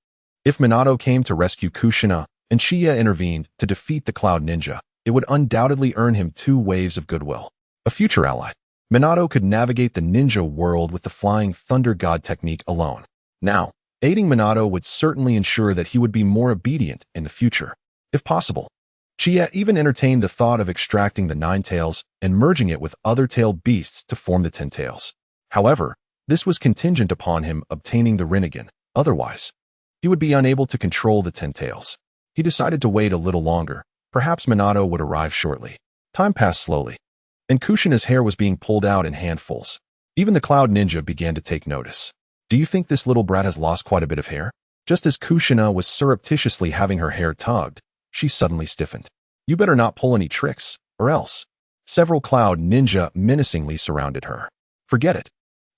If Minato came to rescue Kushina and Qiye intervened to defeat the Cloud Ninja, it would undoubtedly earn him 2 waves of goodwill. A future ally, Minato could navigate the ninja world with the Flying Thunder God technique alone. Now, aiding Minato would certainly ensure that he would be more obedient in the future. If possible, Qiye even entertained the thought of extracting the 9 tails and merging it with other tailed beasts to form the 10 tails. However, this was contingent upon him obtaining the Rinnegan. Otherwise, he would be unable to control the 10 tails. He decided to wait a little longer. Perhaps Minato would arrive shortly. Time passed slowly, and Kushina's hair was being pulled out in handfuls. Even the Cloud Ninja began to take notice. Do you think this little brat has lost quite a bit of hair? Just as Kushina was surreptitiously having her hair tugged, she suddenly stiffened. You better not pull any tricks, or else. Several Cloud Ninja menacingly surrounded her. Forget it.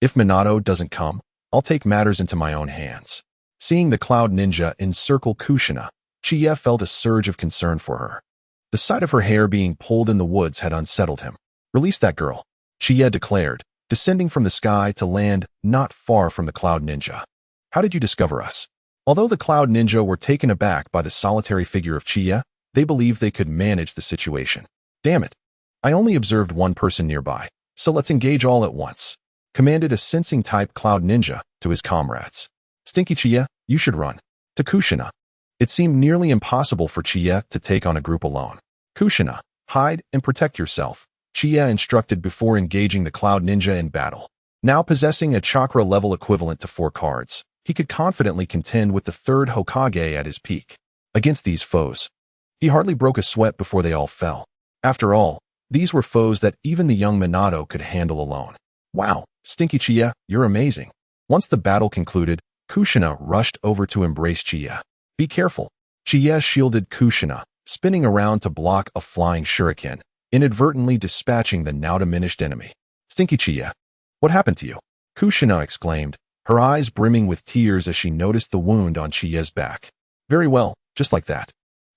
If Minato doesn't come, I'll take matters into my own hands. Seeing the Cloud Ninja encircle Kushina, Qiye felt a surge of concern for her. The sight of her hair being pulled in the woods had unsettled him. Release that girl, Qiye declared, descending from the sky to land not far from the Cloud Ninja. How did you discover us? Although the Cloud Ninja were taken aback by the solitary figure of Qiye, they believed they could manage the situation. Damn it. I only observed one person nearby, so let's engage all at once, commanded a sensing-type Cloud Ninja to his comrades. Stinky Qiye, you should run. To Kushina. It seemed nearly impossible for Qiye to take on a group alone. Kushina, hide and protect yourself, Qiye instructed before engaging the Cloud Ninja in battle. Now possessing a chakra level equivalent to 4 cards, he could confidently contend with the third Hokage at his peak. Against these foes, he hardly broke a sweat before they all fell. After all, these were foes that even the young Minato could handle alone. Wow, Stinky Qiye, you're amazing. Once the battle concluded, Kushina rushed over to embrace Qiye. Be careful. Qiye shielded Kushina, spinning around to block a flying shuriken, inadvertently dispatching the now diminished enemy. Stinky Qiye, what happened to you? Kushina exclaimed, her eyes brimming with tears as she noticed the wound on Qiye's back. Very well, just like that.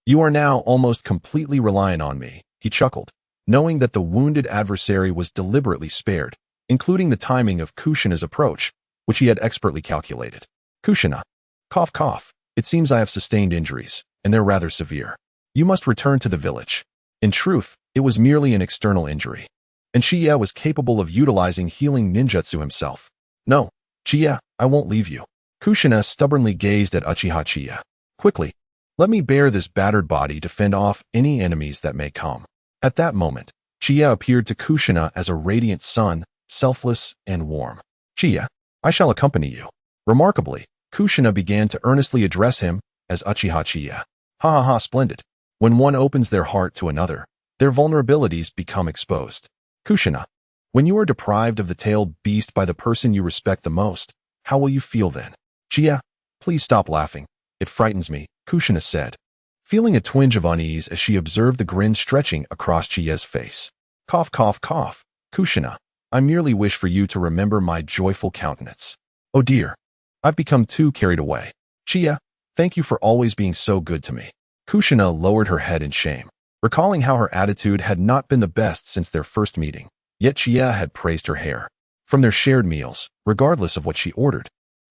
You are now almost completely reliant on me, he chuckled, knowing that the wounded adversary was deliberately spared, including the timing of Kushina's approach, which he had expertly calculated. Kushina. Cough cough. It seems I have sustained injuries, and they're rather severe. You must return to the village. In truth, it was merely an external injury, and Qiye was capable of utilizing healing ninjutsu himself. No, Qiye, I won't leave you. Kushina stubbornly gazed at Uchiha Qiye. Quickly, let me bear this battered body to fend off any enemies that may come. At that moment, Qiye appeared to Kushina as a radiant sun, selfless and warm. Qiye, I shall accompany you. Remarkably, Kushina began to earnestly address him as Uchiha Qiye. Ha ha ha, splendid. When one opens their heart to another, their vulnerabilities become exposed. Kushina, when you are deprived of the tailed beast by the person you respect the most, how will you feel then? Qiye, please stop laughing. It frightens me, Kushina said, feeling a twinge of unease as she observed the grin stretching across Qiye's face. Cough cough cough. Kushina, I merely wish for you to remember my joyful countenance. Oh dear, I've become too carried away. Qiye, thank you for always being so good to me. Kushina lowered her head in shame, recalling how her attitude had not been the best since their first meeting. Yet Qiye had praised her hair. From their shared meals, regardless of what she ordered,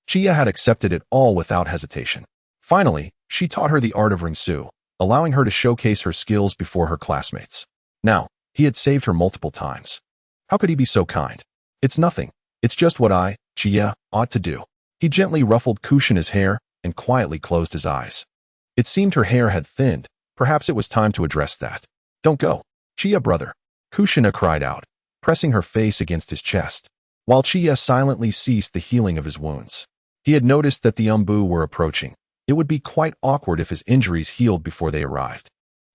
Qiye had accepted it all without hesitation. Finally, she taught her the art of ringsu, allowing her to showcase her skills before her classmates. Now, he had saved her multiple times. How could he be so kind? It's nothing. It's just what I, Qiye, ought to do. He gently ruffled Kushina's hair and quietly closed his eyes. It seemed her hair had thinned. Perhaps it was time to address that. Don't go. Qiye, brother. Kushina cried out, pressing her face against his chest, while Qiye silently ceased the healing of his wounds. He had noticed that the Umbu were approaching. It would be quite awkward if his injuries healed before they arrived.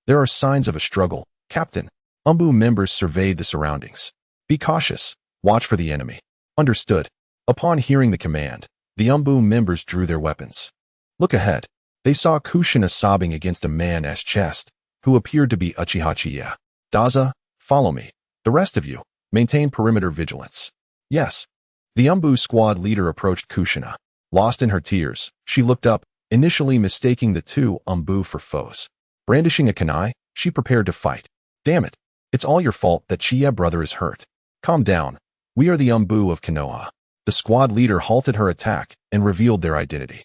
There are signs of a struggle, Captain. Umbu members surveyed the surroundings. Be cautious. Watch for the enemy. Understood. Upon hearing the command, the Umbu members drew their weapons. Look ahead. They saw Kushina sobbing against a man's chest, who appeared to be Uchiha Qiye. Daza, follow me. The rest of you, maintain perimeter vigilance. Yes. The Umbu squad leader approached Kushina. Lost in her tears, she looked up, initially mistaking the two Umbu for foes. Brandishing a kunai, she prepared to fight. Damn it. It's all your fault that Qiye brother is hurt. Calm down. We are the Umbu of Konoha. The squad leader halted her attack and revealed their identity.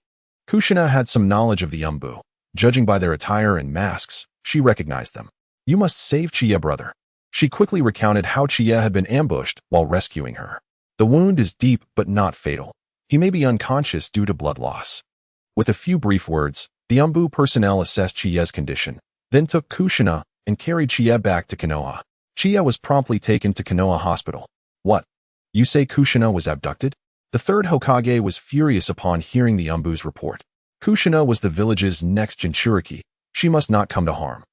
Kushina had some knowledge of the Umbu. Judging by their attire and masks, she recognized them. You must save Qiye brother. She quickly recounted how Qiye had been ambushed while rescuing her. The wound is deep but not fatal. He may be unconscious due to blood loss. With a few brief words, the Umbu personnel assessed Qiye's condition, then took Kushina and carried Qiye back to Konoha. Qiye was promptly taken to Konoha Hospital. What? You say Kushina was abducted? The third Hokage was furious upon hearing the Umbu's report. Kushina was the village's next Jinchuriki. She must not come to harm.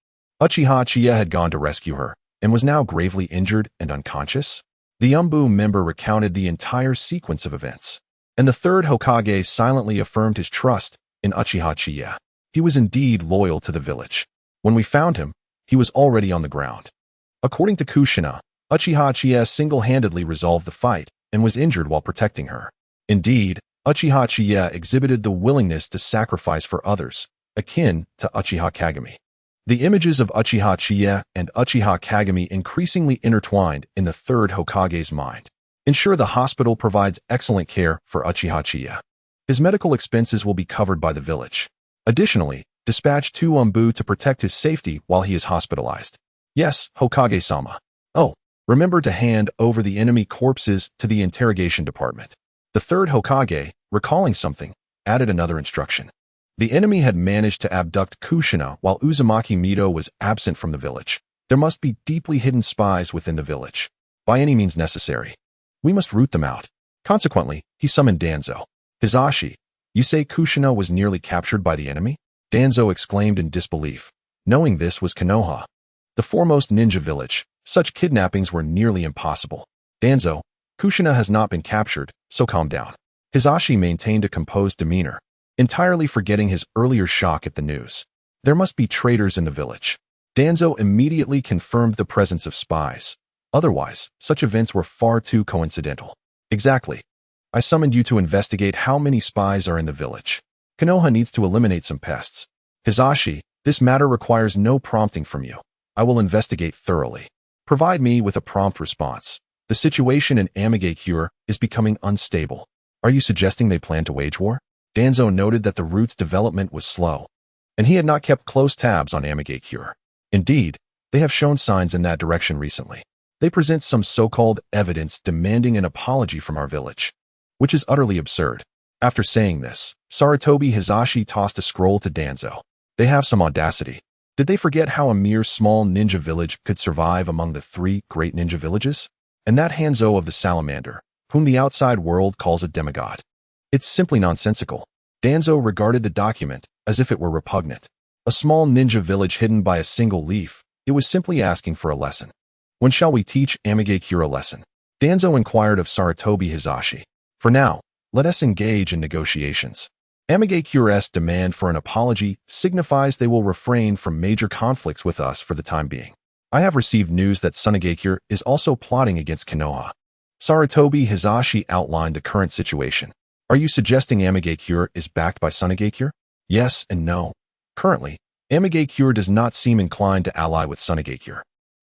Uchiha Qiye had gone to rescue her, and was now gravely injured and unconscious. The Umbu member recounted the entire sequence of events, and the third Hokage silently affirmed his trust in Uchiha Qiye. He was indeed loyal to the village. When we found him, he was already on the ground. According to Kushina, Uchiha Qiye single-handedly resolved the fight and was injured while protecting her. Indeed, Uchiha Qiye exhibited the willingness to sacrifice for others, akin to Uchiha Kagami. The images of Uchiha Qiye and Uchiha Kagami increasingly intertwined in the third Hokage's mind. Ensure the hospital provides excellent care for Uchiha Qiye. His medical expenses will be covered by the village. Additionally, dispatch 2 Umbu to protect his safety while he is hospitalized. Yes, Hokage-sama. Oh, remember to hand over the enemy corpses to the interrogation department. The third Hokage, recalling something, added another instruction. The enemy had managed to abduct Kushina while Uzumaki Mido was absent from the village. There must be deeply hidden spies within the village. By any means necessary. We must root them out. Consequently, he summoned Danzo. Hizashi, You say Kushina was nearly captured by the enemy? Danzo exclaimed in disbelief. Knowing this was Konoha, the foremost ninja village, such kidnappings were nearly impossible. Danzo, Kushina has not been captured, so calm down. Hisashi maintained a composed demeanor, entirely forgetting his earlier shock at the news. There must be traitors in the village. Danzo immediately confirmed the presence of spies. Otherwise, such events were far too coincidental. Exactly. I summoned you to investigate how many spies are in the village. Konoha needs to eliminate some pests. Hisashi, this matter requires no prompting from you. I will investigate thoroughly. Provide me with a prompt response. The situation in Mangekyo is becoming unstable. Are you suggesting they plan to wage war? Danzo noted that the route's development was slow, and he had not kept close tabs on Mangekyo. Indeed, they have shown signs in that direction recently. They present some so-called evidence demanding an apology from our village, which is utterly absurd. After saying this, Sarutobi Hisashi tossed a scroll to Danzo. They have some audacity. Did they forget how a mere small ninja village could survive among the 3 great ninja villages? And that Hanzo of the Salamander, whom the outside world calls a demigod. It's simply nonsensical. Danzo regarded the document as if it were repugnant. A small ninja village hidden by a single leaf, it was simply asking for a lesson. When shall we teach Mangekyo a lesson? Danzo inquired of Sarutobi Hisashi. For now, let us engage in negotiations. Mangekyo's demand for an apology signifies they will refrain from major conflicts with us for the time being. I have received news that Sunagekyo is also plotting against Konoha. Sarutobi Hisashi outlined the current situation. Are you suggesting Mangekyo is backed by Sunagekyo? Yes and no. Currently, Mangekyo does not seem inclined to ally with Sunagekyo.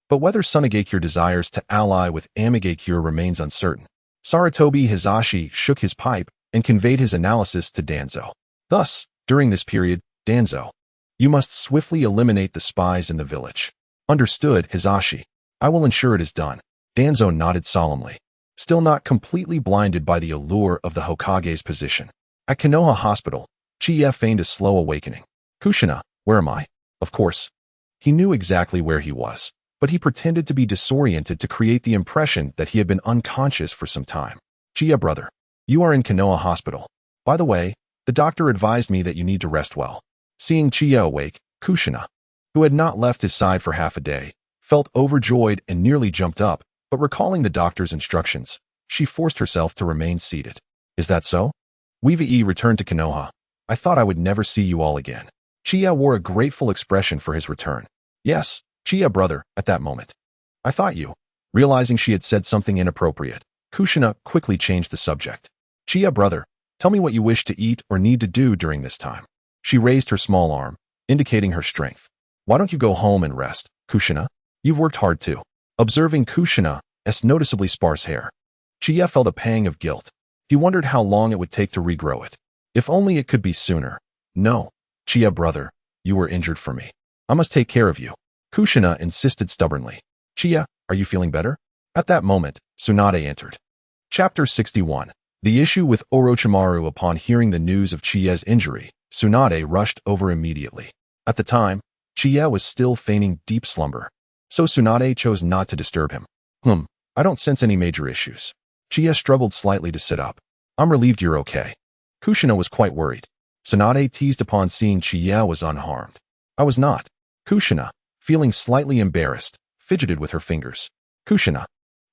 But whether Sunagekyo desires to ally with Mangekyo remains uncertain. Sarutobi Hisashi shook his pipe and conveyed his analysis to Danzo. Thus, during this period, Danzo, you must swiftly eliminate the spies in the village. Understood, Hisashi. I will ensure it is done. Danzo nodded solemnly, still not completely blinded by the allure of the Hokage's position. At Konoha Hospital, Qiye feigned a slow awakening. Kushina, where am I? Of course. He knew exactly where he was, but he pretended to be disoriented to create the impression that he had been unconscious for some time. Qiye brother, you are in Konoha Hospital. By the way, the doctor advised me that you need to rest well. Seeing Qiye awake, Kushina, who had not left his side for half a day, felt overjoyed and nearly jumped up, but recalling the doctor's instructions, she forced herself to remain seated. Is that so? Weavei returned to Konoha. I thought I would never see you all again. Qiye wore a grateful expression for his return. Yes, Qiye brother, at that moment. I thought you. Realizing she had said something inappropriate, Kushina quickly changed the subject. Qiye brother, tell me what you wish to eat or need to do during this time. She raised her small arm, indicating her strength. Why don't you go home and rest, Kushina? You've worked hard too. Observing Kushina's noticeably sparse hair, Qiye felt a pang of guilt. He wondered how long it would take to regrow it. If only it could be sooner. No, Qiye brother, you were injured for me. I must take care of you. Kushina insisted stubbornly. Qiye, are you feeling better? At that moment, Tsunade entered. Chapter 61. The issue with Orochimaru. Upon hearing the news of Qiye's injury, Tsunade rushed over immediately. At the time, Qiye was still feigning deep slumber, so Tsunade chose not to disturb him. I don't sense any major issues. Qiye struggled slightly to sit up. I'm relieved you're okay. Kushina was quite worried. Tsunade teased upon seeing Qiye was unharmed. I was not. Kushina, feeling slightly embarrassed, fidgeted with her fingers. Kushina,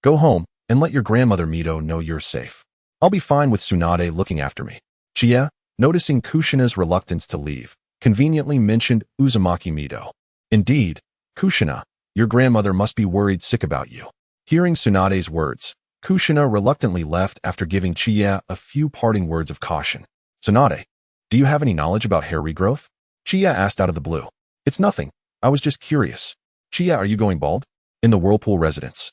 go home and let your grandmother Mito know you're safe. I'll be fine with Tsunade looking after me. Qiye, noticing Kushina's reluctance to leave, conveniently mentioned Uzumaki Mito. Indeed, Kushina, your grandmother must be worried sick about you. Hearing Tsunade's words, Kushina reluctantly left after giving Qiye a few parting words of caution. Tsunade, do you have any knowledge about hair regrowth? Qiye asked out of the blue. It's nothing. I was just curious. Qiye, are you going bald? In the Whirlpool residence.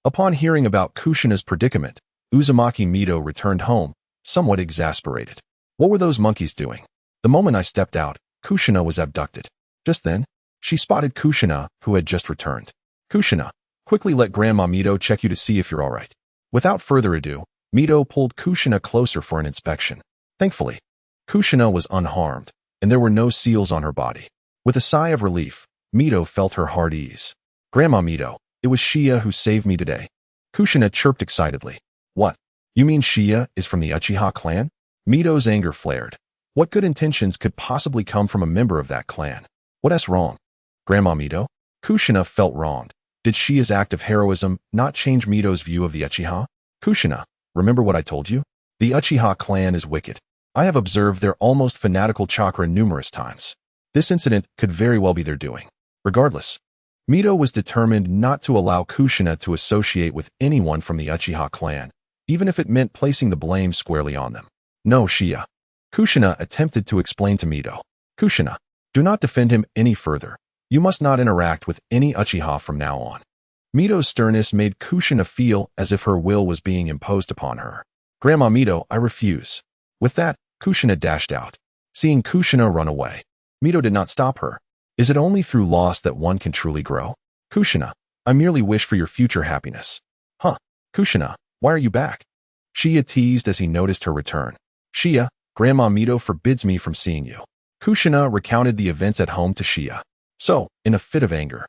Upon hearing about Kushina's predicament, Uzumaki Mito returned home, somewhat exasperated. What were those monkeys doing? The moment I stepped out, Kushina was abducted. Just then, she spotted Kushina, who had just returned. Kushina, quickly let Grandma Mito check you to see if you're all right. Without further ado, Mito pulled Kushina closer for an inspection. Thankfully, Kushina was unharmed, and there were no seals on her body. With a sigh of relief, Mito felt her heart ease. Grandma Mito, it was Qiye who saved me today. Kushina chirped excitedly. What? You mean Qiye is from the Uchiha clan? Mito's anger flared. What good intentions could possibly come from a member of that clan? What's wrong? Grandma Mito? Kushina felt wronged. Did Shia's act of heroism not change Mito's view of the Uchiha? Kushina, remember what I told you? The Uchiha clan is wicked. I have observed their almost fanatical chakra numerous times. This incident could very well be their doing. Regardless, Mito was determined not to allow Kushina to associate with anyone from the Uchiha clan, even if it meant placing the blame squarely on them. No, Shia. Kushina attempted to explain to Mito. Kushina, do not defend him any further. You must not interact with any Uchiha from now on. Mito's sternness made Kushina feel as if her will was being imposed upon her. Grandma Mito, I refuse. With that, Kushina dashed out. Seeing Kushina run away, Mito did not stop her. Is it only through loss that one can truly grow? Kushina, I merely wish for your future happiness. Huh, Kushina, why are you back? Shia teased as he noticed her return. Shia, Grandma Mito forbids me from seeing you. Kushina recounted the events at home to Shia. So, in a fit of anger,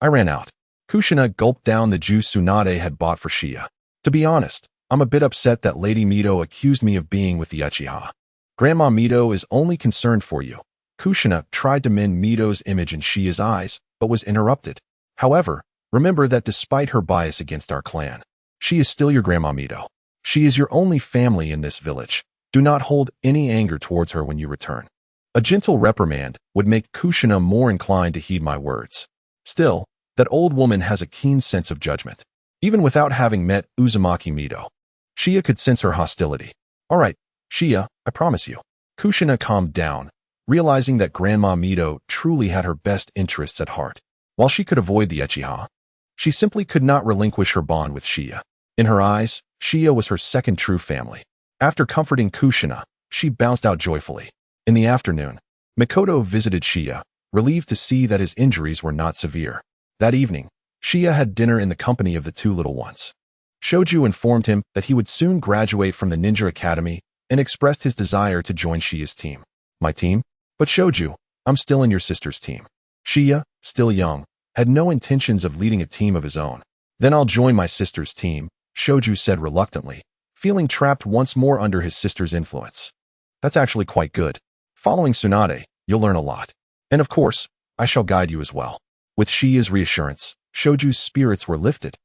I ran out. Kushina gulped down the juice Tsunade had bought for Shia. To be honest, I'm a bit upset that Lady Mito accused me of being with the Uchiha. Grandma Mito is only concerned for you. Kushina tried to mend Mito's image in Shia's eyes, but was interrupted. However, remember that despite her bias against our clan, she is still your Grandma Mito. She is your only family in this village. Do not hold any anger towards her when you return. A gentle reprimand would make Kushina more inclined to heed my words. Still, that old woman has a keen sense of judgment. Even without having met Uzumaki Mito, Shia could sense her hostility. All right, Shia, I promise you. Kushina calmed down, realizing that Grandma Mito truly had her best interests at heart. While she could avoid the Uchiha, she simply could not relinquish her bond with Shia. In her eyes, Shia was her second true family. After comforting Kushina, she bounced out joyfully. In the afternoon, Mikoto visited Shia, relieved to see that his injuries were not severe. That evening, Shia had dinner in the company of the two little ones. Shoju informed him that he would soon graduate from the Ninja Academy and expressed his desire to join Shia's team. My team? But Shoju, I'm still in your sister's team. Shia, still young, had no intentions of leading a team of his own. Then I'll join my sister's team, Shoju said reluctantly, feeling trapped once more under his sister's influence. That's actually quite good. Following Tsunade, you'll learn a lot. And of course, I shall guide you as well. With Shia's reassurance, Shoju's spirits were lifted.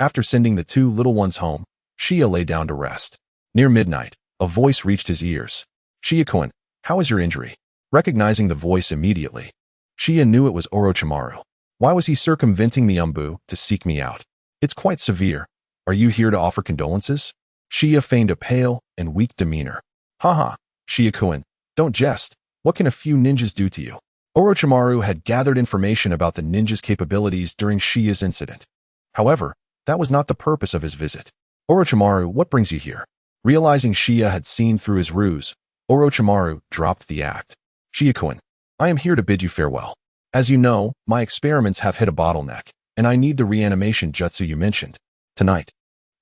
After sending the two little ones home, Shia lay down to rest. Near midnight, a voice reached his ears. Shia-kun, how is your injury? Recognizing the voice immediately, Shia knew it was Orochimaru. Why was he circumventing the Umbu to seek me out? It's quite severe. Are you here to offer condolences? Shia feigned a pale and weak demeanor. Haha, Shia-kun, don't jest. What can a few ninjas do to you? Orochimaru had gathered information about the ninja's capabilities during Shia's incident. However, that was not the purpose of his visit. Orochimaru, what brings you here? Realizing Shia had seen through his ruse, Orochimaru dropped the act. Shia-kun, I am here to bid you farewell. As you know, my experiments have hit a bottleneck, and I need the reanimation jutsu you mentioned. Tonight,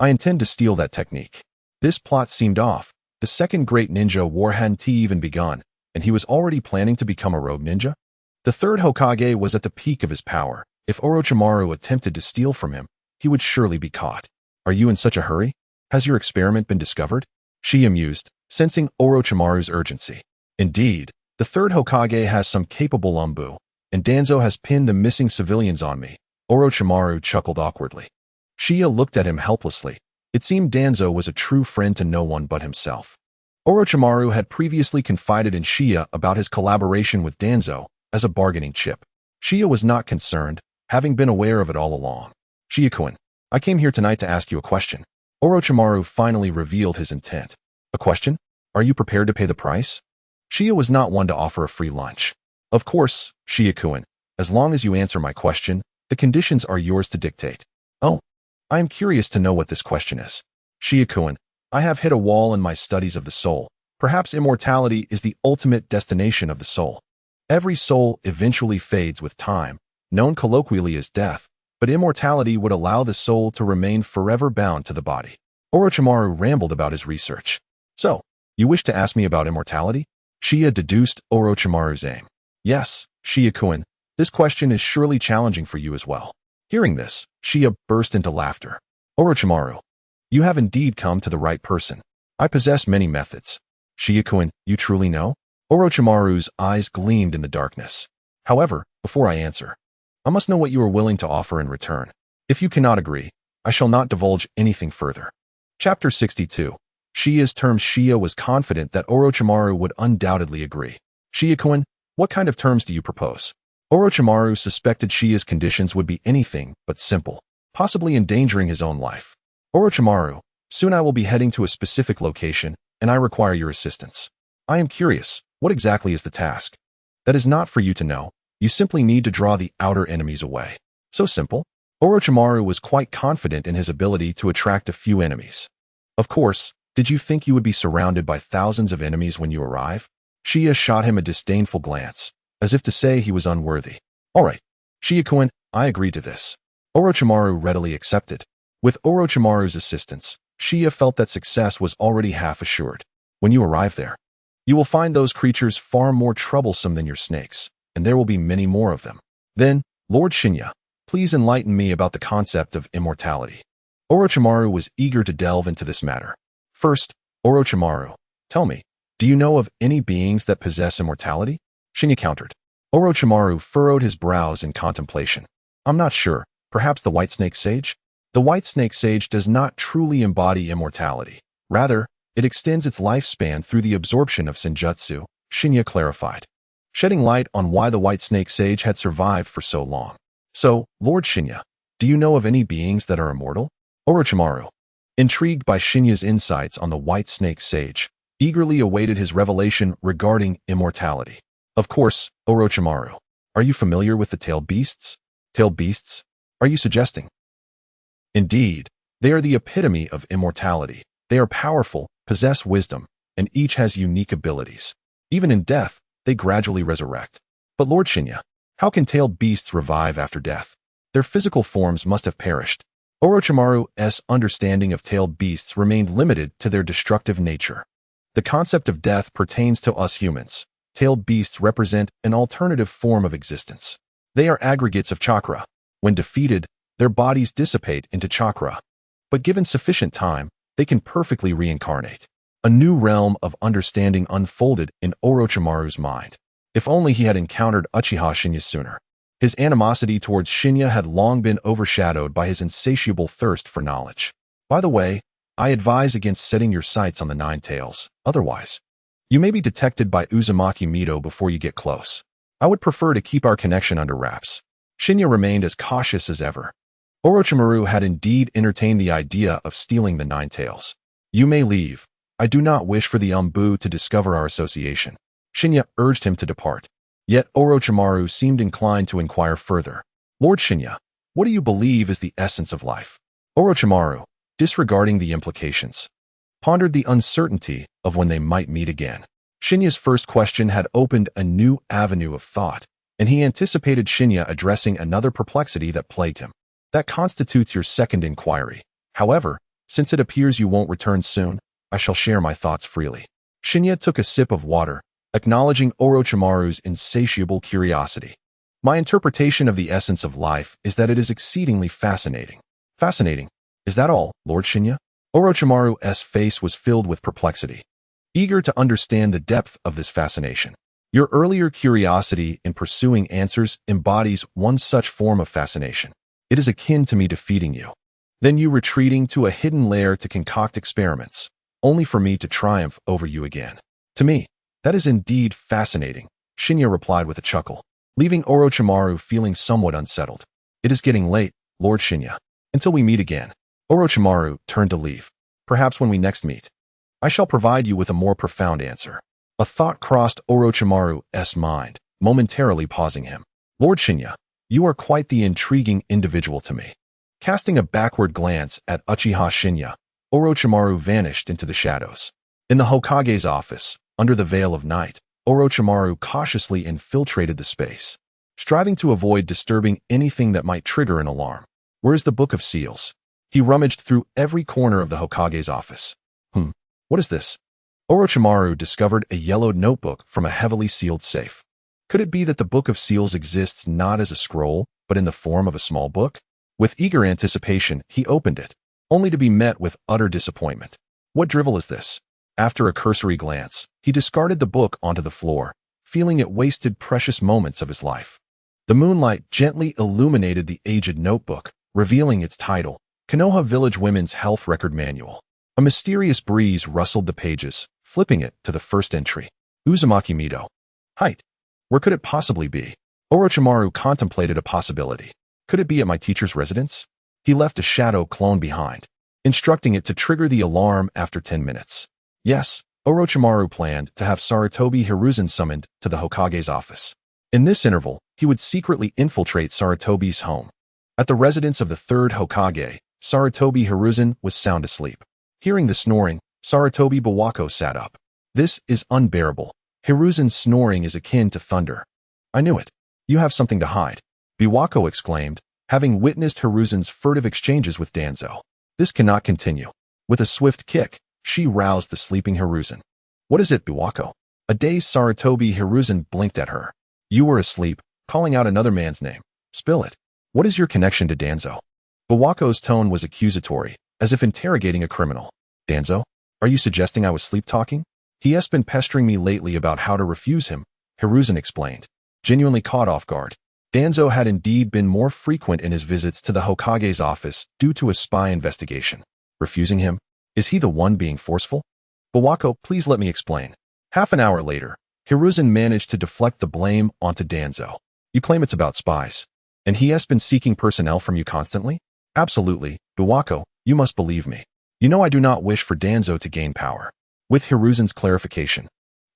I intend to steal that technique. This plot seemed off. The second great ninja war hadn't even begun, and he was already planning to become a rogue ninja? The third Hokage was at the peak of his power. If Orochimaru attempted to steal from him, he would surely be caught. Are you in such a hurry? Has your experiment been discovered? Shia mused, sensing Orochimaru's urgency. Indeed, the third Hokage has some capable Umbu, and Danzo has pinned the missing civilians on me. Orochimaru chuckled awkwardly. Shia looked at him helplessly. It seemed Danzo was a true friend to no one but himself. Orochimaru had previously confided in Shia about his collaboration with Danzo as a bargaining chip. Shia was not concerned, having been aware of it all along. Shia-kun, I came here tonight to ask you a question. Orochimaru finally revealed his intent. A question? Are you prepared to pay the price? Shia was not one to offer a free lunch. Of course, Shia-kun, as long as you answer my question, the conditions are yours to dictate. Oh, I am curious to know what this question is. Shia-kun, I have hit a wall in my studies of the soul. Perhaps immortality is the ultimate destination of the soul. Every soul eventually fades with time, known colloquially as death, but immortality would allow the soul to remain forever bound to the body. Orochimaru rambled about his research. So, you wish to ask me about immortality? Shia deduced Orochimaru's aim. Yes, Shia-kun, this question is surely challenging for you as well. Hearing this, Shia burst into laughter. Orochimaru, you have indeed come to the right person. I possess many methods. Shia-kun, you truly know? Orochimaru's eyes gleamed in the darkness. However, before I answer, I must know what you are willing to offer in return. If you cannot agree, I shall not divulge anything further. Chapter 62. Shiya's terms. Shiya was confident that Orochimaru would undoubtedly agree. Shiya-kun, what kind of terms do you propose? Orochimaru suspected Shiya's conditions would be anything but simple, possibly endangering his own life. Orochimaru, soon I will be heading to a specific location, and I require your assistance. I am curious, what exactly is the task? That is not for you to know. You simply need to draw the outer enemies away. So simple. Orochimaru was quite confident in his ability to attract a few enemies. Of course, did you think you would be surrounded by thousands of enemies when you arrive? Shiya shot him a disdainful glance, as if to say he was unworthy. All right, Shiya-kun, I agree to this. Orochimaru readily accepted. With Orochimaru's assistance, Shiya felt that success was already half assured. When you arrive there, you will find those creatures far more troublesome than your snakes, and there will be many more of them. Then, Lord Shinya, please enlighten me about the concept of immortality. Orochimaru was eager to delve into this matter. First, Orochimaru, tell me, do you know of any beings that possess immortality? Shinya countered. Orochimaru furrowed his brows in contemplation. I'm not sure, perhaps the White Snake Sage? The White Snake Sage does not truly embody immortality. Rather, it extends its lifespan through the absorption of senjutsu, Shinya clarified, shedding light on why the White Snake Sage had survived for so long. So, Lord Shinya, do you know of any beings that are immortal? Orochimaru, intrigued by Shinya's insights on the White Snake Sage, eagerly awaited his revelation regarding immortality. Of course, Orochimaru. Are you familiar with the tailed beasts? Tailed beasts? Are you suggesting? Indeed, they are the epitome of immortality. They are powerful, possess wisdom, and each has unique abilities. Even in death, they gradually resurrect. But Lord Shinya, how can tailed beasts revive after death? Their physical forms must have perished. Orochimaru's understanding of tailed beasts remained limited to their destructive nature. The concept of death pertains to us humans. Tailed beasts represent an alternative form of existence. They are aggregates of chakra. When defeated, their bodies dissipate into chakra. But given sufficient time, they can perfectly reincarnate. A new realm of understanding unfolded in Orochimaru's mind. If only he had encountered Uchiha Shinya sooner. His animosity towards Shinya had long been overshadowed by his insatiable thirst for knowledge. By the way, I advise against setting your sights on the Nine Tails. Otherwise, you may be detected by Uzumaki Mito before you get close. I would prefer to keep our connection under wraps. Shinya remained as cautious as ever. Orochimaru had indeed entertained the idea of stealing the Nine Tails. You may leave. I do not wish for the Umbu to discover our association. Shinya urged him to depart. Yet Orochimaru seemed inclined to inquire further. Lord Shinya, what do you believe is the essence of life? Orochimaru, disregarding the implications, pondered the uncertainty of when they might meet again. Shinya's first question had opened a new avenue of thought, and he anticipated Shinya addressing another perplexity that plagued him. That constitutes your second inquiry. However, since it appears you won't return soon, I shall share my thoughts freely. Shinya took a sip of water, acknowledging Orochimaru's insatiable curiosity. My interpretation of the essence of life is that it is exceedingly fascinating. Fascinating? Is that all, Lord Shinya? Orochimaru's face was filled with perplexity, eager to understand the depth of this fascination. Your earlier curiosity in pursuing answers embodies one such form of fascination. It is akin to me defeating you, then you retreating to a hidden lair to concoct experiments, only for me to triumph over you again. To me, that is indeed fascinating, Shinya replied with a chuckle, leaving Orochimaru feeling somewhat unsettled. It is getting late, Lord Shinya. Until we meet again. Orochimaru turned to leave. Perhaps when we next meet, I shall provide you with a more profound answer. A thought crossed Orochimaru's mind, momentarily pausing him. Lord Shinya, you are quite the intriguing individual to me. Casting a backward glance at Uchiha Shinya, Orochimaru vanished into the shadows. In the Hokage's office, under the veil of night, Orochimaru cautiously infiltrated the space, striving to avoid disturbing anything that might trigger an alarm. Where is the Book of Seals? He rummaged through every corner of the Hokage's office. What is this? Orochimaru discovered a yellowed notebook from a heavily sealed safe. Could it be that the Book of Seals exists not as a scroll, but in the form of a small book? With eager anticipation, he opened it, only to be met with utter disappointment. What drivel is this? After a cursory glance, He discarded the book onto the floor, feeling it wasted precious moments of his life. The moonlight gently illuminated the aged notebook, revealing its title, Konoha Village Women's Health Record Manual. A mysterious breeze rustled the pages, flipping it to the first entry. Uzumaki Mido. Height. Where could it possibly be? Orochimaru contemplated a possibility. Could it be at my teacher's residence? He left a shadow clone behind, instructing it to trigger the alarm after 10 minutes. Yes, Orochimaru planned to have Sarutobi Hiruzen summoned to the Hokage's office. In this interval, he would secretly infiltrate Sarutobi's home. At the residence of the third Hokage, Sarutobi Hiruzen was sound asleep. Hearing the snoring, Sarutobi Biwako sat up. This is unbearable. Hiruzen's snoring is akin to thunder. I knew it. You have something to hide, Biwako exclaimed, having witnessed Hiruzen's furtive exchanges with Danzo. This cannot continue. With a swift kick, she roused the sleeping Hiruzen. What is it, Biwako? A dazed Sarutobi Hiruzen blinked at her. You were asleep, calling out another man's name. Spill it. What is your connection to Danzo? Biwako's tone was accusatory, as if interrogating a criminal. Danzo? Are you suggesting I was sleep-talking? He has been pestering me lately about how to refuse him, Hiruzen explained. Genuinely caught off guard. Danzo had indeed been more frequent in his visits to the Hokage's office due to a spy investigation. Refusing him? Is he the one being forceful? Biwako, please let me explain. Half an hour later, Hiruzen managed to deflect the blame onto Danzo. You claim it's about spies. And he has been seeking personnel from you constantly? Absolutely, Biwako, you must believe me. You know I do not wish for Danzo to gain power. With Hiruzen's clarification,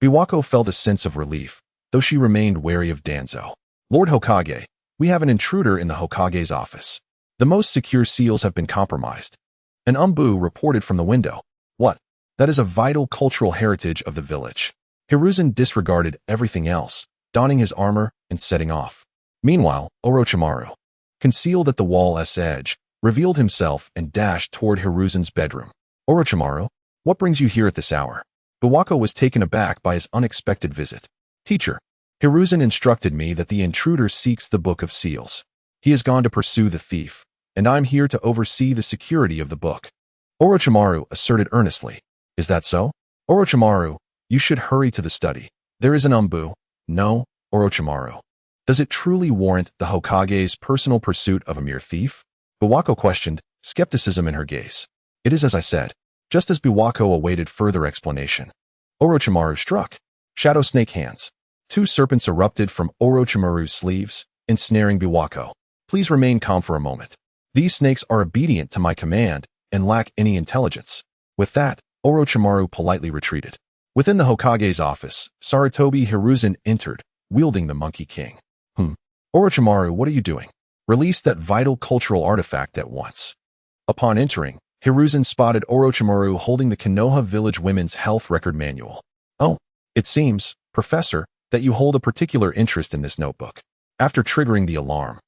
Biwako felt a sense of relief, though she remained wary of Danzo. Lord Hokage, we have an intruder in the Hokage's office. The most secure seals have been compromised. An umbu reported from the window. What? That is a vital cultural heritage of the village. Hiruzen disregarded everything else, donning his armor and setting off. Meanwhile, Orochimaru, concealed at the wall's edge, revealed himself and dashed toward Hiruzen's bedroom. Orochimaru, what brings you here at this hour? Biwako was taken aback by his unexpected visit. Teacher, Hiruzen instructed me that the intruder seeks the Book of Seals. He has gone to pursue the thief, and I'm here to oversee the security of the book. Orochimaru asserted earnestly. Is that so? Orochimaru, you should hurry to the study. There is an umbu. No, Orochimaru. Does it truly warrant the Hokage's personal pursuit of a mere thief? Biwako questioned, skepticism in her gaze. It is as I said. Just as Biwako awaited further explanation, Orochimaru struck. Shadow snake hands. Two serpents erupted from Orochimaru's sleeves, ensnaring Biwako. Please remain calm for a moment. These snakes are obedient to my command and lack any intelligence. With that, Orochimaru politely retreated. Within the Hokage's office, Sarutobi Hiruzen entered, wielding the Monkey King. Orochimaru, what are you doing? Release that vital cultural artifact at once. Upon entering, Hiruzen spotted Orochimaru holding the Konoha Village Women's Health Record Manual. Oh, it seems, Professor, that you hold a particular interest in this notebook. After triggering the alarm,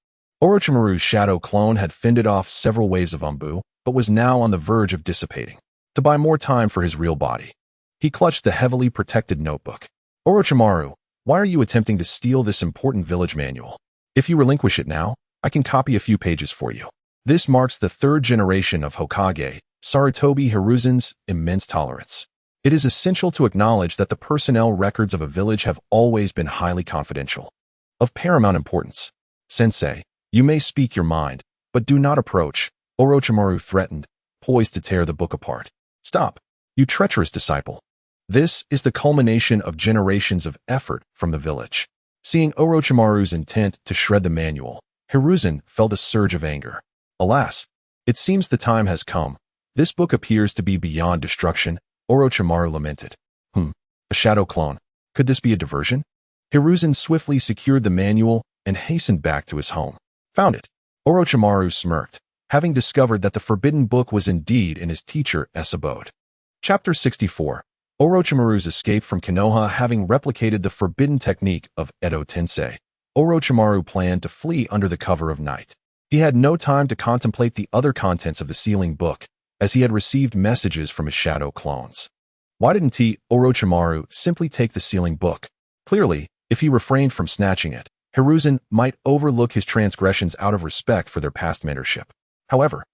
Orochimaru's shadow clone had fended off several waves of umbu, but was now on the verge of dissipating. To buy more time for his real body, he clutched the heavily protected notebook. Orochimaru, why are you attempting to steal this important village manual? If you relinquish it now, I can copy a few pages for you. This marks the third generation of Hokage, Sarutobi Hiruzen's immense tolerance. It is essential to acknowledge that the personnel records of a village have always been highly confidential. Of paramount importance. Sensei, you may speak your mind, but do not approach, Orochimaru threatened, poised to tear the book apart. Stop, you treacherous disciple. This is the culmination of generations of effort from the village. Seeing Orochimaru's intent to shred the manual, Hiruzen felt a surge of anger. Alas, it seems the time has come. This book appears to be beyond destruction, Orochimaru lamented. A shadow clone. Could this be a diversion? Hiruzen swiftly secured the manual and hastened back to his home. Found it. Orochimaru smirked, having discovered that the forbidden book was indeed in his teacher's abode. Chapter 64. Orochimaru's escape from Konoha. Having replicated the forbidden technique of Edo Tensei, Orochimaru planned to flee under the cover of night. He had no time to contemplate the other contents of the sealing book, as he had received messages from his shadow clones. Why didn't Orochimaru, simply take the sealing book? Clearly, if he refrained from snatching it, Hiruzen might overlook his transgressions out of respect for their past mentorship. However,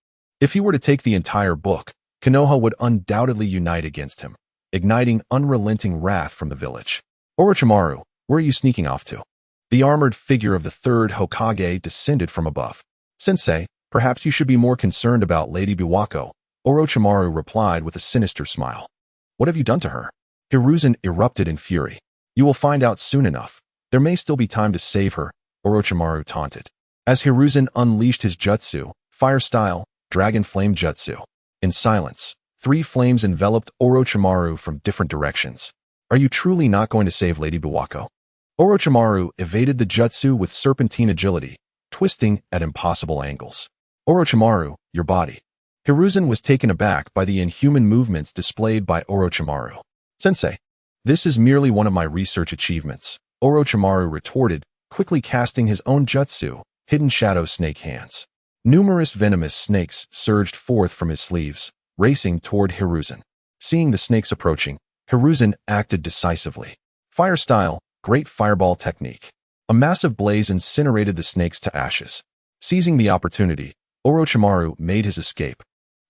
if he were to take the entire book, Konoha would undoubtedly unite against him. igniting unrelenting wrath from the village. Orochimaru, where are you sneaking off to? The armored figure of the third Hokage descended from above. Sensei, perhaps you should be more concerned about Lady Biwako, Orochimaru replied with a sinister smile. What have you done to her? Hiruzen erupted in fury. You will find out soon enough. There may still be time to save her, Orochimaru taunted. As Hiruzen unleashed his jutsu, fire style, dragon flame jutsu. In silence, 3 flames enveloped Orochimaru from different directions. Are you truly not going to save Lady Biwako? Orochimaru evaded the jutsu with serpentine agility, twisting at impossible angles. Orochimaru, your body. Hiruzen was taken aback by the inhuman movements displayed by Orochimaru. Sensei, this is merely one of my research achievements, Orochimaru retorted, quickly casting his own jutsu, Hidden Shadow Snake Hands. Numerous venomous snakes surged forth from his sleeves, racing toward Hiruzen. Seeing the snakes approaching, Hiruzen acted decisively. Fire style, great fireball technique. A massive blaze incinerated the snakes to ashes. Seizing the opportunity, Orochimaru made his escape.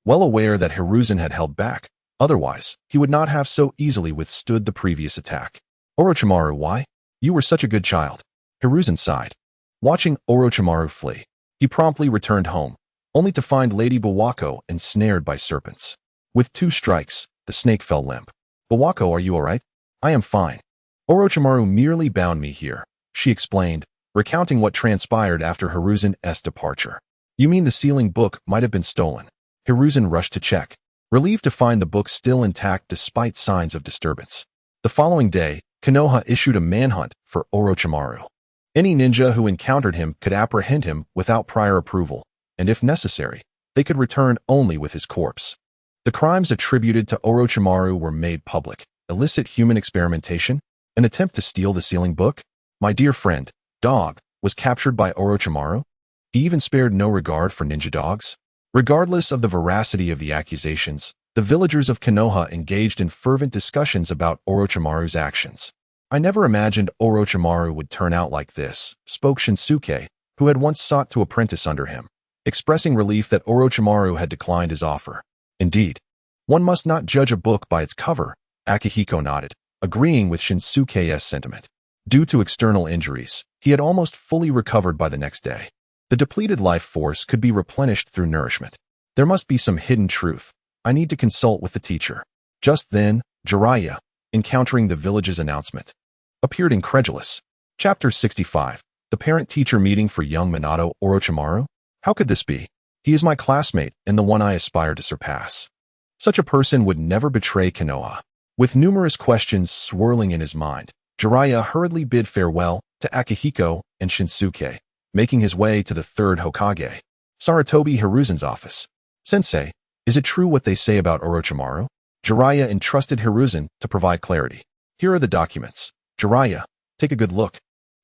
Well aware that Hiruzen had held back, otherwise, he would not have so easily withstood the previous attack. Orochimaru, why? You were such a good child. Hiruzen sighed. Watching Orochimaru flee, he promptly returned home, only to find Lady Biwako ensnared by serpents. With 2 strikes, the snake fell limp. Biwako, are you alright? I am fine. Orochimaru merely bound me here, she explained, recounting what transpired after Hiruzen's departure. You mean the sealing book might have been stolen? Hiruzen rushed to check, relieved to find the book still intact despite signs of disturbance. The following day, Konoha issued a manhunt for Orochimaru. Any ninja who encountered him could apprehend him without prior approval, and if necessary, they could return only with his corpse. The crimes attributed to Orochimaru were made public: illicit human experimentation, an attempt to steal the sealing book. My dear friend, dog, was captured by Orochimaru. He even spared no regard for ninja dogs. Regardless of the veracity of the accusations, the villagers of Konoha engaged in fervent discussions about Orochimaru's actions. I never imagined Orochimaru would turn out like this, spoke Shinsuke, who had once sought to apprentice under him, expressing relief that Orochimaru had declined his offer. Indeed, one must not judge a book by its cover, Akihiko nodded, agreeing with Shinsuke's sentiment. Due to external injuries, he had almost fully recovered by the next day. The depleted life force could be replenished through nourishment. There must be some hidden truth. I need to consult with the teacher. Just then, Jiraiya, encountering the village's announcement, appeared incredulous. Chapter 65. The parent-teacher meeting for young Minato Orochimaru? How could this be? He is my classmate and the one I aspire to surpass. Such a person would never betray Konoha. With numerous questions swirling in his mind, Jiraiya hurriedly bid farewell to Akihiko and Shinsuke, making his way to the third Hokage, Sarutobi Hiruzen's office. Sensei, is it true what they say about Orochimaru? Jiraiya entrusted Hiruzen to provide clarity. Here are the documents. Jiraiya, take a good look.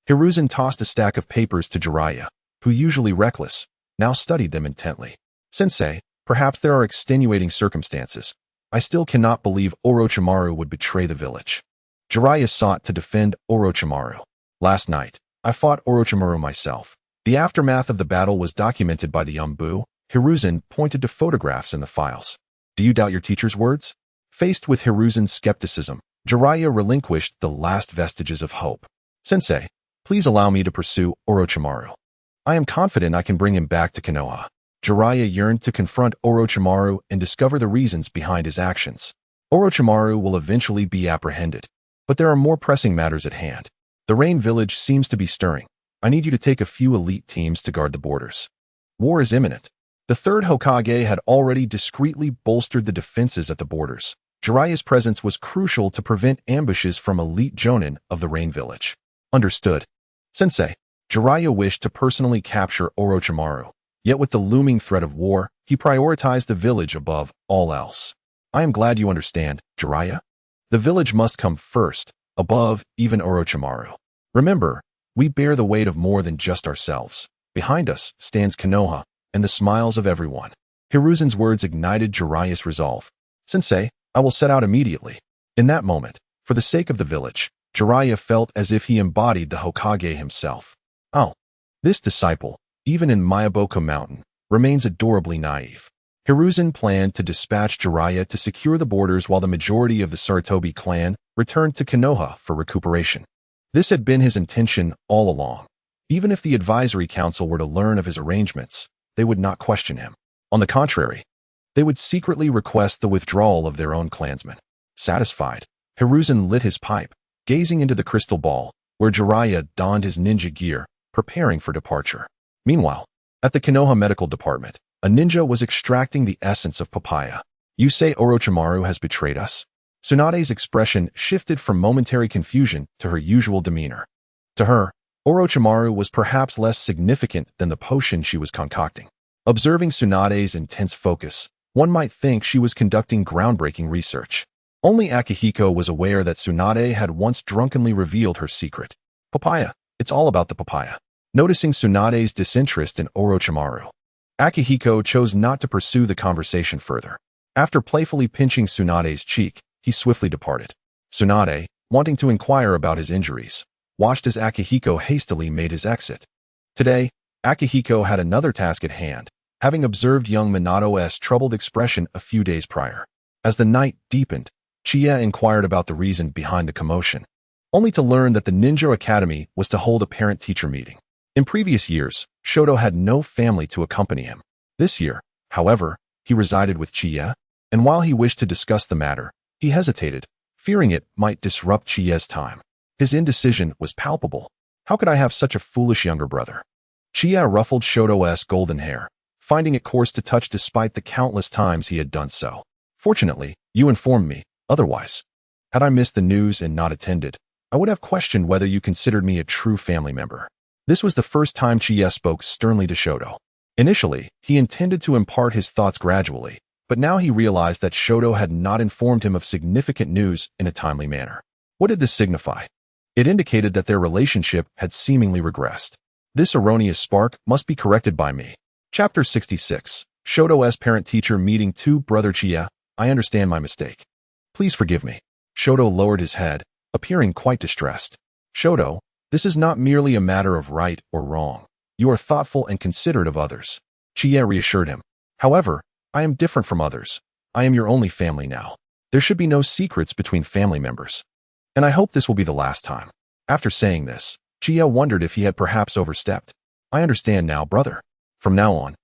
Hiruzen tossed a stack of papers to Jiraiya, who, usually reckless, now studied them intently. Sensei, perhaps there are extenuating circumstances. I still cannot believe Orochimaru would betray the village. Jiraiya sought to defend Orochimaru. Last night, I fought Orochimaru myself. The aftermath of the battle was documented by the Yumbu. Hiruzen pointed to photographs in the files. Do you doubt your teacher's words? Faced with Hiruzen's skepticism, Jiraiya relinquished the last vestiges of hope. Sensei, please allow me to pursue Orochimaru. I am confident I can bring him back to Konoha. Jiraiya yearned to confront Orochimaru and discover the reasons behind his actions. Orochimaru will eventually be apprehended, but there are more pressing matters at hand. The Rain Village seems to be stirring. I need you to take a few elite teams to guard the borders. War is imminent. The third Hokage had already discreetly bolstered the defenses at the borders. Jiraiya's presence was crucial to prevent ambushes from elite jonin of the Rain Village. Understood. Sensei, Jiraiya wished to personally capture Orochimaru, yet with the looming threat of war, he prioritized the village above all else. I am glad you understand, Jiraiya. The village must come first, above even Orochimaru. Remember, we bear the weight of more than just ourselves. Behind us stands Konoha and the smiles of everyone. Hiruzen's words ignited Jiraiya's resolve. Sensei, I will set out immediately. In that moment, for the sake of the village, Jiraiya felt as if he embodied the Hokage himself. Oh, this disciple, even in Miyaboko Mountain, remains adorably naive. Hiruzen planned to dispatch Jiraiya to secure the borders while the majority of the Sarutobi clan returned to Konoha for recuperation. This had been his intention all along. Even if the advisory council were to learn of his arrangements, they would not question him. On the contrary, they would secretly request the withdrawal of their own clansmen. Satisfied, Hiruzen lit his pipe, gazing into the crystal ball, where Jiraiya donned his ninja gear, preparing for departure. Meanwhile, at the Konoha medical department, a ninja was extracting the essence of papaya. You say Orochimaru has betrayed us? Tsunade's expression shifted from momentary confusion to her usual demeanor. To her, Orochimaru was perhaps less significant than the potion she was concocting. Observing Tsunade's intense focus, one might think she was conducting groundbreaking research. Only Akihiko was aware that Tsunade had once drunkenly revealed her secret. Papaya. It's all about the papaya. Noticing Tsunade's disinterest in Orochimaru, Akihiko chose not to pursue the conversation further. After playfully pinching Tsunade's cheek, he swiftly departed. Tsunade, wanting to inquire about his injuries, watched as Akihiko hastily made his exit. Today, Akihiko had another task at hand, having observed young Minato's troubled expression a few days prior. As the night deepened, Qiye inquired about the reason behind the commotion, only to learn that the Ninja Academy was to hold a parent-teacher meeting. In previous years, Shoto had no family to accompany him. This year, however, he resided with Qiye, and while he wished to discuss the matter, he hesitated, fearing it might disrupt Chiye's time. His indecision was palpable. How could I have such a foolish younger brother? Qiye ruffled Shoto's golden hair, finding it coarse to touch despite the countless times he had done so. Fortunately, you informed me, otherwise. Had I missed the news and not attended, I would have questioned whether you considered me a true family member. This was the first time Qiye spoke sternly to Shoto. Initially, he intended to impart his thoughts gradually, but now he realized that Shoto had not informed him of significant news in a timely manner. What did this signify? It indicated that their relationship had seemingly regressed. This erroneous spark must be corrected by me. Chapter 66. Shoto's parent-teacher meeting. To Brother Qiye, I understand my mistake. Please forgive me. Shoto lowered his head, appearing quite distressed. Shoto, this is not merely a matter of right or wrong. You are thoughtful and considerate of others. Qiye reassured him. However, I am different from others. I am your only family now. There should be no secrets between family members. And I hope this will be the last time. After saying this, Qiye wondered if he had perhaps overstepped. I understand now, brother. From now on,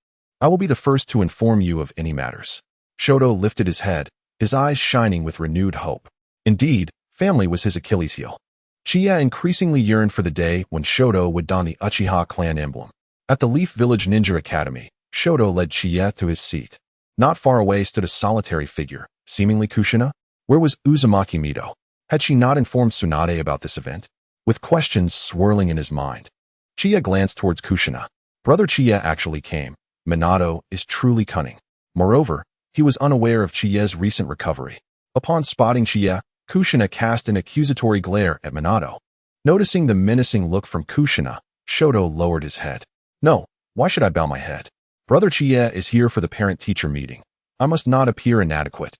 I will be the first to inform you of any matters. Shoto lifted his head, his eyes shining with renewed hope. Indeed, family was his Achilles heel. Qiye increasingly yearned for the day when Shoto would don the Uchiha clan emblem. At the Leaf Village Ninja Academy, Shoto led Qiye to his seat. Not far away stood a solitary figure, seemingly Kushina. Where was Uzumaki Mito? Had she not informed Tsunade about this event? With questions swirling in his mind, Qiye glanced towards Kushina. Brother Qiye actually came. Minato is truly cunning. Moreover, he was unaware of Chiye's recent recovery. Upon spotting Qiye, Kushina cast an accusatory glare at Minato. Noticing the menacing look from Kushina, Shoto lowered his head. No, why should I bow my head? Brother Qiye is here for the parent-teacher meeting. I must not appear inadequate.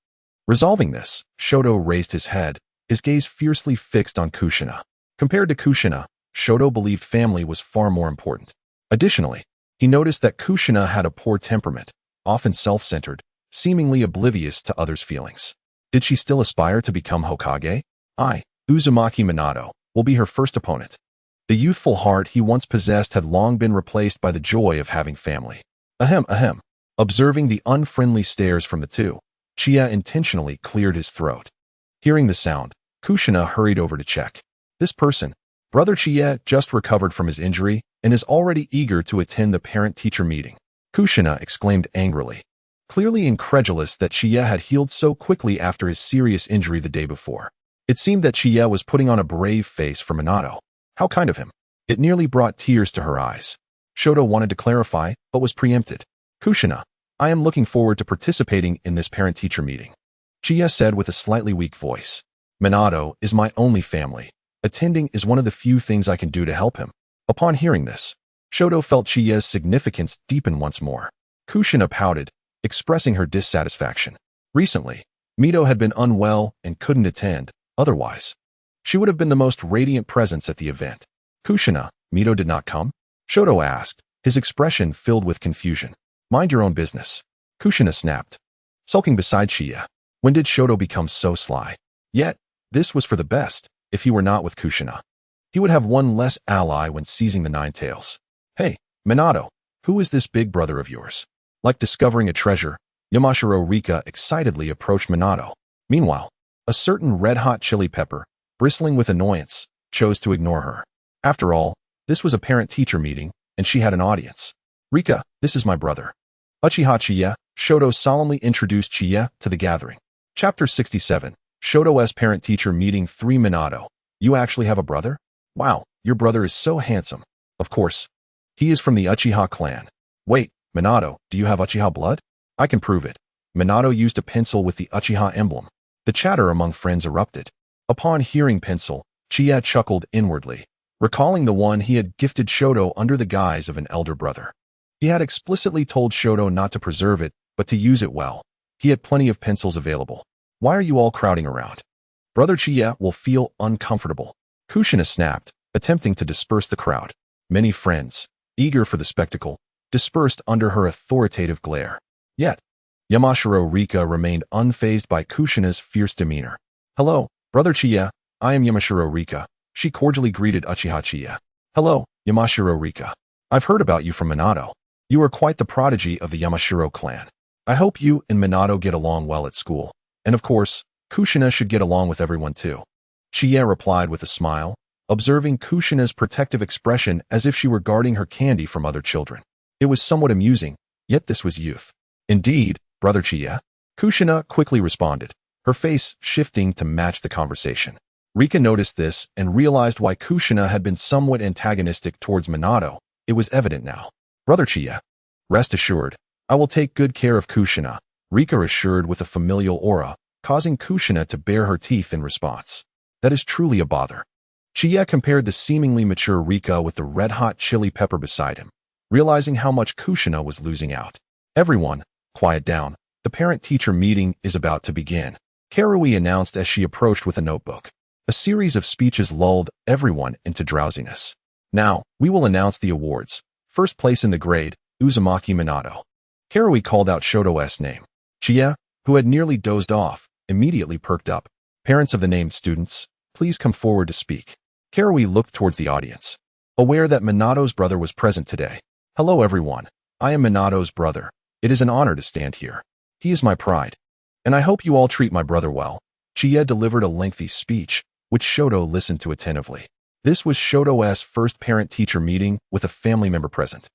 Resolving this, Shoto raised his head, his gaze fiercely fixed on Kushina. Compared to Kushina, Shoto believed family was far more important. Additionally, he noticed that Kushina had a poor temperament, often self-centered, seemingly oblivious to others' feelings. Did she still aspire to become Hokage? I, Uzumaki Minato, will be her first opponent. The youthful heart he once possessed had long been replaced by the joy of having family. Ahem, ahem. Observing the unfriendly stares from the two, Qiye intentionally cleared his throat. Hearing the sound, Kushina hurried over to check. This person, Brother Qiye, just recovered from his injury and is already eager to attend the parent-teacher meeting. Kushina exclaimed angrily, clearly incredulous that Qiye had healed so quickly after his serious injury the day before. It seemed that Qiye was putting on a brave face for Minato. How kind of him. It nearly brought tears to her eyes. Shoto wanted to clarify, but was preempted. Kushina, I am looking forward to participating in this parent-teacher meeting. Qiye said with a slightly weak voice. Minato is my only family. Attending is one of the few things I can do to help him. Upon hearing this, Shoto felt Chiye's significance deepen once more. Kushina pouted, expressing her dissatisfaction. Recently, Mito had been unwell and couldn't attend, otherwise, she would have been the most radiant presence at the event. Kushina, Mito did not come? Shoto asked, his expression filled with confusion. Mind your own business. Kushina snapped, sulking beside Qiye. When did Shoto become so sly? Yet, this was for the best. If he were not with Kushina, he would have one less ally when seizing the Nine Tails. Hey, Minato, who is this big brother of yours? Like discovering a treasure, Yamashiro Rika excitedly approached Minato. Meanwhile, a certain red-hot chili pepper, bristling with annoyance, chose to ignore her. After all, this was a parent-teacher meeting, and she had an audience. Rika, this is my brother. Uchiha Qiye, Shoto solemnly introduced Qiye to the gathering. Chapter 67, Shoto's parent-teacher meeting 3. Minato, you actually have a brother? Wow, your brother is so handsome. Of course. He is from the Uchiha clan. Wait, Minato, do you have Uchiha blood? I can prove it. Minato used a pencil with the Uchiha emblem. The chatter among friends erupted. Upon hearing pencil, Qiye chuckled inwardly, recalling the one he had gifted Shoto under the guise of an elder brother. He had explicitly told Shoto not to preserve it, but to use it well. He had plenty of pencils available. Why are you all crowding around? Brother Qiye will feel uncomfortable. Kushina snapped, attempting to disperse the crowd. Many friends, eager for the spectacle, dispersed under her authoritative glare. Yet, Yamashiro Rika remained unfazed by Kushina's fierce demeanor. Hello, Brother Qiye, I am Yamashiro Rika. She cordially greeted Uchiha Qiye. Hello, Yamashiro Rika. I've heard about you from Minato. You are quite the prodigy of the Yamashiro clan. I hope you and Minato get along well at school. And of course, Kushina should get along with everyone too. Qiye replied with a smile, observing Kushina's protective expression as if she were guarding her candy from other children. It was somewhat amusing, yet this was youth. Indeed, Brother Qiye. Kushina quickly responded, her face shifting to match the conversation. Rika noticed this and realized why Kushina had been somewhat antagonistic towards Minato. It was evident now. Brother Qiye, rest assured, I will take good care of Kushina, Rika assured with a familial aura, causing Kushina to bare her teeth in response. That is truly a bother. Qiye compared the seemingly mature Rika with the red-hot chili pepper beside him, realizing how much Kushina was losing out. Everyone, quiet down. The parent-teacher meeting is about to begin, Karui announced as she approached with a notebook. A series of speeches lulled everyone into drowsiness. Now, we will announce the awards. First place in the grade, Uzumaki Minato. Karui called out Shoto's name. Qiye, who had nearly dozed off, immediately perked up. Parents of the named students, please come forward to speak. Karui looked towards the audience, aware that Minato's brother was present today. Hello everyone, I am Minato's brother. It is an honor to stand here. He is my pride. And I hope you all treat my brother well. Qiye delivered a lengthy speech, which Shoto listened to attentively. This was Shoto's first parent-teacher meeting with a family member present,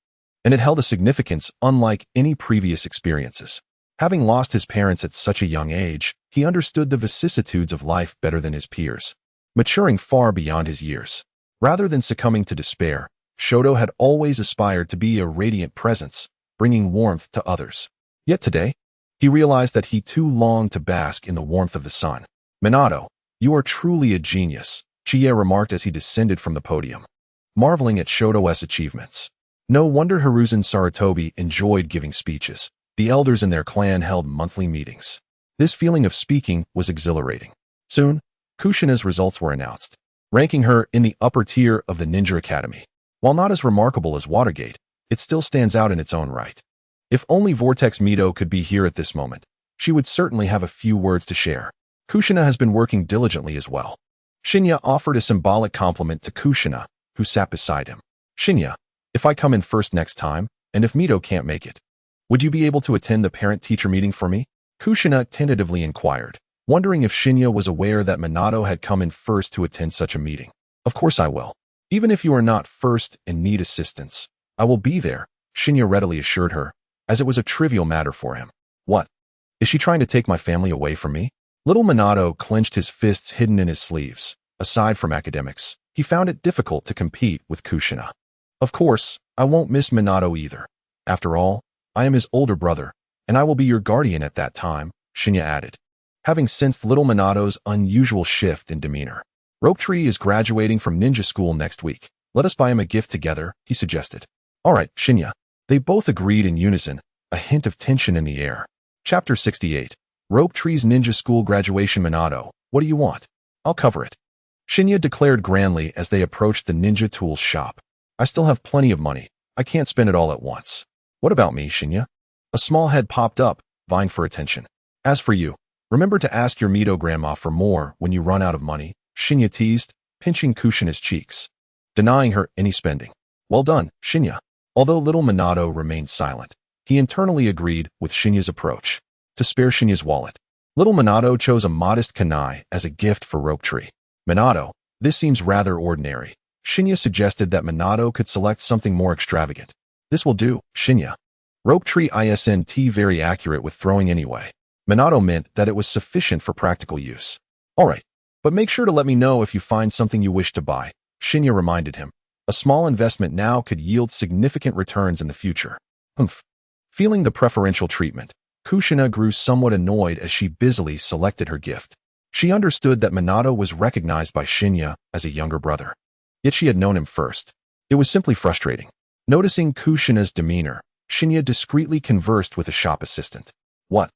and it held a significance unlike any previous experiences. Having lost his parents at such a young age, he understood the vicissitudes of life better than his peers, maturing far beyond his years. Rather than succumbing to despair, Shoto had always aspired to be a radiant presence, bringing warmth to others. Yet today, he realized that he too longed to bask in the warmth of the sun. Minato, you are truly a genius, Qiye remarked as he descended from the podium, marveling at Shoto's achievements. No wonder Hiruzen Sarutobi enjoyed giving speeches. The elders in their clan held monthly meetings. This feeling of speaking was exhilarating. Soon, Kushina's results were announced, ranking her in the upper tier of the Ninja Academy. While not as remarkable as Watergate, it still stands out in its own right. If only Vortex Mito could be here at this moment, she would certainly have a few words to share. Kushina has been working diligently as well. Shinya offered a symbolic compliment to Kushina, who sat beside him. Shinya, if I come in first next time, and if Mito can't make it, would you be able to attend the parent-teacher meeting for me? Kushina tentatively inquired, wondering if Shinya was aware that Minato had come in first to attend such a meeting. Of course I will. Even if you are not first and need assistance, I will be there, Shinya readily assured her, as it was a trivial matter for him. What? Is she trying to take my family away from me? Little Minato clenched his fists hidden in his sleeves. Aside from academics, he found it difficult to compete with Kushina. Of course, I won't miss Minato either. After all, I am his older brother, and I will be your guardian at that time, Shinya added, having sensed little Minato's unusual shift in demeanor. Rope Tree is graduating from ninja school next week. Let us buy him a gift together, he suggested. All right, Shinya. They both agreed in unison, a hint of tension in the air. Chapter 68. Rope Tree's Ninja School Graduation. Minato, what do you want? I'll cover it, Shinya declared grandly as they approached the ninja tools shop. I still have plenty of money. I can't spend it all at once. What about me, Shinya? A small head popped up, vying for attention. As for you, remember to ask your Mito grandma for more when you run out of money, Shinya teased, pinching Kushina's cheeks, denying her any spending. Well done, Shinya. Although little Minato remained silent, he internally agreed with Shinya's approach. To spare Shinya's wallet, little Minato chose a modest kunai as a gift for Rope Tree. Minato, this seems rather ordinary. Shinya suggested that Minato could select something more extravagant. This will do, Shinya. Rope Tree isn't very accurate with throwing anyway. Minato meant that it was sufficient for practical use. Alright, but make sure to let me know if you find something you wish to buy, Shinya reminded him. A small investment now could yield significant returns in the future. Humph. Feeling the preferential treatment, Kushina grew somewhat annoyed as she busily selected her gift. She understood that Minato was recognized by Shinya as a younger brother. Yet she had known him first. It was simply frustrating. Noticing Kushina's demeanor, Shinya discreetly conversed with a shop assistant. What?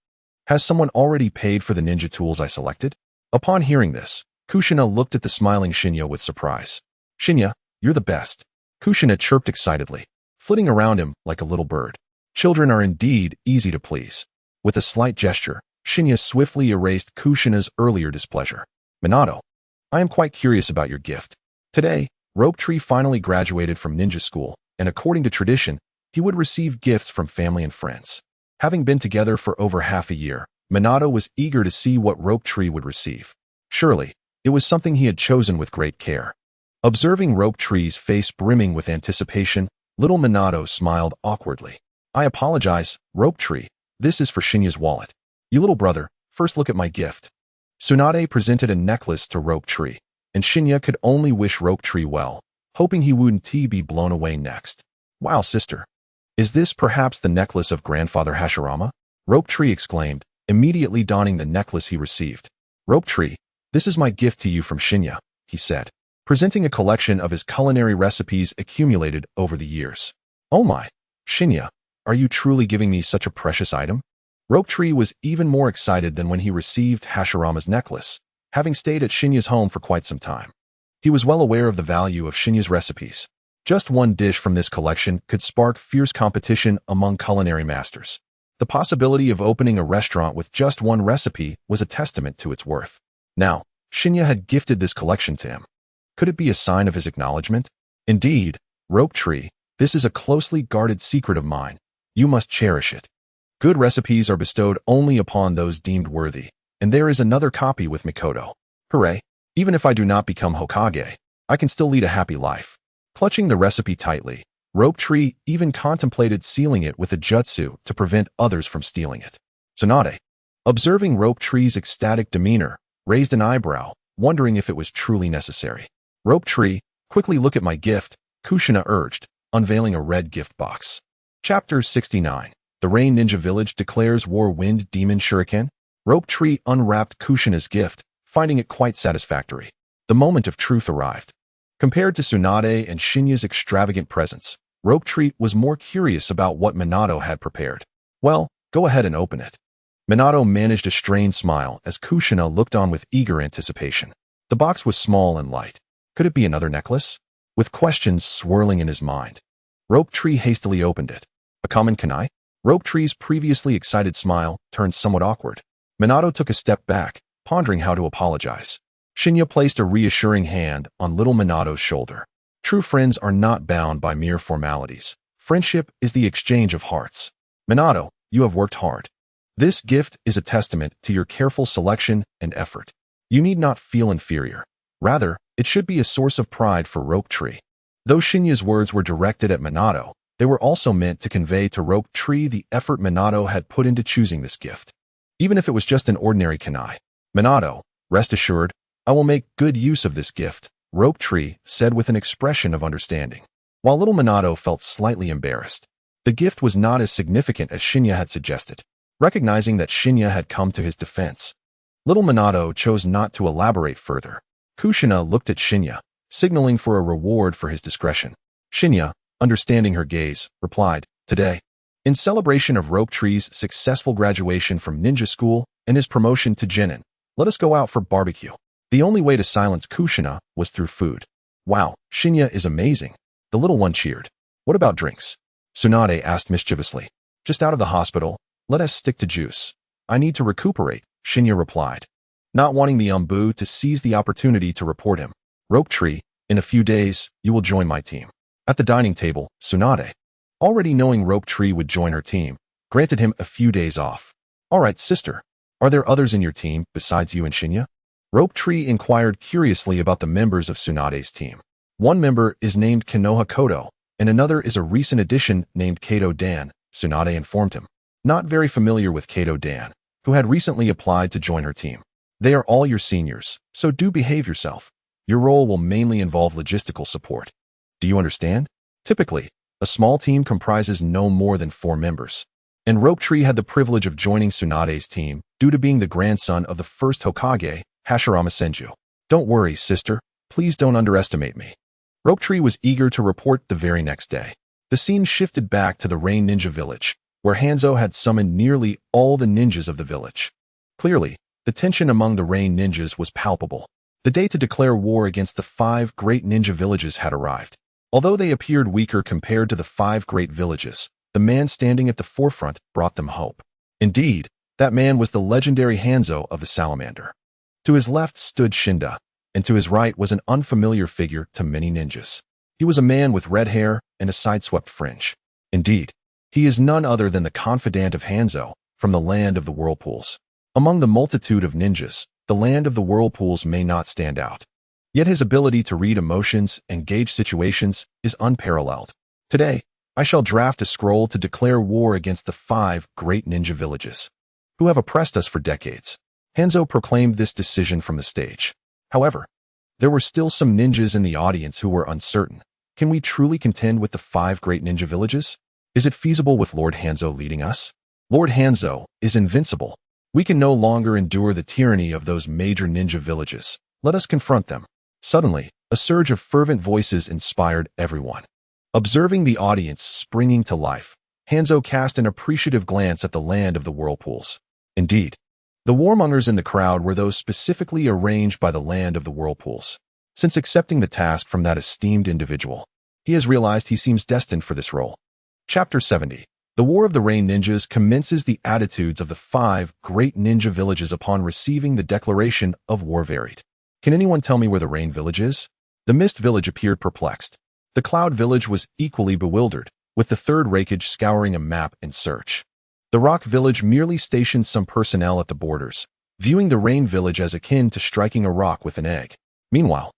Has someone already paid for the ninja tools I selected? Upon hearing this, Kushina looked at the smiling Shinya with surprise. Shinya, you're the best. Kushina chirped excitedly, flitting around him like a little bird. Children are indeed easy to please. With a slight gesture, Shinya swiftly erased Kushina's earlier displeasure. Minato, I am quite curious about your gift. Today, Rope Tree finally graduated from ninja school, and according to tradition, he would receive gifts from family and friends. Having been together for over half a year, Minato was eager to see what Rope Tree would receive. Surely, it was something he had chosen with great care. Observing Rope Tree's face brimming with anticipation, little Minato smiled awkwardly. I apologize, Rope Tree. This is for Shinya's wallet. You little brother, first look at my gift. Tsunade presented a necklace to Rope Tree, and Shinya could only wish Rope Tree well, hoping he wouldn't be blown away next. Wow, sister. Is this perhaps the necklace of Grandfather Hashirama? Rope Tree exclaimed, immediately donning the necklace he received. Rope Tree, this is my gift to you from Shinya, he said, presenting a collection of his culinary recipes accumulated over the years. Oh my, Shinya, are you truly giving me such a precious item? Rope Tree was even more excited than when he received Hashirama's necklace, having stayed at Shinya's home for quite some time. He was well aware of the value of Shinya's recipes. Just one dish from this collection could spark fierce competition among culinary masters. The possibility of opening a restaurant with just one recipe was a testament to its worth. Now, Shinya had gifted this collection to him. Could it be a sign of his acknowledgement? Indeed, Rope Tree, this is a closely guarded secret of mine. You must cherish it. Good recipes are bestowed only upon those deemed worthy, and there is another copy with Mikoto. Hooray! Even if I do not become Hokage, I can still lead a happy life. Clutching the recipe tightly, Rope Tree even contemplated sealing it with a jutsu to prevent others from stealing it. Tsunade, observing Rope Tree's ecstatic demeanor, raised an eyebrow, wondering if it was truly necessary. Rope Tree, quickly look at my gift, Kushina urged, unveiling a red gift box. Chapter 69. The Rain Ninja Village declares war Wind Demon Shuriken. Rope Tree unwrapped Kushina's gift, finding it quite satisfactory. The moment of truth arrived. Compared to Tsunade and Shinya's extravagant presents, Rope Tree was more curious about what Minato had prepared. Well, go ahead and open it. Minato managed a strained smile as Kushina looked on with eager anticipation. The box was small and light. Could it be another necklace? With questions swirling in his mind, Rope Tree hastily opened it. A common kunai? Rope Tree's previously excited smile turned somewhat awkward. Minato took a step back, pondering how to apologize. Shinya placed a reassuring hand on little Minato's shoulder. True friends are not bound by mere formalities. Friendship is the exchange of hearts. Minato, you have worked hard. This gift is a testament to your careful selection and effort. You need not feel inferior. Rather, it should be a source of pride for Rope Tree. Though Shinya's words were directed at Minato, they were also meant to convey to Rope Tree the effort Minato had put into choosing this gift. Even if it was just an ordinary kunai. Minato, rest assured, I will make good use of this gift, Rope Tree said with an expression of understanding. While little Minato felt slightly embarrassed, the gift was not as significant as Shinya had suggested. Recognizing that Shinya had come to his defense, little Minato chose not to elaborate further. Kushina looked at Shinya, signaling for a reward for his discretion. Shinya, understanding her gaze, replied, Today, in celebration of Rope Tree's successful graduation from ninja school and his promotion to genin, let us go out for barbecue. The only way to silence Kushina was through food. Wow, Shinya is amazing. The little one cheered. What about drinks? Tsunade asked mischievously. Just out of the hospital. Let us stick to juice. I need to recuperate, Shinya replied, not wanting the Umbu to seize the opportunity to report him. Rope Tree, in a few days, you will join my team. At the dining table, Tsunade, already knowing Rope Tree would join her team, granted him a few days off. All right, sister. Are there others in your team besides you and Shinya? Rope Tree inquired curiously about the members of Tsunade's team. One member is named Konoha Kodo, and another is a recent addition named Kato Dan, Tsunade informed him. Not very familiar with Kato Dan, who had recently applied to join her team. They are all your seniors, so do behave yourself. Your role will mainly involve logistical support. Do you understand? Typically, a small team comprises no more than 4 members. And Rope Tree had the privilege of joining Tsunade's team due to being the grandson of the first Hokage, Hashirama Senju. Don't worry, sister. Please don't underestimate me. Rope Tree was eager to report the very next day. The scene shifted back to the Rain Ninja Village, where Hanzo had summoned nearly all the ninjas of the village. Clearly, the tension among the Rain ninjas was palpable. The day to declare war against the 5 great ninja villages had arrived. Although they appeared weaker compared to the 5 great villages, the man standing at the forefront brought them hope. Indeed, that man was the legendary Hanzo of the Salamander. To his left stood Shinda, and to his right was an unfamiliar figure to many ninjas. He was a man with red hair and a sideswept fringe. Indeed, he is none other than the confidant of Hanzo, from the land of the whirlpools. Among the multitude of ninjas, the land of the whirlpools may not stand out. Yet his ability to read emotions and gauge situations is unparalleled. Today, I shall draft a scroll to declare war against the 5 great ninja villages, who have oppressed us for decades. Hanzo proclaimed this decision from the stage. However, there were still some ninjas in the audience who were uncertain. Can we truly contend with the 5 great ninja villages? Is it feasible with Lord Hanzo leading us? Lord Hanzo is invincible. We can no longer endure the tyranny of those major ninja villages. Let us confront them. Suddenly, a surge of fervent voices inspired everyone. Observing the audience springing to life, Hanzo cast an appreciative glance at the land of the whirlpools. Indeed, the warmongers in the crowd were those specifically arranged by the land of the whirlpools. Since accepting the task from that esteemed individual, he has realized he seems destined for this role. Chapter 70. The War of the Rain Ninjas commences the attitudes of the 5 great ninja villages upon receiving the declaration of war varied. Can anyone tell me where the Rain Village is? The Mist Village appeared perplexed. The Cloud Village was equally bewildered, with the third Raikage scouring a map in search. The Rock Village merely stationed some personnel at the borders, viewing the Rain Village as akin to striking a rock with an egg. Meanwhile,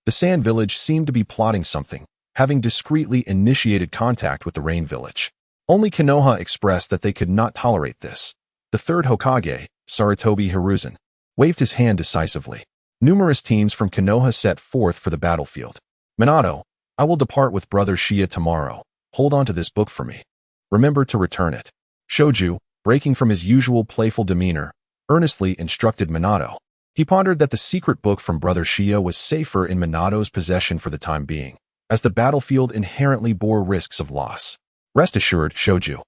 the Sand Village seemed to be plotting something, having discreetly initiated contact with the Rain Village. Only Konoha expressed that they could not tolerate this. The third Hokage, Sarutobi Hiruzen, waved his hand decisively. Numerous teams from Konoha set forth for the battlefield. Minato, I will depart with Brother Shia tomorrow. Hold on to this book for me. Remember to return it. Shoju, breaking from his usual playful demeanor, earnestly instructed Minato. He pondered that the secret book from Brother Shia was safer in Minato's possession for the time being, as the battlefield inherently bore risks of loss. Rest assured, Shoju,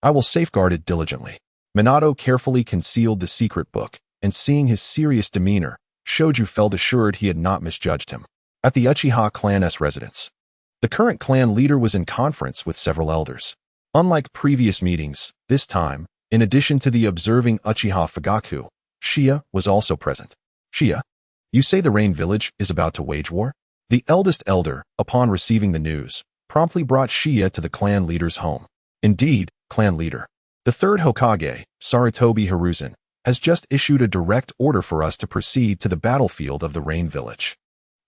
I will safeguard it diligently. Minato carefully concealed the secret book, and seeing his serious demeanor, Shoju felt assured he had not misjudged him. At the Uchiha clan's residence, the current clan leader was in conference with several elders. Unlike previous meetings, this time, in addition to the observing Uchiha Fugaku, Shia was also present. Shia, you say the Rain Village is about to wage war? The eldest elder, upon receiving the news, promptly brought Shia to the clan leader's home. Indeed, clan leader, the third Hokage, Sarutobi Hiruzen, has just issued a direct order for us to proceed to the battlefield of the Rain Village.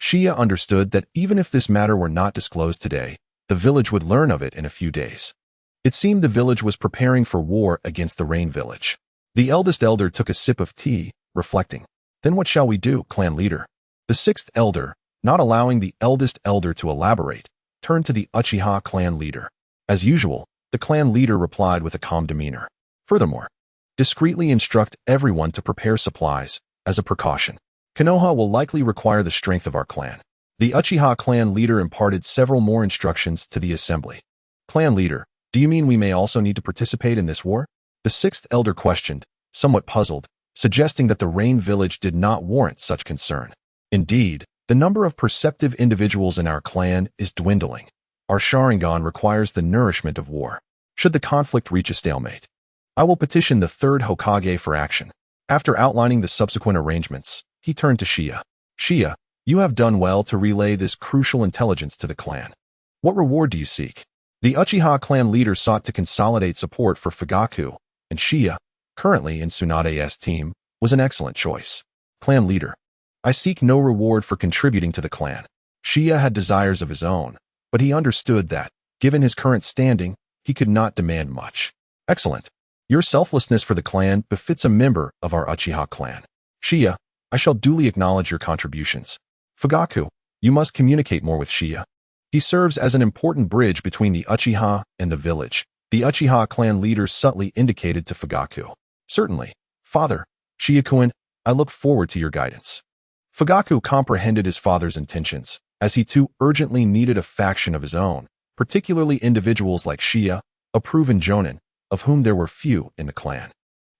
Shia understood that even if this matter were not disclosed today, the village would learn of it in a few days. It seemed the village was preparing for war against the Rain Village. The eldest elder took a sip of tea, reflecting. Then what shall we do, clan leader? The sixth elder, not allowing the eldest elder to elaborate, turned to the Uchiha clan leader. As usual, the clan leader replied with a calm demeanor. Furthermore, discreetly instruct everyone to prepare supplies, as a precaution. Konoha will likely require the strength of our clan. The Uchiha clan leader imparted several more instructions to the assembly. Clan leader, do you mean we may also need to participate in this war? The sixth elder questioned, somewhat puzzled, suggesting that the Rain Village did not warrant such concern. Indeed, the number of perceptive individuals in our clan is dwindling. Our Sharingan requires the nourishment of war. should the conflict reach a stalemate. I will petition the third Hokage for action. After outlining the subsequent arrangements, he turned to Qiye. Qiye, you have done well to relay this crucial intelligence to the clan. What reward do you seek? The Uchiha clan leader sought to consolidate support for Fugaku, and Qiye, currently in Tsunade's team, was an excellent choice. Clan leader. I seek no reward for contributing to the clan. Qiye had desires of his own, but he understood that, given his current standing, he could not demand much. Excellent. Your selflessness for the clan befits a member of our Uchiha clan. Qiye, I shall duly acknowledge your contributions. Fugaku, you must communicate more with Qiye. He serves as an important bridge between the Uchiha and the village. The Uchiha clan leader subtly indicated to Fugaku. Certainly, father, Qiye-kun, I look forward to your guidance. Fugaku comprehended his father's intentions, as he too urgently needed a faction of his own, particularly individuals like Qiye, a proven jonin, of whom there were few in the clan.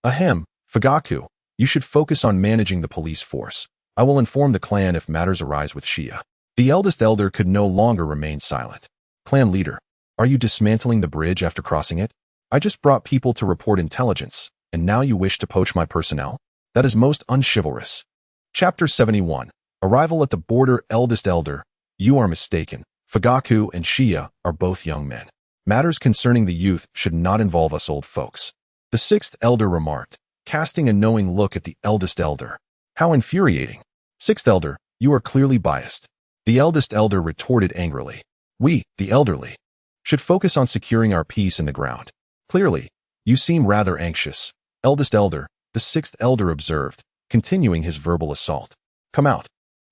Ahem, Fugaku, you should focus on managing the police force. I will inform the clan if matters arise with Qiye. The eldest elder could no longer remain silent. Clan leader, are you dismantling the bridge after crossing it? I just brought people to report intelligence, and now you wish to poach my personnel? That is most unchivalrous. Chapter 71. Arrival at the border. Eldest elder, you are mistaken. Fugaku and Qiye are both young men. Matters concerning the youth should not involve us old folks. The sixth elder remarked, casting a knowing look at the eldest elder. How infuriating. Sixth elder, you are clearly biased. The eldest elder retorted angrily. We, the elderly, should focus on securing our peace in the ground. Clearly, you seem rather anxious. Eldest elder, the sixth elder observed, continuing his verbal assault. Come out.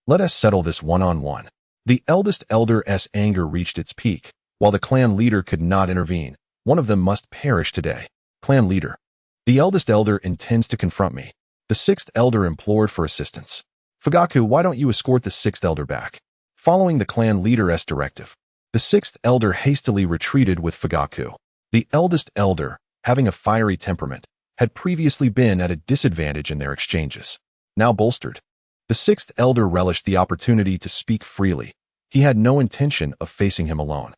Let us settle this one-on-one. The eldest elder's anger reached its peak. While the clan leader could not intervene, one of them must perish today. Clan leader. The eldest elder intends to confront me. The sixth elder implored for assistance. Fugaku, why don't you escort the sixth elder back? Following the clan leader's directive, the sixth elder hastily retreated with Fugaku. The eldest elder, having a fiery temperament, had previously been at a disadvantage in their exchanges. Now bolstered, the sixth elder relished the opportunity to speak freely. He had no intention of facing him alone.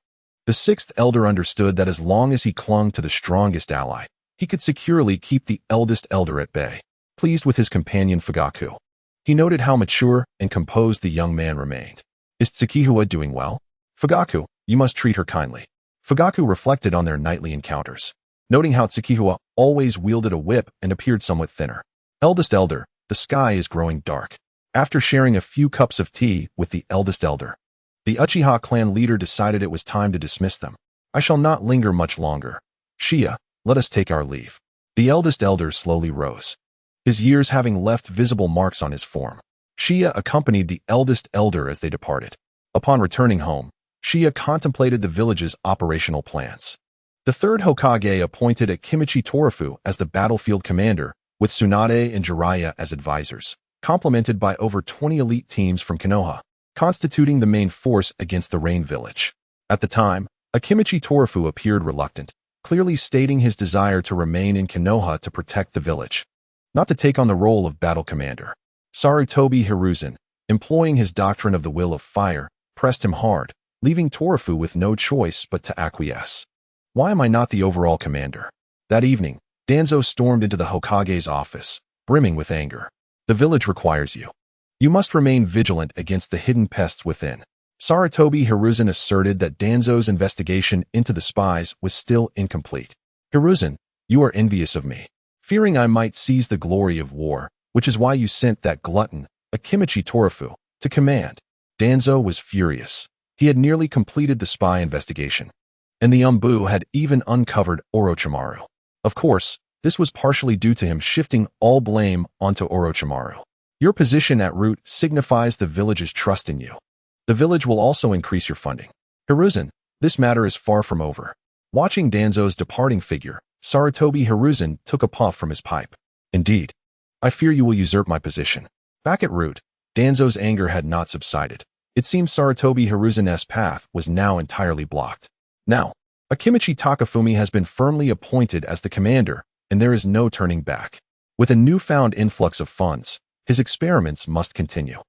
The sixth elder understood that as long as he clung to the strongest ally, he could securely keep the eldest elder at bay. Pleased with his companion Fugaku, he noted how mature and composed the young man remained. Is Tsukihua doing well? Fugaku, you must treat her kindly. Fugaku reflected on their nightly encounters, noting how Tsukihua always wielded a whip and appeared somewhat thinner. Eldest elder, the sky is growing dark. After sharing a few cups of tea with the eldest elder, the Uchiha clan leader decided it was time to dismiss them. I shall not linger much longer. Qiye, let us take our leave. The eldest elder slowly rose, his years having left visible marks on his form. Qiye accompanied the eldest elder as they departed. Upon returning home, Qiye contemplated the village's operational plans. The third Hokage appointed Akimichi Torafu as the battlefield commander, with Tsunade and Jiraiya as advisors, complemented by over 20 elite teams from Konoha, constituting the main force against the Rain Village. At the time, Akimichi Torafu appeared reluctant, clearly stating his desire to remain in Konoha to protect the village, not to take on the role of battle commander. Sarutobi Hiruzen, employing his doctrine of the will of fire, pressed him hard, leaving Torafu with no choice but to acquiesce. Why am I not the overall commander? That evening, Danzo stormed into the Hokage's office, brimming with anger. The village requires you. You must remain vigilant against the hidden pests within. Sarutobi Hiruzen asserted that Danzo's investigation into the spies was still incomplete. Hiruzen, you are envious of me, fearing I might seize the glory of war, which is why you sent that glutton, Akimichi Torafu, to command. Danzo was furious. He had nearly completed the spy investigation, and the Umbu had even uncovered Orochimaru. Of course, this was partially due to him shifting all blame onto Orochimaru. Your position at root signifies the village's trust in you. The village will also increase your funding. Hiruzen, this matter is far from over. Watching Danzo's departing figure, Sarutobi Hiruzen took a puff from his pipe. Indeed, I fear you will usurp my position. Back at root, Danzo's anger had not subsided. It seemed Sarutobi Hiruzen's path was now entirely blocked. Now, Akimichi Takafumi has been firmly appointed as the commander, and there is no turning back. With a newfound influx of funds, his experiments must continue.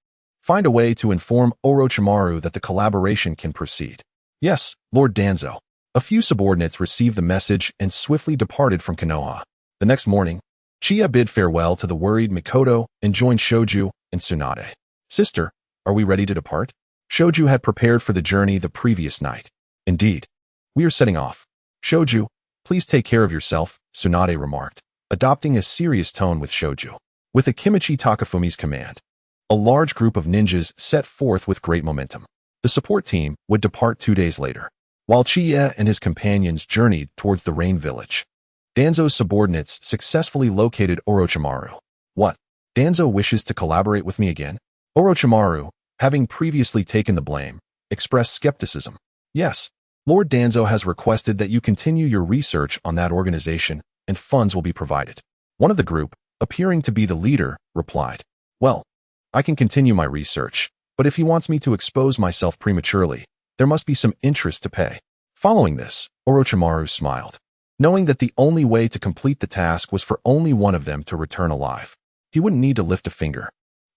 Find a way to inform Orochimaru that the collaboration can proceed. Yes, Lord Danzo. A few subordinates received the message and swiftly departed from Konoha. The next morning, Qiye bid farewell to the worried Mikoto and joined Shoju and Tsunade. Sister, are we ready to depart? Shoju had prepared for the journey the previous night. Indeed. We are setting off. Shoju, please take care of yourself, Tsunade remarked, adopting a serious tone with Shoju. With Akimichi Takafumi's command, a large group of ninjas set forth with great momentum. The support team would depart 2 days later, while Qiye and his companions journeyed towards the Rain Village. Danzo's subordinates successfully located Orochimaru. What? Danzo wishes to collaborate with me again? Orochimaru, having previously taken the blame, expressed skepticism. Yes, Lord Danzo has requested that you continue your research on that organization and funds will be provided. One of the group, appearing to be the leader, replied, well, I can continue my research, but if he wants me to expose myself prematurely, there must be some interest to pay. Following this, Orochimaru smiled, knowing that the only way to complete the task was for only one of them to return alive. He wouldn't need to lift a finger.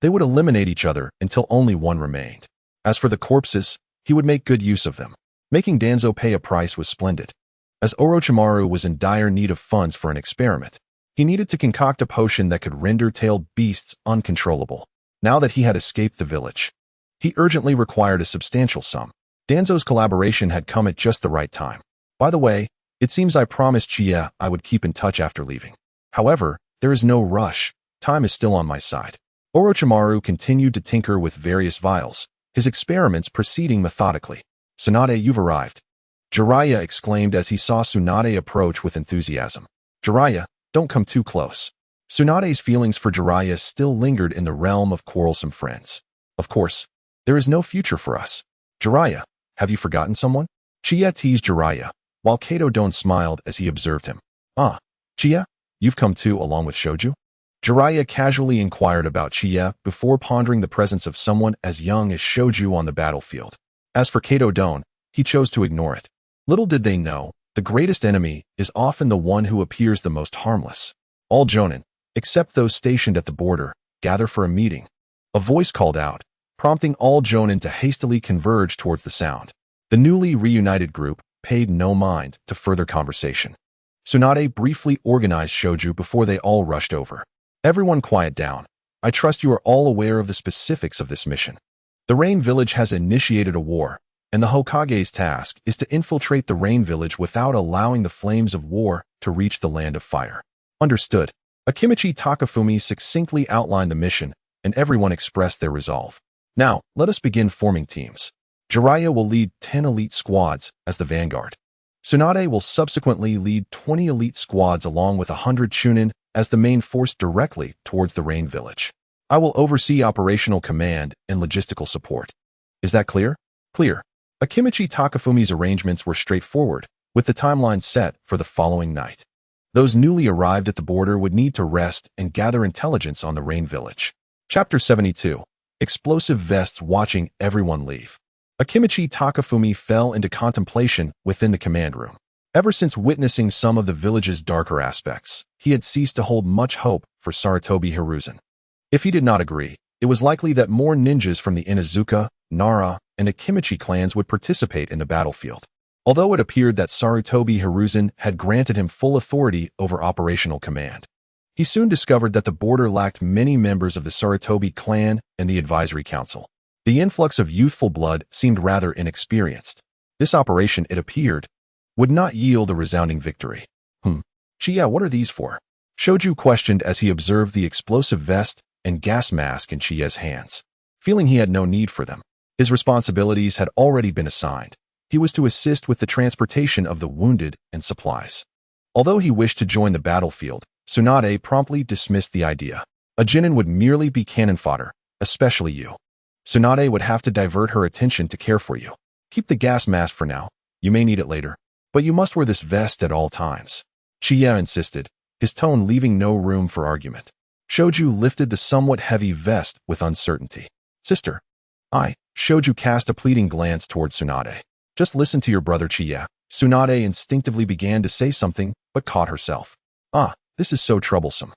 They would eliminate each other until only one remained. As for the corpses, he would make good use of them. Making Danzo pay a price was splendid. As Orochimaru was in dire need of funds for an experiment, he needed to concoct a potion that could render tailed beasts uncontrollable. Now that he had escaped the village, he urgently required a substantial sum. Danzo's collaboration had come at just the right time. By the way, it seems I promised Qiye I would keep in touch after leaving. However, there is no rush. Time is still on my side. Orochimaru continued to tinker with various vials, his experiments proceeding methodically. Tsunade, you've arrived. Jiraiya exclaimed as he saw Tsunade approach with enthusiasm. Jiraiya, don't come too close. Tsunade's feelings for Jiraiya still lingered in the realm of quarrelsome friends. Of course, there is no future for us. Jiraiya, have you forgotten someone? Qiye teased Jiraiya, while Kato Don smiled as he observed him. Ah, Qiye, you've come too along with Shoju? Jiraiya casually inquired about Qiye before pondering the presence of someone as young as Shoju on the battlefield. As for Kato Don, he chose to ignore it. Little did they know, the greatest enemy is often the one who appears the most harmless. All Jonin, except those stationed at the border, gather for a meeting. A voice called out, prompting all Jonin to hastily converge towards the sound. The newly reunited group paid no mind to further conversation. Tsunade briefly organized Shoju before they all rushed over. Everyone quiet down. I trust you are all aware of the specifics of this mission. The Rain Village has initiated a war, and the Hokage's task is to infiltrate the Rain Village without allowing the flames of war to reach the Land of Fire. Understood. Akimichi Takafumi succinctly outlined the mission, and everyone expressed their resolve. Now, let us begin forming teams. Jiraiya will lead 10 elite squads as the vanguard. Tsunade will subsequently lead 20 elite squads along with 100 Chunin as the main force directly towards the Rain Village. I will oversee operational command and logistical support. Is that clear? Clear. Akimichi Takafumi's arrangements were straightforward, with the timeline set for the following night. Those newly arrived at the border would need to rest and gather intelligence on the Rain Village. Chapter 72. Explosive Vests watching everyone leave. Akimichi Takafumi fell into contemplation within the command room. Ever since witnessing some of the village's darker aspects, he had ceased to hold much hope for Sarutobi Hiruzen. If he did not agree, it was likely that more ninjas from the Inuzuka, Nara, and Akimichi clans would participate in the battlefield. Although it appeared that Sarutobi Hiruzen had granted him full authority over operational command, he soon discovered that the border lacked many members of the Sarutobi clan and the advisory council. The influx of youthful blood seemed rather inexperienced. This operation, it appeared, would not yield a resounding victory. Qiye, what are these for? Shoju questioned as he observed the explosive vest and gas mask in Chiye's hands. Feeling he had no need for them, his responsibilities had already been assigned. He was to assist with the transportation of the wounded and supplies. Although he wished to join the battlefield, Tsunade promptly dismissed the idea. A Jinin would merely be cannon fodder, especially you. Tsunade would have to divert her attention to care for you. Keep the gas mask for now. You may need it later. But you must wear this vest at all times. Qiye insisted, his tone leaving no room for argument. Shoju lifted the somewhat heavy vest with uncertainty. Sister. Shoju cast a pleading glance toward Tsunade. Just listen to your brother Qiye. Tsunade instinctively began to say something, but caught herself. This is so troublesome.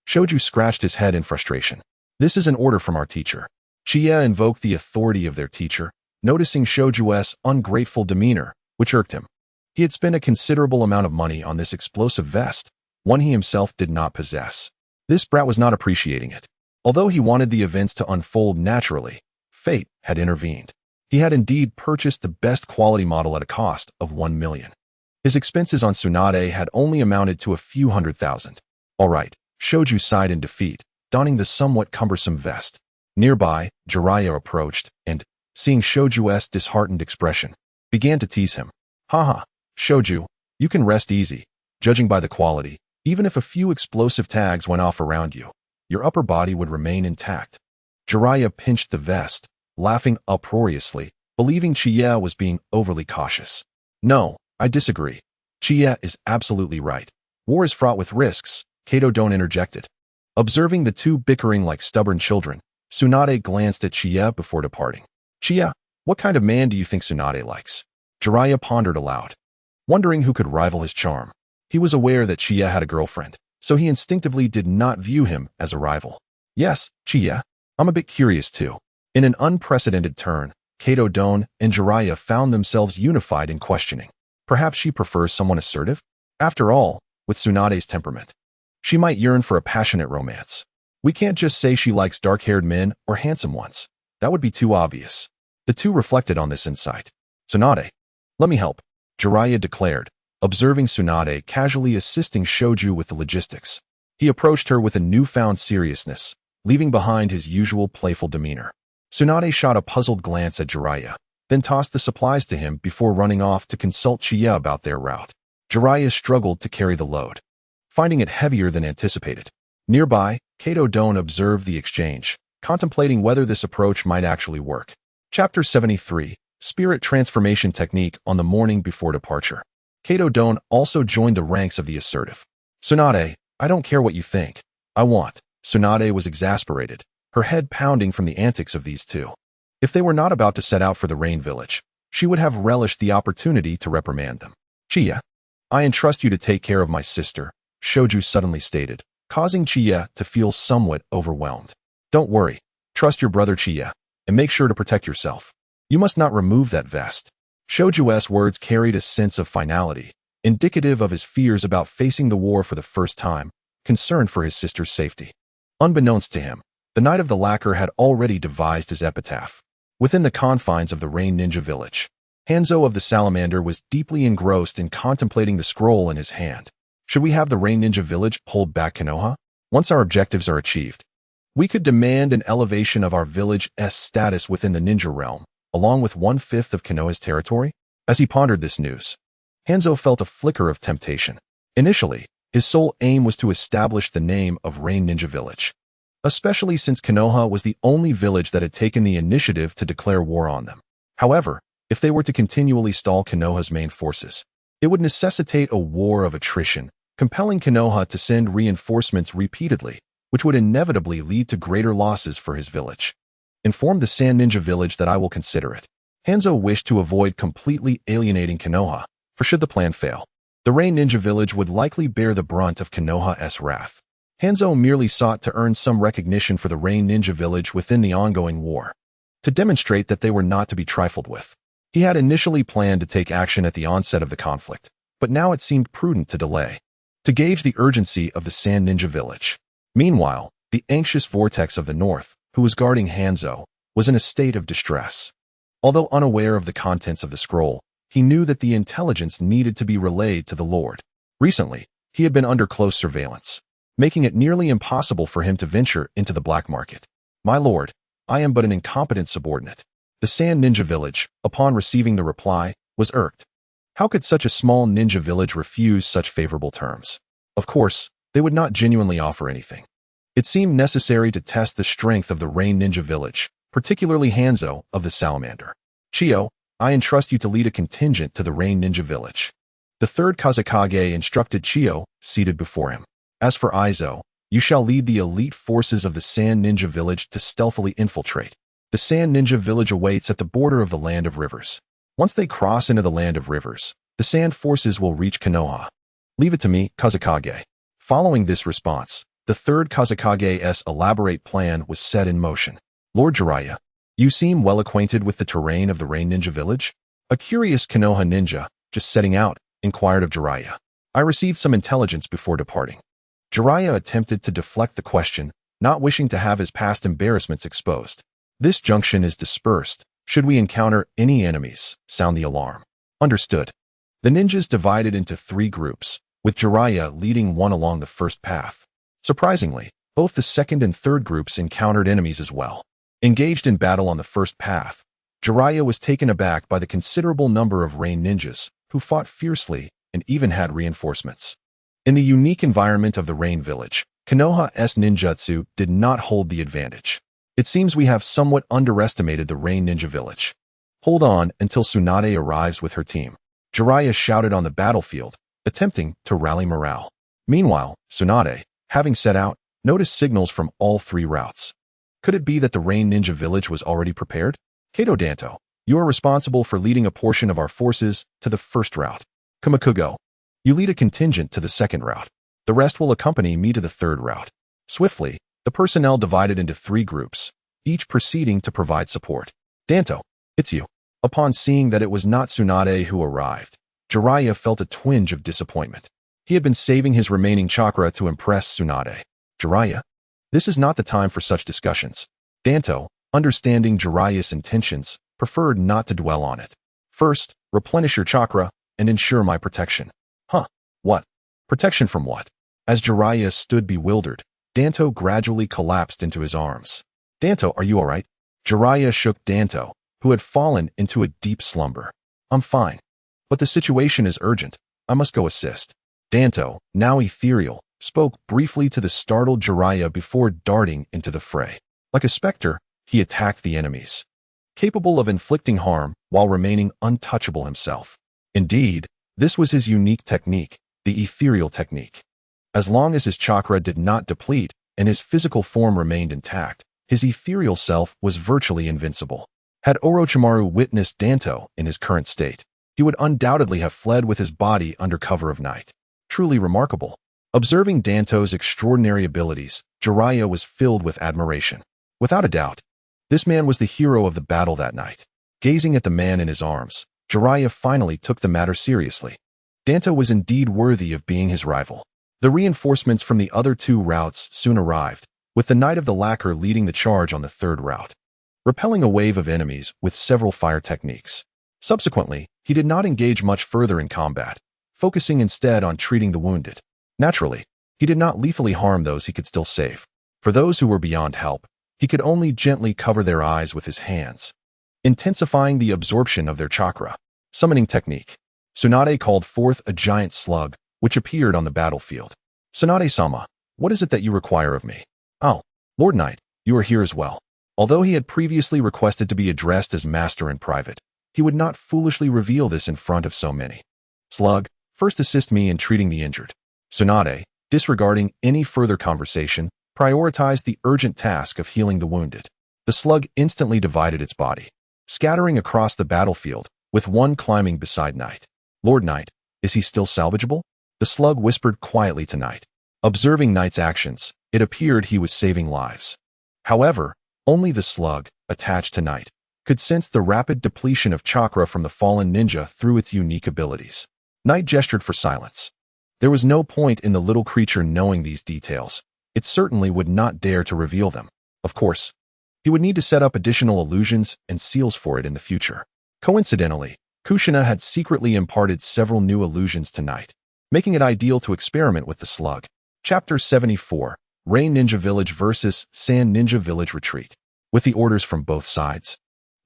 Shoju scratched his head in frustration. This is an order from our teacher. Qiye invoked the authority of their teacher, noticing Shoju's ungrateful demeanor, which irked him. He had spent a considerable amount of money on this explosive vest, one he himself did not possess. This brat was not appreciating it. Although he wanted the events to unfold naturally, fate had intervened. He had indeed purchased the best quality model at a cost of 1 million. His expenses on Tsunade had only amounted to a few $100,000. All right, Shoju sighed in defeat, donning the somewhat cumbersome vest. Nearby, Jiraiya approached and, seeing Shoju's disheartened expression, began to tease him. Haha, Shoju, you can rest easy. Judging by the quality, even if a few explosive tags went off around you, your upper body would remain intact. Jiraiya pinched the vest, laughing uproariously, believing Qiye was being overly cautious. No, I disagree. Qiye is absolutely right. War is fraught with risks, Kato Don interjected. Observing the two bickering like stubborn children, Tsunade glanced at Qiye before departing. Qiye, what kind of man do you think Tsunade likes? Jiraiya pondered aloud, wondering who could rival his charm. He was aware that Qiye had a girlfriend, so he instinctively did not view him as a rival. Yes, Qiye, I'm a bit curious too. In an unprecedented turn, Kato Don and Jiraiya found themselves unified in questioning. Perhaps she prefers someone assertive? After all, with Tsunade's temperament, she might yearn for a passionate romance. We can't just say she likes dark-haired men or handsome ones. That would be too obvious. The two reflected on this insight. Tsunade, let me help, Jiraiya declared, observing Tsunade casually assisting Shoju with the logistics. He approached her with a newfound seriousness, leaving behind his usual playful demeanor. Tsunade shot a puzzled glance at Jiraiya, then tossed the supplies to him before running off to consult Qiye about their route. Jiraiya struggled to carry the load, finding it heavier than anticipated. Nearby, Kato Don observed the exchange, contemplating whether this approach might actually work. Chapter 73, Spirit Transformation Technique on the morning before departure. Kato Don also joined the ranks of the assertive. Tsunade, I don't care what you think. I want. Tsunade was exasperated, her head pounding from the antics of these two. If they were not about to set out for the Rain Village, she would have relished the opportunity to reprimand them. Qiye, I entrust you to take care of my sister, Shoju suddenly stated, causing Qiye to feel somewhat overwhelmed. Don't worry, trust your brother Qiye, and make sure to protect yourself. You must not remove that vest. Shoju's words carried a sense of finality, indicative of his fears about facing the war for the first time, concerned for his sister's safety. Unbeknownst to him, the Knight of the Lacquer had already devised his epitaph. Within the confines of the Rain Ninja Village, Hanzo of the Salamander was deeply engrossed in contemplating the scroll in his hand. Should we have the Rain Ninja Village hold back Konoha? Once our objectives are achieved, we could demand an elevation of our village's status within the ninja realm, along with 1/5 of Konoha's territory? As he pondered this news, Hanzo felt a flicker of temptation. Initially, his sole aim was to establish the name of Rain Ninja Village, especially since Konoha was the only village that had taken the initiative to declare war on them. However, if they were to continually stall Konoha's main forces, it would necessitate a war of attrition, compelling Konoha to send reinforcements repeatedly, which would inevitably lead to greater losses for his village. Inform the Sand Ninja Village that I will consider it. Hanzo wished to avoid completely alienating Konoha, for should the plan fail, the Rain Ninja Village would likely bear the brunt of Konoha's wrath. Hanzo merely sought to earn some recognition for the Rain Ninja Village within the ongoing war, to demonstrate that they were not to be trifled with. He had initially planned to take action at the onset of the conflict, but now it seemed prudent to delay, to gauge the urgency of the Sand Ninja Village. Meanwhile, the anxious vortex of the north, who was guarding Hanzo, was in a state of distress. Although unaware of the contents of the scroll, he knew that the intelligence needed to be relayed to the Lord. Recently, he had been under close surveillance, making it nearly impossible for him to venture into the black market. My lord, I am but an incompetent subordinate. The Sand Ninja Village, upon receiving the reply, was irked. How could such a small ninja village refuse such favorable terms? Of course, they would not genuinely offer anything. It seemed necessary to test the strength of the Rain Ninja Village, particularly Hanzo of the Salamander. Chiyo, I entrust you to lead a contingent to the Rain Ninja Village. The third Kazekage instructed Chiyo, seated before him. As for Izo, you shall lead the elite forces of the Sand Ninja Village to stealthily infiltrate. The Sand Ninja Village awaits at the border of the Land of Rivers. Once they cross into the Land of Rivers, the Sand forces will reach Konoha. Leave it to me, Kazekage. Following this response, the third Kazekage's elaborate plan was set in motion. Lord Jiraiya, you seem well acquainted with the terrain of the Rain Ninja Village? A curious Konoha ninja, just setting out, inquired of Jiraiya. I received some intelligence before departing. Jiraiya attempted to deflect the question, not wishing to have his past embarrassments exposed. This junction is dispersed. Should we encounter any enemies, sound the alarm. Understood. The ninjas divided into 3 groups, with Jiraiya leading one along the first path. Surprisingly, both the second and third groups encountered enemies as well. Engaged in battle on the first path, Jiraiya was taken aback by the considerable number of rain ninjas, who fought fiercely and even had reinforcements. In the unique environment of the rain village, Konoha's ninjutsu did not hold the advantage. It seems we have somewhat underestimated the rain ninja village. Hold on until Tsunade arrives with her team. Jiraiya shouted on the battlefield, attempting to rally morale. Meanwhile, Tsunade, having set out, noticed signals from all 3 routes. Could it be that the rain ninja village was already prepared? Kato Danto, you are responsible for leading a portion of our forces to the first route. Kumakugo, you lead a contingent to the second route. The rest will accompany me to the third route. Swiftly, the personnel divided into 3 groups, each proceeding to provide support. Danto, it's you. Upon seeing that it was not Tsunade who arrived, Jiraiya felt a twinge of disappointment. He had been saving his remaining chakra to impress Tsunade. Jiraiya, this is not the time for such discussions. Danto, understanding Jiraiya's intentions, preferred not to dwell on it. First, replenish your chakra and ensure my protection. Huh? What? Protection from what? As Jiraiya stood bewildered, Danto gradually collapsed into his arms. Danto, are you alright? Jiraiya shook Danto, who had fallen into a deep slumber. I'm fine. But the situation is urgent. I must go assist. Danto, now ethereal, spoke briefly to the startled Jiraiya before darting into the fray. Like a specter, he attacked the enemies, capable of inflicting harm while remaining untouchable himself. Indeed, this was his unique technique, the ethereal technique. As long as his chakra did not deplete and his physical form remained intact, his ethereal self was virtually invincible. Had Orochimaru witnessed Danto in his current state, he would undoubtedly have fled with his body under cover of night. Truly remarkable. Observing Danto's extraordinary abilities, Jiraiya was filled with admiration. Without a doubt, this man was the hero of the battle that night. Gazing at the man in his arms, Jiraiya finally took the matter seriously. Danto was indeed worthy of being his rival. The reinforcements from the other 2 routes soon arrived, with the Knight of the Lacquer leading the charge on the third route, repelling a wave of enemies with several fire techniques. Subsequently, he did not engage much further in combat, focusing instead on treating the wounded. Naturally, he did not lethally harm those he could still save. For those who were beyond help, he could only gently cover their eyes with his hands, intensifying the absorption of their chakra. Summoning technique. Tsunade called forth a giant slug, which appeared on the battlefield. Tsunade-sama, what is it that you require of me? Oh, Lord Knight, you are here as well. Although he had previously requested to be addressed as master in private, he would not foolishly reveal this in front of so many. Slug, first assist me in treating the injured. Tsunade, disregarding any further conversation, prioritized the urgent task of healing the wounded. The slug instantly divided its body, scattering across the battlefield, with one climbing beside Knight. Lord Knight, is he still salvageable? The slug whispered quietly to Knight. Observing Knight's actions, it appeared he was saving lives. However, only the slug, attached to Knight, could sense the rapid depletion of chakra from the fallen ninja through its unique abilities. Knight gestured for silence. There was no point in the little creature knowing these details. It certainly would not dare to reveal them. Of course, he would need to set up additional illusions and seals for it in the future. Coincidentally, Kushina had secretly imparted several new illusions to Knight, making it ideal to experiment with the slug. Chapter 74, Rain Ninja Village vs. Sand Ninja Village Retreat. With the orders from both sides,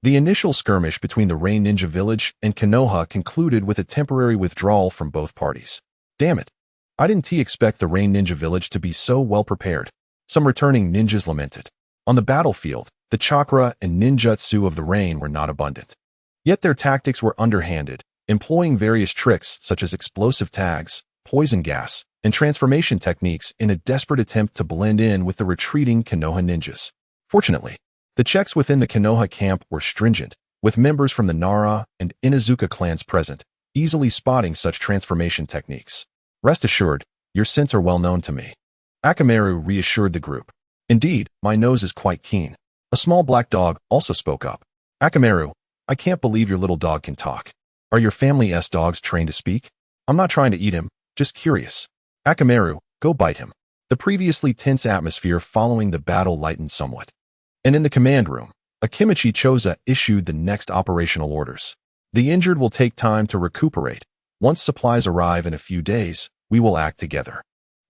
the initial skirmish between the Rain Ninja Village and Konoha concluded with a temporary withdrawal from both parties. Damn it. I didn't expect the Rain Ninja Village to be so well prepared. Some returning ninjas lamented. On the battlefield, the chakra and ninjutsu of the rain were not abundant. Yet their tactics were underhanded, employing various tricks such as explosive tags, poison gas, and transformation techniques in a desperate attempt to blend in with the retreating Konoha ninjas. Fortunately, the checks within the Konoha camp were stringent, with members from the Nara and Inuzuka clans present, easily spotting such transformation techniques. Rest assured, your scents are well known to me. Akamaru reassured the group. Indeed, my nose is quite keen. A small black dog also spoke up. Akamaru, I can't believe your little dog can talk. Are your family's dogs trained to speak? I'm not trying to eat him, just curious. Akamaru, go bite him. The previously tense atmosphere following the battle lightened somewhat. And in the command room, Akimichi Choza issued the next operational orders. The injured will take time to recuperate. Once supplies arrive in a few days, we will act together.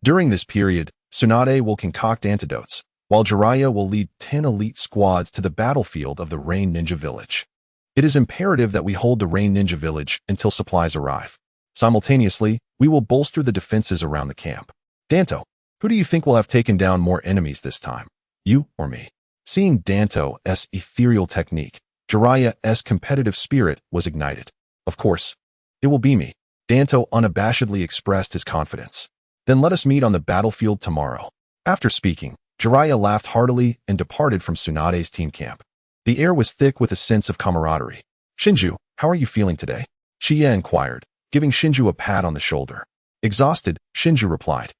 During this period, Tsunade will concoct antidotes, while Jiraiya will lead 10 elite squads to the battlefield of the Rain Ninja Village. It is imperative that we hold the Rain Ninja Village until supplies arrive. Simultaneously, we will bolster the defenses around the camp. Danto, who do you think will have taken down more enemies this time? You or me? Seeing Danto's ethereal technique, Jiraiya's competitive spirit was ignited. Of course, it will be me. Danto unabashedly expressed his confidence. Then let us meet on the battlefield tomorrow. After speaking, Jiraiya laughed heartily and departed from Tsunade's team camp. The air was thick with a sense of camaraderie. Shinju, how are you feeling today? Qiye inquired, giving Shinju a pat on the shoulder. Exhausted, Shinju replied.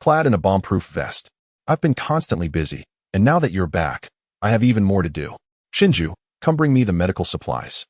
Clad in a bomb-proof vest. I've been constantly busy, and now that you're back, I have even more to do. Shinju, come bring me the medical supplies.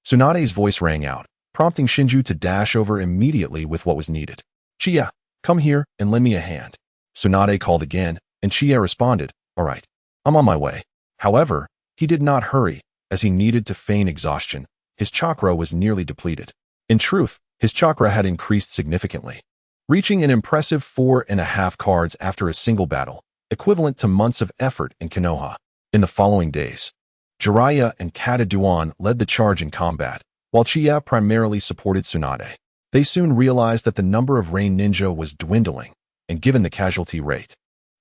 Tsunade's voice rang out, prompting Shinju to dash over immediately with what was needed. Qiye, come here and lend me a hand. Tsunade called again, and Qiye responded, all right, I'm on my way. However, he did not hurry, as he needed to feign exhaustion. His chakra was nearly depleted. In truth, his chakra had increased significantly, reaching an impressive 4.5 cards after a single battle, equivalent to months of effort in Konoha. In the following days, Jiraiya and Kataduan led the charge in combat, while Qiye primarily supported Tsunade. They soon realized that the number of Rain Ninja was dwindling, and given the casualty rate,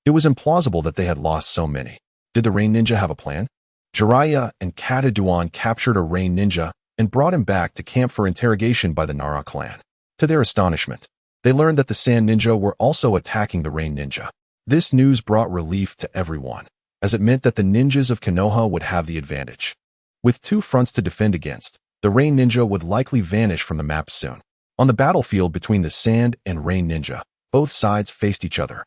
it was implausible that they had lost so many. Did the Rain Ninja have a plan? Jiraiya and Kataduan captured a Rain Ninja and brought him back to camp for interrogation by the Nara clan. To their astonishment, they learned that the Sand Ninja were also attacking the Rain Ninja. This news brought relief to everyone, as it meant that the ninjas of Konoha would have the advantage. With 2 fronts to defend against, the Rain Ninja would likely vanish from the map soon. On the battlefield between the Sand and Rain Ninja, both sides faced each other.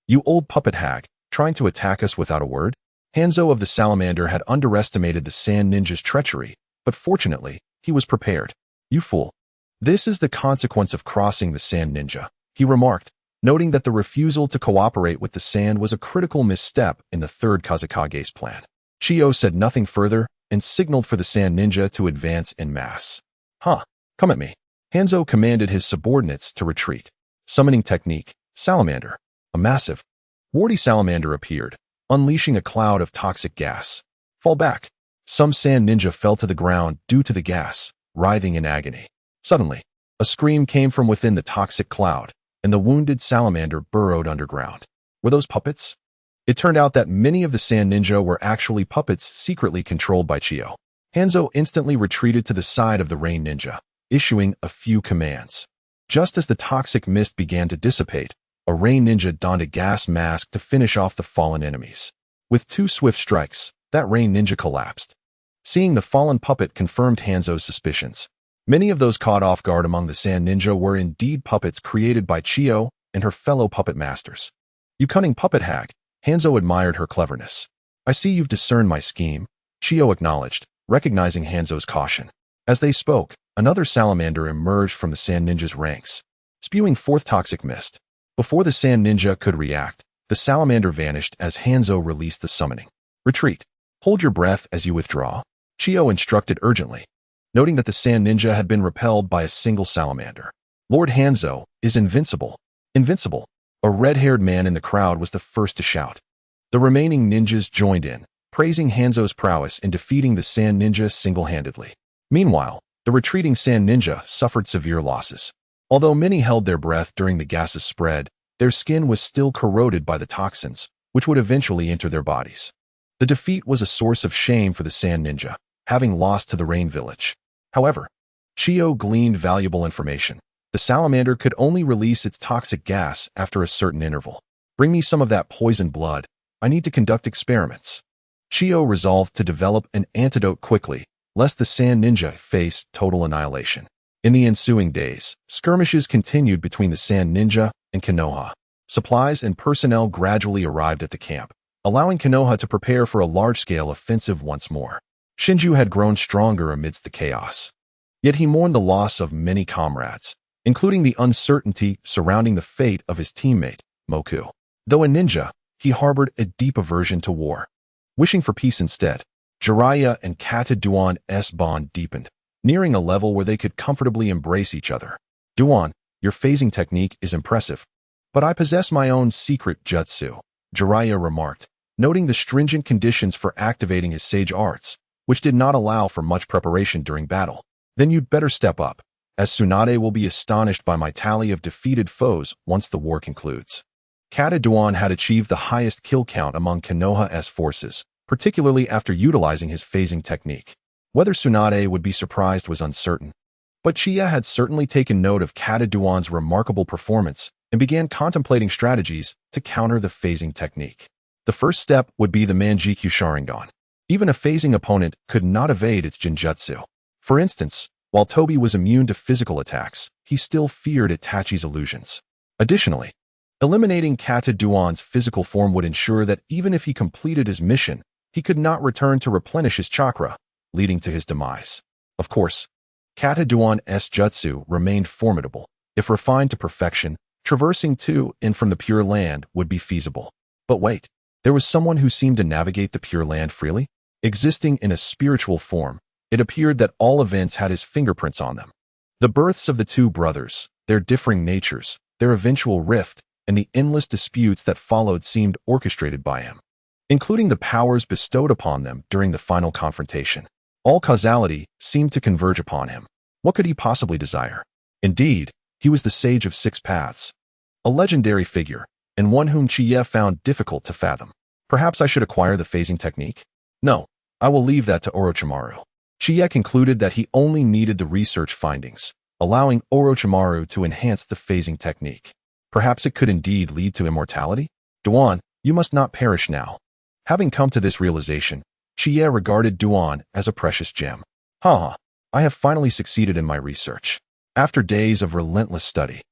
You old puppet hag, trying to attack us without a word? Hanzo of the Salamander had underestimated the Sand Ninja's treachery, but fortunately, he was prepared. You fool. This is the consequence of crossing the Sand Ninja, he remarked, noting that the refusal to cooperate with the Sand was a critical misstep in the third Kazekage's plan. Chiyo said nothing further and signaled for the Sand Ninja to advance en masse. Come at me. Hanzo commanded his subordinates to retreat. Summoning technique, Salamander. A massive, warty salamander appeared, unleashing a cloud of toxic gas. Fall back. Some Sand Ninja fell to the ground due to the gas, writhing in agony. Suddenly, a scream came from within the toxic cloud, and the wounded salamander burrowed underground. Were those puppets? It turned out that many of the Sand Ninja were actually puppets secretly controlled by Chiyo. Hanzo instantly retreated to the side of the Rain Ninja, issuing a few commands. Just as the toxic mist began to dissipate, a Rain Ninja donned a gas mask to finish off the fallen enemies. With 2 swift strikes, that Rain Ninja collapsed. Seeing the fallen puppet confirmed Hanzo's suspicions. Many of those caught off guard among the Sand Ninja were indeed puppets created by Chiyo and her fellow puppet masters. You cunning puppet hag, Hanzo admired her cleverness. I see you've discerned my scheme, Chiyo acknowledged, recognizing Hanzo's caution. As they spoke, another salamander emerged from the Sand Ninja's ranks, spewing forth toxic mist. Before the Sand Ninja could react, the salamander vanished as Hanzo released the summoning. Retreat. Hold your breath as you withdraw, Chiyo instructed urgently, noting that the Sand Ninja had been repelled by a single salamander. Lord Hanzo is invincible. Invincible. A red-haired man in the crowd was the first to shout. The remaining ninjas joined in, praising Hanzo's prowess in defeating the Sand Ninja single-handedly. Meanwhile, the retreating Sand Ninja suffered severe losses. Although many held their breath during the gases spread, their skin was still corroded by the toxins, which would eventually enter their bodies. The defeat was a source of shame for the Sand Ninja, having lost to the Rain Village. However, Chiyo gleaned valuable information. The salamander could only release its toxic gas after a certain interval. Bring me some of that poison blood. I need to conduct experiments. Chiyo resolved to develop an antidote quickly, lest the Sand Ninja face total annihilation. In the ensuing days, skirmishes continued between the Sand Ninja and Konoha. Supplies and personnel gradually arrived at the camp, allowing Konoha to prepare for a large-scale offensive once more. Shinju had grown stronger amidst the chaos. Yet he mourned the loss of many comrades, including the uncertainty surrounding the fate of his teammate, Moku. Though a ninja, he harbored a deep aversion to war. Wishing for peace instead, Jiraiya and Kata Duan's bond deepened, nearing a level where they could comfortably embrace each other. Duan, your phasing technique is impressive, but I possess my own secret jutsu, Jiraiya remarked, noting the stringent conditions for activating his sage arts, which did not allow for much preparation during battle. Then you'd better step up, as Tsunade will be astonished by my tally of defeated foes once the war concludes. Kata Duan had achieved the highest kill count among Konoha's forces, particularly after utilizing his phasing technique. Whether Tsunade would be surprised was uncertain, but Qiye had certainly taken note of Kata Duan's remarkable performance and began contemplating strategies to counter the phasing technique. The first step would be the Mangekyō Sharingan. Even a phasing opponent could not evade its genjutsu. For instance, while Tobi was immune to physical attacks, he still feared Itachi's illusions. Additionally, eliminating Kata Duan's physical form would ensure that even if he completed his mission, he could not return to replenish his chakra, leading to his demise. Of course, Kata Duan's jutsu remained formidable. If refined to perfection, traversing to and from the Pure Land would be feasible. But wait, there was someone who seemed to navigate the Pure Land freely? Existing in a spiritual form, it appeared that all events had his fingerprints on them. The births of the two brothers, their differing natures, their eventual rift, and the endless disputes that followed seemed orchestrated by him, including the powers bestowed upon them during the final confrontation. All causality seemed to converge upon him. What could he possibly desire? Indeed, he was the Sage of Six Paths, a legendary figure, and one whom Qiye found difficult to fathom. Perhaps I should acquire the phasing technique? No, I will leave that to Orochimaru. Qiye concluded that he only needed the research findings, allowing Orochimaru to enhance the phasing technique. Perhaps it could indeed lead to immortality? Duan, you must not perish now. Having come to this realization, Qiye regarded Duan as a precious gem. I have finally succeeded in my research. After days of relentless study,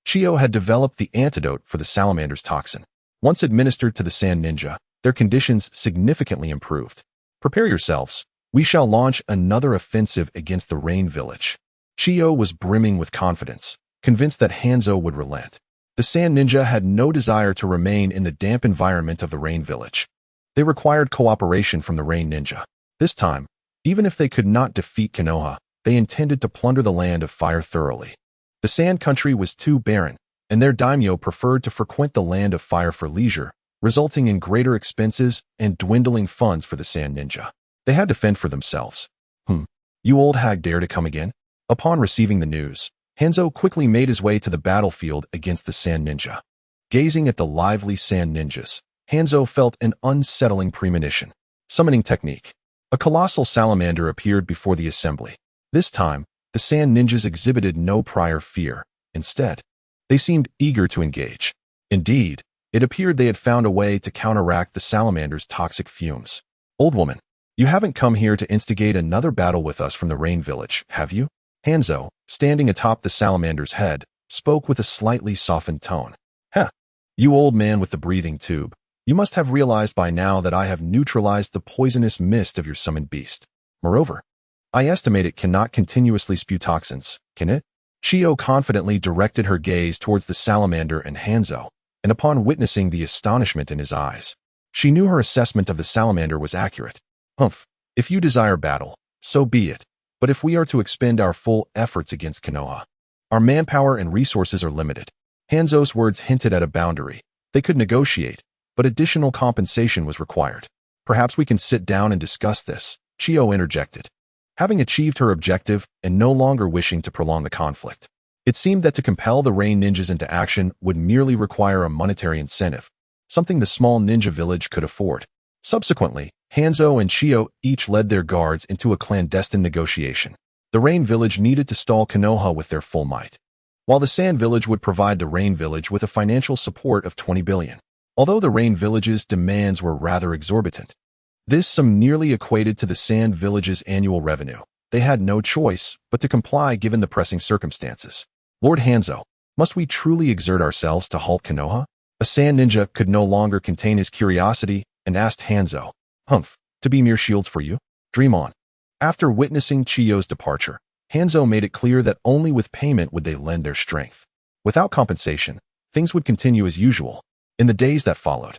Chiyo had developed the antidote for the salamander's toxin. Once administered to the Sand Ninja, their conditions significantly improved. Prepare yourselves. We shall launch another offensive against the Rain Village. Chiyo was brimming with confidence, convinced that Hanzo would relent. The Sand Ninja had no desire to remain in the damp environment of the Rain Village. They required cooperation from the Rain Ninja. This time, even if they could not defeat Konoha, they intended to plunder the Land of Fire thoroughly. The Sand Country was too barren, and their daimyo preferred to frequent the Land of Fire for leisure, resulting in greater expenses and dwindling funds for the Sand Ninja. They had to fend for themselves. You old hag dare to come again? Upon receiving the news, Hanzo quickly made his way to the battlefield against the Sand Ninja. Gazing at the lively Sand Ninjas, Hanzo felt an unsettling premonition. Summoning technique. A colossal salamander appeared before the assembly. This time, the Sand Ninjas exhibited no prior fear. Instead, they seemed eager to engage. Indeed, it appeared they had found a way to counteract the salamander's toxic fumes. Old woman, you haven't come here to instigate another battle with us from the Rain Village, have you? Hanzo, standing atop the salamander's head, spoke with a slightly softened tone. You old man with the breathing tube. You must have realized by now that I have neutralized the poisonous mist of your summoned beast. Moreover, I estimate it cannot continuously spew toxins, can it? Chiyo confidently directed her gaze towards the salamander and Hanzo, and upon witnessing the astonishment in his eyes, she knew her assessment of the salamander was accurate. If you desire battle, so be it, but if we are to expend our full efforts against Konoha, our manpower and resources are limited. Hanzo's words hinted at a boundary. They could negotiate, but additional compensation was required. Perhaps we can sit down and discuss this, Chiyo interjected. Having achieved her objective and no longer wishing to prolong the conflict, it seemed that to compel the Rain Ninjas into action would merely require a monetary incentive, something the small ninja village could afford. Subsequently, Hanzo and Chiyo each led their guards into a clandestine negotiation. The Rain Village needed to stall Konoha with their full might, while the Sand Village would provide the Rain Village with a financial support of 20 billion. Although the Rain Village's demands were rather exorbitant, this sum nearly equated to the Sand Village's annual revenue. They had no choice but to comply given the pressing circumstances. Lord Hanzo, must we truly exert ourselves to halt Konoha? A Sand Ninja could no longer contain his curiosity and asked Hanzo, to be mere shields for you? Dream on. After witnessing Chiyo's departure, Hanzo made it clear that only with payment would they lend their strength. Without compensation, things would continue as usual in the days that followed.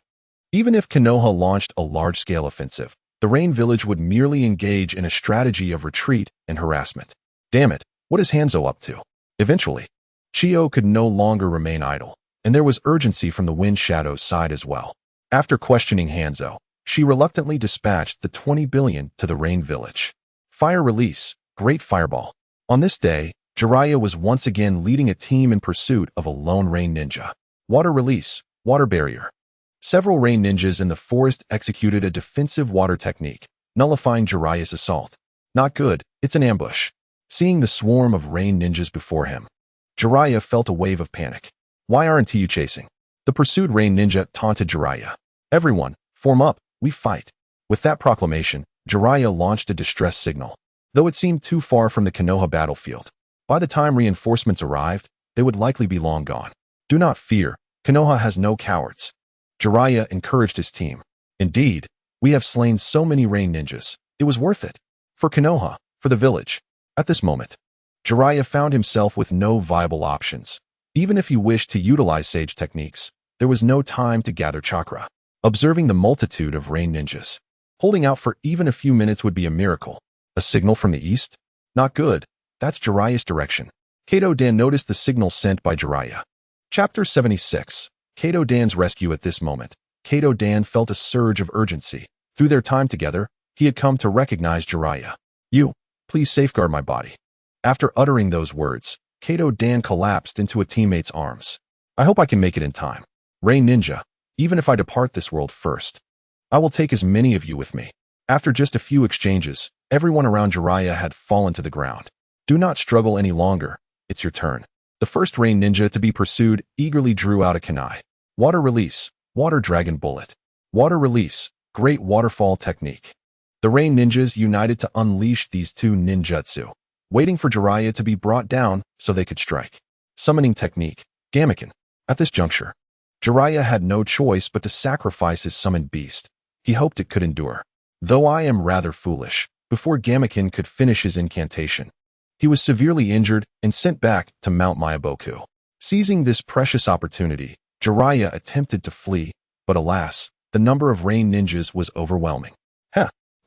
Even if Konoha launched a large-scale offensive, the Rain Village would merely engage in a strategy of retreat and harassment. Damn it, what is Hanzo up to? Eventually, Chiyo could no longer remain idle, and there was urgency from the Wind Shadow's side as well. After questioning Hanzo, she reluctantly dispatched the 20 billion to the Rain Village. Fire release, Great Fireball. On this day, Jiraiya was once again leading a team in pursuit of a lone rain ninja. Water release, Water Barrier. Several rain ninjas in the forest executed a defensive water technique, nullifying Jiraiya's assault. Not good, it's an ambush. Seeing the swarm of rain ninjas before him, Jiraiya felt a wave of panic. Why aren't you chasing? The pursued rain ninja taunted Jiraiya. Everyone, form up, we fight. With that proclamation, Jiraiya launched a distress signal. Though it seemed too far from the Konoha battlefield, by the time reinforcements arrived, they would likely be long gone. Do not fear, Konoha has no cowards. Jiraiya encouraged his team. Indeed, we have slain so many rain ninjas. It was worth it. For Konoha, for the village. At this moment, Jiraiya found himself with no viable options. Even if he wished to utilize sage techniques, there was no time to gather chakra. Observing the multitude of rain ninjas, holding out for even a few minutes would be a miracle. A signal from the east? Not good. That's Jiraiya's direction. Kato Dan noticed the signal sent by Jiraiya. Chapter 76. Kato Dan's rescue. At this moment, Kato Dan felt a surge of urgency. Through their time together, he had come to recognize Jiraiya. You, please safeguard my body. After uttering those words, Kato Dan collapsed into a teammate's arms. I hope I can make it in time. Rain Ninja, even if I depart this world first, I will take as many of you with me. After just a few exchanges, everyone around Jiraiya had fallen to the ground. Do not struggle any longer. It's your turn. The first Rain Ninja to be pursued eagerly drew out a kunai. Water release, Water Dragon Bullet. Water release, Great Waterfall Technique. The Rain Ninjas united to unleash these two ninjutsu, waiting for Jiraiya to be brought down so they could strike. Summoning technique, Gamekin. At this juncture, Jiraiya had no choice but to sacrifice his summoned beast. He hoped it could endure. Though I am rather foolish, before Gamekin could finish his incantation, he was severely injured and sent back to Mount Myaboku. Seizing this precious opportunity, Jiraiya attempted to flee, but alas, the number of rain ninjas was overwhelming.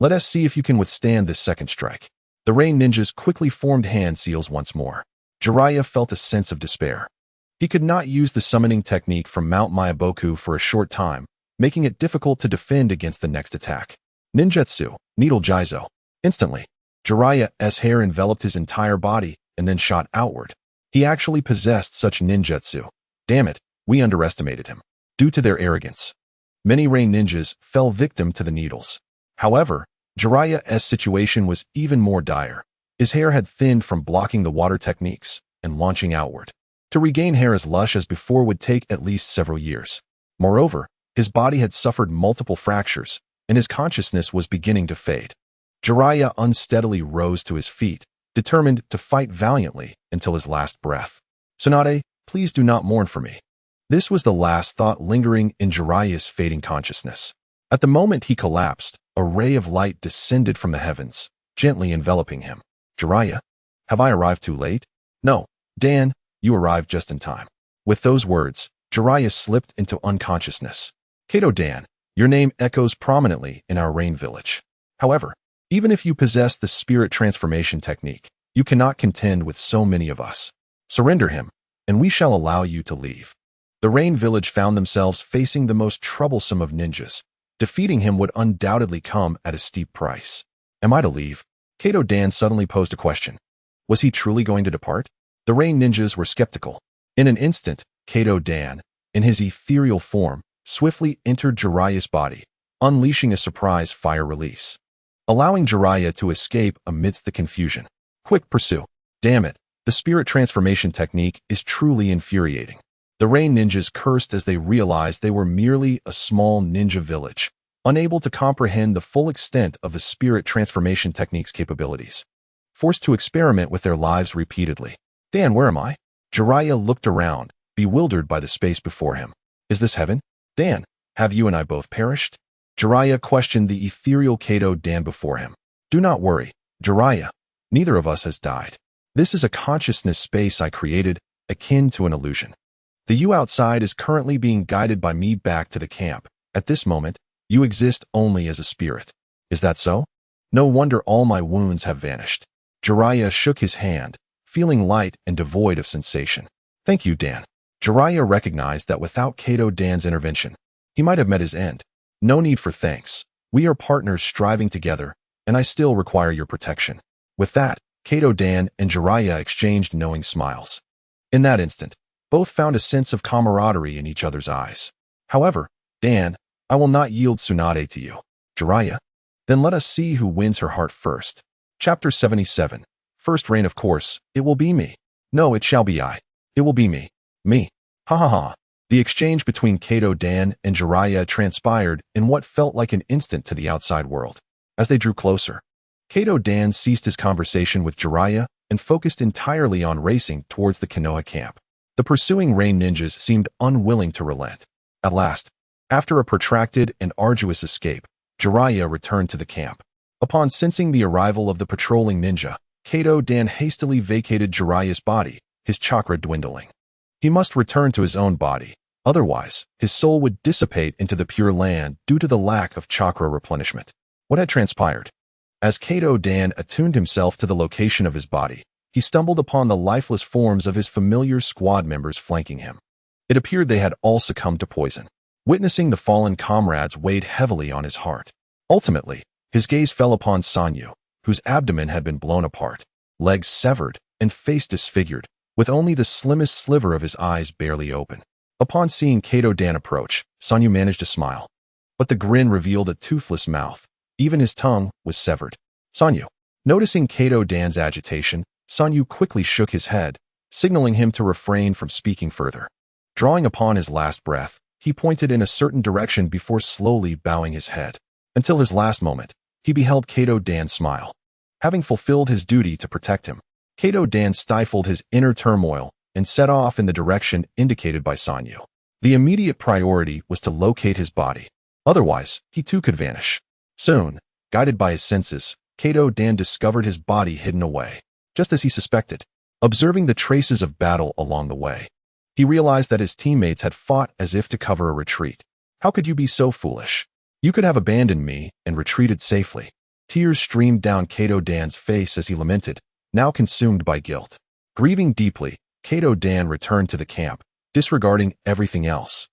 Let us see if you can withstand this second strike. The rain ninjas quickly formed hand seals once more. Jiraiya felt a sense of despair. He could not use the summoning technique from Mount Myaboku for a short time, making it difficult to defend against the next attack. Ninjutsu, Needle Jizo. Instantly, Jiraiya's hair enveloped his entire body and then shot outward. He actually possessed such ninjutsu. Damn it, we underestimated him. Due to their arrogance, many rain ninjas fell victim to the needles. However, Jiraiya's situation was even more dire. His hair had thinned from blocking the water techniques and launching outward. To regain hair as lush as before would take at least several years. Moreover, his body had suffered multiple fractures, and his consciousness was beginning to fade. Jiraiya unsteadily rose to his feet, determined to fight valiantly until his last breath. Tsunade, please do not mourn for me. This was the last thought lingering in Jiraiya's fading consciousness. At the moment he collapsed, a ray of light descended from the heavens, gently enveloping him. Jiraiya, have I arrived too late? No, Dan, you arrived just in time. With those words, Jiraiya slipped into unconsciousness. Kato Dan, your name echoes prominently in our rain village. However, even if you possess the spirit transformation technique, you cannot contend with so many of us. Surrender him, and we shall allow you to leave. The rain village found themselves facing the most troublesome of ninjas. Defeating him would undoubtedly come at a steep price. Am I to leave? Kato Dan suddenly posed a question. Was he truly going to depart? The rain ninjas were skeptical. In an instant, Kato Dan, in his ethereal form, swiftly entered Jiraiya's body, unleashing a surprise fire release, allowing Jiraiya to escape amidst the confusion. Quick pursue. Damn it, the spirit transformation technique is truly infuriating. The rain ninjas cursed as they realized they were merely a small ninja village, unable to comprehend the full extent of the spirit transformation technique's capabilities. Forced to experiment with their lives repeatedly. Dan, where am I? Jiraiya looked around, bewildered by the space before him. Is this heaven? Dan, have you and I both perished? Jiraiya questioned the ethereal Kato Dan before him. Do not worry, Jiraiya. Neither of us has died. This is a consciousness space I created, akin to an illusion. The you outside is currently being guided by me back to the camp. At this moment, you exist only as a spirit. Is that so? No wonder all my wounds have vanished. Jiraiya shook his hand, feeling light and devoid of sensation. Thank you, Dan. Jiraiya recognized that without Kato Dan's intervention, he might have met his end. No need for thanks. We are partners striving together, and I still require your protection. With that, Kato Dan and Jiraiya exchanged knowing smiles. In that instant, both found a sense of camaraderie in each other's eyes. However, Dan, I will not yield Tsunade to you. Jiraiya, then let us see who wins her heart first. Chapter 77. First reign, of course, it will be me. No, it shall be I. It will be me. Me. Ha ha ha. The exchange between Kato Dan and Jiraiya transpired in what felt like an instant to the outside world. As they drew closer, Kato Dan ceased his conversation with Jiraiya and focused entirely on racing towards the Konoha camp. The pursuing rain ninjas seemed unwilling to relent. At last, after a protracted and arduous escape, Jiraiya returned to the camp. Upon sensing the arrival of the patrolling ninja, Kato Dan hastily vacated Jiraiya's body, his chakra dwindling. He must return to his own body, otherwise, his soul would dissipate into the Pure Land due to the lack of chakra replenishment. What had transpired? As Kato Dan attuned himself to the location of his body, he stumbled upon the lifeless forms of his familiar squad members flanking him. It appeared they had all succumbed to poison. Witnessing the fallen comrades weighed heavily on his heart. Ultimately, his gaze fell upon Sanyu, whose abdomen had been blown apart, legs severed, and face disfigured, with only the slimmest sliver of his eyes barely open. Upon seeing Kato Dan approach, Sanyu managed a smile. But the grin revealed a toothless mouth. Even his tongue was severed. Sanyu. Noticing Kato Dan's agitation, Sanyu quickly shook his head, signaling him to refrain from speaking further. Drawing upon his last breath, he pointed in a certain direction before slowly bowing his head. Until his last moment, he beheld Kato Dan smile. Having fulfilled his duty to protect him, Kato Dan stifled his inner turmoil and set off in the direction indicated by Sanyu. The immediate priority was to locate his body. Otherwise, he too could vanish. Soon, guided by his senses, Kato Dan discovered his body hidden away, just as he suspected. Observing the traces of battle along the way, he realized that his teammates had fought as if to cover a retreat. How could you be so foolish? You could have abandoned me and retreated safely. Tears streamed down Kato Dan's face as he lamented, now consumed by guilt. Grieving deeply, Kato Dan returned to the camp, disregarding everything else,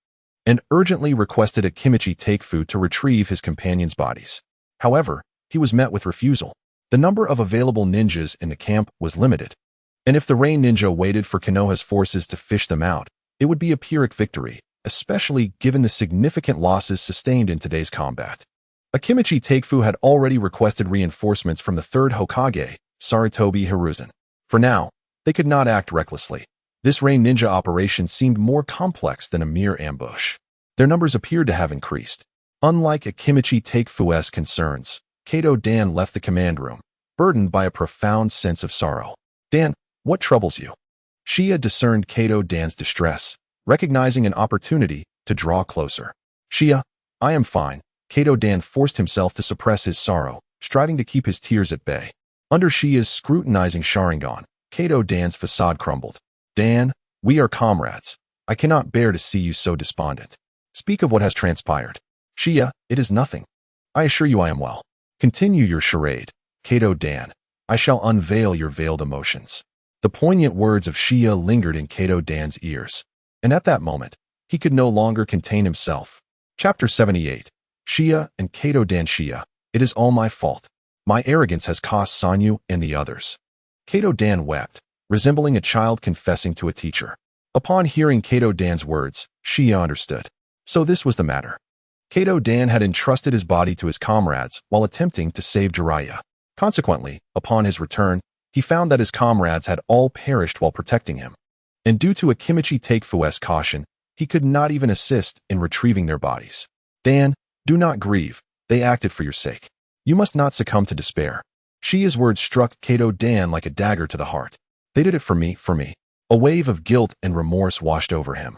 and urgently requested Akimichi take food to retrieve his companions' bodies. However, he was met with refusal. The number of available ninjas in the camp was limited, and if the Rain Ninja waited for Konoha's forces to fish them out, it would be a Pyrrhic victory, especially given the significant losses sustained in today's combat. Akimichi Takefu had already requested reinforcements from the third Hokage, Sarutobi Hiruzen. For now, they could not act recklessly. This Rain Ninja operation seemed more complex than a mere ambush. Their numbers appeared to have increased. Unlike Akimichi Takefu's concerns, Kato Dan left the command room, burdened by a profound sense of sorrow. Dan, what troubles you? Shia discerned Kato Dan's distress, recognizing an opportunity to draw closer. Shia, I am fine. Kato Dan forced himself to suppress his sorrow, striving to keep his tears at bay. Under Shia's scrutinizing Sharingan, Kato Dan's facade crumbled. Dan, we are comrades. I cannot bear to see you so despondent. Speak of what has transpired. Shia, it is nothing. I assure you I am well. Continue your charade. Kato Dan, I shall unveil your veiled emotions. The poignant words of Shia lingered in Kato Dan's ears, and at that moment, he could no longer contain himself. Chapter 78. Shia and Kato Dan. Shia, it is all my fault. My arrogance has cost Sanyu and the others. Kato Dan wept, resembling a child confessing to a teacher. Upon hearing Kato Dan's words, Shia understood. So this was the matter. Kato Dan had entrusted his body to his comrades while attempting to save Jiraiya. Consequently, upon his return, he found that his comrades had all perished while protecting him. And due to Akimichi Takefu's caution, he could not even assist in retrieving their bodies. Dan, do not grieve. They acted for your sake. You must not succumb to despair. Shia's words struck Kato Dan like a dagger to the heart. They did it for me, for me. A wave of guilt and remorse washed over him,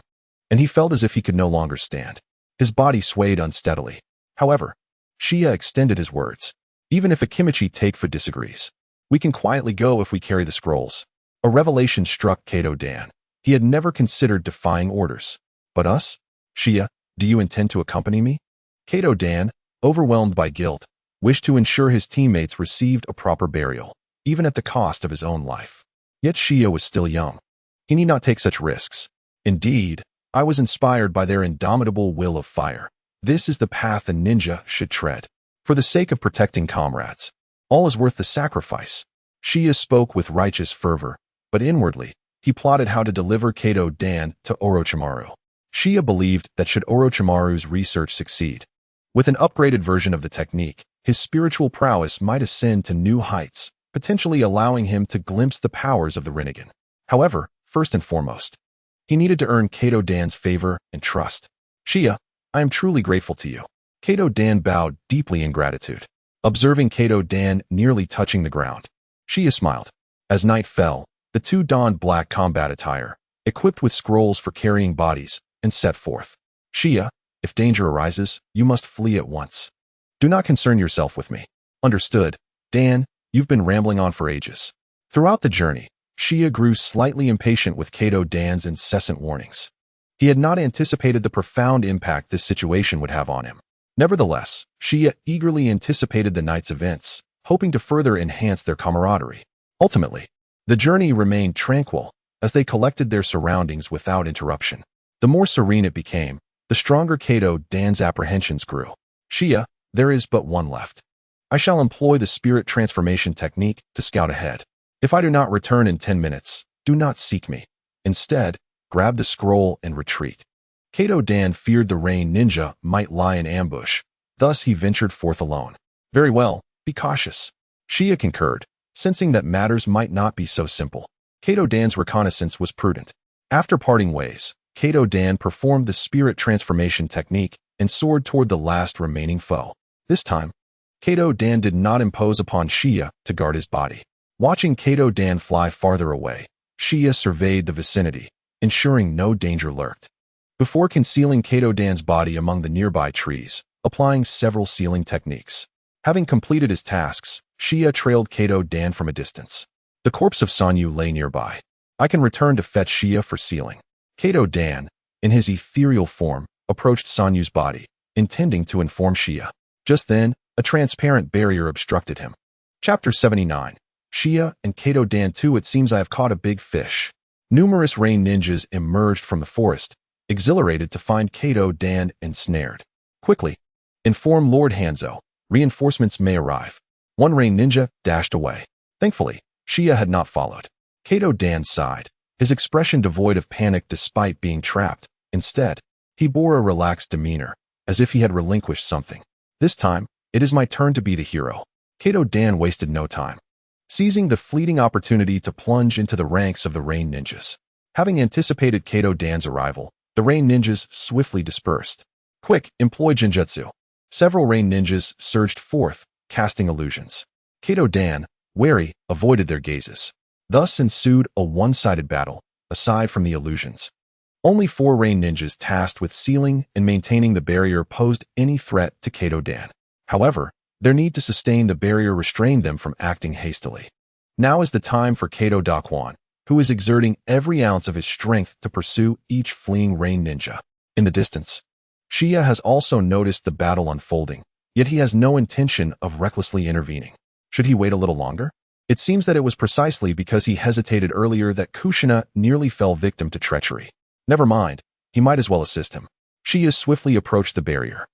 and he felt as if he could no longer stand. His body swayed unsteadily. However, Shia extended his words. Even if Akimichi Takefu disagrees, we can quietly go if we carry the scrolls. A revelation struck Kato Dan. He had never considered defying orders. But us? Shia, do you intend to accompany me? Kato Dan, overwhelmed by guilt, wished to ensure his teammates received a proper burial, even at the cost of his own life. Yet Shia was still young. He need not take such risks. Indeed, I was inspired by their indomitable will of fire. This is the path a ninja should tread. For the sake of protecting comrades, all is worth the sacrifice. Shia spoke with righteous fervor, but inwardly, he plotted how to deliver Kato Dan to Orochimaru. Shia believed that should Orochimaru's research succeed, with an upgraded version of the technique, his spiritual prowess might ascend to new heights, potentially allowing him to glimpse the powers of the Rinnegan. However, first and foremost, he needed to earn Kato Dan's favor and trust. Shia, I am truly grateful to you. Kato Dan bowed deeply in gratitude, observing Kato Dan nearly touching the ground. Shia smiled. As night fell, the two donned black combat attire, equipped with scrolls for carrying bodies, and set forth. Shia, if danger arises, you must flee at once. Do not concern yourself with me. Understood. Dan, you've been rambling on for ages. Throughout the journey, Shia grew slightly impatient with Kato Dan's incessant warnings. He had not anticipated the profound impact this situation would have on him. Nevertheless, Shia eagerly anticipated the night's events, hoping to further enhance their camaraderie. Ultimately, the journey remained tranquil as they collected their surroundings without interruption. The more serene it became, the stronger Kato Dan's apprehensions grew. Shia, there is but one left. I shall employ the spirit transformation technique to scout ahead. If I do not return in 10 minutes, do not seek me. Instead, grab the scroll and retreat. Kato Dan feared the rain ninja might lie in ambush, thus he ventured forth alone. Very well, be cautious. Shia concurred, sensing that matters might not be so simple. Kato Dan's reconnaissance was prudent. After parting ways, Kato Dan performed the spirit transformation technique and soared toward the last remaining foe. This time, Kato Dan did not impose upon Shia to guard his body. Watching Kato Dan fly farther away, Shia surveyed the vicinity, ensuring no danger lurked. Before concealing Kato Dan's body among the nearby trees, applying several sealing techniques. Having completed his tasks, Shia trailed Kato Dan from a distance. The corpse of Sanyu lay nearby. I can return to fetch Shia for sealing. Kato Dan, in his ethereal form, approached Sanyu's body, intending to inform Shia. Just then, a transparent barrier obstructed him. Chapter 79. Shia and Kato Dan too. It seems I have caught a big fish. Numerous rain ninjas emerged from the forest, exhilarated to find Kato Dan ensnared. Quickly, inform Lord Hanzo. Reinforcements may arrive. One rain ninja dashed away. Thankfully, Shia had not followed. Kato Dan sighed, his expression devoid of panic despite being trapped. Instead, he bore a relaxed demeanor, as if he had relinquished something. This time, it is my turn to be the hero. Kato Dan wasted no time, seizing the fleeting opportunity to plunge into the ranks of the rain ninjas. Having anticipated Kato Dan's arrival, the rain ninjas swiftly dispersed. Quick, employ Genjutsu. Several rain ninjas surged forth, casting illusions. Kato Dan, wary, avoided their gazes. Thus ensued a one-sided battle, aside from the illusions. Only 4 rain ninjas tasked with sealing and maintaining the barrier posed any threat to Kato Dan. However, their need to sustain the barrier restrained them from acting hastily. Now is the time for Kato Dakwon, who is exerting every ounce of his strength to pursue each fleeing rain ninja. In the distance, Shia has also noticed the battle unfolding, yet he has no intention of recklessly intervening. Should he wait a little longer? It seems that it was precisely because he hesitated earlier that Kushina nearly fell victim to treachery. Never mind, he might as well assist him. Shia swiftly approached the barrier.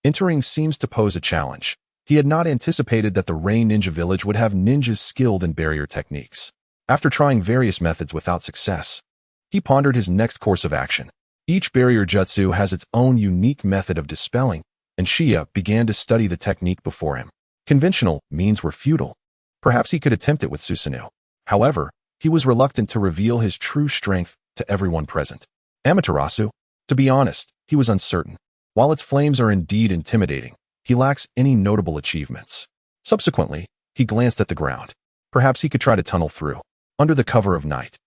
Entering seems to pose a challenge. He had not anticipated that the Rain Ninja Village would have ninjas skilled in barrier techniques. After trying various methods without success, he pondered his next course of action. Each barrier jutsu has its own unique method of dispelling, and Shia began to study the technique before him. Conventional means were futile. Perhaps he could attempt it with Susanoo. However, he was reluctant to reveal his true strength to everyone present. Amaterasu? To be honest, he was uncertain. While its flames are indeed intimidating, he lacks any notable achievements. Subsequently, he glanced at the ground. Perhaps he could try to tunnel through. Under the cover of night,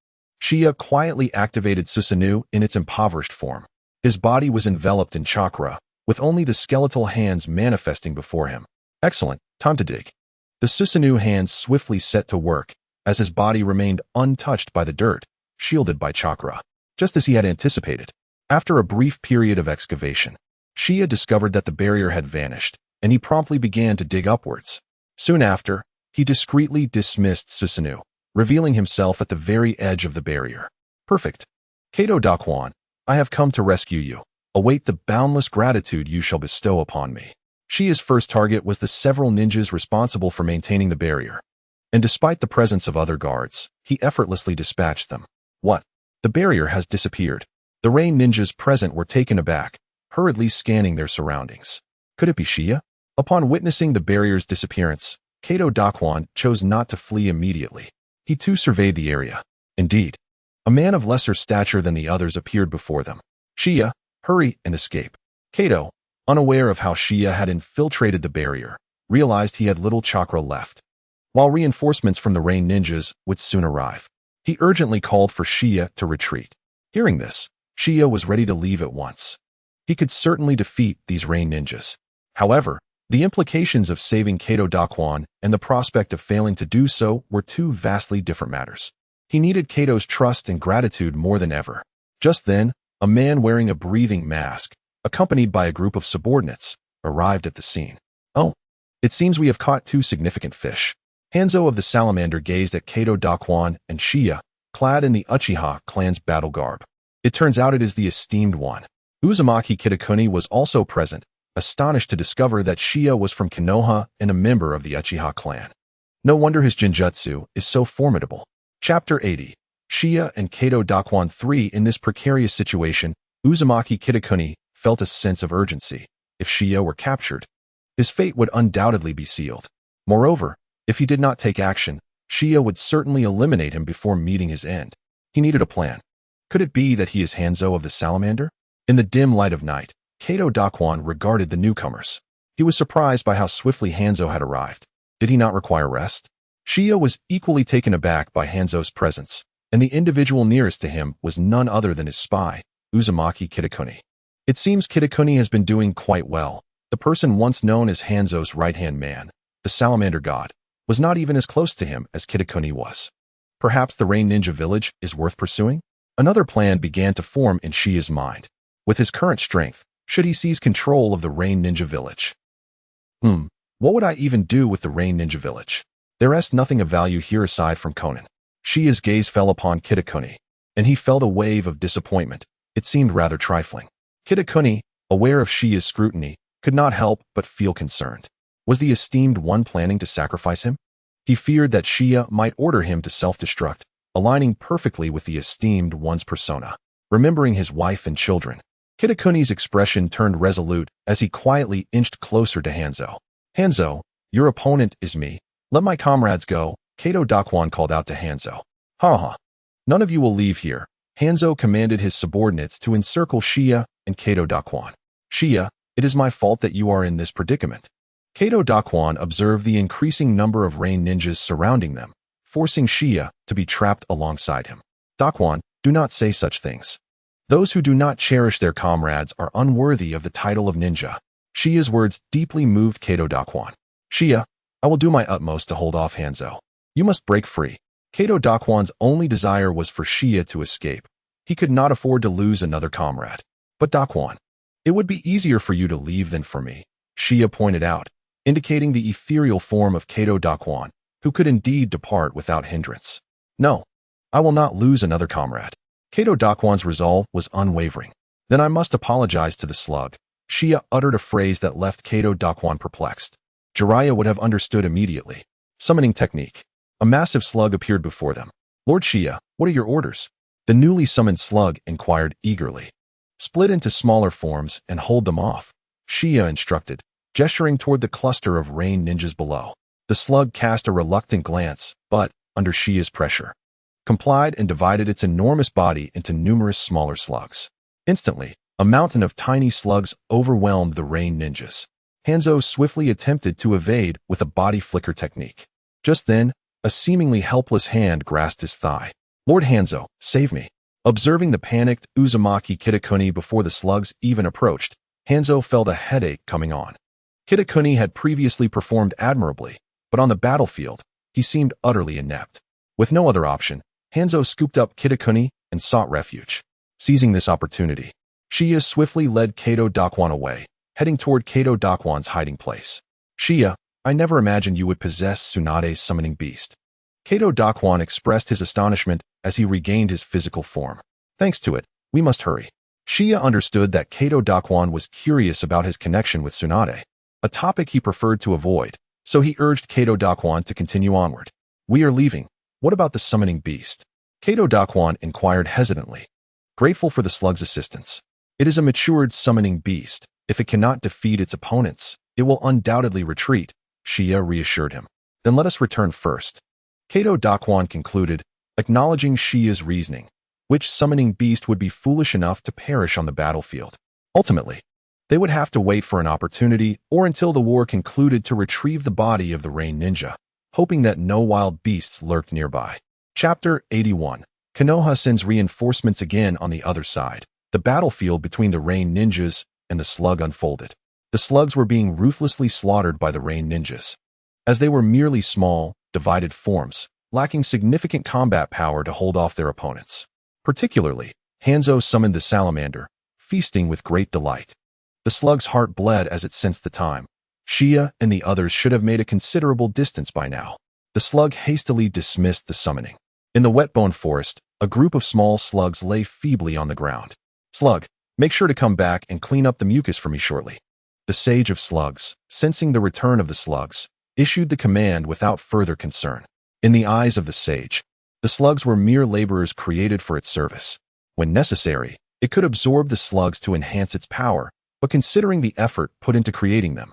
Shia quietly activated Susanoo in its impoverished form. His body was enveloped in chakra, with only the skeletal hands manifesting before him. Excellent, time to dig. The Susanoo hands swiftly set to work, as his body remained untouched by the dirt, shielded by chakra. Just as he had anticipated, after a brief period of excavation, Qiye discovered that the barrier had vanished, and he promptly began to dig upwards. Soon after, he discreetly dismissed Susanoo, revealing himself at the very edge of the barrier. Perfect. Kato Dakwon, I have come to rescue you. Await the boundless gratitude you shall bestow upon me. Qiye's first target was the several ninjas responsible for maintaining the barrier, and despite the presence of other guards, he effortlessly dispatched them. What? The barrier has disappeared. The rain ninjas present were taken aback, hurriedly scanning their surroundings. Could it be Qiye? Upon witnessing the barrier's disappearance, Kato Dakwon chose not to flee immediately. He too surveyed the area. Indeed, a man of lesser stature than the others appeared before them. Qiye, hurry and escape. Kato, unaware of how Qiye had infiltrated the barrier, realized he had little chakra left. While reinforcements from the rain ninjas would soon arrive, he urgently called for Qiye to retreat. Hearing this, Qiye was ready to leave at once. He could certainly defeat these rain ninjas. However, the implications of saving Kato Dakwon and the prospect of failing to do so were two vastly different matters. He needed Kato's trust and gratitude more than ever. Just then, a man wearing a breathing mask, accompanied by a group of subordinates, arrived at the scene. Oh, it seems we have caught two significant fish. Hanzo of the Salamander gazed at Kato Dakwon and Qiye, clad in the Uchiha clan's battle garb. It turns out it is the esteemed one. Uzumaki Kitakuni was also present, astonished to discover that Qiye was from Konoha and a member of the Uchiha clan. No wonder his genjutsu is so formidable. Chapter 80. Qiye and Kato Dakwon 3. In this precarious situation, Uzumaki Kitakuni felt a sense of urgency. If Qiye were captured, his fate would undoubtedly be sealed. Moreover, if he did not take action, Qiye would certainly eliminate him before meeting his end. He needed a plan. Could it be that he is Hanzo of the Salamander? In the dim light of night, Kato Dakwon regarded the newcomers. He was surprised by how swiftly Hanzo had arrived. Did he not require rest? Qiye was equally taken aback by Hanzo's presence, and the individual nearest to him was none other than his spy, Uzumaki Kitakuni. It seems Kitakuni has been doing quite well. The person once known as Hanzo's right-hand man, the Salamander God, was not even as close to him as Kitakuni was. Perhaps the Rain Ninja village is worth pursuing? Another plan began to form in Qiye's mind. With his current strength, should he seize control of the Rain Ninja village? What would I even do with the Rain Ninja village? There is nothing of value here aside from Conan. Qiye's gaze fell upon Kitakuni, and he felt a wave of disappointment. It seemed rather trifling. Kitakuni, aware of Qiye's scrutiny, could not help but feel concerned. Was the esteemed one planning to sacrifice him? He feared that Qiye might order him to self-destruct, aligning perfectly with the esteemed one's persona. Remembering his wife and children, Kitakuni's expression turned resolute as he quietly inched closer to Hanzo. Hanzo, your opponent is me. Let my comrades go, Kato Dakwon called out to Hanzo. Ha. None of you will leave here. Hanzo commanded his subordinates to encircle Qiye and Kato Dakwon. Qiye, it is my fault that you are in this predicament. Kato Dakwon observed the increasing number of rain ninjas surrounding them, forcing Qiye to be trapped alongside him. Dakwon, do not say such things. Those who do not cherish their comrades are unworthy of the title of ninja. Qiye's words deeply moved Kato Dakwon. Qiye, I will do my utmost to hold off Hanzo. You must break free. Kato Dakwon's only desire was for Qiye to escape. He could not afford to lose another comrade. But Dakwon, it would be easier for you to leave than for me, Qiye pointed out, indicating the ethereal form of Kato Dakwon, who could indeed depart without hindrance. No, I will not lose another comrade. Kato Dakwon's resolve was unwavering. Then I must apologize to the slug. Qiye uttered a phrase that left Kato Dakwon perplexed. Jiraiya would have understood immediately. Summoning technique. A massive slug appeared before them. Lord Qiye, what are your orders? The newly summoned slug inquired eagerly. Split into smaller forms and hold them off, Qiye instructed, gesturing toward the cluster of rain ninjas below. The slug cast a reluctant glance, but, under Qiye's pressure, complied and divided its enormous body into numerous smaller slugs. Instantly, a mountain of tiny slugs overwhelmed the rain ninjas. Hanzo swiftly attempted to evade with a body flicker technique. Just then, a seemingly helpless hand grasped his thigh. Lord Hanzo, save me. Observing the panicked Uzumaki Kitakuni before the slugs even approached, Hanzo felt a headache coming on. Kitakuni had previously performed admirably, but on the battlefield, he seemed utterly inept. With no other option, Hanzo scooped up Kitakuni and sought refuge. Seizing this opportunity, Qiye swiftly led Kato Dokwan away, heading toward Kato Dokwan's hiding place. Qiye, I never imagined you would possess Tsunade's summoning beast. Kato Dokwan expressed his astonishment as he regained his physical form. Thanks to it, we must hurry. Qiye understood that Kato Dokwan was curious about his connection with Tsunade, a topic he preferred to avoid, so he urged Kato Dokwan to continue onward. We are leaving. What about the summoning beast? Kato Dokwan inquired hesitantly, grateful for the slug's assistance. It is a matured summoning beast. If it cannot defeat its opponents, it will undoubtedly retreat, Qiye reassured him. Then let us return first. Kato Dokwan concluded, acknowledging Qiye's reasoning. Which summoning beast would be foolish enough to perish on the battlefield? Ultimately, they would have to wait for an opportunity or until the war concluded to retrieve the body of the Rain Ninja, hoping that no wild beasts lurked nearby. Chapter 81. Konoha sends reinforcements again on the other side. The battlefield between the Rain Ninjas and the slug unfolded. The slugs were being ruthlessly slaughtered by the Rain Ninjas, as they were merely small, divided forms, lacking significant combat power to hold off their opponents. Particularly, Hanzo summoned the salamander, feasting with great delight. The slug's heart bled as it sensed the time. Qiye and the others should have made a considerable distance by now. The slug hastily dismissed the summoning. In the wet-bone forest, a group of small slugs lay feebly on the ground. Slug, make sure to come back and clean up the mucus for me shortly. The sage of slugs, sensing the return of the slugs, issued the command without further concern. In the eyes of the sage, the slugs were mere laborers created for its service. When necessary, it could absorb the slugs to enhance its power, but considering the effort put into creating them,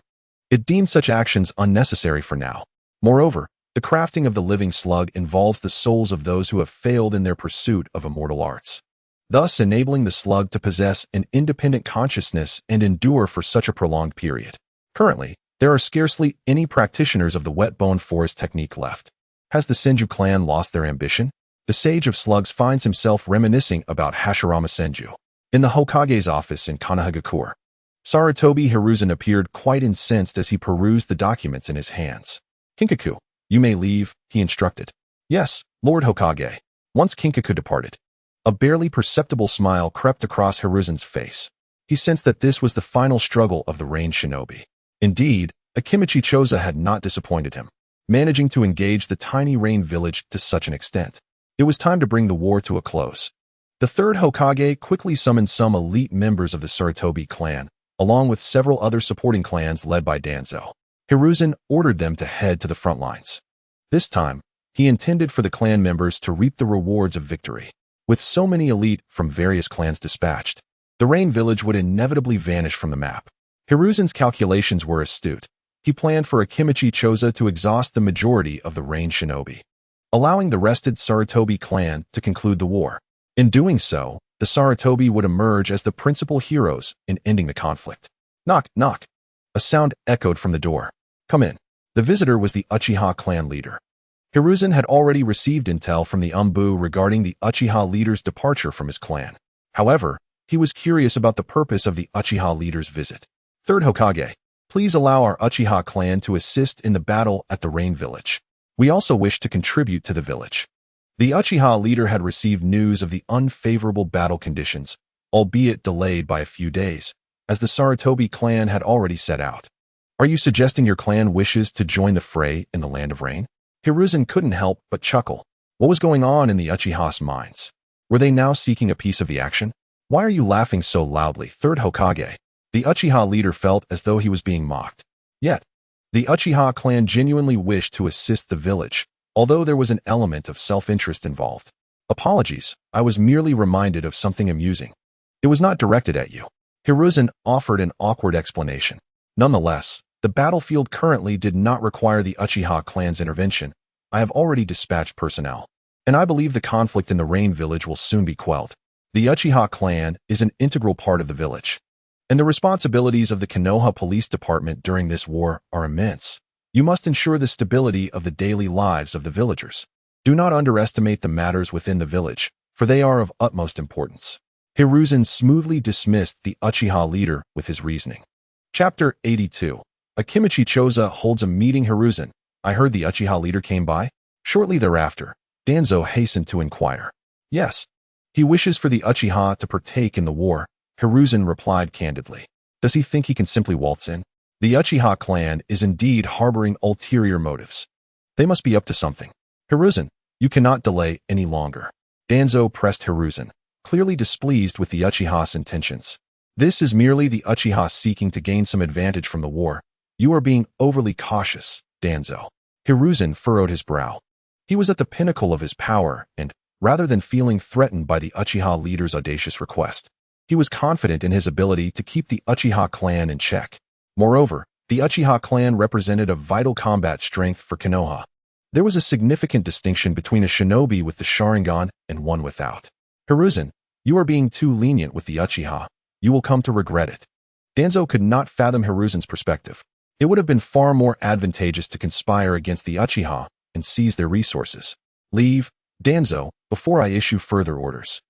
it deemed such actions unnecessary for now. Moreover, the crafting of the living slug involves the souls of those who have failed in their pursuit of immortal arts, thus enabling the slug to possess an independent consciousness and endure for such a prolonged period. Currently, there are scarcely any practitioners of the wet-bone forest technique left. Has the Senju clan lost their ambition? The sage of slugs finds himself reminiscing about Hashirama Senju. In the Hokage's office in Konohagakure, Sarutobi Hiruzen appeared quite incensed as he perused the documents in his hands. Kinkaku, you may leave, he instructed. Yes, Lord Hokage. Once Kinkaku departed, a barely perceptible smile crept across Hiruzen's face. He sensed that this was the final struggle of the Rain Shinobi. Indeed, Akimichi Choza had not disappointed him, managing to engage the tiny Rain village to such an extent. It was time to bring the war to a close. The third Hokage quickly summoned some elite members of the Sarutobi clan, along with several other supporting clans led by Danzo. Hiruzen ordered them to head to the front lines. This time, he intended for the clan members to reap the rewards of victory. With so many elite from various clans dispatched, the Rain village would inevitably vanish from the map. Hiruzen's calculations were astute. He planned for Akimichi Choza to exhaust the majority of the Rain shinobi, allowing the rested Sarutobi clan to conclude the war. In doing so, the Sarutobi would emerge as the principal heroes in ending the conflict. Knock, knock. A sound echoed from the door. Come in. The visitor was the Uchiha clan leader. Hiruzen had already received intel from the Umbu regarding the Uchiha leader's departure from his clan. However, he was curious about the purpose of the Uchiha leader's visit. Third Hokage, please allow our Uchiha clan to assist in the battle at the Rain village. We also wish to contribute to the village. The Uchiha leader had received news of the unfavorable battle conditions, albeit delayed by a few days, as the Sarutobi clan had already set out. Are you suggesting your clan wishes to join the fray in the Land of Rain? Hiruzen couldn't help but chuckle. What was going on in the Uchiha's minds? Were they now seeking a piece of the action? Why are you laughing so loudly, Third Hokage? The Uchiha leader felt as though he was being mocked. Yet, the Uchiha clan genuinely wished to assist the village, although there was an element of self-interest involved. Apologies, I was merely reminded of something amusing. It was not directed at you. Hiruzen offered an awkward explanation. Nonetheless, the battlefield currently did not require the Uchiha clan's intervention. I have already dispatched personnel, and I believe the conflict in the Rain village will soon be quelled. The Uchiha clan is an integral part of the village, and the responsibilities of the Konoha Police Department during this war are immense. You must ensure the stability of the daily lives of the villagers. Do not underestimate the matters within the village, for they are of utmost importance. Hiruzen smoothly dismissed the Uchiha leader with his reasoning. Chapter 82. Akimichi Choza holds a meeting. Hiruzen, I heard the Uchiha leader came by. Shortly thereafter, Danzo hastened to inquire. Yes. He wishes for the Uchiha to partake in the war, Hiruzen replied candidly. Does he think he can simply waltz in? The Uchiha clan is indeed harboring ulterior motives. They must be up to something. Hiruzen, you cannot delay any longer. Danzo pressed Hiruzen, clearly displeased with the Uchiha's intentions. This is merely the Uchiha seeking to gain some advantage from the war. You are being overly cautious, Danzo. Hiruzen furrowed his brow. He was at the pinnacle of his power, and, rather than feeling threatened by the Uchiha leader's audacious request, he was confident in his ability to keep the Uchiha clan in check. Moreover, the Uchiha clan represented a vital combat strength for Konoha. There was a significant distinction between a shinobi with the Sharingan and one without. Hiruzen, you are being too lenient with the Uchiha. You will come to regret it. Danzo could not fathom Hiruzen's perspective. It would have been far more advantageous to conspire against the Uchiha and seize their resources. Leave, Danzo, before I issue further orders.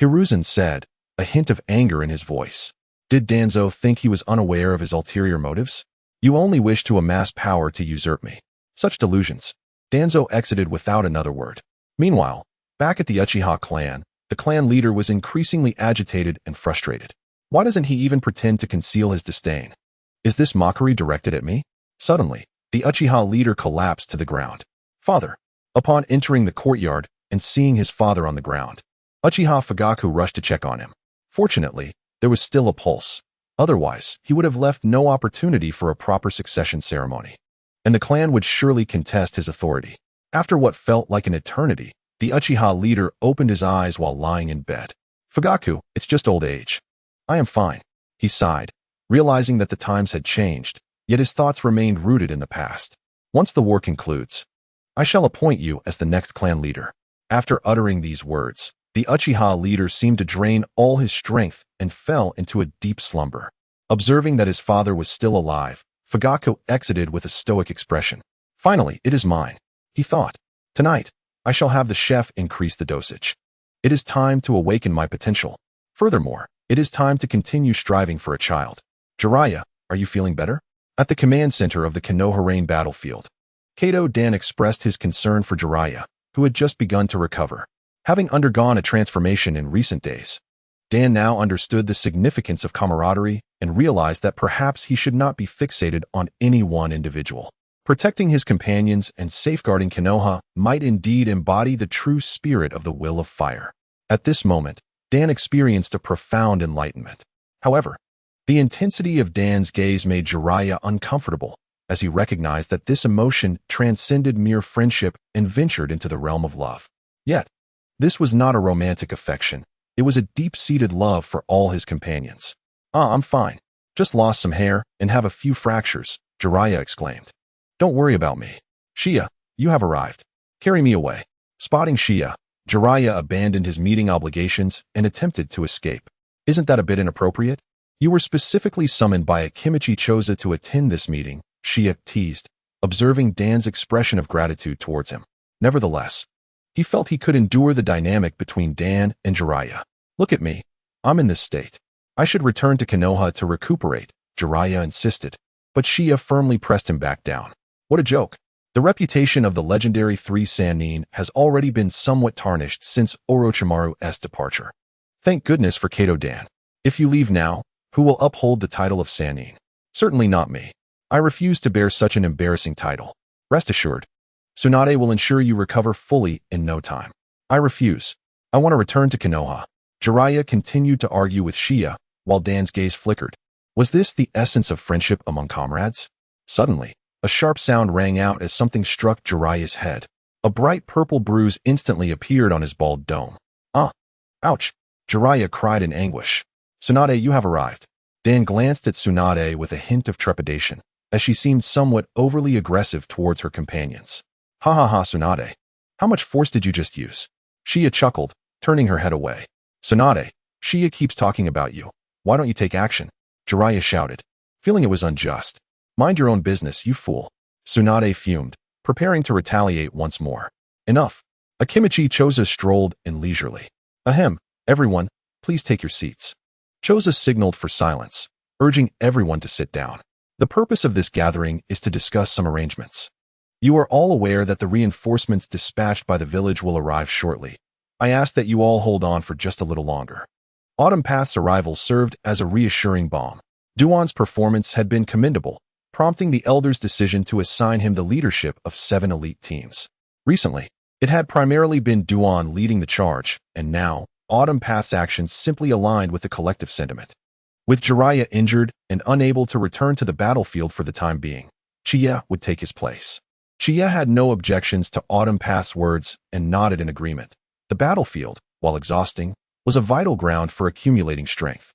Hiruzen said, a hint of anger in his voice. Did Danzo think he was unaware of his ulterior motives? You only wish to amass power to usurp me. Such delusions. Danzo exited without another word. Meanwhile, back at the Uchiha clan, the clan leader was increasingly agitated and frustrated. Why doesn't he even pretend to conceal his disdain? Is this mockery directed at me? Suddenly, the Uchiha leader collapsed to the ground. Father. Upon entering the courtyard and seeing his father on the ground, Uchiha Fugaku rushed to check on him. Fortunately, there was still a pulse. Otherwise, he would have left no opportunity for a proper succession ceremony. And the clan would surely contest his authority. After what felt like an eternity, the Uchiha leader opened his eyes while lying in bed. Fugaku, it's just old age. I am fine. He sighed, realizing that the times had changed, yet his thoughts remained rooted in the past. Once the war concludes, I shall appoint you as the next clan leader. After uttering these words, the Uchiha leader seemed to drain all his strength and fell into a deep slumber. Observing that his father was still alive, Fugaku exited with a stoic expression. Finally, it is mine, he thought. Tonight, I shall have the chef increase the dosage. It is time to awaken my potential. Furthermore, it is time to continue striving for a child. Jiraiya, are you feeling better? At the command center of the Konoha battlefield, Kato Dan expressed his concern for Jiraiya, who had just begun to recover. Having undergone a transformation in recent days, Dan now understood the significance of camaraderie and realized that perhaps he should not be fixated on any one individual. Protecting his companions and safeguarding Konoha might indeed embody the true spirit of the Will of Fire. At this moment, Dan experienced a profound enlightenment. However, the intensity of Dan's gaze made Jiraiya uncomfortable, as he recognized that this emotion transcended mere friendship and ventured into the realm of love. Yet, this was not a romantic affection. It was a deep-seated love for all his companions. I'm fine. Just lost some hair and have a few fractures, Jiraiya exclaimed. Don't worry about me. Shia, you have arrived. Carry me away. Spotting Shia, Jiraiya abandoned his meeting obligations and attempted to escape. Isn't that a bit inappropriate? You were specifically summoned by Akimichi Choza to attend this meeting, Shia teased, observing Dan's expression of gratitude towards him. Nevertheless, he felt he could endure the dynamic between Dan and Jiraiya. Look at me. I'm in this state. I should return to Konoha to recuperate, Jiraiya insisted, but Shia firmly pressed him back down. What a joke. The reputation of the legendary 3 Sannin has already been somewhat tarnished since Orochimaru's departure. Thank goodness for Kato Dan. If you leave now, who will uphold the title of Sannin? Certainly not me. I refuse to bear such an embarrassing title. Rest assured, Tsunade will ensure you recover fully in no time. I refuse. I want to return to Konoha. Jiraiya continued to argue with Shia, while Dan's gaze flickered. Was this the essence of friendship among comrades? Suddenly, a sharp sound rang out as something struck Jiraiya's head. A bright purple bruise instantly appeared on his bald dome. Ah! Ouch! Jiraiya cried in anguish. Tsunade, you have arrived. Dan glanced at Tsunade with a hint of trepidation, as she seemed somewhat overly aggressive towards her companions. Ha ha ha, Tsunade. How much force did you just use? Shia chuckled, turning her head away. Tsunade, Shia keeps talking about you. Why don't you take action? Jiraiya shouted, feeling it was unjust. Mind your own business, you fool. Tsunade fumed, preparing to retaliate once more. Enough. Akimichi Choza strolled in leisurely. Ahem, everyone, please take your seats. Choza signaled for silence, urging everyone to sit down. The purpose of this gathering is to discuss some arrangements. You are all aware that the reinforcements dispatched by the village will arrive shortly. I ask that you all hold on for just a little longer. Autumn Path's arrival served as a reassuring balm. Duan's performance had been commendable, prompting the elders' decision to assign him the leadership of 7 elite teams. Recently, it had primarily been Duan leading the charge, and now, Autumn Path's actions simply aligned with the collective sentiment. With Jiraiya injured and unable to return to the battlefield for the time being, Qiye would take his place. Qiye had no objections to Autumn Path's words and nodded in agreement. The battlefield, while exhausting, was a vital ground for accumulating strength.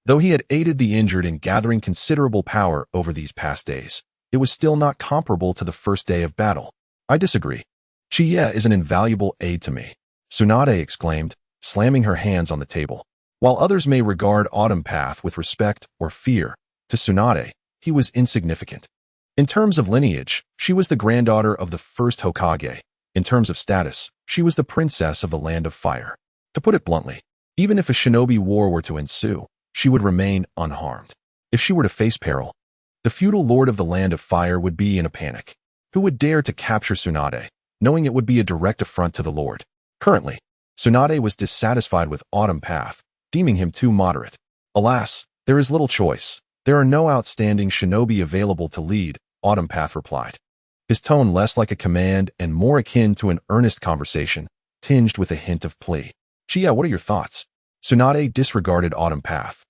Though he had aided the injured in gathering considerable power over these past days, it was still not comparable to the first day of battle. I disagree. Qiye is an invaluable aid to me, Tsunade exclaimed, slamming her hands on the table. While others may regard Autumn Path with respect or fear, to Tsunade, he was insignificant. In terms of lineage, she was the granddaughter of the first Hokage. In terms of status, she was the princess of the Land of Fire. To put it bluntly, even if a shinobi war were to ensue, she would remain unharmed. If she were to face peril, the feudal lord of the Land of Fire would be in a panic. Who would dare to capture Tsunade, knowing it would be a direct affront to the lord? Currently, Tsunade was dissatisfied with Autumn Path, deeming him too moderate. Alas, there is little choice. There are no outstanding shinobi available to lead, Autumn Path replied. His tone less like a command and more akin to an earnest conversation, tinged with a hint of plea. Qiye, what are your thoughts? Tsunade disregarded Autumn Path,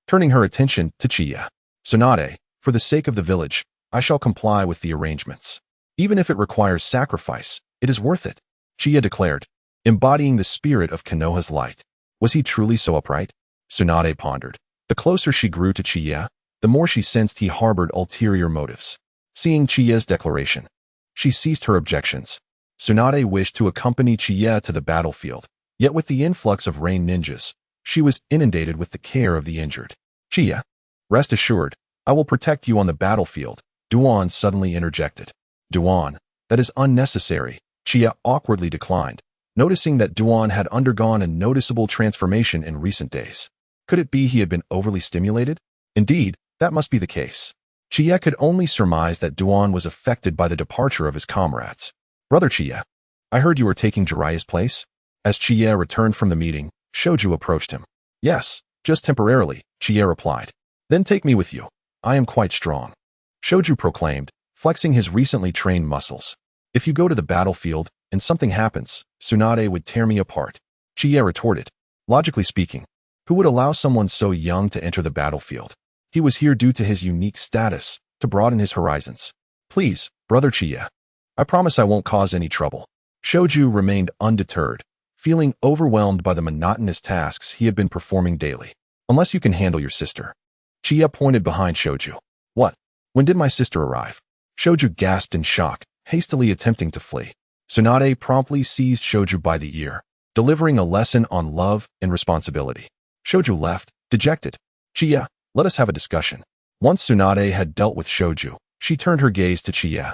turning her attention to Qiye. Tsunade, for the sake of the village, I shall comply with the arrangements. Even if it requires sacrifice, it is worth it, Qiye declared, embodying the spirit of Konoha's light. Was he truly so upright? Tsunade pondered. The closer she grew to Qiye, the more she sensed he harbored ulterior motives. Seeing Chiye's declaration, she ceased her objections. Tsunade wished to accompany Qiye to the battlefield, yet with the influx of rain ninjas, she was inundated with the care of the injured. Qiye, rest assured, I will protect you on the battlefield, Duan suddenly interjected. Duan, that is unnecessary, Qiye awkwardly declined, noticing that Duan had undergone a noticeable transformation in recent days. Could it be he had been overly stimulated? Indeed, that must be the case. Qiye could only surmise that Duan was affected by the departure of his comrades. Brother Qiye, I heard you were taking Jiraiya's place? As Qiye returned from the meeting, Shoju approached him. Yes, just temporarily, Qiye replied. Then take me with you. I am quite strong, Shoju proclaimed, flexing his recently trained muscles. If you go to the battlefield and something happens, Tsunade would tear me apart, Qiye retorted. Logically speaking, who would allow someone so young to enter the battlefield? He was here due to his unique status, to broaden his horizons. Please, Brother Qiye. I promise I won't cause any trouble. Shoju remained undeterred, feeling overwhelmed by the monotonous tasks he had been performing daily. Unless you can handle your sister. Qiye pointed behind Shoju. What? When did my sister arrive? Shoju gasped in shock, hastily attempting to flee. Tsunade promptly seized Shoju by the ear, delivering a lesson on love and responsibility. Shoju left, dejected. Qiye, let us have a discussion. Once Tsunade had dealt with Shoju, she turned her gaze to Qiye,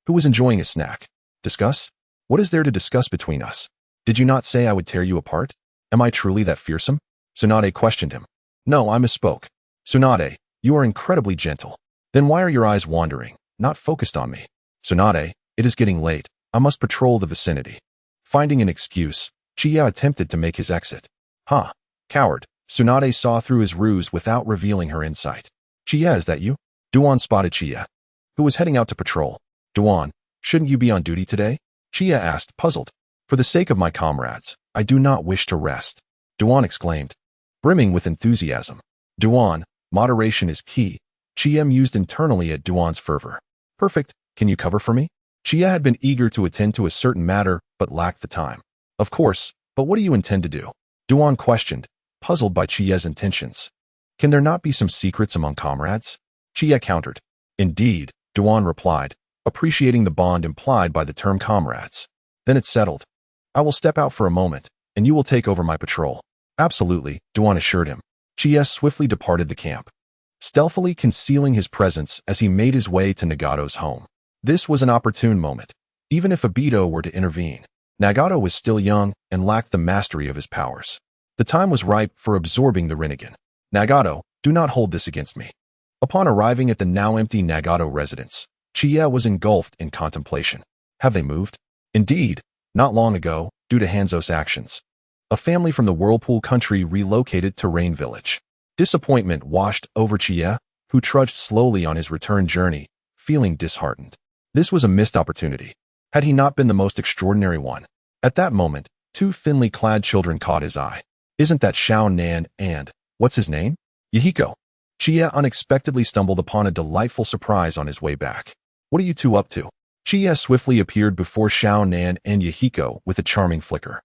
who was enjoying a snack. Discuss? What is there to discuss between us? Did you not say I would tear you apart? Am I truly that fearsome? Tsunade questioned him. No, I misspoke. Tsunade, you are incredibly gentle. Then why are your eyes wandering, not focused on me? Tsunade, it is getting late. I must patrol the vicinity. Finding an excuse, Qiye attempted to make his exit. Huh. Coward. Tsunade saw through his ruse without revealing her insight. Qiye, is that you? Duan spotted Qiye, who was heading out to patrol. Duan, shouldn't you be on duty today? Qiye asked, puzzled. For the sake of my comrades, I do not wish to rest, Duan exclaimed, brimming with enthusiasm. Duan, moderation is key, Qiye mused internally at Duan's fervor. Perfect, can you cover for me? Qiye had been eager to attend to a certain matter, but lacked the time. Of course, but what do you intend to do? Duan questioned, puzzled by Chiye's intentions. Can there not be some secrets among comrades? Qiye countered. Indeed, Duan replied, appreciating the bond implied by the term comrades. Then it's settled. I will step out for a moment, and you will take over my patrol. Absolutely, Duan assured him. Qiye swiftly departed the camp, stealthily concealing his presence as he made his way to Nagato's home. This was an opportune moment, even if Obito were to intervene. Nagato was still young and lacked the mastery of his powers. The time was ripe for absorbing the Rinnegan. Nagato, do not hold this against me. Upon arriving at the now empty Nagato residence, Qiye was engulfed in contemplation. Have they moved? Indeed, not long ago, due to Hanzo's actions. A family from the Whirlpool country relocated to Rain Village. Disappointment washed over Qiye, who trudged slowly on his return journey, feeling disheartened. This was a missed opportunity. Had he not been the most extraordinary one? At that moment, two thinly clad children caught his eye. Isn't that Xiao Nan and, what's his name? Yahiko. Qiye unexpectedly stumbled upon a delightful surprise on his way back. What are you two up to? Qiye swiftly appeared before Xiao Nan and Yahiko with a charming flicker.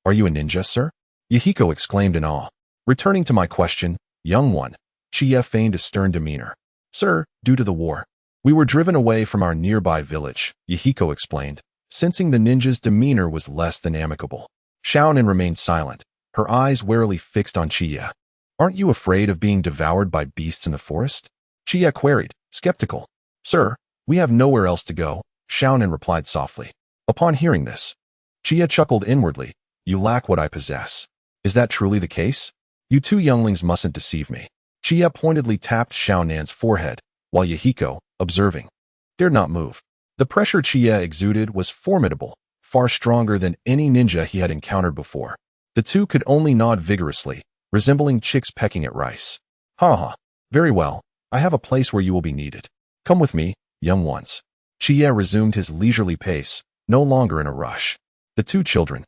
Are you a ninja, sir? Yahiko exclaimed in awe. Returning to my question, young one, Qiye feigned a stern demeanor. Sir, due to the war, we were driven away from our nearby village, Yahiko explained, sensing the ninja's demeanor was less than amicable. Xiao Nan remained silent, her eyes warily fixed on Qiye. Aren't you afraid of being devoured by beasts in the forest? Qiye queried, skeptical. Sir, we have nowhere else to go, Xiao Nan replied softly. Upon hearing this, Qiye chuckled inwardly. You lack what I possess. Is that truly the case? You two younglings mustn't deceive me. Qiye pointedly tapped Xiao Nan's forehead, while Yahiko, observing, dared not move. The pressure Qiye exuded was formidable, far stronger than any ninja he had encountered before. The two could only nod vigorously, resembling chicks pecking at rice. Ha ha. Very well, I have a place where you will be needed. Come with me, young ones. Qiye resumed his leisurely pace, no longer in a rush. The two children,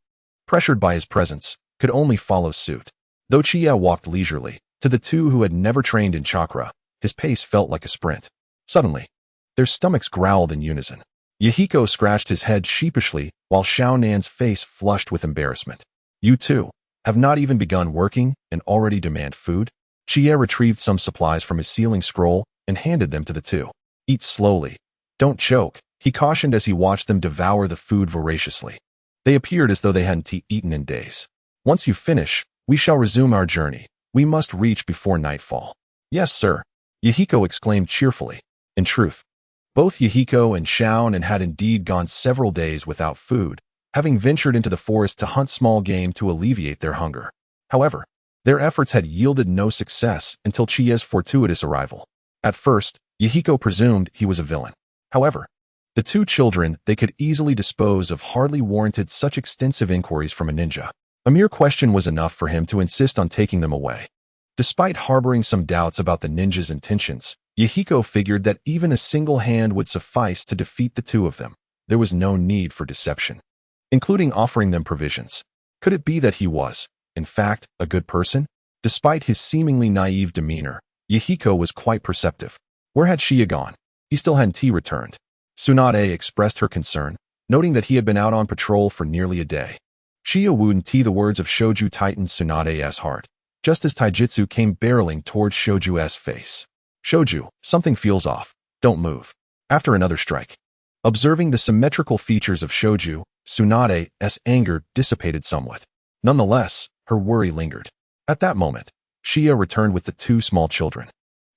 pressured by his presence, could only follow suit. Though Qiye walked leisurely, to the two who had never trained in chakra, his pace felt like a sprint. Suddenly, their stomachs growled in unison. Yahiko scratched his head sheepishly, while Xiao Nan's face flushed with embarrassment. You two have not even begun working and already demand food? Qiye retrieved some supplies from his sealing scroll and handed them to the two. Eat slowly. Don't choke, he cautioned as he watched them devour the food voraciously. They appeared as though they hadn't eaten in days. Once you finish, we shall resume our journey. We must reach before nightfall. Yes, sir, Yahiko exclaimed cheerfully. In truth, both Yahiko and Xiao Nan had indeed gone several days without food, having ventured into the forest to hunt small game to alleviate their hunger. However, their efforts had yielded no success until Qiye's fortuitous arrival. At first, Yahiko presumed he was a villain. However, the two children they could easily dispose of hardly warranted such extensive inquiries from a ninja. A mere question was enough for him to insist on taking them away. Despite harboring some doubts about the ninja's intentions, Yahiko figured that even a single hand would suffice to defeat the two of them. There was no need for deception, including offering them provisions. Could it be that he was, in fact, a good person? Despite his seemingly naive demeanor, Yahiko was quite perceptive. Where had Qiye gone? He still hadn't returned. Tsunade expressed her concern, noting that he had been out on patrol for nearly a day. Qiye wouldn't the words of Shoju tightened Tsunade's heart, just as Taijutsu came barreling towards Shoju's face. Shoju, something feels off. Don't move. After another strike. Observing the symmetrical features of Shoju, Tsunade's anger dissipated somewhat. Nonetheless, her worry lingered. At that moment, Qiye returned with the two small children,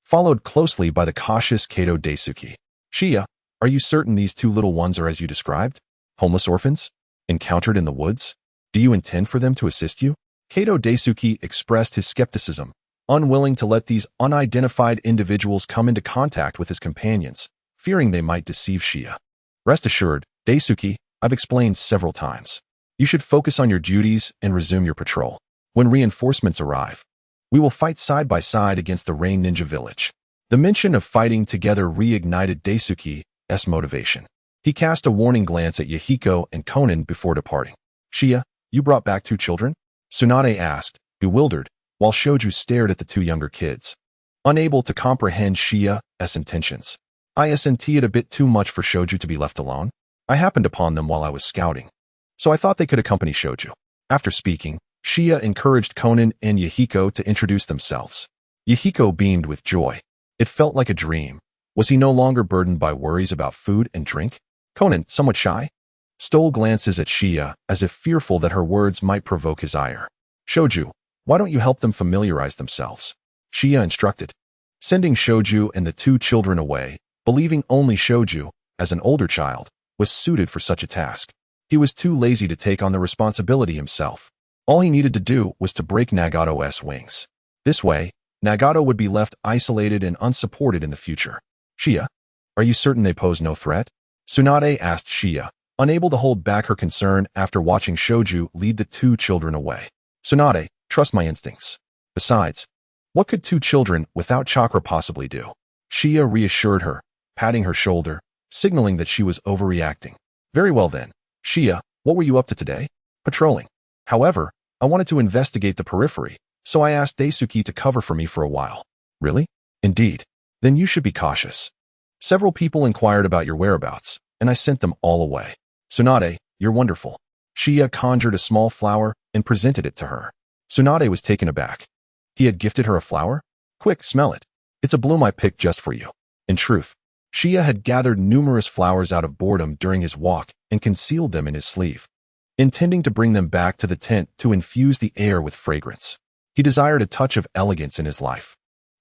followed closely by the cautious Kato Daisuke. Qiye, are you certain these two little ones are as you described? Homeless orphans? Encountered in the woods? Do you intend for them to assist you? Kato Daisuke expressed his skepticism, unwilling to let these unidentified individuals come into contact with his companions, fearing they might deceive Qiye. Rest assured, Daisuke, I've explained several times. You should focus on your duties and resume your patrol. When reinforcements arrive, we will fight side by side against the Rain Ninja Village. The mention of fighting together reignited Daisuke's motivation. He cast a warning glance at Yahiko and Konan before departing. Qiye, you brought back two children? Tsunade asked, bewildered, while Shoju stared at the two younger kids, unable to comprehend Qiye's intentions. Isn't it a bit too much for Shoju to be left alone? I happened upon them while I was scouting, so I thought they could accompany Shoju. After speaking, Qiye encouraged Konan and Yahiko to introduce themselves. Yahiko beamed with joy. It felt like a dream. Was he no longer burdened by worries about food and drink? Konan, somewhat shy, stole glances at Qiye as if fearful that her words might provoke his ire. Shoju, why don't you help them familiarize themselves? Qiye instructed, sending Shoju and the two children away, believing only Shoju, as an older child, was suited for such a task. He was too lazy to take on the responsibility himself. All he needed to do was to break Nagato's wings. This way, Nagato would be left isolated and unsupported in the future. Qiye, Are you certain they pose no threat? Tsunade asked Shia, unable to hold back her concern after watching Shoju lead the two children away. Tsunade, trust my instincts. Besides, what could two children without chakra possibly do? Shia reassured her, patting her shoulder, signaling that she was overreacting. Very well then. Shia, what were you up to today? Patrolling. However, I wanted to investigate the periphery, so I asked Daisuke to cover for me for a while. Really? Indeed. Then you should be cautious. Several people inquired about your whereabouts, and I sent them all away. Tsunade, you're wonderful. Shia conjured a small flower and presented it to her. Tsunade was taken aback. He had gifted her a flower? Quick, smell it. It's a bloom I picked just for you. In truth, Shia had gathered numerous flowers out of boredom during his walk and concealed them in his sleeve, intending to bring them back to the tent to infuse the air with fragrance. He desired a touch of elegance in his life.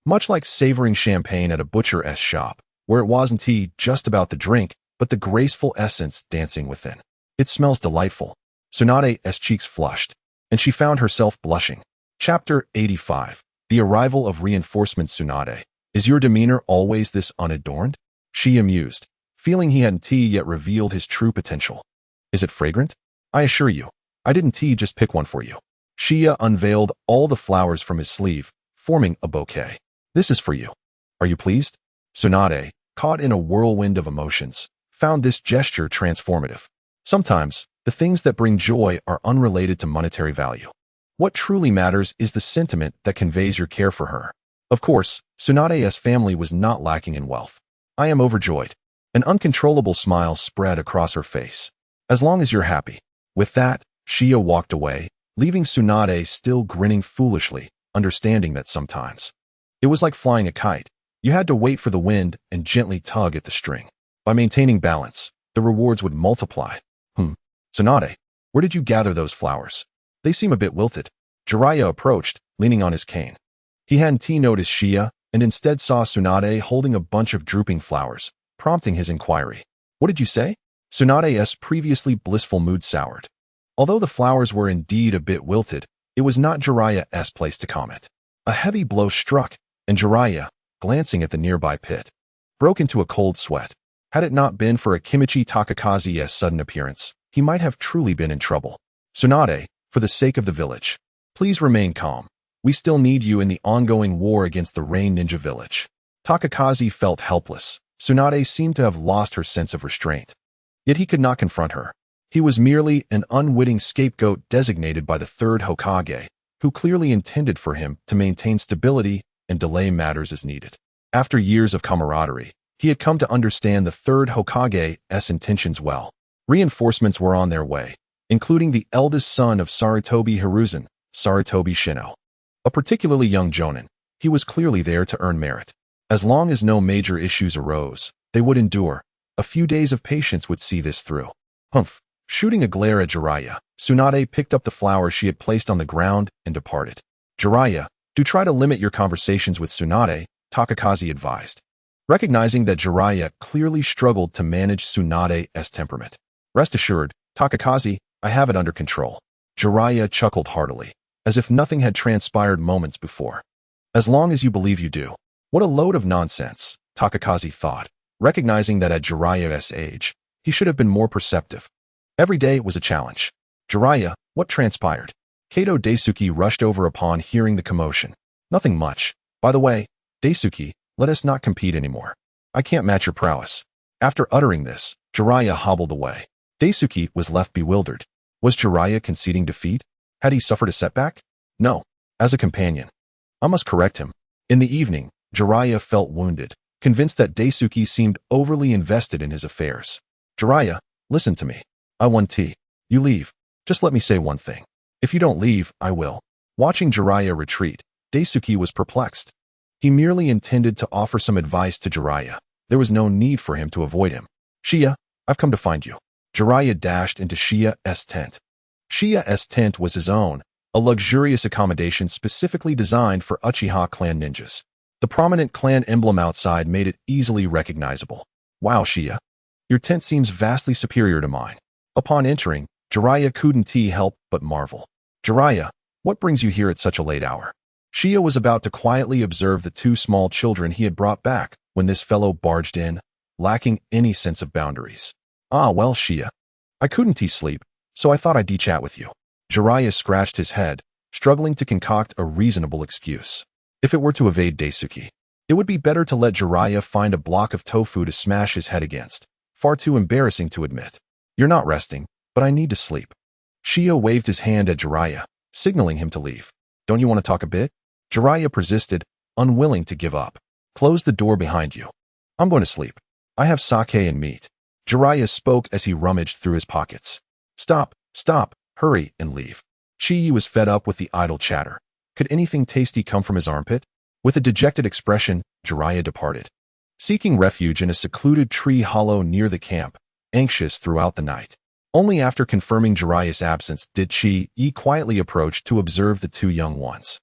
Much like savoring champagne at a butcher's shop, where it wasn't just about the drink, but the graceful essence dancing within. It smells delightful. Tsunade's cheeks flushed, and she found herself blushing. Chapter 85. The Arrival of Reinforcements. Tsunade, is your demeanor always this unadorned? She amused, feeling he hadn't yet revealed his true potential. Is it fragrant? I assure you, I didn't just pick one for you. Shia unveiled all the flowers from his sleeve, forming a bouquet. This is for you. Are you pleased? Tsunade, caught in a whirlwind of emotions, found this gesture transformative. Sometimes, the things that bring joy are unrelated to monetary value. What truly matters is the sentiment that conveys your care for her. Of course, Tsunade's family was not lacking in wealth. I am overjoyed. An uncontrollable smile spread across her face. As long as you're happy. With that, Shia walked away, leaving Tsunade still grinning foolishly, understanding that sometimes it was like flying a kite. You had to wait for the wind and gently tug at the string. By maintaining balance, the rewards would multiply. Tsunade, where did you gather those flowers? They seem a bit wilted. Jiraiya approached, leaning on his cane. He hadn't noticed Shia, and instead saw Tsunade holding a bunch of drooping flowers, prompting his inquiry. What did you say? Tsunade's previously blissful mood soured. Although the flowers were indeed a bit wilted, it was not Jiraiya's place to comment. A heavy blow struck, and Jiraiya, glancing at the nearby pit, broke into a cold sweat. Had it not been for Akimichi Takakazu's sudden appearance, he might have truly been in trouble. Tsunade, for the sake of the village, please remain calm. We still need you in the ongoing war against the Rain Ninja Village. Takakazu felt helpless. Tsunade seemed to have lost her sense of restraint. Yet he could not confront her. He was merely an unwitting scapegoat designated by the third Hokage, who clearly intended for him to maintain stability and delay matters as needed. After years of camaraderie, he had come to understand the third Hokage's intentions well. Reinforcements were on their way, including the eldest son of Sarutobi Hiruzen, Sarutobi Shino. A particularly young jonin, he was clearly there to earn merit. As long as no major issues arose, they would endure. A few days of patience would see this through. Humph. Shooting a glare at Jiraiya, Tsunade picked up the flower she had placed on the ground and departed. Jiraiya, do try to limit your conversations with Tsunade, Takakazu advised, recognizing that Jiraiya clearly struggled to manage Tsunade's temperament. Rest assured, Takakazu, I have it under control. Jiraiya chuckled heartily, as if nothing had transpired moments before. As long as you believe you do. What a load of nonsense, Takakazu thought, recognizing that at Jiraiya's age, he should have been more perceptive. Every day was a challenge. Jiraiya, what transpired? Kato Daisuke rushed over upon hearing the commotion. Nothing much. By the way, Daisuke, let us not compete anymore. I can't match your prowess. After uttering this, Jiraiya hobbled away. Daisuke was left bewildered. Was Jiraiya conceding defeat? Had he suffered a setback? No. As a companion, I must correct him. In the evening, Jiraiya felt wounded, convinced that Daisuke seemed overly invested in his affairs. Jiraiya, listen to me. I won tea. You leave. Just let me say one thing. If you don't leave, I will. Watching Jiraiya retreat, Daisuke was perplexed. He merely intended to offer some advice to Jiraiya. There was no need for him to avoid him. Shia, I've come to find you. Jiraiya dashed into Shia's tent. Shia's tent was his own, a luxurious accommodation specifically designed for Uchiha clan ninjas. The prominent clan emblem outside made it easily recognizable. Wow, Shia. Your tent seems vastly superior to mine. Upon entering, Jiraiya couldn't help but marvel. Jiraiya, what brings you here at such a late hour? Shia was about to quietly observe the two small children he had brought back when this fellow barged in, lacking any sense of boundaries. Ah, well, Shia. I couldn't sleep, so I thought I'd chat with you. Jiraiya scratched his head, struggling to concoct a reasonable excuse. If it were to evade Daisuke, it would be better to let Jiraiya find a block of tofu to smash his head against. Far too embarrassing to admit. You're not resting, but I need to sleep. Shia waved his hand at Jiraiya, signaling him to leave. Don't you want to talk a bit? Jiraiya persisted, unwilling to give up. Close the door behind you. I'm going to sleep. I have sake and meat. Jiraiya spoke as he rummaged through his pockets. Stop, hurry and leave. Chi was fed up with the idle chatter. Could anything tasty come from his armpit? With a dejected expression, Jiraiya departed. Seeking refuge in a secluded tree hollow near the camp, anxious throughout the night. Only after confirming Jiraiya's absence did Chi-Yi quietly approach to observe the two young ones.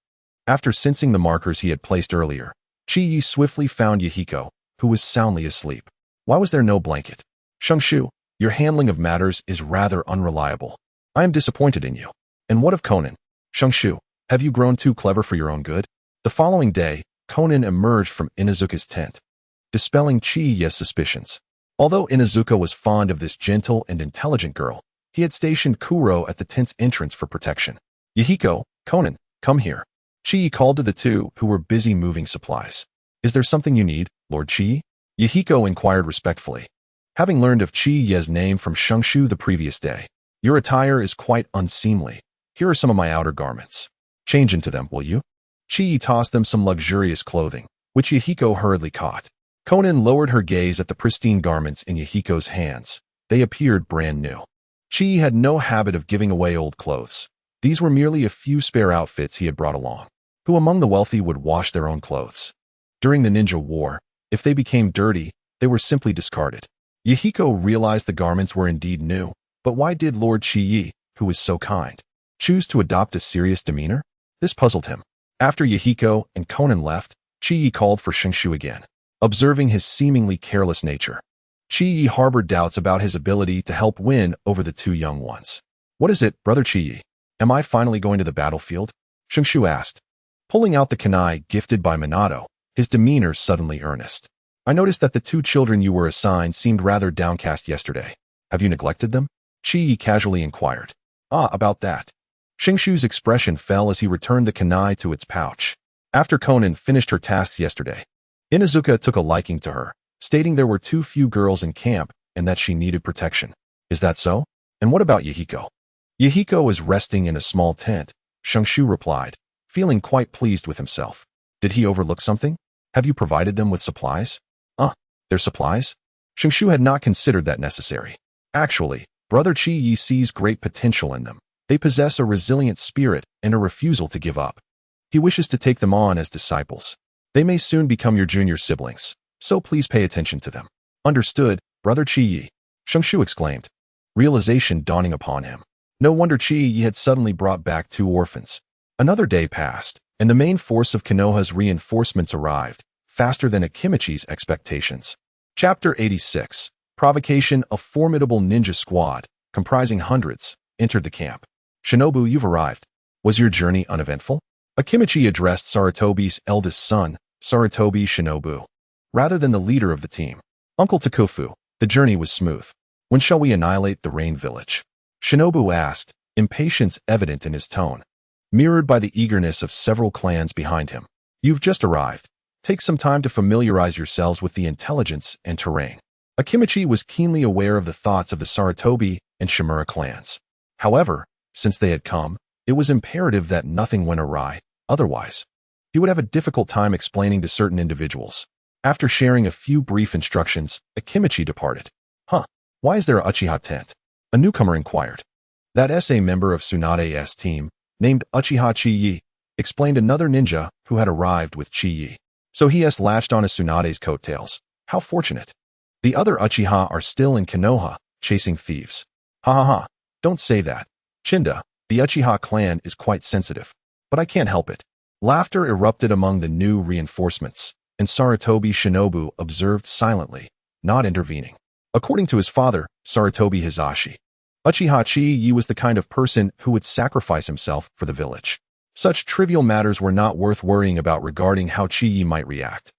After sensing the markers he had placed earlier, Chi-Yi swiftly found Yahiko, who was soundly asleep. Why was there no blanket? Shungshu, your handling of matters is rather unreliable. I am disappointed in you. And what of Konan? Shungshu, have you grown too clever for your own good? The following day, Konan emerged from Inuzuka's tent, dispelling Chi-Yi's suspicions. Although Inuzuka was fond of this gentle and intelligent girl, he had stationed Kuro at the tent's entrance for protection. Yahiko, Konan, come here. Chi called to the two who were busy moving supplies. Is there something you need, Lord Chi? Yahiko inquired respectfully. Having learned of Chi-Ye's name from Shungshu the previous day, your attire is quite unseemly. Here are some of my outer garments. Change into them, will you? Chi tossed them some luxurious clothing, which Yahiko hurriedly caught. Konan lowered her gaze at the pristine garments in Yahiko's hands. They appeared brand new. Chi had no habit of giving away old clothes. These were merely a few spare outfits he had brought along. Who among the wealthy would wash their own clothes? During the ninja war, if they became dirty, they were simply discarded. Yahiko realized the garments were indeed new, but why did Lord Chi-Yi, who was so kind, choose to adopt a serious demeanor? This puzzled him. After Yahiko and Konan left, Chi-Yi called for Shungshu again. Observing his seemingly careless nature, Chi-Yi harbored doubts about his ability to help win over the two young ones. What is it, Brother Chi-Yi? Am I finally going to the battlefield? Shungshu asked. Pulling out the kunai gifted by Minato, his demeanor suddenly earnest. I noticed that the two children you were assigned seemed rather downcast yesterday. Have you neglected them? Chi-Yi casually inquired. Ah, about that. Shungshu's expression fell as he returned the kunai to its pouch. After Konan finished her tasks yesterday, Inuzuka took a liking to her, stating there were too few girls in camp and that she needed protection. Is that so? And what about Yahiko? Yahiko is resting in a small tent, Shungshu replied, feeling quite pleased with himself. Did he overlook something? Have you provided them with supplies? Their supplies? Shungshu had not considered that necessary. Actually, Brother Chi-Yi sees great potential in them. They possess a resilient spirit and a refusal to give up. He wishes to take them on as disciples. They may soon become your junior siblings, so please pay attention to them. Understood, Brother Chi-Yi, Shungshu exclaimed, realization dawning upon him. No wonder Chi-Yi had suddenly brought back two orphans. Another day passed, and the main force of Konoha's reinforcements arrived, faster than Akimichi's expectations. Chapter 86. Provocation. A formidable ninja squad, comprising hundreds, entered the camp. Shinobu, you've arrived. Was your journey uneventful? Akimichi addressed Sarutobi's eldest son, Sarutobi Shinobu, rather than the leader of the team. Uncle Takufu, the journey was smooth. When shall we annihilate the Rain Village? Shinobu asked, impatience evident in his tone, mirrored by the eagerness of several clans behind him. You've just arrived. Take some time to familiarize yourselves with the intelligence and terrain. Akimichi was keenly aware of the thoughts of the Sarutobi and Shimura clans. However, since they had come, it was imperative that nothing went awry, otherwise he would have a difficult time explaining to certain individuals. After sharing a few brief instructions, Akimichi departed. Why is there a Uchiha tent? A newcomer inquired. That SA member of Tsunade's team, named Uchiha Qiye, explained another ninja who had arrived with Qiye. So he has latched on to Tsunade's coattails. How fortunate. The other Uchiha are still in Konoha, chasing thieves. Ha. Don't say that. Chinda, the Uchiha clan is quite sensitive. But I can't help it. Laughter erupted among the new reinforcements, and Sarutobi Shinobu observed silently, not intervening. According to his father, Sarutobi Hizashi, Uchiha Qiye was the kind of person who would sacrifice himself for the village. Such trivial matters were not worth worrying about regarding how Qiye might react.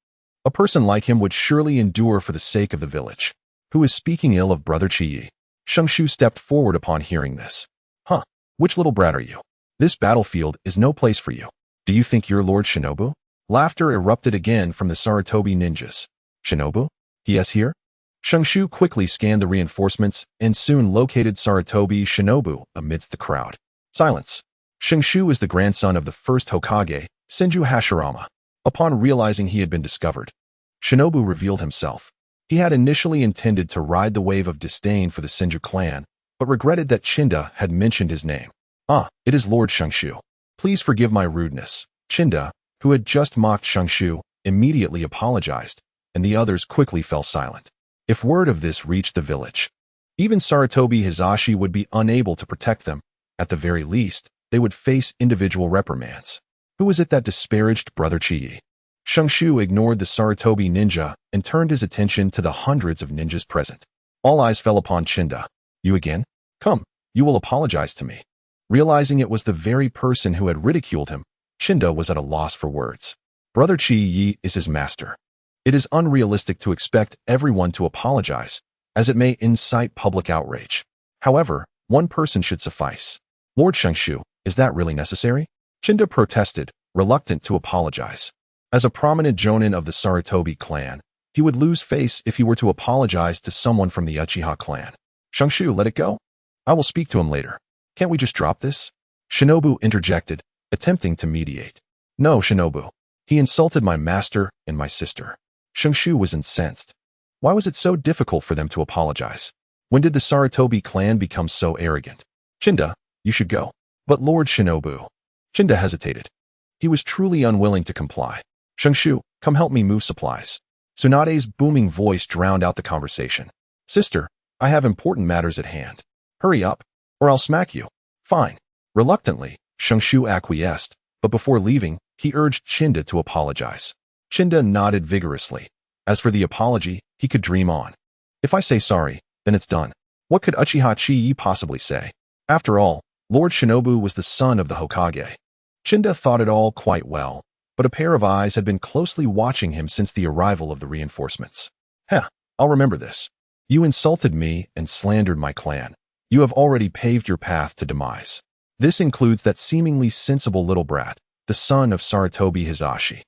A person like him would surely endure for the sake of the village. Who is speaking ill of Brother Qiye? Shengshu stepped forward upon hearing this. Huh, which little brat are you? This battlefield is no place for you. Do you think you're Lord Shinobu? Laughter erupted again from the Sarutobi ninjas. Shinobu? He is here? Shengshu quickly scanned the reinforcements and soon located Sarutobi Shinobu amidst the crowd. Silence. Shengshu is the grandson of the first Hokage, Senju Hashirama. Upon realizing he had been discovered, Shinobu revealed himself. He had initially intended to ride the wave of disdain for the Senju clan, but regretted that Chinda had mentioned his name. Ah, it is Lord Shengshu. Please forgive my rudeness. Chinda, who had just mocked Shengshu, immediately apologized, and the others quickly fell silent. If word of this reached the village, even Sarutobi Hizashi would be unable to protect them. At the very least, they would face individual reprimands. Who was it that disparaged Brother Qiye? Shengshu ignored the Sarutobi ninja and turned his attention to the hundreds of ninjas present. All eyes fell upon Chinda. You again? Come, you will apologize to me. Realizing it was the very person who had ridiculed him, Chinda was at a loss for words. Brother Qiye is his master. It is unrealistic to expect everyone to apologize, as it may incite public outrage. However, one person should suffice. Lord Shengshu, is that really necessary? Chinda protested, reluctant to apologize. As a prominent jonin of the Sarutobi clan, he would lose face if he were to apologize to someone from the Uchiha clan. Shengshu, let it go. I will speak to him later. Can't we just drop this? Shinobu interjected, attempting to mediate. No, Shinobu. He insulted my master and my sister. Shengshu was incensed. Why was it so difficult for them to apologize? When did the Sarutobi clan become so arrogant? Chinda, you should go. But Lord Shinobu. Chinda hesitated. He was truly unwilling to comply. Shengshu, come help me move supplies. Tsunade's booming voice drowned out the conversation. Sister, I have important matters at hand. Hurry up, or I'll smack you. Fine. Reluctantly, Shengshu acquiesced, but before leaving, he urged Chinda to apologize. Chinda nodded vigorously. As for the apology, he could dream on. If I say sorry, then it's done. What could Uchiha Qiye possibly say? After all, Lord Shinobu was the son of the Hokage. Chinda thought it all quite well, but a pair of eyes had been closely watching him since the arrival of the reinforcements. Heh, I'll remember this. You insulted me and slandered my clan. You have already paved your path to demise. This includes that seemingly sensible little brat, the son of Sarutobi Hizashi.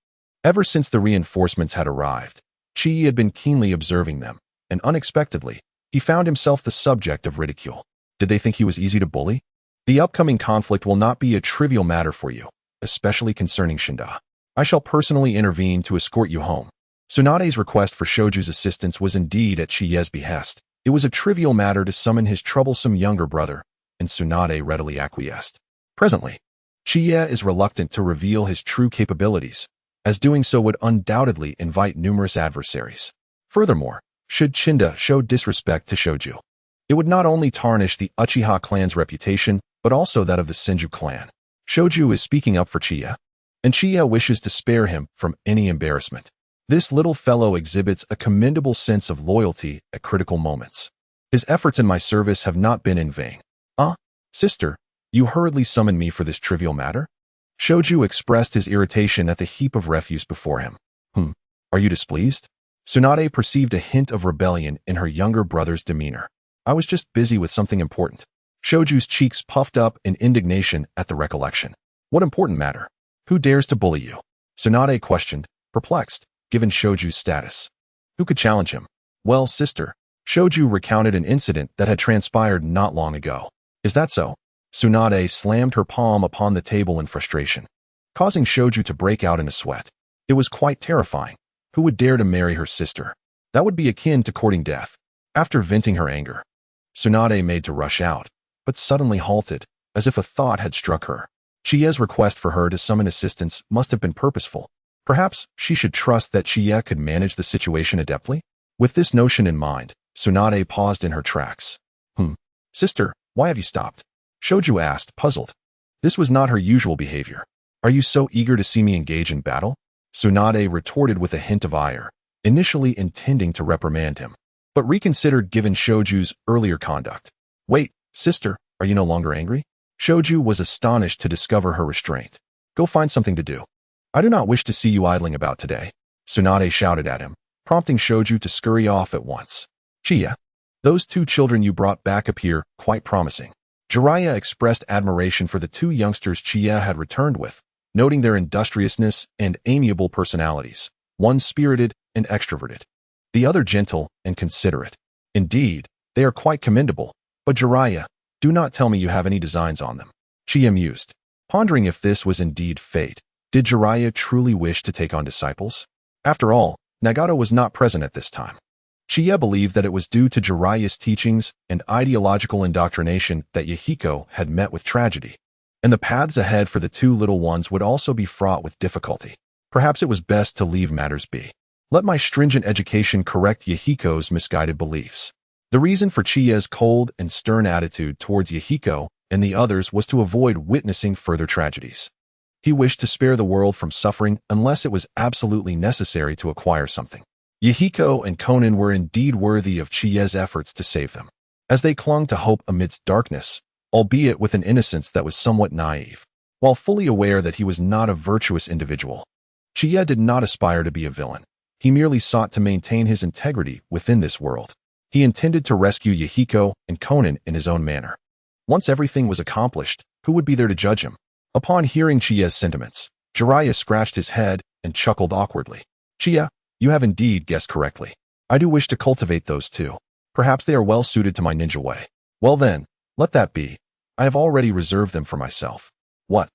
Ever since the reinforcements had arrived, Qiye had been keenly observing them, and unexpectedly, he found himself the subject of ridicule. Did they think he was easy to bully? The upcoming conflict will not be a trivial matter for you, especially concerning Chinda. I shall personally intervene to escort you home. Tsunade's request for Shoju's assistance was indeed at Qiye's behest. It was a trivial matter to summon his troublesome younger brother, and Tsunade readily acquiesced. Presently, Qiye is reluctant to reveal his true capabilities, as doing so would undoubtedly invite numerous adversaries. Furthermore, should Chinda show disrespect to Shoju, it would not only tarnish the Uchiha clan's reputation, but also that of the Senju clan. Shoju is speaking up for Qiye, and Qiye wishes to spare him from any embarrassment. This little fellow exhibits a commendable sense of loyalty at critical moments. His efforts in my service have not been in vain. Ah, sister, you hurriedly summoned me for this trivial matter? Shoju expressed his irritation at the heap of refuse before him. Are you displeased? Tsunade perceived a hint of rebellion in her younger brother's demeanor. I was just busy with something important. Shoju's cheeks puffed up in indignation at the recollection. What important matter? Who dares to bully you? Tsunade questioned, perplexed, given Shoju's status. Who could challenge him? Well, sister, Shoju recounted an incident that had transpired not long ago. Is that so? Tsunade slammed her palm upon the table in frustration, causing Shoju to break out in a sweat. It was quite terrifying. Who would dare to marry her sister? That would be akin to courting death. After venting her anger, Tsunade made to rush out, but suddenly halted, as if a thought had struck her. Qiye's request for her to summon assistance must have been purposeful. Perhaps she should trust that Qiye could manage the situation adeptly? With this notion in mind, Tsunade paused in her tracks. Sister, why have you stopped? Shoju asked, puzzled. This was not her usual behavior. Are you so eager to see me engage in battle? Tsunade retorted with a hint of ire, initially intending to reprimand him, but reconsidered given Shoju's earlier conduct. Wait, sister, are you no longer angry? Shoju was astonished to discover her restraint. Go find something to do. I do not wish to see you idling about today. Tsunade shouted at him, prompting Shoju to scurry off at once. Qiye, those two children you brought back appear quite promising. Jiraiya expressed admiration for the two youngsters Qiye had returned with, noting their industriousness and amiable personalities, one spirited and extroverted, the other gentle and considerate. Indeed, they are quite commendable, but Jiraiya, do not tell me you have any designs on them. Qiye mused, pondering if this was indeed fate. Did Jiraiya truly wish to take on disciples? After all, Nagato was not present at this time. Qiye believed that it was due to Jiraiya's teachings and ideological indoctrination that Yahiko had met with tragedy, and the paths ahead for the two little ones would also be fraught with difficulty. Perhaps it was best to leave matters be. Let my stringent education correct Yahiko's misguided beliefs. The reason for Chiye's cold and stern attitude towards Yahiko and the others was to avoid witnessing further tragedies. He wished to spare the world from suffering unless it was absolutely necessary to acquire something. Yahiko and Konan were indeed worthy of Chiye's efforts to save them, as they clung to hope amidst darkness, albeit with an innocence that was somewhat naive. While fully aware that he was not a virtuous individual, Qiye did not aspire to be a villain. He merely sought to maintain his integrity within this world. He intended to rescue Yahiko and Konan in his own manner. Once everything was accomplished, who would be there to judge him? Upon hearing Chiye's sentiments, Jiraiya scratched his head and chuckled awkwardly. Qiye, you have indeed guessed correctly. I do wish to cultivate those two. Perhaps they are well suited to my ninja way. Well then, let that be. I have already reserved them for myself. What?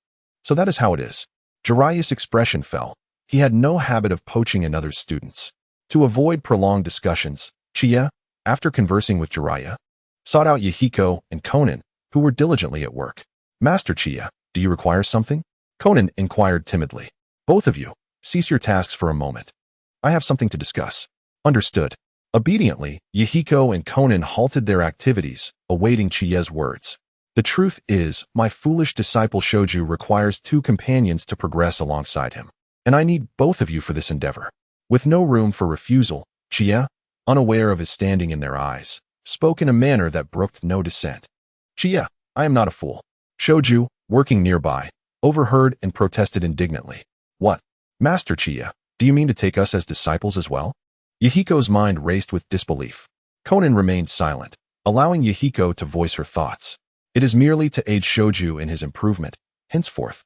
So that is how it is. Jiraiya's expression fell. He had no habit of poaching another's students. To avoid prolonged discussions, Qiye, after conversing with Jiraiya, sought out Yahiko and Konan, who were diligently at work. Master Qiye, do you require something? Konan inquired timidly. Both of you, cease your tasks for a moment. I have something to discuss. Understood. Obediently, Yahiko and Konan halted their activities, awaiting Chiye's words. The truth is, my foolish disciple Shoju requires two companions to progress alongside him, and I need both of you for this endeavor. With no room for refusal, Qiye, unaware of his standing in their eyes, spoke in a manner that brooked no dissent. Qiye, I am not a fool. Shoju, working nearby, overheard and protested indignantly. What? Master Qiye, do you mean to take us as disciples as well? Yahiko's mind raced with disbelief. Konan remained silent, allowing Yahiko to voice her thoughts. It is merely to aid Shoju in his improvement. Henceforth,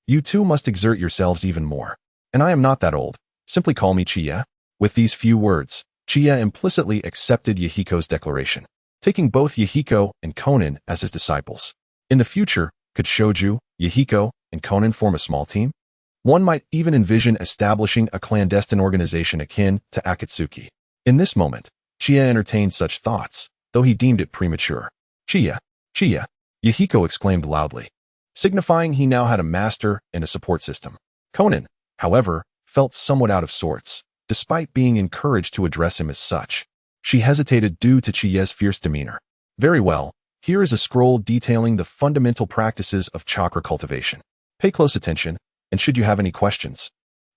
you two must exert yourselves even more. And I am not that old. Simply call me Qiye. With these few words, Qiye implicitly accepted Yahiko's declaration, taking both Yahiko and Konan as his disciples. In the future, could Shoju, Yahiko, and Konan form a small team? One might even envision establishing a clandestine organization akin to Akatsuki. In this moment, Qiye entertained such thoughts, though he deemed it premature. Qiye, Qiye, Yahiko exclaimed loudly, signifying he now had a master and a support system. Konan, however, felt somewhat out of sorts, despite being encouraged to address him as such. She hesitated due to Chiye's fierce demeanor. Very well, here is a scroll detailing the fundamental practices of chakra cultivation. Pay close attention, and should you have any questions,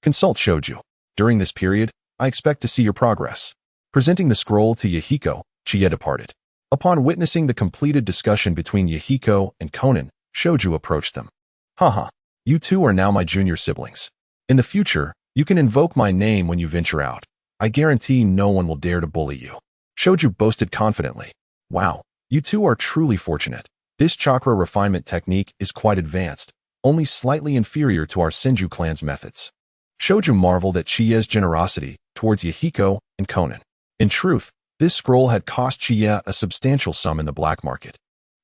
consult Shoju. During this period, I expect to see your progress. Presenting the scroll to Yahiko, Qiye departed. Upon witnessing the completed discussion between Yahiko and Konan, Shoju approached them. Haha, you two are now my junior siblings. In the future, you can invoke my name when you venture out. I guarantee no one will dare to bully you. Shoju boasted confidently. Wow, you two are truly fortunate. This chakra refinement technique is quite advanced, only slightly inferior to our Senju clan's methods. Shoju marveled at Chiye's generosity towards Yahiko and Konan. In truth, this scroll had cost Qiye a substantial sum in the black market.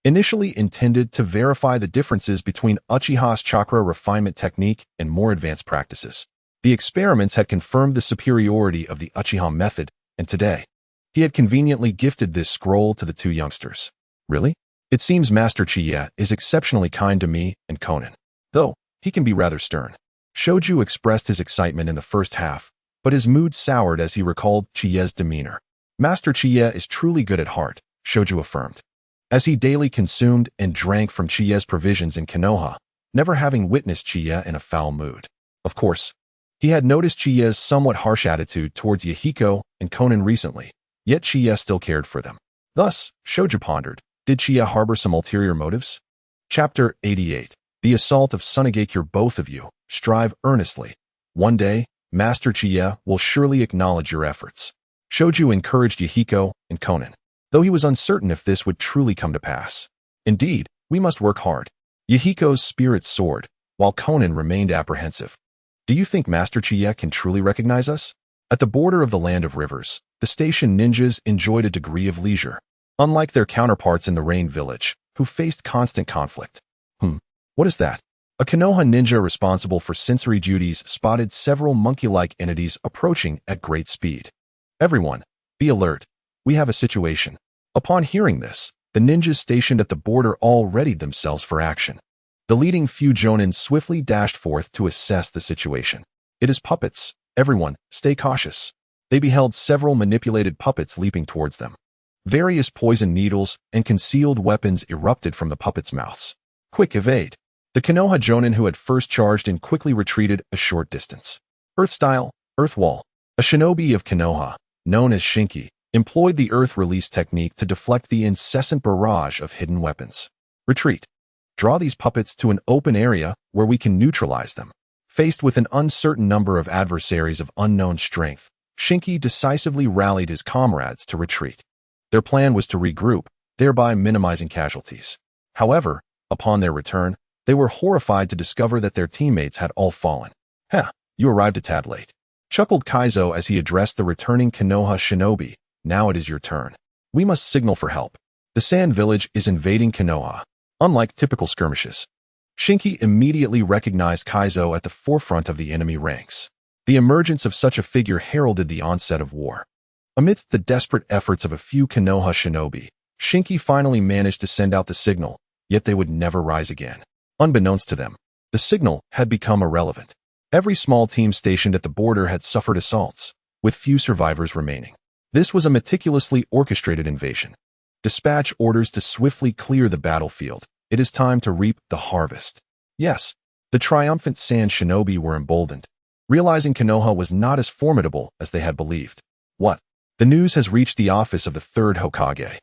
Initially intended to verify the differences between Uchiha's chakra refinement technique and more advanced practices, the experiments had confirmed the superiority of the Uchiha method, and today, he had conveniently gifted this scroll to the two youngsters. Really? It seems Master Qiye is exceptionally kind to me and Konan, though he can be rather stern. Shoju expressed his excitement in the first half, but his mood soured as he recalled Chiye's demeanor. Master Qiye is truly good at heart, Shoju affirmed, as he daily consumed and drank from Chiye's provisions in Konoha, never having witnessed Qiye in a foul mood. Of course, he had noticed Chiye's somewhat harsh attitude towards Yahiko and Konan recently, yet Qiye still cared for them. Thus, Shoju pondered, did Qiye harbor some ulterior motives? Chapter 88. The Assault of Mangekyo. Both of you, strive earnestly. One day, Master Qiye will surely acknowledge your efforts. Shoju encouraged Yahiko and Konan, though he was uncertain if this would truly come to pass. Indeed, we must work hard. Yahiko's spirits soared, while Konan remained apprehensive. Do you think Master Qiye can truly recognize us? At the border of the Land of Rivers, the station ninjas enjoyed a degree of leisure, unlike their counterparts in the Rain Village, who faced constant conflict. What is that? A Konoha ninja responsible for sensory duties spotted several monkey-like entities approaching at great speed. Everyone, be alert. We have a situation. Upon hearing this, the ninjas stationed at the border all readied themselves for action. The leading few jonin swiftly dashed forth to assess the situation. It is puppets. Everyone, stay cautious. They beheld several manipulated puppets leaping towards them. Various poison needles and concealed weapons erupted from the puppets' mouths. Quick, evade. The Konoha jonin who had first charged in quickly retreated a short distance. Earth Style, Earth Wall. A shinobi of Konoha, known as Shinki, employed the earth release technique to deflect the incessant barrage of hidden weapons. Retreat. Draw these puppets to an open area where we can neutralize them. Faced with an uncertain number of adversaries of unknown strength, Shinki decisively rallied his comrades to retreat. Their plan was to regroup, thereby minimizing casualties. However, upon their return, they were horrified to discover that their teammates had all fallen. You arrived a tad late. Chuckled Kaizo as he addressed the returning Konoha shinobi. Now it is your turn. We must signal for help. The Sand Village is invading Konoha. Unlike typical skirmishes, Shinki immediately recognized Kaizo at the forefront of the enemy ranks. The emergence of such a figure heralded the onset of war. Amidst the desperate efforts of a few Konoha shinobi, Shinki finally managed to send out the signal, yet they would never rise again. Unbeknownst to them, the signal had become irrelevant. Every small team stationed at the border had suffered assaults, with few survivors remaining. This was a meticulously orchestrated invasion. Dispatch orders to swiftly clear the battlefield. It is time to reap the harvest. Yes, the triumphant Sand Shinobi were emboldened, realizing Konoha was not as formidable as they had believed. What? The news has reached the office of the third Hokage.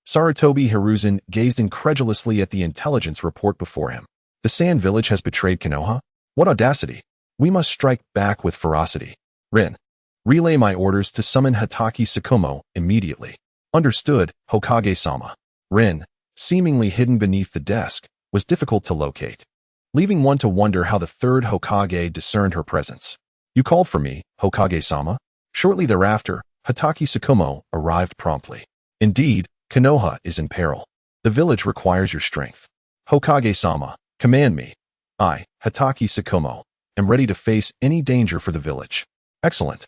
Sarutobi Hiruzen gazed incredulously at the intelligence report before him. The Sand Village has betrayed Konoha? What audacity! We must strike back with ferocity. Rin, relay my orders to summon Hatake Tsukumo immediately. Understood, Hokage-sama. Rin, seemingly hidden beneath the desk, was difficult to locate, leaving one to wonder how the third Hokage discerned her presence. You called for me, Hokage-sama? Shortly thereafter, Hatake Tsukumo arrived promptly. Indeed, Konoha is in peril. The village requires your strength. Hokage-sama, command me. I, Hatake Tsukumo, am ready to face any danger for the village. Excellent.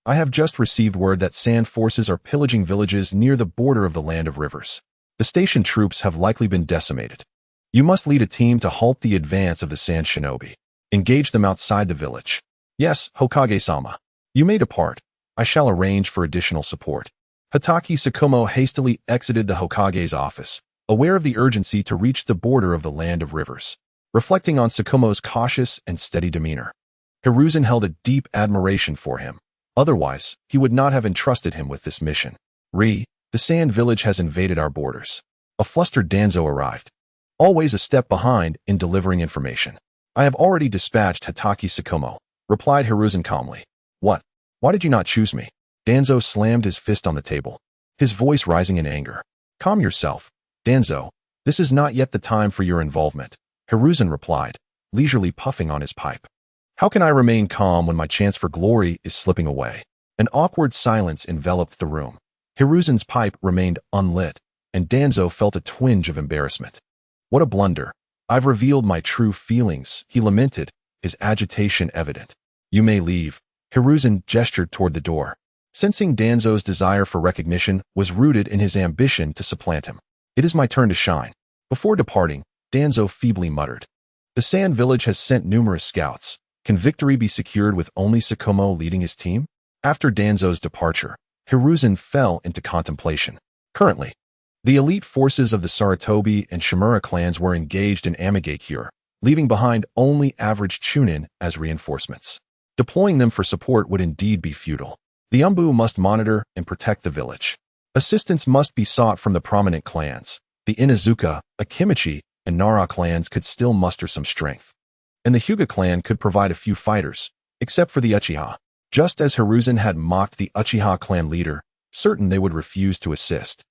I have just received word that sand forces are pillaging villages near the border of the Land of Rivers. The station troops have likely been decimated. You must lead a team to halt the advance of the Sand Shinobi. Engage them outside the village. Yes, Hokage-sama. You may depart. I shall arrange for additional support. Hatake Tsukumo hastily exited the Hokage's office, aware of the urgency to reach the border of the Land of Rivers. Reflecting on Tsukumo's cautious and steady demeanor, Hiruzen held a deep admiration for him. Otherwise, he would not have entrusted him with this mission. The Sand Village has invaded our borders. A flustered Danzo arrived, always a step behind in delivering information. I have already dispatched Hatake Tsukumo, replied Hiruzen calmly. What? Why did you not choose me? Danzo slammed his fist on the table, his voice rising in anger. Calm yourself, Danzo. This is not yet the time for your involvement, Hiruzen replied, leisurely puffing on his pipe. How can I remain calm when my chance for glory is slipping away? An awkward silence enveloped the room. Hiruzen's pipe remained unlit, and Danzo felt a twinge of embarrassment. What a blunder. I've revealed my true feelings, he lamented, his agitation evident. You may leave. Hiruzen gestured toward the door. Sensing Danzo's desire for recognition was rooted in his ambition to supplant him. It is my turn to shine. Before departing, Danzo feebly muttered. The Sand Village has sent numerous scouts. Can victory be secured with only Tsukumo leading his team? After Danzo's departure, Hiruzen fell into contemplation. Currently, the elite forces of the Sarutobi and Shimura clans were engaged in Mangekyo, leaving behind only average Chunin as reinforcements. Deploying them for support would indeed be futile. The Umbu must monitor and protect the village. Assistance must be sought from the prominent clans. The Inazuka, Akimichi, and Nara clans could still muster some strength, and the Hyuga clan could provide a few fighters, except for the Uchiha Just as Hiruzen had mocked the Uchiha clan leader, certain they would refuse to assist.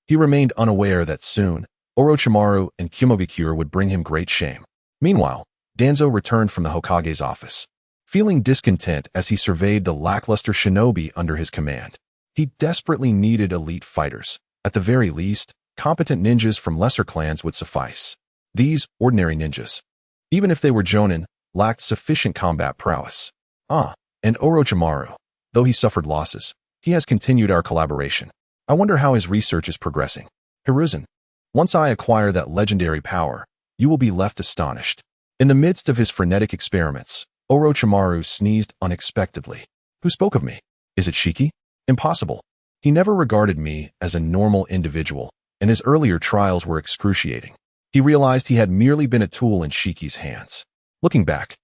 He remained unaware that soon, Orochimaru and Kumogakure would bring him great shame. Meanwhile, Danzo returned from the Hokage's office, feeling discontent as he surveyed the lackluster shinobi under his command. He desperately needed elite fighters. At the very least, competent ninjas from lesser clans would suffice. These ordinary ninjas, even if they were jonin, lacked sufficient combat prowess. And Orochimaru, though he suffered losses, he has continued our collaboration. I wonder how his research is progressing. Hiruzen, once I acquire that legendary power, you will be left astonished. In the midst of his frenetic experiments, Orochimaru sneezed unexpectedly. Who spoke of me? Is it Shiki? Impossible. He never regarded me as a normal individual, and his earlier trials were excruciating. He realized he had merely been a tool in Shiki's hands. Looking back,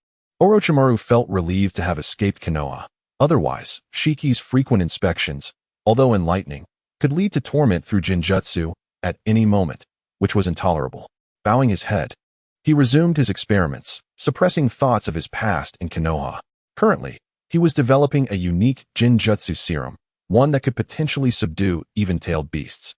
Orochimaru felt relieved to have escaped Konoha. Otherwise, Shiki's frequent inspections, although enlightening, could lead to torment through Jinjutsu at any moment, which was intolerable. Bowing his head, he resumed his experiments, suppressing thoughts of his past in Konoha. Currently, he was developing a unique Jinjutsu serum, one that could potentially subdue even-tailed beasts.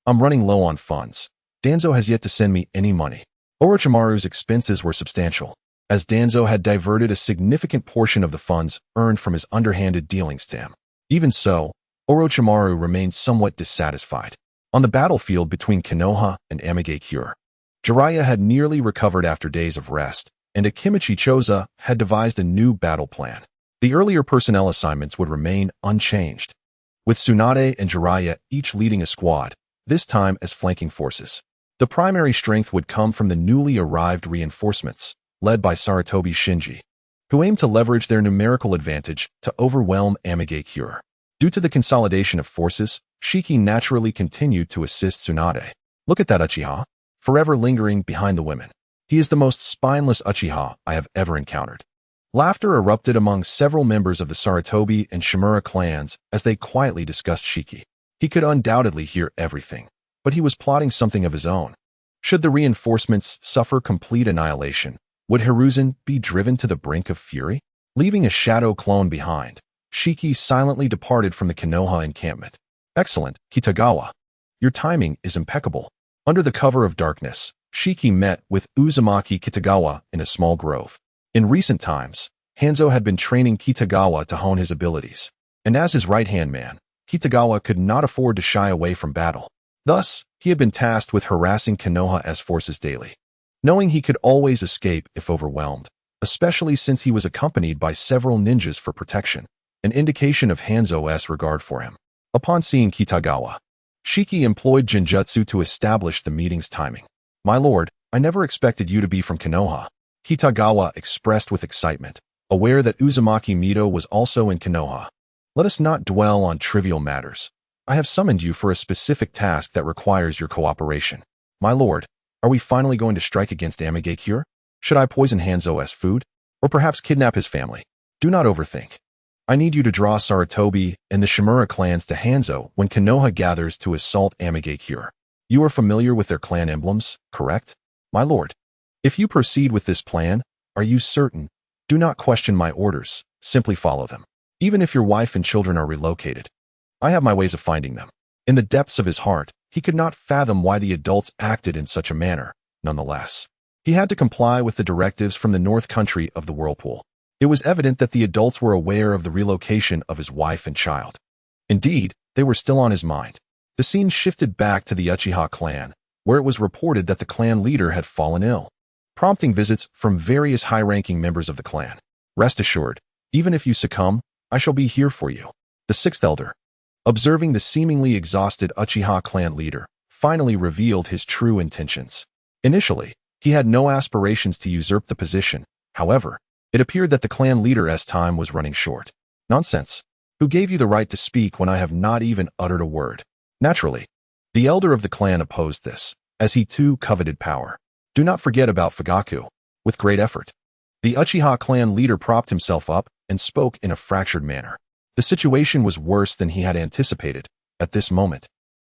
I'm running low on funds. Danzo has yet to send me any money. Orochimaru's expenses were substantial, as Danzo had diverted a significant portion of the funds earned from his underhanded dealings to him. Even so, Orochimaru remained somewhat dissatisfied. On the battlefield between Konoha and Mangekyo, Jiraiya had nearly recovered after days of rest, and Akimichi Choza had devised a new battle plan. The earlier personnel assignments would remain unchanged, with Tsunade and Jiraiya each leading a squad, this time as flanking forces. The primary strength would come from the newly arrived reinforcements, led by Sarutobi Shinji, who aimed to leverage their numerical advantage to overwhelm Mangekyo. Due to the consolidation of forces, Shiki naturally continued to assist Tsunade. Look at that Uchiha, forever lingering behind the women. He is the most spineless Uchiha I have ever encountered. Laughter erupted among several members of the Sarutobi and Shimura clans as they quietly discussed Shiki. He could undoubtedly hear everything, but he was plotting something of his own. Should the reinforcements suffer complete annihilation, would Hiruzen be driven to the brink of fury? Leaving a shadow clone behind, Shiki silently departed from the Konoha encampment. Excellent, Kitagawa. Your timing is impeccable. Under the cover of darkness, Shiki met with Uzumaki Kitagawa in a small grove. In recent times, Hanzo had been training Kitagawa to hone his abilities, and as his right-hand man, Kitagawa could not afford to shy away from battle. Thus, he had been tasked with harassing Konoha's forces daily, knowing he could always escape if overwhelmed, especially since he was accompanied by several ninjas for protection, an indication of Hanzo's regard for him. Upon seeing Kitagawa, Shiki employed Jinjutsu to establish the meeting's timing. My lord, I never expected you to be from Konoha, Kitagawa expressed with excitement, aware that Uzumaki Mito was also in Konoha. Let us not dwell on trivial matters. I have summoned you for a specific task that requires your cooperation. My lord, are we finally going to strike against Mangekyo? Should I poison Hanzo's food? Or perhaps kidnap his family? Do not overthink. I need you to draw Sarutobi and the Shimura clans to Hanzo when Konoha gathers to assault Mangekyo. You are familiar with their clan emblems, correct? My lord, if you proceed with this plan, are you certain? Do not question my orders, simply follow them. Even if your wife and children are relocated, I have my ways of finding them. In the depths of his heart, he could not fathom why the adults acted in such a manner. Nonetheless, he had to comply with the directives from the North Country of the Whirlpool. It was evident that the adults were aware of the relocation of his wife and child. Indeed, they were still on his mind. The scene shifted back to the Uchiha clan, where it was reported that the clan leader had fallen ill, prompting visits from various high-ranking members of the clan. Rest assured, even if you succumb, I shall be here for you. The sixth elder, observing the seemingly exhausted Uchiha clan leader, finally revealed his true intentions. Initially, he had no aspirations to usurp the position. However, it appeared that the clan leader's time was running short. Nonsense. Who gave you the right to speak when I have not even uttered a word? Naturally, the elder of the clan opposed this, as he too coveted power. Do not forget about Fugaku. With great effort, the Uchiha clan leader propped himself up and spoke in a fractured manner. The situation was worse than he had anticipated. At this moment,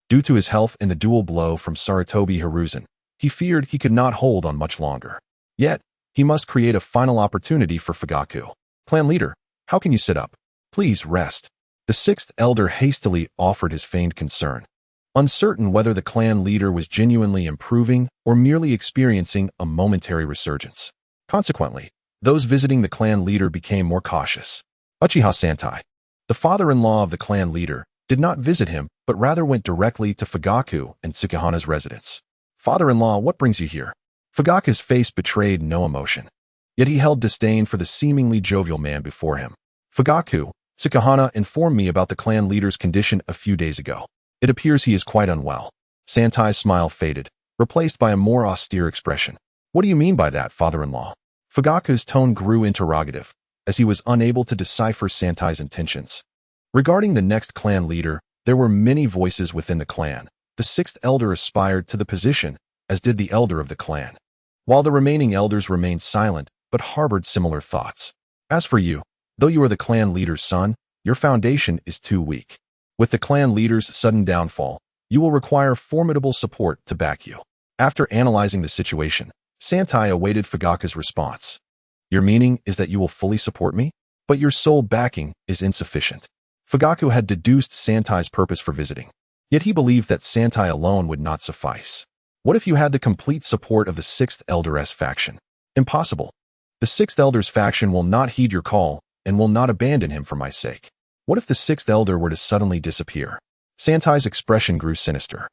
due to his health and the dual blow from Sarutobi Hiruzen, he feared he could not hold on much longer. Yet, he must create a final opportunity for Fugaku. Clan leader, how can you sit up? Please rest. The sixth elder hastily offered his feigned concern, uncertain whether the clan leader was genuinely improving or merely experiencing a momentary resurgence. Consequently, those visiting the clan leader became more cautious. Uchiha Santai, the father-in-law of the clan leader, did not visit him, but rather went directly to Fugaku and Tsukahana's residence. Father-in-law, what brings you here? Fugaku's face betrayed no emotion, yet he held disdain for the seemingly jovial man before him. Fugaku, Tsukahana informed me about the clan leader's condition a few days ago. It appears he is quite unwell. Santai's smile faded, replaced by a more austere expression. What do you mean by that, father-in-law? Fugaku's tone grew interrogative, as he was unable to decipher Santai's intentions. Regarding the next clan leader, there were many voices within the clan. The sixth elder aspired to the position, as did the elder of the clan, while the remaining elders remained silent but harbored similar thoughts. As for you, though you are the clan leader's son, your foundation is too weak. With the clan leader's sudden downfall, you will require formidable support to back you. After analyzing the situation, Santai awaited Fugaku's response. Your meaning is that you will fully support me? But your sole backing is insufficient. Fugaku had deduced Santai's purpose for visiting, yet he believed that Santai alone would not suffice. What if you had the complete support of the sixth elder's faction? Impossible. The sixth elder's faction will not heed your call and will not abandon him for my sake. What if the sixth elder were to suddenly disappear? Santai's expression grew sinister.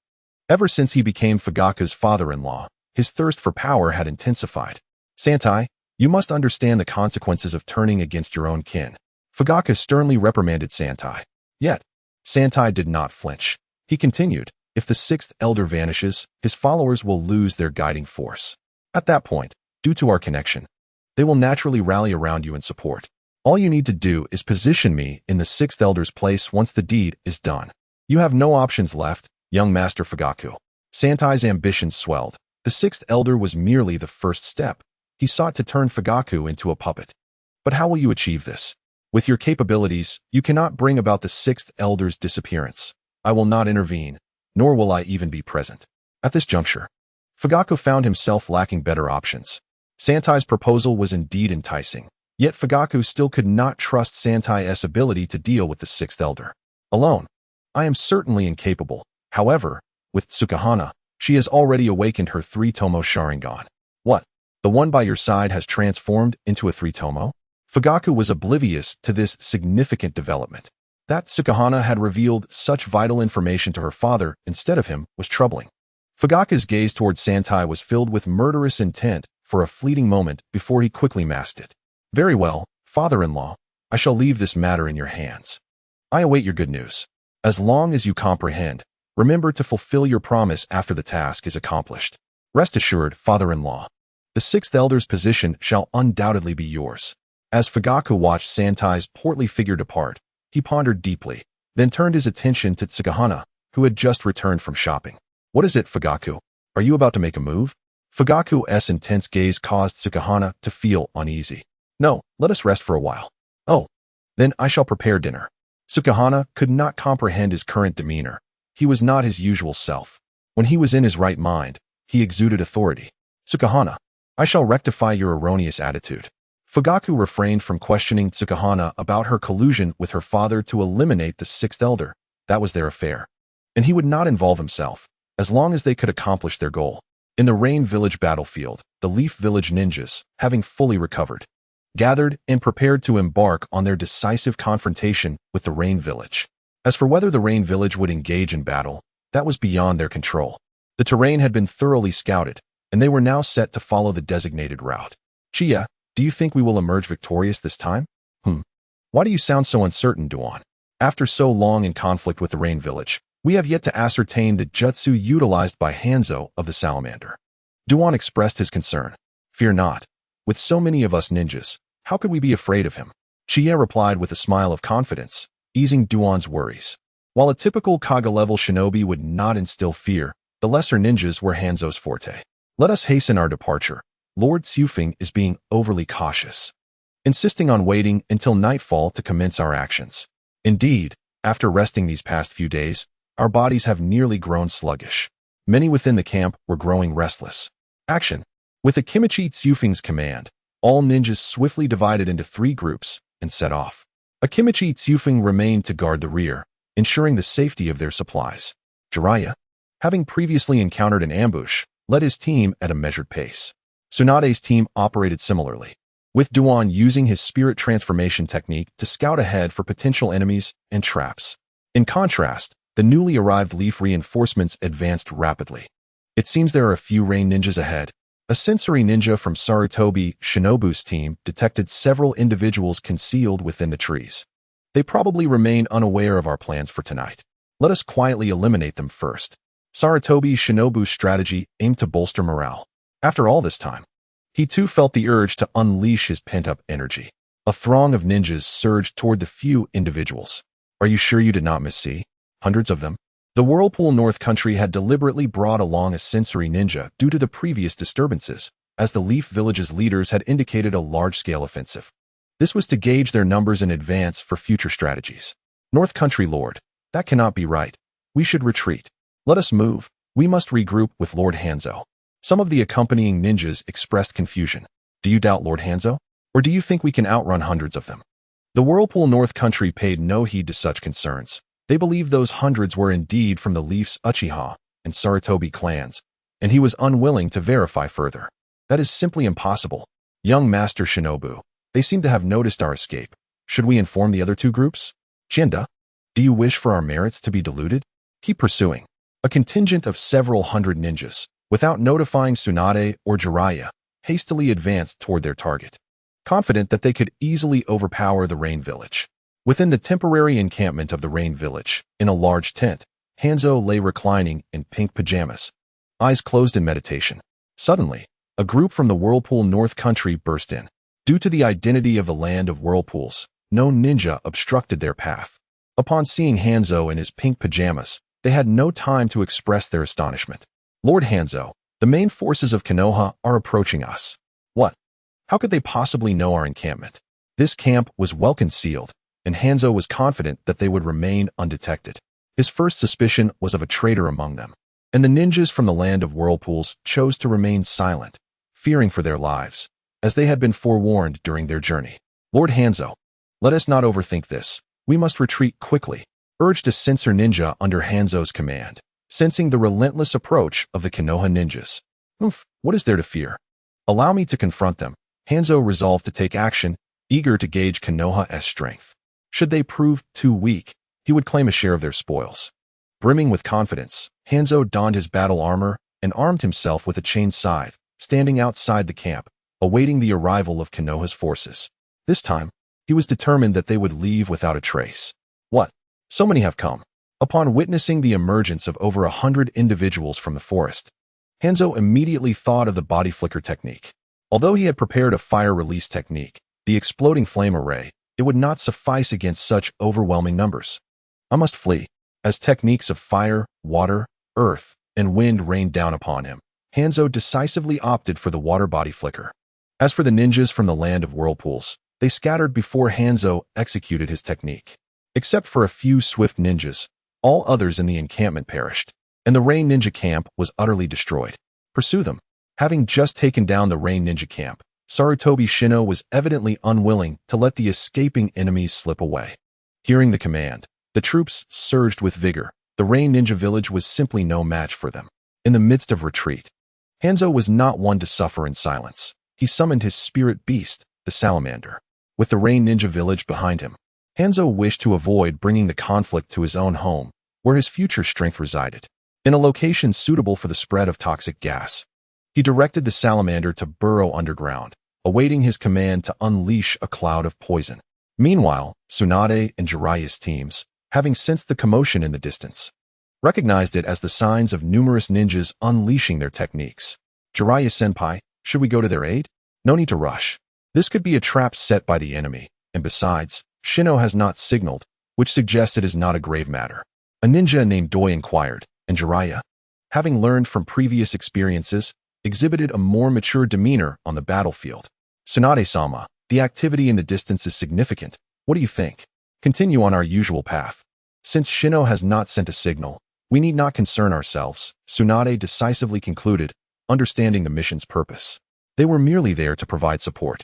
Ever since he became Fugaku's father-in-law, his thirst for power had intensified. Santai, you must understand the consequences of turning against your own kin. Fugaku sternly reprimanded Santai. Yet, Santai did not flinch. He continued, if the sixth elder vanishes, his followers will lose their guiding force. At that point, due to our connection, they will naturally rally around you in support. All you need to do is position me in the sixth elder's place once the deed is done. You have no options left, young Master Fugaku. Santai's ambitions swelled. The sixth elder was merely the first step. He sought to turn Fugaku into a puppet. But how will you achieve this? With your capabilities, you cannot bring about the sixth elder's disappearance. I will not intervene, nor will I even be present. At this juncture, Fugaku found himself lacking better options. Santai's proposal was indeed enticing, yet Fugaku still could not trust Santai's ability to deal with the sixth elder. Alone, I am certainly incapable. However, with Tsukahana, she has already awakened her three-tomo Sharingan. What? The one by your side has transformed into a three-tomo? Fugaku was oblivious to this significant development. That Tsukahana had revealed such vital information to her father instead of him was troubling. Fugaku's gaze toward Santai was filled with murderous intent for a fleeting moment before he quickly masked it. Very well, father-in-law, I shall leave this matter in your hands. I await your good news. As long as you comprehend, remember to fulfill your promise after the task is accomplished. Rest assured, father-in-law, the sixth elder's position shall undoubtedly be yours. As Fugaku watched Santai's portly figure depart, he pondered deeply, then turned his attention to Tsukahana, who had just returned from shopping. What is it, Fugaku? Are you about to make a move? Fugaku's intense gaze caused Tsukahana to feel uneasy. No, let us rest for a while. Oh, then I shall prepare dinner. Tsukahana could not comprehend his current demeanor. He was not his usual self. When he was in his right mind, he exuded authority. Tsukahana, I shall rectify your erroneous attitude. Fugaku refrained from questioning Tsukahana about her collusion with her father to eliminate the sixth elder. That was their affair, and he would not involve himself, as long as they could accomplish their goal. In the Rain Village battlefield, the Leaf Village ninjas, having fully recovered, gathered and prepared to embark on their decisive confrontation with the Rain Village. As for whether the Rain Village would engage in battle, that was beyond their control. The terrain had been thoroughly scouted, and they were now set to follow the designated route. Qiye, do you think we will emerge victorious this time? Why do you sound so uncertain, Duan? After so long in conflict with the Rain Village, we have yet to ascertain the jutsu utilized by Hanzo of the Salamander. Duan expressed his concern. Fear not. With so many of us ninjas, how could we be afraid of him? Qiye replied with a smile of confidence, easing Duan's worries. While a typical Kaga-level shinobi would not instill fear, the lesser ninjas were Hanzo's forte. Let us hasten our departure. Lord Tsufeng is being overly cautious, insisting on waiting until nightfall to commence our actions. Indeed, after resting these past few days, our bodies have nearly grown sluggish. Many within the camp were growing restless. Action! With Akimichi Tsufeng's command, all ninjas swiftly divided into 3 groups and set off. Akimichi Tsufeng remained to guard the rear, ensuring the safety of their supplies. Jiraiya, having previously encountered an ambush, led his team at a measured pace. Tsunade's team operated similarly, with Duan using his spirit transformation technique to scout ahead for potential enemies and traps. In contrast, the newly arrived Leaf reinforcements advanced rapidly. It seems there are a few rain ninjas ahead. A sensory ninja from Sarutobi Shinobu's team detected several individuals concealed within the trees. They probably remain unaware of our plans for tonight. Let us quietly eliminate them first. Sarutobi Shinobu's strategy aimed to bolster morale. After all this time, he too felt the urge to unleash his pent-up energy. A throng of ninjas surged toward the few individuals. Are you sure you did not miss hundreds of them? The Whirlpool North Country had deliberately brought along a sensory ninja due to the previous disturbances, as the Leaf Village's leaders had indicated a large-scale offensive. This was to gauge their numbers in advance for future strategies. North Country Lord, that cannot be right. We should retreat. Let us move. We must regroup with Lord Hanzo. Some of the accompanying ninjas expressed confusion. Do you doubt Lord Hanzo? Or do you think we can outrun hundreds of them? The Whirlpool North Country paid no heed to such concerns. They believed those hundreds were indeed from the Leaf's Uchiha and Sarutobi clans, and he was unwilling to verify further. That is simply impossible. Young Master Shinobu, they seem to have noticed our escape. Should we inform the other two groups? Jinda, do you wish for our merits to be diluted? Keep pursuing. A contingent of several hundred ninjas, without notifying Tsunade or Jiraiya, hastily advanced toward their target, confident that they could easily overpower the Rain Village. Within the temporary encampment of the Rain Village, in a large tent, Hanzo lay reclining in pink pajamas, eyes closed in meditation. Suddenly, a group from the Whirlpool North Country burst in. Due to the identity of the land of whirlpools, no ninja obstructed their path. Upon seeing Hanzo in his pink pajamas, they had no time to express their astonishment. Lord Hanzo, the main forces of Konoha are approaching us. What? How could they possibly know our encampment? This camp was well concealed, and Hanzo was confident that they would remain undetected. His first suspicion was of a traitor among them, and the ninjas from the land of whirlpools chose to remain silent, fearing for their lives, as they had been forewarned during their journey. Lord Hanzo, let us not overthink this. We must retreat quickly, urged a censor ninja under Hanzo's command, sensing the relentless approach of the Konoha ninjas. What is there to fear? Allow me to confront them. Hanzo resolved to take action, eager to gauge Konoha's strength. Should they prove too weak, he would claim a share of their spoils. Brimming with confidence, Hanzo donned his battle armor and armed himself with a chain scythe, standing outside the camp, awaiting the arrival of Konoha's forces. This time, he was determined that they would leave without a trace. What? So many have come. Upon witnessing the emergence of over 100 individuals from the forest, Hanzo immediately thought of the body flicker technique. Although he had prepared a fire release technique, the exploding flame array, it would not suffice against such overwhelming numbers. I must flee. As techniques of fire, water, earth, and wind rained down upon him, Hanzo decisively opted for the water body flicker. As for the ninjas from the land of whirlpools, they scattered before Hanzo executed his technique. Except for a few swift ninjas, all others in the encampment perished, and the Rain Ninja camp was utterly destroyed. Pursue them. Having just taken down the Rain Ninja camp, Sarutobi Shino was evidently unwilling to let the escaping enemies slip away. Hearing the command, the troops surged with vigor. The Rain Ninja village was simply no match for them. In the midst of retreat, Hanzo was not one to suffer in silence. He summoned his spirit beast, the salamander. With the Rain Ninja village behind him, Hanzo wished to avoid bringing the conflict to his own home, where his future strength resided. In a location suitable for the spread of toxic gas, he directed the salamander to burrow underground, awaiting his command to unleash a cloud of poison. Meanwhile, Tsunade and Jiraiya's teams, having sensed the commotion in the distance, recognized it as the signs of numerous ninjas unleashing their techniques. Jiraiya-senpai, should we go to their aid? No need to rush. This could be a trap set by the enemy, and besides, Shino has not signaled, which suggests it is not a grave matter. A ninja named Doi inquired, and Jiraiya, having learned from previous experiences, exhibited a more mature demeanor on the battlefield. Tsunade-sama, the activity in the distance is significant. What do you think? Continue on our usual path. Since Shino has not sent a signal, we need not concern ourselves, Tsunade decisively concluded, understanding the mission's purpose. They were merely there to provide support.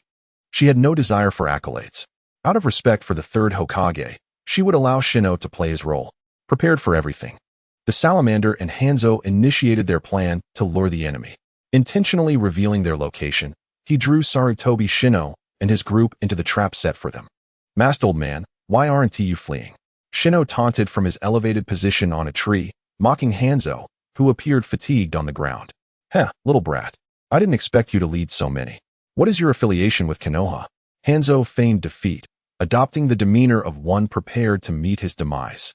She had no desire for accolades. Out of respect for the third Hokage, she would allow Shino to play his role, prepared for everything. The salamander and Hanzo initiated their plan to lure the enemy. Intentionally revealing their location, he drew Sarutobi Shino and his group into the trap set for them. "Masked old man, why aren't you fleeing?" Shino taunted from his elevated position on a tree, mocking Hanzo, who appeared fatigued on the ground. "Heh, little brat. I didn't expect you to lead so many. What is your affiliation with Konoha?" Hanzo feigned defeat, adopting the demeanor of one prepared to meet his demise.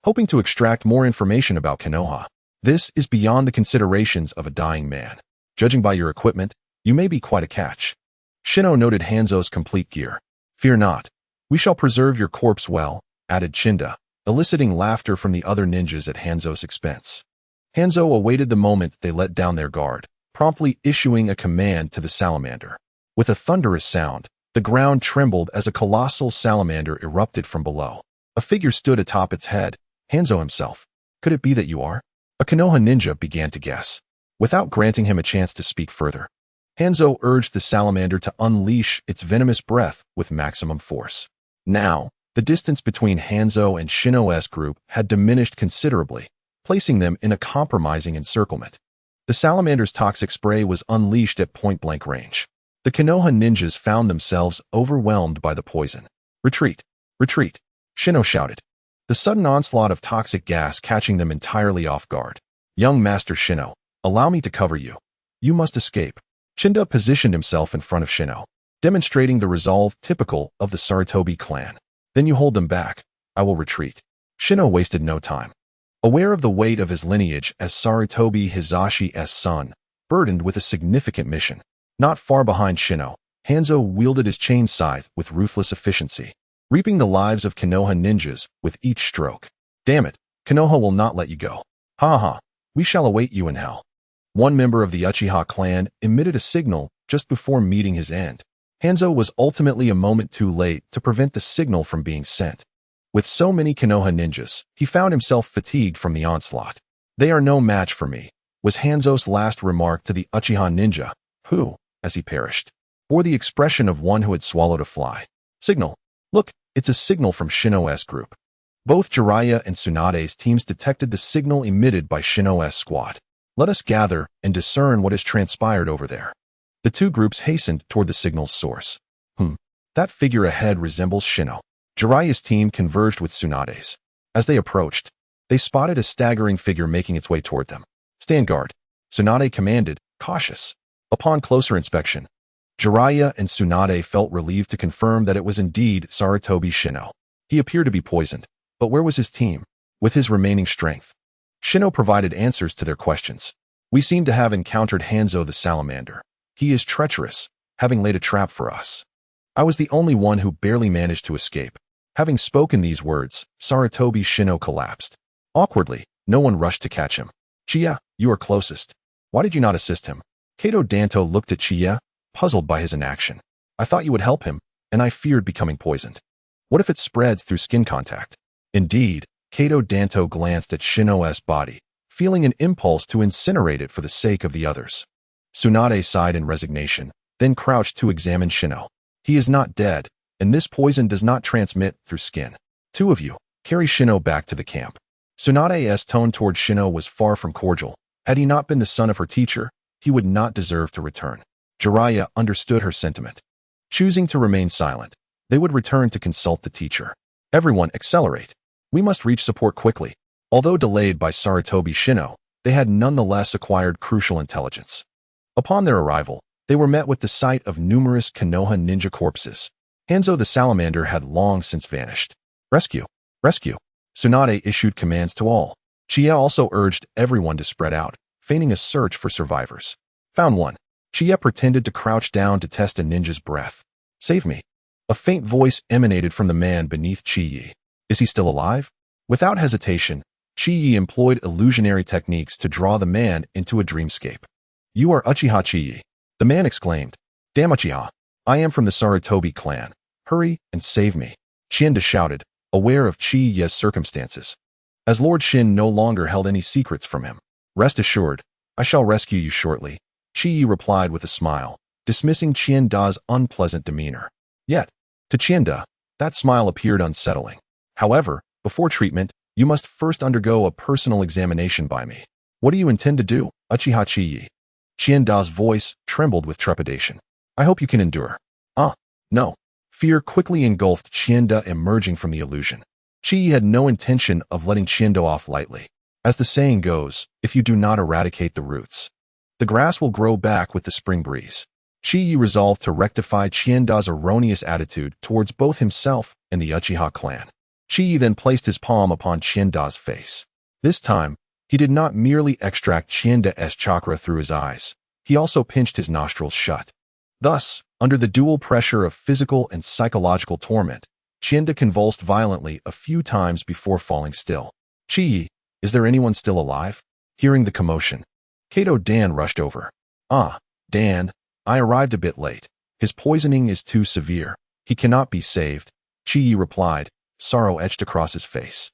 Hoping to extract more information about Konoha. This is beyond the considerations of a dying man. Judging by your equipment, you may be quite a catch. Shino noted Hanzo's complete gear. "Fear not. We shall preserve your corpse well," added Chinda, eliciting laughter from the other ninjas at Hanzo's expense. Hanzo awaited the moment they let down their guard, promptly issuing a command to the salamander. With a thunderous sound, the ground trembled as a colossal salamander erupted from below. A figure stood atop its head, Hanzo himself. "Could it be that you are?" A Konoha ninja began to guess. Without granting him a chance to speak further, Hanzo urged the salamander to unleash its venomous breath with maximum force. Now, the distance between Hanzo and Shino's group had diminished considerably, placing them in a compromising encirclement. The salamander's toxic spray was unleashed at point-blank range. The Konoha ninjas found themselves overwhelmed by the poison. "Retreat! Retreat!" Shino shouted, the sudden onslaught of toxic gas catching them entirely off guard. "Young Master Shino, allow me to cover you. You must escape." Chinda positioned himself in front of Shino, demonstrating the resolve typical of the Sarutobi clan. "Then you hold them back. I will retreat." Shino wasted no time. Aware of the weight of his lineage as Sarutobi Hizashi's son, burdened with a significant mission. Not far behind Shino, Hanzo wielded his chain scythe with ruthless efficiency, reaping the lives of Konoha ninjas with each stroke. "Damn it, Konoha will not let you go. Ha ha, we shall await you in hell." One member of the Uchiha clan emitted a signal just before meeting his end. Hanzo was ultimately a moment too late to prevent the signal from being sent. With so many Konoha ninjas, he found himself fatigued from the onslaught. "They are no match for me," was Hanzo's last remark to the Uchiha ninja, who, as he perished, bore the expression of one who had swallowed a fly. "Signal. Look, it's a signal from Shino's group." Both Jiraiya and Tsunade's teams detected the signal emitted by Shino's squad. "Let us gather and discern what has transpired over there." The two groups hastened toward the signal's source. That figure ahead resembles Shino." Jiraiya's team converged with Tsunade's. As they approached, they spotted a staggering figure making its way toward them. "Stand guard," Tsunade commanded, cautious. Upon closer inspection, Jiraiya and Tsunade felt relieved to confirm that it was indeed Sarutobi Shino. He appeared to be poisoned, but where was his team? With his remaining strength, Shino provided answers to their questions. "We seem to have encountered Hanzo the salamander. He is treacherous, having laid a trap for us. I was the only one who barely managed to escape." Having spoken these words, Sarutobi Shino collapsed. Awkwardly, no one rushed to catch him. "Qiye, you are closest. Why did you not assist him?" Kato Danto looked at Qiye, puzzled by his inaction. "I thought you would help him, and I feared becoming poisoned. What if it spreads through skin contact?" Indeed, Kato Danto glanced at Shino's body, feeling an impulse to incinerate it for the sake of the others. Tsunade sighed in resignation, then crouched to examine Shino. "He is not dead, and this poison does not transmit through skin. Two of you, carry Shino back to the camp." Tsunade's tone toward Shino was far from cordial. Had he not been the son of her teacher, he would not deserve to return. Jiraiya understood her sentiment. Choosing to remain silent, they would return to consult the teacher. "Everyone, accelerate. We must reach support quickly." Although delayed by Sarutobi Shino, they had nonetheless acquired crucial intelligence. Upon their arrival, they were met with the sight of numerous Konoha ninja corpses. Hanzo the salamander had long since vanished. "Rescue! Rescue!" Tsunade issued commands to all. Qiye also urged everyone to spread out, feigning a search for survivors. "Found one." Qiye pretended to crouch down to test a ninja's breath. "Save me." A faint voice emanated from the man beneath Qiye. "Is he still alive?" Without hesitation, Qiye employed illusionary techniques to draw the man into a dreamscape. "You are Uchiha Qiye," the man exclaimed. "Damn Uchiha, I am from the Sarutobi clan. Hurry and save me," Chinda shouted, aware of Qiye's circumstances. As Lord Shin no longer held any secrets from him. "Rest assured, I shall rescue you shortly," Qiye replied with a smile, dismissing Chinda's unpleasant demeanor. Yet, to Chinda, That smile appeared unsettling. However, before treatment, you must first undergo a personal examination by me. What do you intend to do, Uchiha Qiye? Qianda's voice trembled with trepidation. I hope you can endure. No. Fear quickly engulfed Qianda, emerging from the illusion. Qiye had no intention of letting Qianda off lightly. As the saying goes, if you do not eradicate the roots, the grass will grow back with the spring breeze. Qiye resolved to rectify Qianda's erroneous attitude towards both himself and the Uchiha clan. Qiye then placed his palm upon Qianda's face. This time, he did not merely extract Qianda's chakra through his eyes, he also pinched his nostrils shut. Thus, under the dual pressure of physical and psychological torment, Qianda convulsed violently a few times before falling still. Qiye, is there anyone still alive? Hearing the commotion, Kato Dan rushed over. Dan, I arrived a bit late. His poisoning is too severe. He cannot be saved, Qiye replied, sorrow etched across his face,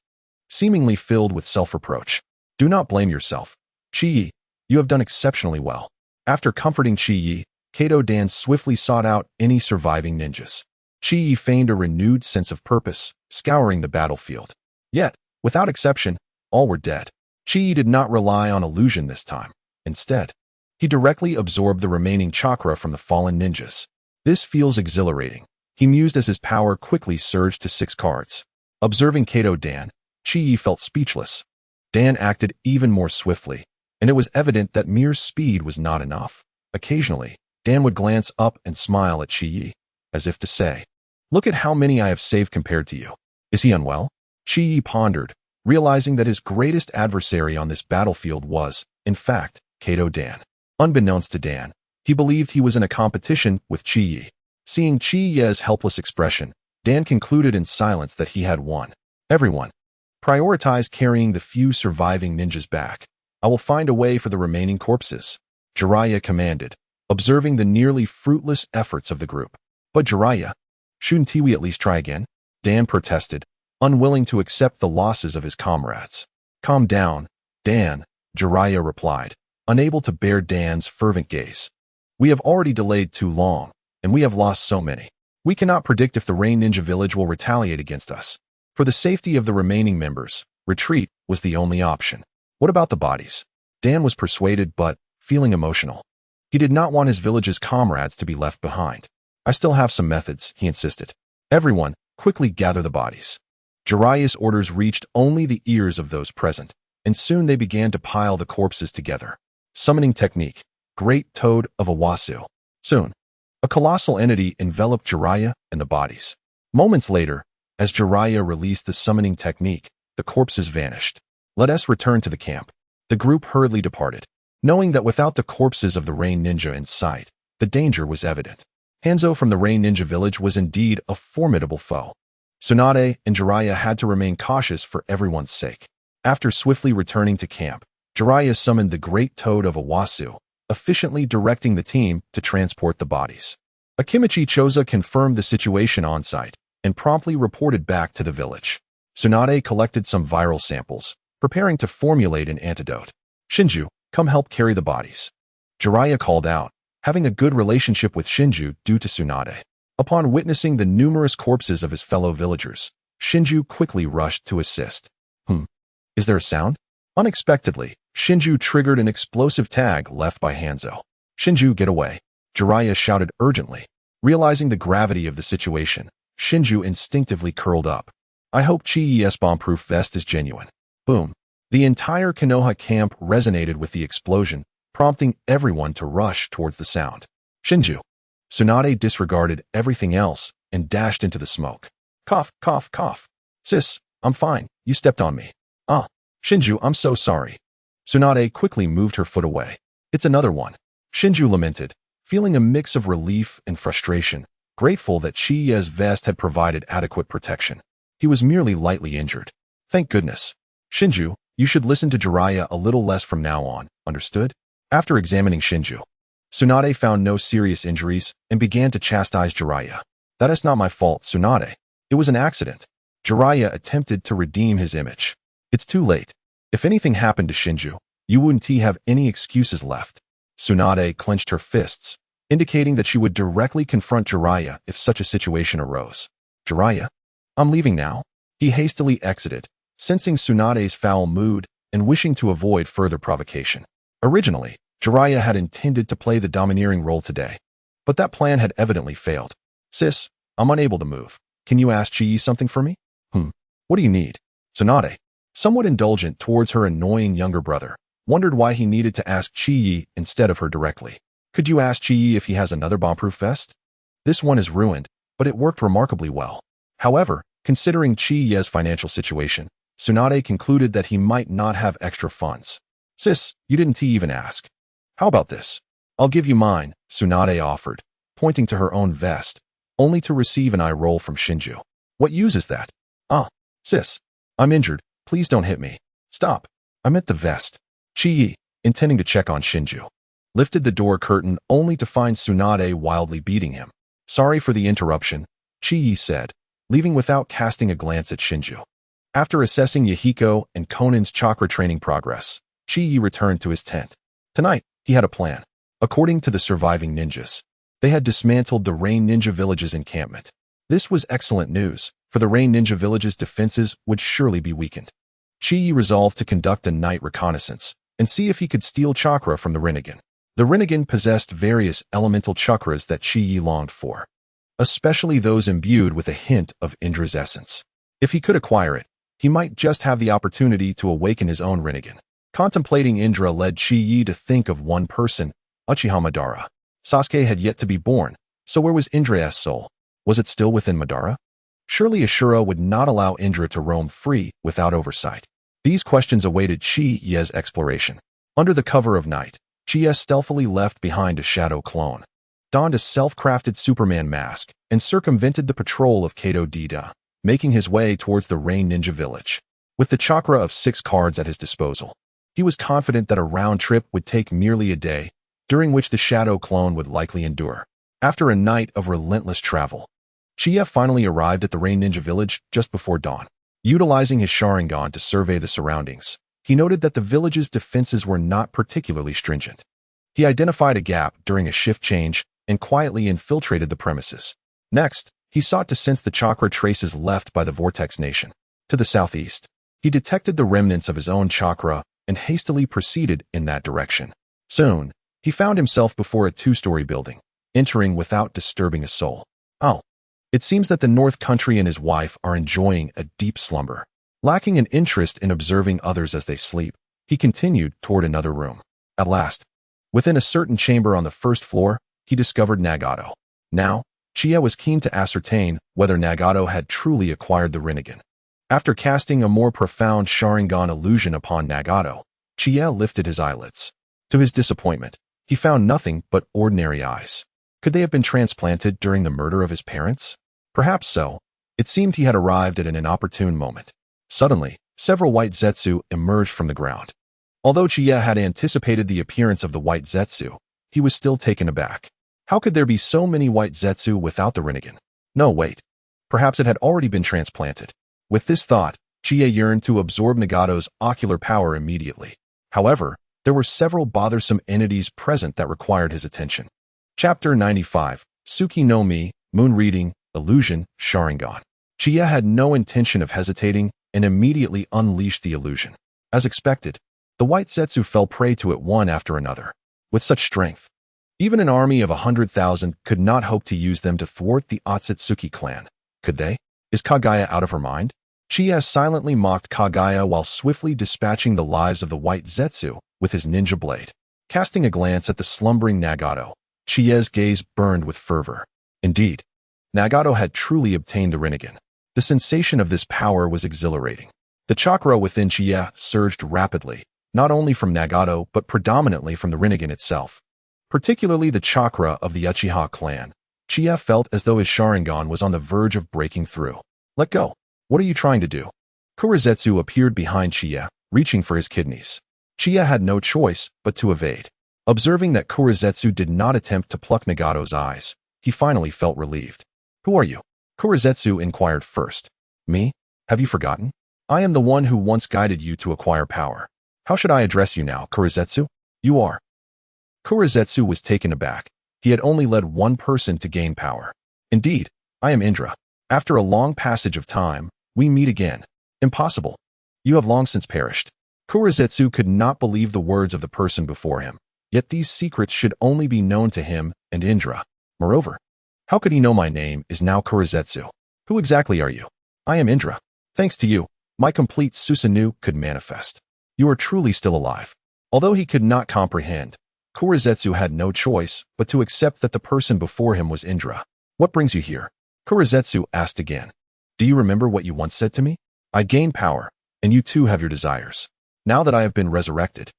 seemingly filled with self-reproach. Do not blame yourself. Qiye, you have done exceptionally well. After comforting Qiye, Kato Dan swiftly sought out any surviving ninjas. Qiye feigned a renewed sense of purpose, scouring the battlefield. Yet, without exception, all were dead. Qiye did not rely on illusion this time. Instead, he directly absorbed the remaining chakra from the fallen ninjas. This feels exhilarating, he mused as his power quickly surged to 6 cards. Observing Kato Dan, Qiye felt speechless. Dan acted even more swiftly, and it was evident that mere speed was not enough. Occasionally, Dan would glance up and smile at Qiye, as if to say, look at how many I have saved compared to you. Is he unwell? Qiye pondered, realizing that his greatest adversary on this battlefield was, in fact, Kato Dan. Unbeknownst to Dan, he believed he was in a competition with Qiye. Seeing Qiye's helpless expression, Dan concluded in silence that he had won. Everyone, prioritize carrying the few surviving ninjas back. I will find a way for the remaining corpses, Jiraiya commanded, observing the nearly fruitless efforts of the group. But Jiraiya, shouldn't we at least try again? Dan protested, unwilling to accept the losses of his comrades. Calm down, Dan, Jiraiya replied, unable to bear Dan's fervent gaze. We have already delayed too long, and we have lost so many. We cannot predict if the Rain Ninja Village will retaliate against us. For the safety of the remaining members, retreat was the only option. What about the bodies? Dan was persuaded but, feeling emotional, he did not want his village's comrades to be left behind. I still have some methods, he insisted. Everyone, quickly gather the bodies. Jiraiya's orders reached only the ears of those present, and soon they began to pile the corpses together. Summoning technique, Great Toad of Owasu. Soon, a colossal entity enveloped Jiraiya and the bodies. Moments later, as Jiraiya released the summoning technique, the corpses vanished. Let us return to the camp. The group hurriedly departed, knowing that without the corpses of the Rain Ninja in sight, the danger was evident. Hanzo from the Rain Ninja village was indeed a formidable foe. Tsunade and Jiraiya had to remain cautious for everyone's sake. After swiftly returning to camp, Jiraiya summoned the Great Toad of Owasu, efficiently directing the team to transport the bodies. Akimichi Choza confirmed the situation on site and promptly reported back to the village. Tsunade collected some viral samples, preparing to formulate an antidote. Shinju, come help carry the bodies, Jiraiya called out, having a good relationship with Shinju due to Tsunade. Upon witnessing the numerous corpses of his fellow villagers, Shinju quickly rushed to assist. Is there a sound? Unexpectedly, Shinju triggered an explosive tag left by Hanzo. Shinju, get away, Jiraiya shouted urgently. Realizing the gravity of the situation, Shinju instinctively curled up. I hope Qiye's bomb-proof vest is genuine. Boom. The entire Konoha camp resonated with the explosion, prompting everyone to rush towards the sound. Shinju. Tsunade disregarded everything else and dashed into the smoke. Cough, cough, cough. Sis, I'm fine, you stepped on me. Shinju, I'm so sorry. Tsunade quickly moved her foot away. It's another one. Shinju lamented, feeling a mix of relief and frustration, grateful that Qiye's vest had provided adequate protection. He was merely lightly injured. Thank goodness. Shinju, you should listen to Jiraiya a little less from now on, understood? After examining Shinju, Tsunade found no serious injuries and began to chastise Jiraiya. That is not my fault, Tsunade. It was an accident. Jiraiya attempted to redeem his image. It's too late. If anything happened to Shinju, you wouldn't have any excuses left. Tsunade clenched her fists, indicating that she would directly confront Jiraiya if such a situation arose. Jiraiya, I'm leaving now. He hastily exited, sensing Tsunade's foul mood and wishing to avoid further provocation. Originally, Jiraiya had intended to play the domineering role today, but that plan had evidently failed. Sis, I'm unable to move. Can you ask Qiye something for me? What do you need? Tsunade, somewhat indulgent towards her annoying younger brother, wondered why he needed to ask Qiye instead of her directly. Could you ask Qiye if he has another bomb-proof vest? This one is ruined, but it worked remarkably well. However, considering Qiye's financial situation, Tsunade concluded that he might not have extra funds. Sis, you didn't even ask. How about this? I'll give you mine, Tsunade offered, pointing to her own vest, only to receive an eye roll from Shinju. What use is that? Sis, I'm injured. Please don't hit me. Stop. I meant the vest. Qiye, intending to check on Shinju, lifted the door curtain only to find Tsunade wildly beating him. Sorry for the interruption, Qiye said, leaving without casting a glance at Shinju. After assessing Yahiko and Conan's chakra training progress, Qiye returned to his tent. Tonight, he had a plan. According to the surviving ninjas, they had dismantled the Rain Ninja Village's encampment. This was excellent news, for the Rain Ninja Village's defenses would surely be weakened. Qiye resolved to conduct a night reconnaissance and see if he could steal chakra from the Rinnegan. The Rinnegan possessed various elemental chakras that Qiye longed for, especially those imbued with a hint of Indra's essence. If he could acquire it, he might just have the opportunity to awaken his own Rinnegan. Contemplating Indra led Qiye to think of one person, Uchiha Madara. Sasuke had yet to be born, so where was Indra's soul? Was it still within Madara? Surely Ashura would not allow Indra to roam free without oversight. These questions awaited Qiye's exploration. Under the cover of night, Qiye stealthily left behind a shadow clone, donned a self-crafted Superman mask, and circumvented the patrol of Kato Dida, making his way towards the Rain Ninja Village. With the chakra of 6 cards at his disposal, he was confident that a round trip would take merely a day, during which the shadow clone would likely endure. After a night of relentless travel, Qiye finally arrived at the Rain Ninja Village just before dawn. Utilizing his Sharingan to survey the surroundings, he noted that the village's defenses were not particularly stringent. He identified a gap during a shift change and quietly infiltrated the premises. Next, he sought to sense the chakra traces left by the Vortex Nation. To the southeast, he detected the remnants of his own chakra and hastily proceeded in that direction. Soon, he found himself before a 2-story building, entering without disturbing a soul. It seems that the North Country and his wife are enjoying a deep slumber. Lacking an interest in observing others as they sleep, he continued toward another room. At last, within a certain chamber on the 1st floor, he discovered Nagato. Now, Qiye was keen to ascertain whether Nagato had truly acquired the Rinnegan. After casting a more profound Sharingan illusion upon Nagato, Qiye lifted his eyelids. To his disappointment, he found nothing but ordinary eyes. Could they have been transplanted during the murder of his parents? Perhaps so. It seemed he had arrived at an inopportune moment. Suddenly, several white Zetsu emerged from the ground. Although Qiye had anticipated the appearance of the white Zetsu, he was still taken aback. How could there be so many white Zetsu without the Rinnegan? No, wait. Perhaps it had already been transplanted. With this thought, Qiye yearned to absorb Nagato's ocular power immediately. However, there were several bothersome entities present that required his attention. Chapter 95, Tsuki no Mi, Moon Reading, Illusion, Sharingan. Qiye had no intention of hesitating and immediately unleashed the illusion. As expected, the white Zetsu fell prey to it one after another. With such strength, even an army of 100,000 could not hope to use them to thwart the Otsutsuki clan. Could they? Is Kaguya out of her mind? Qiye silently mocked Kaguya while swiftly dispatching the lives of the white Zetsu with his ninja blade. Casting a glance at the slumbering Nagato, Qiye's gaze burned with fervor. Indeed, Nagato had truly obtained the Rinnegan. The sensation of this power was exhilarating. The chakra within Qiye surged rapidly, not only from Nagato but predominantly from the Rinnegan itself. Particularly the chakra of the Uchiha clan. Qiye felt as though his Sharingan was on the verge of breaking through. Let go. What are you trying to do? Kurizetsu appeared behind Qiye, reaching for his kidneys. Qiye had no choice but to evade. Observing that Kurizetsu did not attempt to pluck Nagato's eyes, he finally felt relieved. Who are you? Kurizetsu inquired first. Me? Have you forgotten? I am the one who once guided you to acquire power. How should I address you now, Kurizetsu? You are. Kurizetsu was taken aback. He had only led one person to gain power. Indeed, I am Indra. After a long passage of time, we meet again. Impossible. You have long since perished. Kurizetsu could not believe the words of the person before him, yet these secrets should only be known to him and Indra. Moreover, how could he know my name is now Kurizetsu? Who exactly are you? I am Indra. Thanks to you, my complete Susanoo could manifest. You are truly still alive. Although he could not comprehend, Kurizetsu had no choice but to accept that the person before him was Indra. What brings you here? Kurizetsu asked again. Do you remember what you once said to me? I gain power, and you too have your desires. Now that I have been resurrected,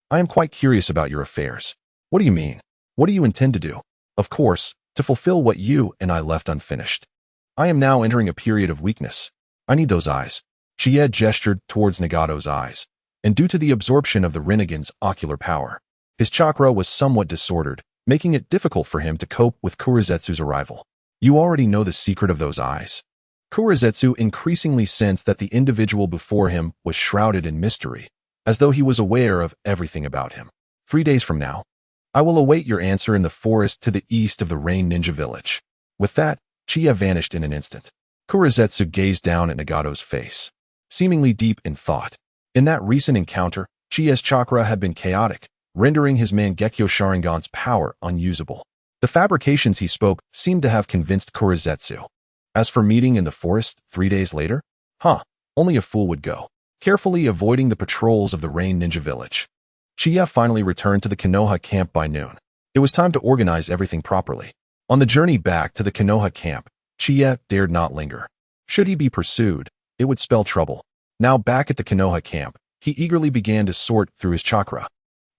I am quite curious about your affairs. What do you mean? What do you intend to do? Of course, to fulfill what you and I left unfinished. I am now entering a period of weakness. I need those eyes. Qiye gestured towards Nagato's eyes, and due to the absorption of the Rinnegan's ocular power, his chakra was somewhat disordered, making it difficult for him to cope with Kurizetsu's arrival. You already know the secret of those eyes. Kurizetsu increasingly sensed that the individual before him was shrouded in mystery, as though he was aware of everything about him. 3 days from now, I will await your answer in the forest to the east of the Rain Ninja Village. With that, Qiye vanished in an instant. Kurizetsu gazed down at Nagato's face, seemingly deep in thought. In that recent encounter, Qiye's chakra had been chaotic, rendering his Mangekyo Sharingan's power unusable. The fabrications he spoke seemed to have convinced Kurizetsu. As for meeting in the forest 3 days later, only a fool would go. Carefully avoiding the patrols of the Rain Ninja Village, Qiye finally returned to the Konoha camp by noon. It was time to organize everything properly. On the journey back to the Konoha camp, Qiye dared not linger. Should he be pursued, it would spell trouble. Now back at the Konoha camp, he eagerly began to sort through his chakra.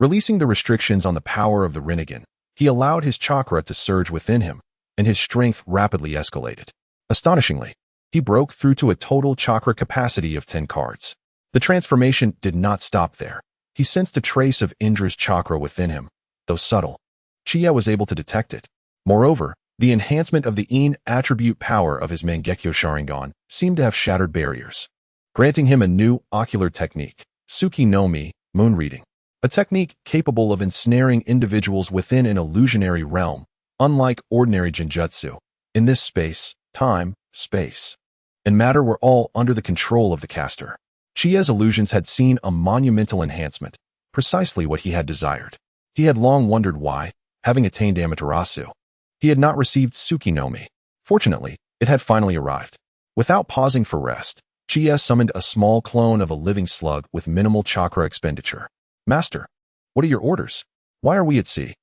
Releasing the restrictions on the power of the Rinnegan, he allowed his chakra to surge within him, and his strength rapidly escalated. Astonishingly, he broke through to a total chakra capacity of 10 cards. The transformation did not stop there. He sensed a trace of Indra's chakra within him, though subtle. Qiye was able to detect it. Moreover, the enhancement of the In attribute power of his Mangekyo Sharingan seemed to have shattered barriers, granting him a new ocular technique, Tsuki no Mi, moon reading, a technique capable of ensnaring individuals within an illusionary realm, unlike ordinary genjutsu. In this space, time, space, and matter were all under the control of the caster. Qiye's illusions had seen a monumental enhancement, precisely what he had desired. He had long wondered why, having attained Amaterasu, he had not received Tsuki no Mi. Fortunately, it had finally arrived. Without pausing for rest, Qiye summoned a small clone of a living slug with minimal chakra expenditure. Master, what are your orders? Why are we at sea?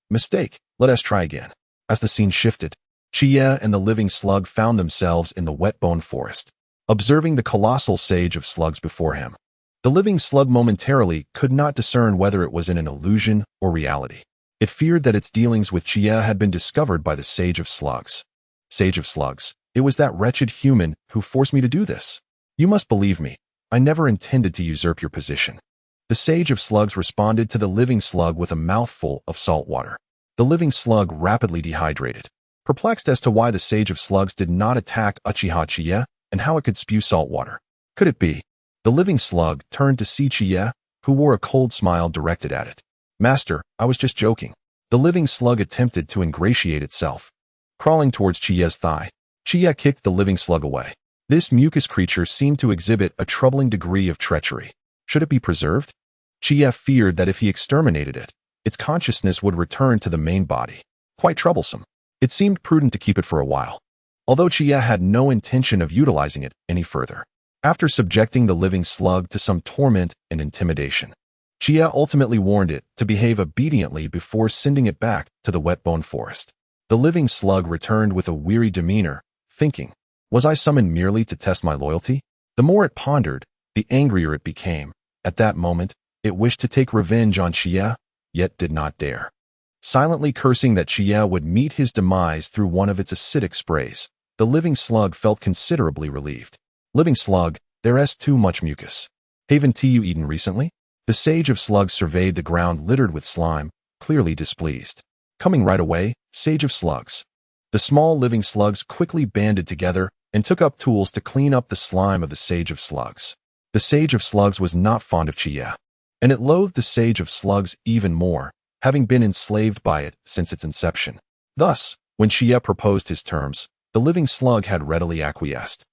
Mistake. Let us try again. As the scene shifted, Qiye and the living slug found themselves in the wet-bone forest, observing the colossal sage of slugs before him. The living slug momentarily could not discern whether it was in an illusion or reality. It feared that its dealings with Qiye had been discovered by the sage of slugs. Sage of slugs, it was that wretched human who forced me to do this. You must believe me, I never intended to usurp your position. The sage of slugs responded to the living slug with a mouthful of salt water. The living slug rapidly dehydrated, perplexed as to why the sage of slugs did not attack Uchiha Qiye and how it could spew salt water. Could it be? The living slug turned to see Qiye, who wore a cold smile directed at it. Master, I was just joking. The living slug attempted to ingratiate itself. Crawling towards Qiye's thigh, Qiye kicked the living slug away. This mucus creature seemed to exhibit a troubling degree of treachery. Should it be preserved? Qiye feared that if he exterminated it, its consciousness would return to the main body. Quite troublesome. It seemed prudent to keep it for a while, although Qiye had no intention of utilizing it any further. After subjecting the living slug to some torment and intimidation, Qiye ultimately warned it to behave obediently before sending it back to the wet-bone forest. The living slug returned with a weary demeanor, thinking, was I summoned merely to test my loyalty? The more it pondered, the angrier it became. At that moment, it wished to take revenge on Qiye, yet did not dare. Silently cursing that Qiye would meet his demise through one of its acidic sprays, the living slug felt considerably relieved. Living slug, there's too much mucus. Haven't you eaten recently? The sage of slugs surveyed the ground littered with slime, clearly displeased. Coming right away, sage of slugs. The small living slugs quickly banded together and took up tools to clean up the slime of the sage of slugs. The sage of slugs was not fond of Qiye, and it loathed the sage of slugs even more, having been enslaved by it since its inception. Thus, when Qiye proposed his terms, the living slug had readily acquiesced.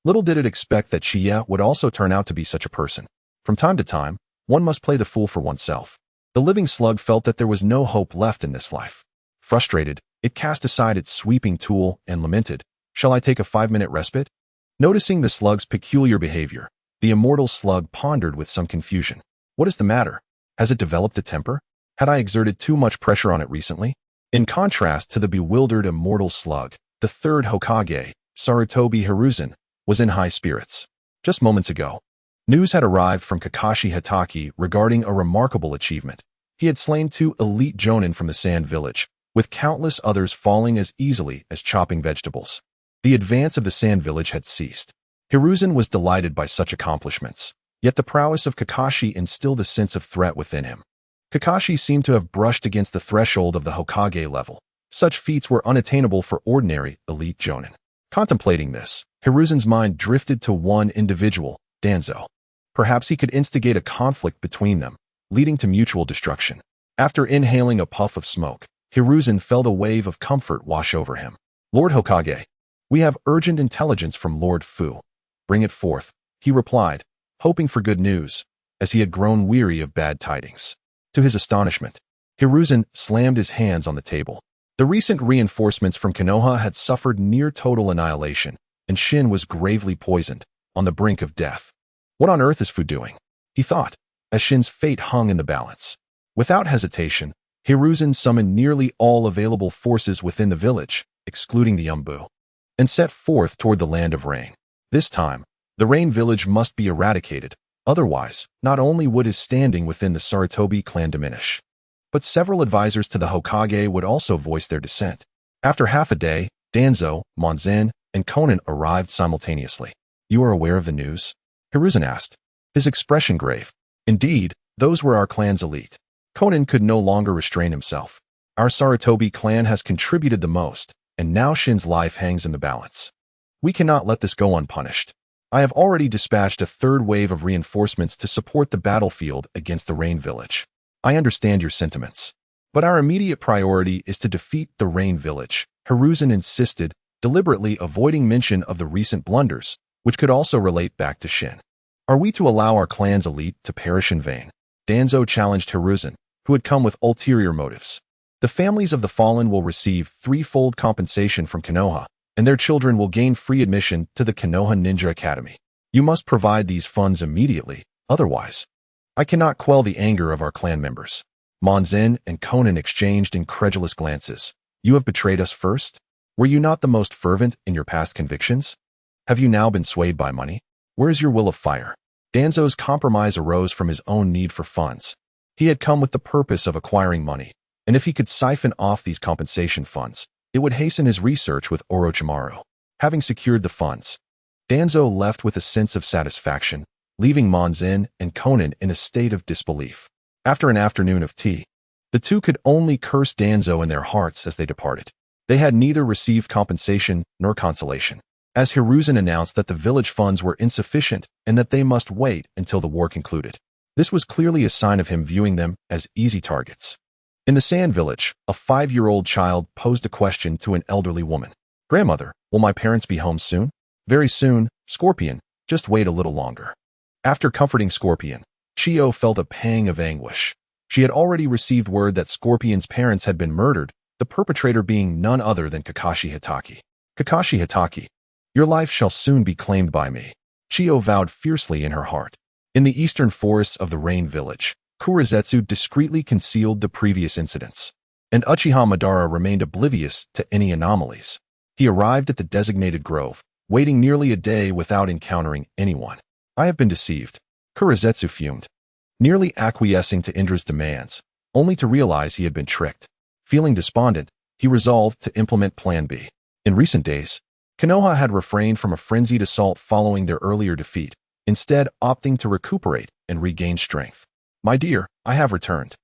Little did it expect that Qiye would also turn out to be such a person. From time to time, one must play the fool for oneself. The living slug felt that there was no hope left in this life. Frustrated, it cast aside its sweeping tool and lamented, "Shall I take a 5-minute respite?" Noticing the slug's peculiar behavior, the immortal slug pondered with some confusion. What is the matter? Has it developed a temper? Had I exerted too much pressure on it recently? In contrast to the bewildered immortal slug, the third Hokage, Sarutobi Hiruzen, was in high spirits. Just moments ago, news had arrived from Kakashi Hatake regarding a remarkable achievement. He had slain 2 elite jonin from the Sand Village, with countless others falling as easily as chopping vegetables. The advance of the Sand Village had ceased. Hiruzen was delighted by such accomplishments, yet the prowess of Kakashi instilled a sense of threat within him. Kakashi seemed to have brushed against the threshold of the Hokage level. Such feats were unattainable for ordinary elite jonin. Contemplating this, Hiruzen's mind drifted to one individual, Danzo. Perhaps he could instigate a conflict between them, leading to mutual destruction. After inhaling a puff of smoke, Hiruzen felt a wave of comfort wash over him. "Lord Hokage, we have urgent intelligence from Lord Fu." "Bring it forth," he replied, hoping for good news, as he had grown weary of bad tidings. To his astonishment, Hiruzen slammed his hands on the table. The recent reinforcements from Konoha had suffered near total annihilation, and Shin was gravely poisoned, on the brink of death. What on earth is Fu doing? He thought, as Shin's fate hung in the balance. Without hesitation, Hiruzen summoned nearly all available forces within the village, excluding the Umbu, and set forth toward the land of rain. This time, the rain village must be eradicated, otherwise, not only would his standing within the Sarutobi clan diminish, but several advisors to the Hokage would also voice their dissent. After half a day, Danzo, Monzen, and Konan arrived simultaneously. "You are aware of the news?" Hiruzen asked, his expression grave. "Indeed, those were our clan's elite." Konan could no longer restrain himself. "Our Sarutobi clan has contributed the most, and now Shin's life hangs in the balance. We cannot let this go unpunished. I have already dispatched a 3rd wave of reinforcements to support the battlefield against the Rain Village. I understand your sentiments, but our immediate priority is to defeat the Rain Village," Hiruzen insisted, deliberately avoiding mention of the recent blunders, which could also relate back to Shin. "Are we to allow our clan's elite to perish in vain?" Danzo challenged Hiruzen, who had come with ulterior motives. "The families of the fallen will receive 3-fold compensation from Konoha, and their children will gain free admission to the Konoha Ninja Academy. You must provide these funds immediately, otherwise, I cannot quell the anger of our clan members." Monzen and Konan exchanged incredulous glances. "You have betrayed us first? Were you not the most fervent in your past convictions? Have you now been swayed by money? Where is your will of fire?" Danzo's compromise arose from his own need for funds. He had come with the purpose of acquiring money, and if he could siphon off these compensation funds, it would hasten his research with Orochimaru. Having secured the funds, Danzo left with a sense of satisfaction, leaving Monzen and Konan in a state of disbelief. After an afternoon of tea, the two could only curse Danzo in their hearts as they departed. They had neither received compensation nor consolation, as Hiruzen announced that the village funds were insufficient and that they must wait until the war concluded. This was clearly a sign of him viewing them as easy targets. In the Sand Village, a 5-year-old child posed a question to an elderly woman. "Grandmother, will my parents be home soon?" "Very soon, Scorpion, just wait a little longer." After comforting Scorpion, Chiyo felt a pang of anguish. She had already received word that Scorpion's parents had been murdered, the perpetrator being none other than Kakashi Hatake. "Kakashi Hatake, your life shall soon be claimed by me," Chiyo vowed fiercely in her heart. In the eastern forests of the Rain Village, Kurizetsu discreetly concealed the previous incidents, and Uchiha Madara remained oblivious to any anomalies. He arrived at the designated grove, waiting nearly a day without encountering anyone. "I have been deceived," Kurizetsu fumed, nearly acquiescing to Indra's demands, only to realize he had been tricked. Feeling despondent, he resolved to implement Plan B. In recent days, Konoha had refrained from a frenzied assault following their earlier defeat, instead opting to recuperate and regain strength. "My dear, I have returned."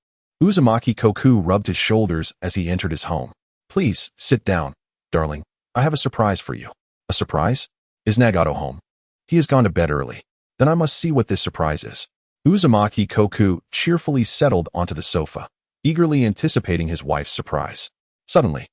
Uzumaki Koku rubbed his shoulders as he entered his home. "Please, sit down, darling. I have a surprise for you." "A surprise? Is Nagato home?" "He has gone to bed early." "Then I must see what this surprise is." Uzumaki Koku cheerfully settled onto the sofa, eagerly anticipating his wife's surprise. Suddenly,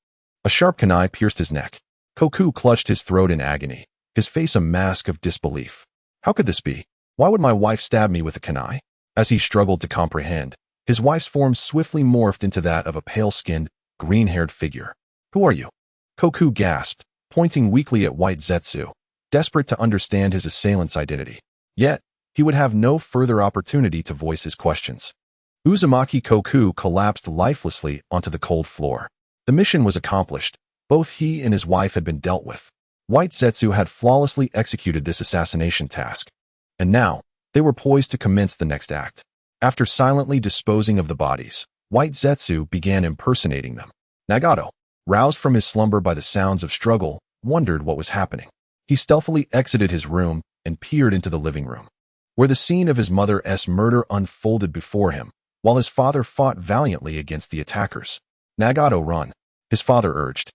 a sharp kunai pierced his neck. Koku clutched his throat in agony, his face a mask of disbelief. How could this be? Why would my wife stab me with a kunai? As he struggled to comprehend, his wife's form swiftly morphed into that of a pale-skinned, green-haired figure. Who are you? Koku gasped, pointing weakly at White Zetsu, desperate to understand his assailant's identity. Yet, he would have no further opportunity to voice his questions. Uzumaki Koku collapsed lifelessly onto the cold floor. The mission was accomplished. Both he and his wife had been dealt with. White Zetsu had flawlessly executed this assassination task. And now, they were poised to commence the next act. After silently disposing of the bodies, White Zetsu began impersonating them. Nagato, roused from his slumber by the sounds of struggle, wondered what was happening. He stealthily exited his room and peered into the living room, where the scene of his mother's murder unfolded before him, while his father fought valiantly against the attackers. Nagato, run, his father urged.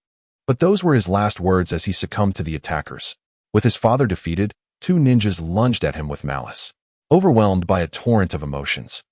But those were his last words as he succumbed to the attackers. With his father defeated, two ninjas lunged at him with malice. Overwhelmed by a torrent of emotions,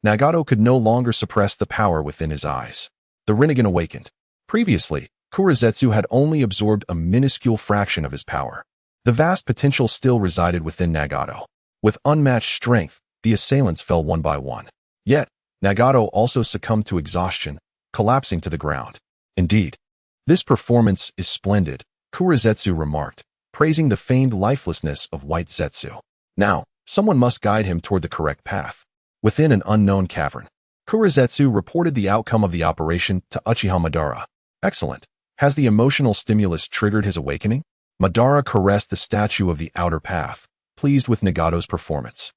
Nagato could no longer suppress the power within his eyes. The Rinnegan awakened. Previously, Kurizetsu had only absorbed a minuscule fraction of his power. The vast potential still resided within Nagato. With unmatched strength, the assailants fell one by one. Yet, Nagato also succumbed to exhaustion, collapsing to the ground. Indeed, this performance is splendid, Kurizetsu remarked, praising the feigned lifelessness of White Zetsu. Now, someone must guide him toward the correct path. Within an unknown cavern, Kurizetsu reported the outcome of the operation to Uchiha Madara. Excellent. Has the emotional stimulus triggered his awakening? Madara caressed the statue of the outer path, pleased with Nagato's performance.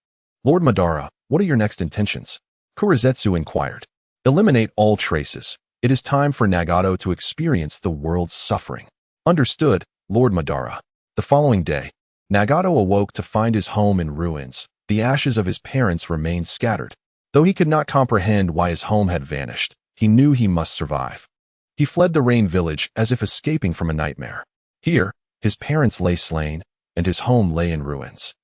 Lord Madara, what are your next intentions? Kurizetsu inquired. Eliminate all traces. It is time for Nagato to experience the world's suffering. Understood, Lord Madara. The following day, Nagato awoke to find his home in ruins. The ashes of his parents remained scattered. Though he could not comprehend why his home had vanished, he knew he must survive. He fled the Rain Village as if escaping from a nightmare. Here, his parents lay slain, and his home lay in ruins.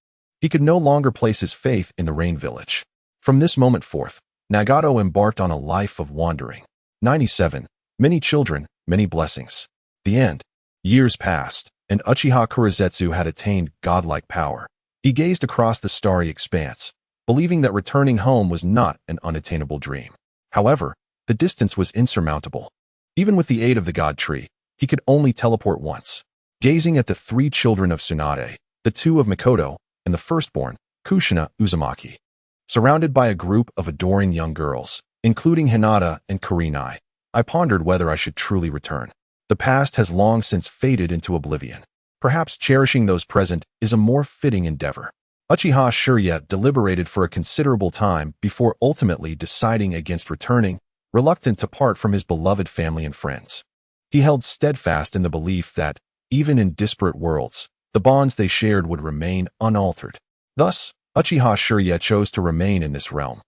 He could no longer place his faith in the Rain Village. From this moment forth, Nagato embarked on a life of wandering. 97. Many children, many blessings. The end. Years passed, and Uchiha Kurizetsu had attained godlike power. He gazed across the starry expanse, believing that returning home was not an unattainable dream. However, the distance was insurmountable. Even with the aid of the God Tree, he could only teleport once. Gazing at the three children of Tsunade, the two of Mikoto, and the firstborn, Kushina Uzumaki, surrounded by a group of adoring young girls, including Hinata and Kurinai, I pondered whether I should truly return. The past has long since faded into oblivion. Perhaps cherishing those present is a more fitting endeavor. Uchiha Shirya deliberated for a considerable time before ultimately deciding against returning, reluctant to part from his beloved family and friends. He held steadfast in the belief that, even in disparate worlds, the bonds they shared would remain unaltered. Thus, Uchiha Shirya chose to remain in this realm,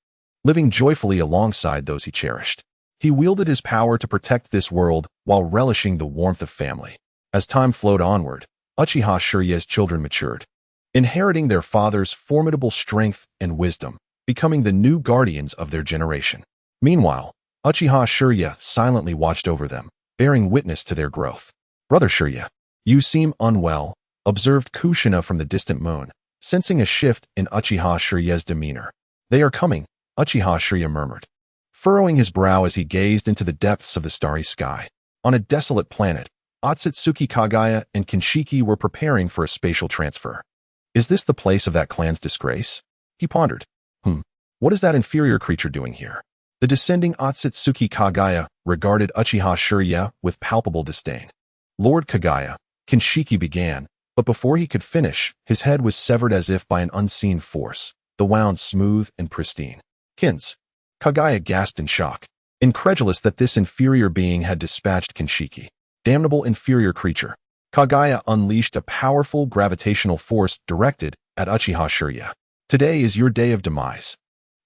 living joyfully alongside those he cherished. He wielded his power to protect this world while relishing the warmth of family. As time flowed onward, Uchiha Shirya's children matured, inheriting their father's formidable strength and wisdom, becoming the new guardians of their generation. Meanwhile, Uchiha Shirya silently watched over them, bearing witness to their growth. Brother Shirya, you seem unwell, observed Kushina from the distant moon, sensing a shift in Uchiha Shirya's demeanor. They are coming, Uchiha Shirya murmured, furrowing his brow as he gazed into the depths of the starry sky. On a desolate planet, Otsutsuki Kagaya and Kinshiki were preparing for a spatial transfer. Is this the place of that clan's disgrace? He pondered. What is that inferior creature doing here? The descending Otsutsuki Kagaya regarded Uchiha Shirya with palpable disdain. Lord Kagaya, Kinshiki began, but before he could finish, his head was severed as if by an unseen force, the wound smooth and pristine. Kins. Kagaya gasped in shock, incredulous that this inferior being had dispatched Kinshiki. Damnable inferior creature. Kagaya unleashed a powerful gravitational force directed at Uchiha Shirya. Today is your day of demise.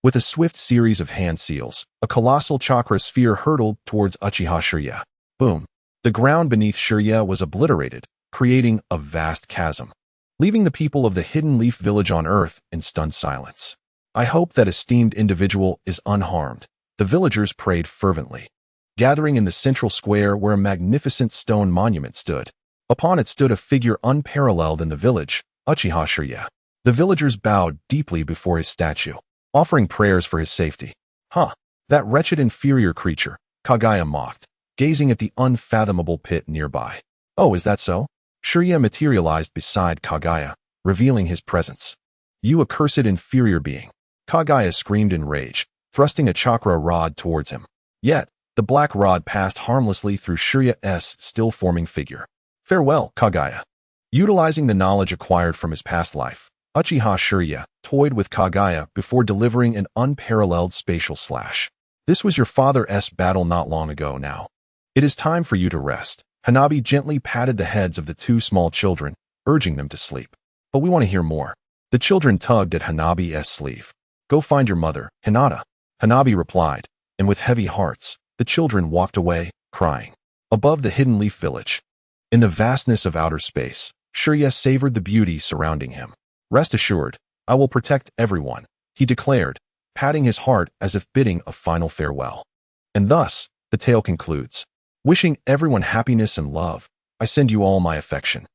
With a swift series of hand seals, a colossal chakra sphere hurtled towards Uchiha Shirya. Boom. The ground beneath Shirya was obliterated, creating a vast chasm, leaving the people of the Hidden Leaf Village on Earth in stunned silence. I hope that esteemed individual is unharmed. The villagers prayed fervently, gathering in the central square where a magnificent stone monument stood. Upon it stood a figure unparalleled in the village, Uchiha Qiye. The villagers bowed deeply before his statue, offering prayers for his safety. Huh, that wretched inferior creature, Kaguya mocked, gazing at the unfathomable pit nearby. Oh, is that so? Qiye materialized beside Kaguya, revealing his presence. You accursed inferior being. Kaguya screamed in rage, thrusting a chakra rod towards him. Yet, the black rod passed harmlessly through Shirya's still-forming figure. Farewell, Kaguya. Utilizing the knowledge acquired from his past life, Uchiha Qiye toyed with Kaguya before delivering an unparalleled spatial slash. This was your father's battle not long ago now. It is time for you to rest. Hanabi gently patted the heads of the two small children, urging them to sleep. But we want to hear more. The children tugged at Hanabi's sleeve. Go find your mother, Hinata. Hanabi replied, and with heavy hearts, the children walked away, crying. Above the hidden leaf village, in the vastness of outer space, Qiye savored the beauty surrounding him. Rest assured, I will protect everyone, he declared, patting his heart as if bidding a final farewell. And thus, the tale concludes. Wishing everyone happiness and love, I send you all my affection.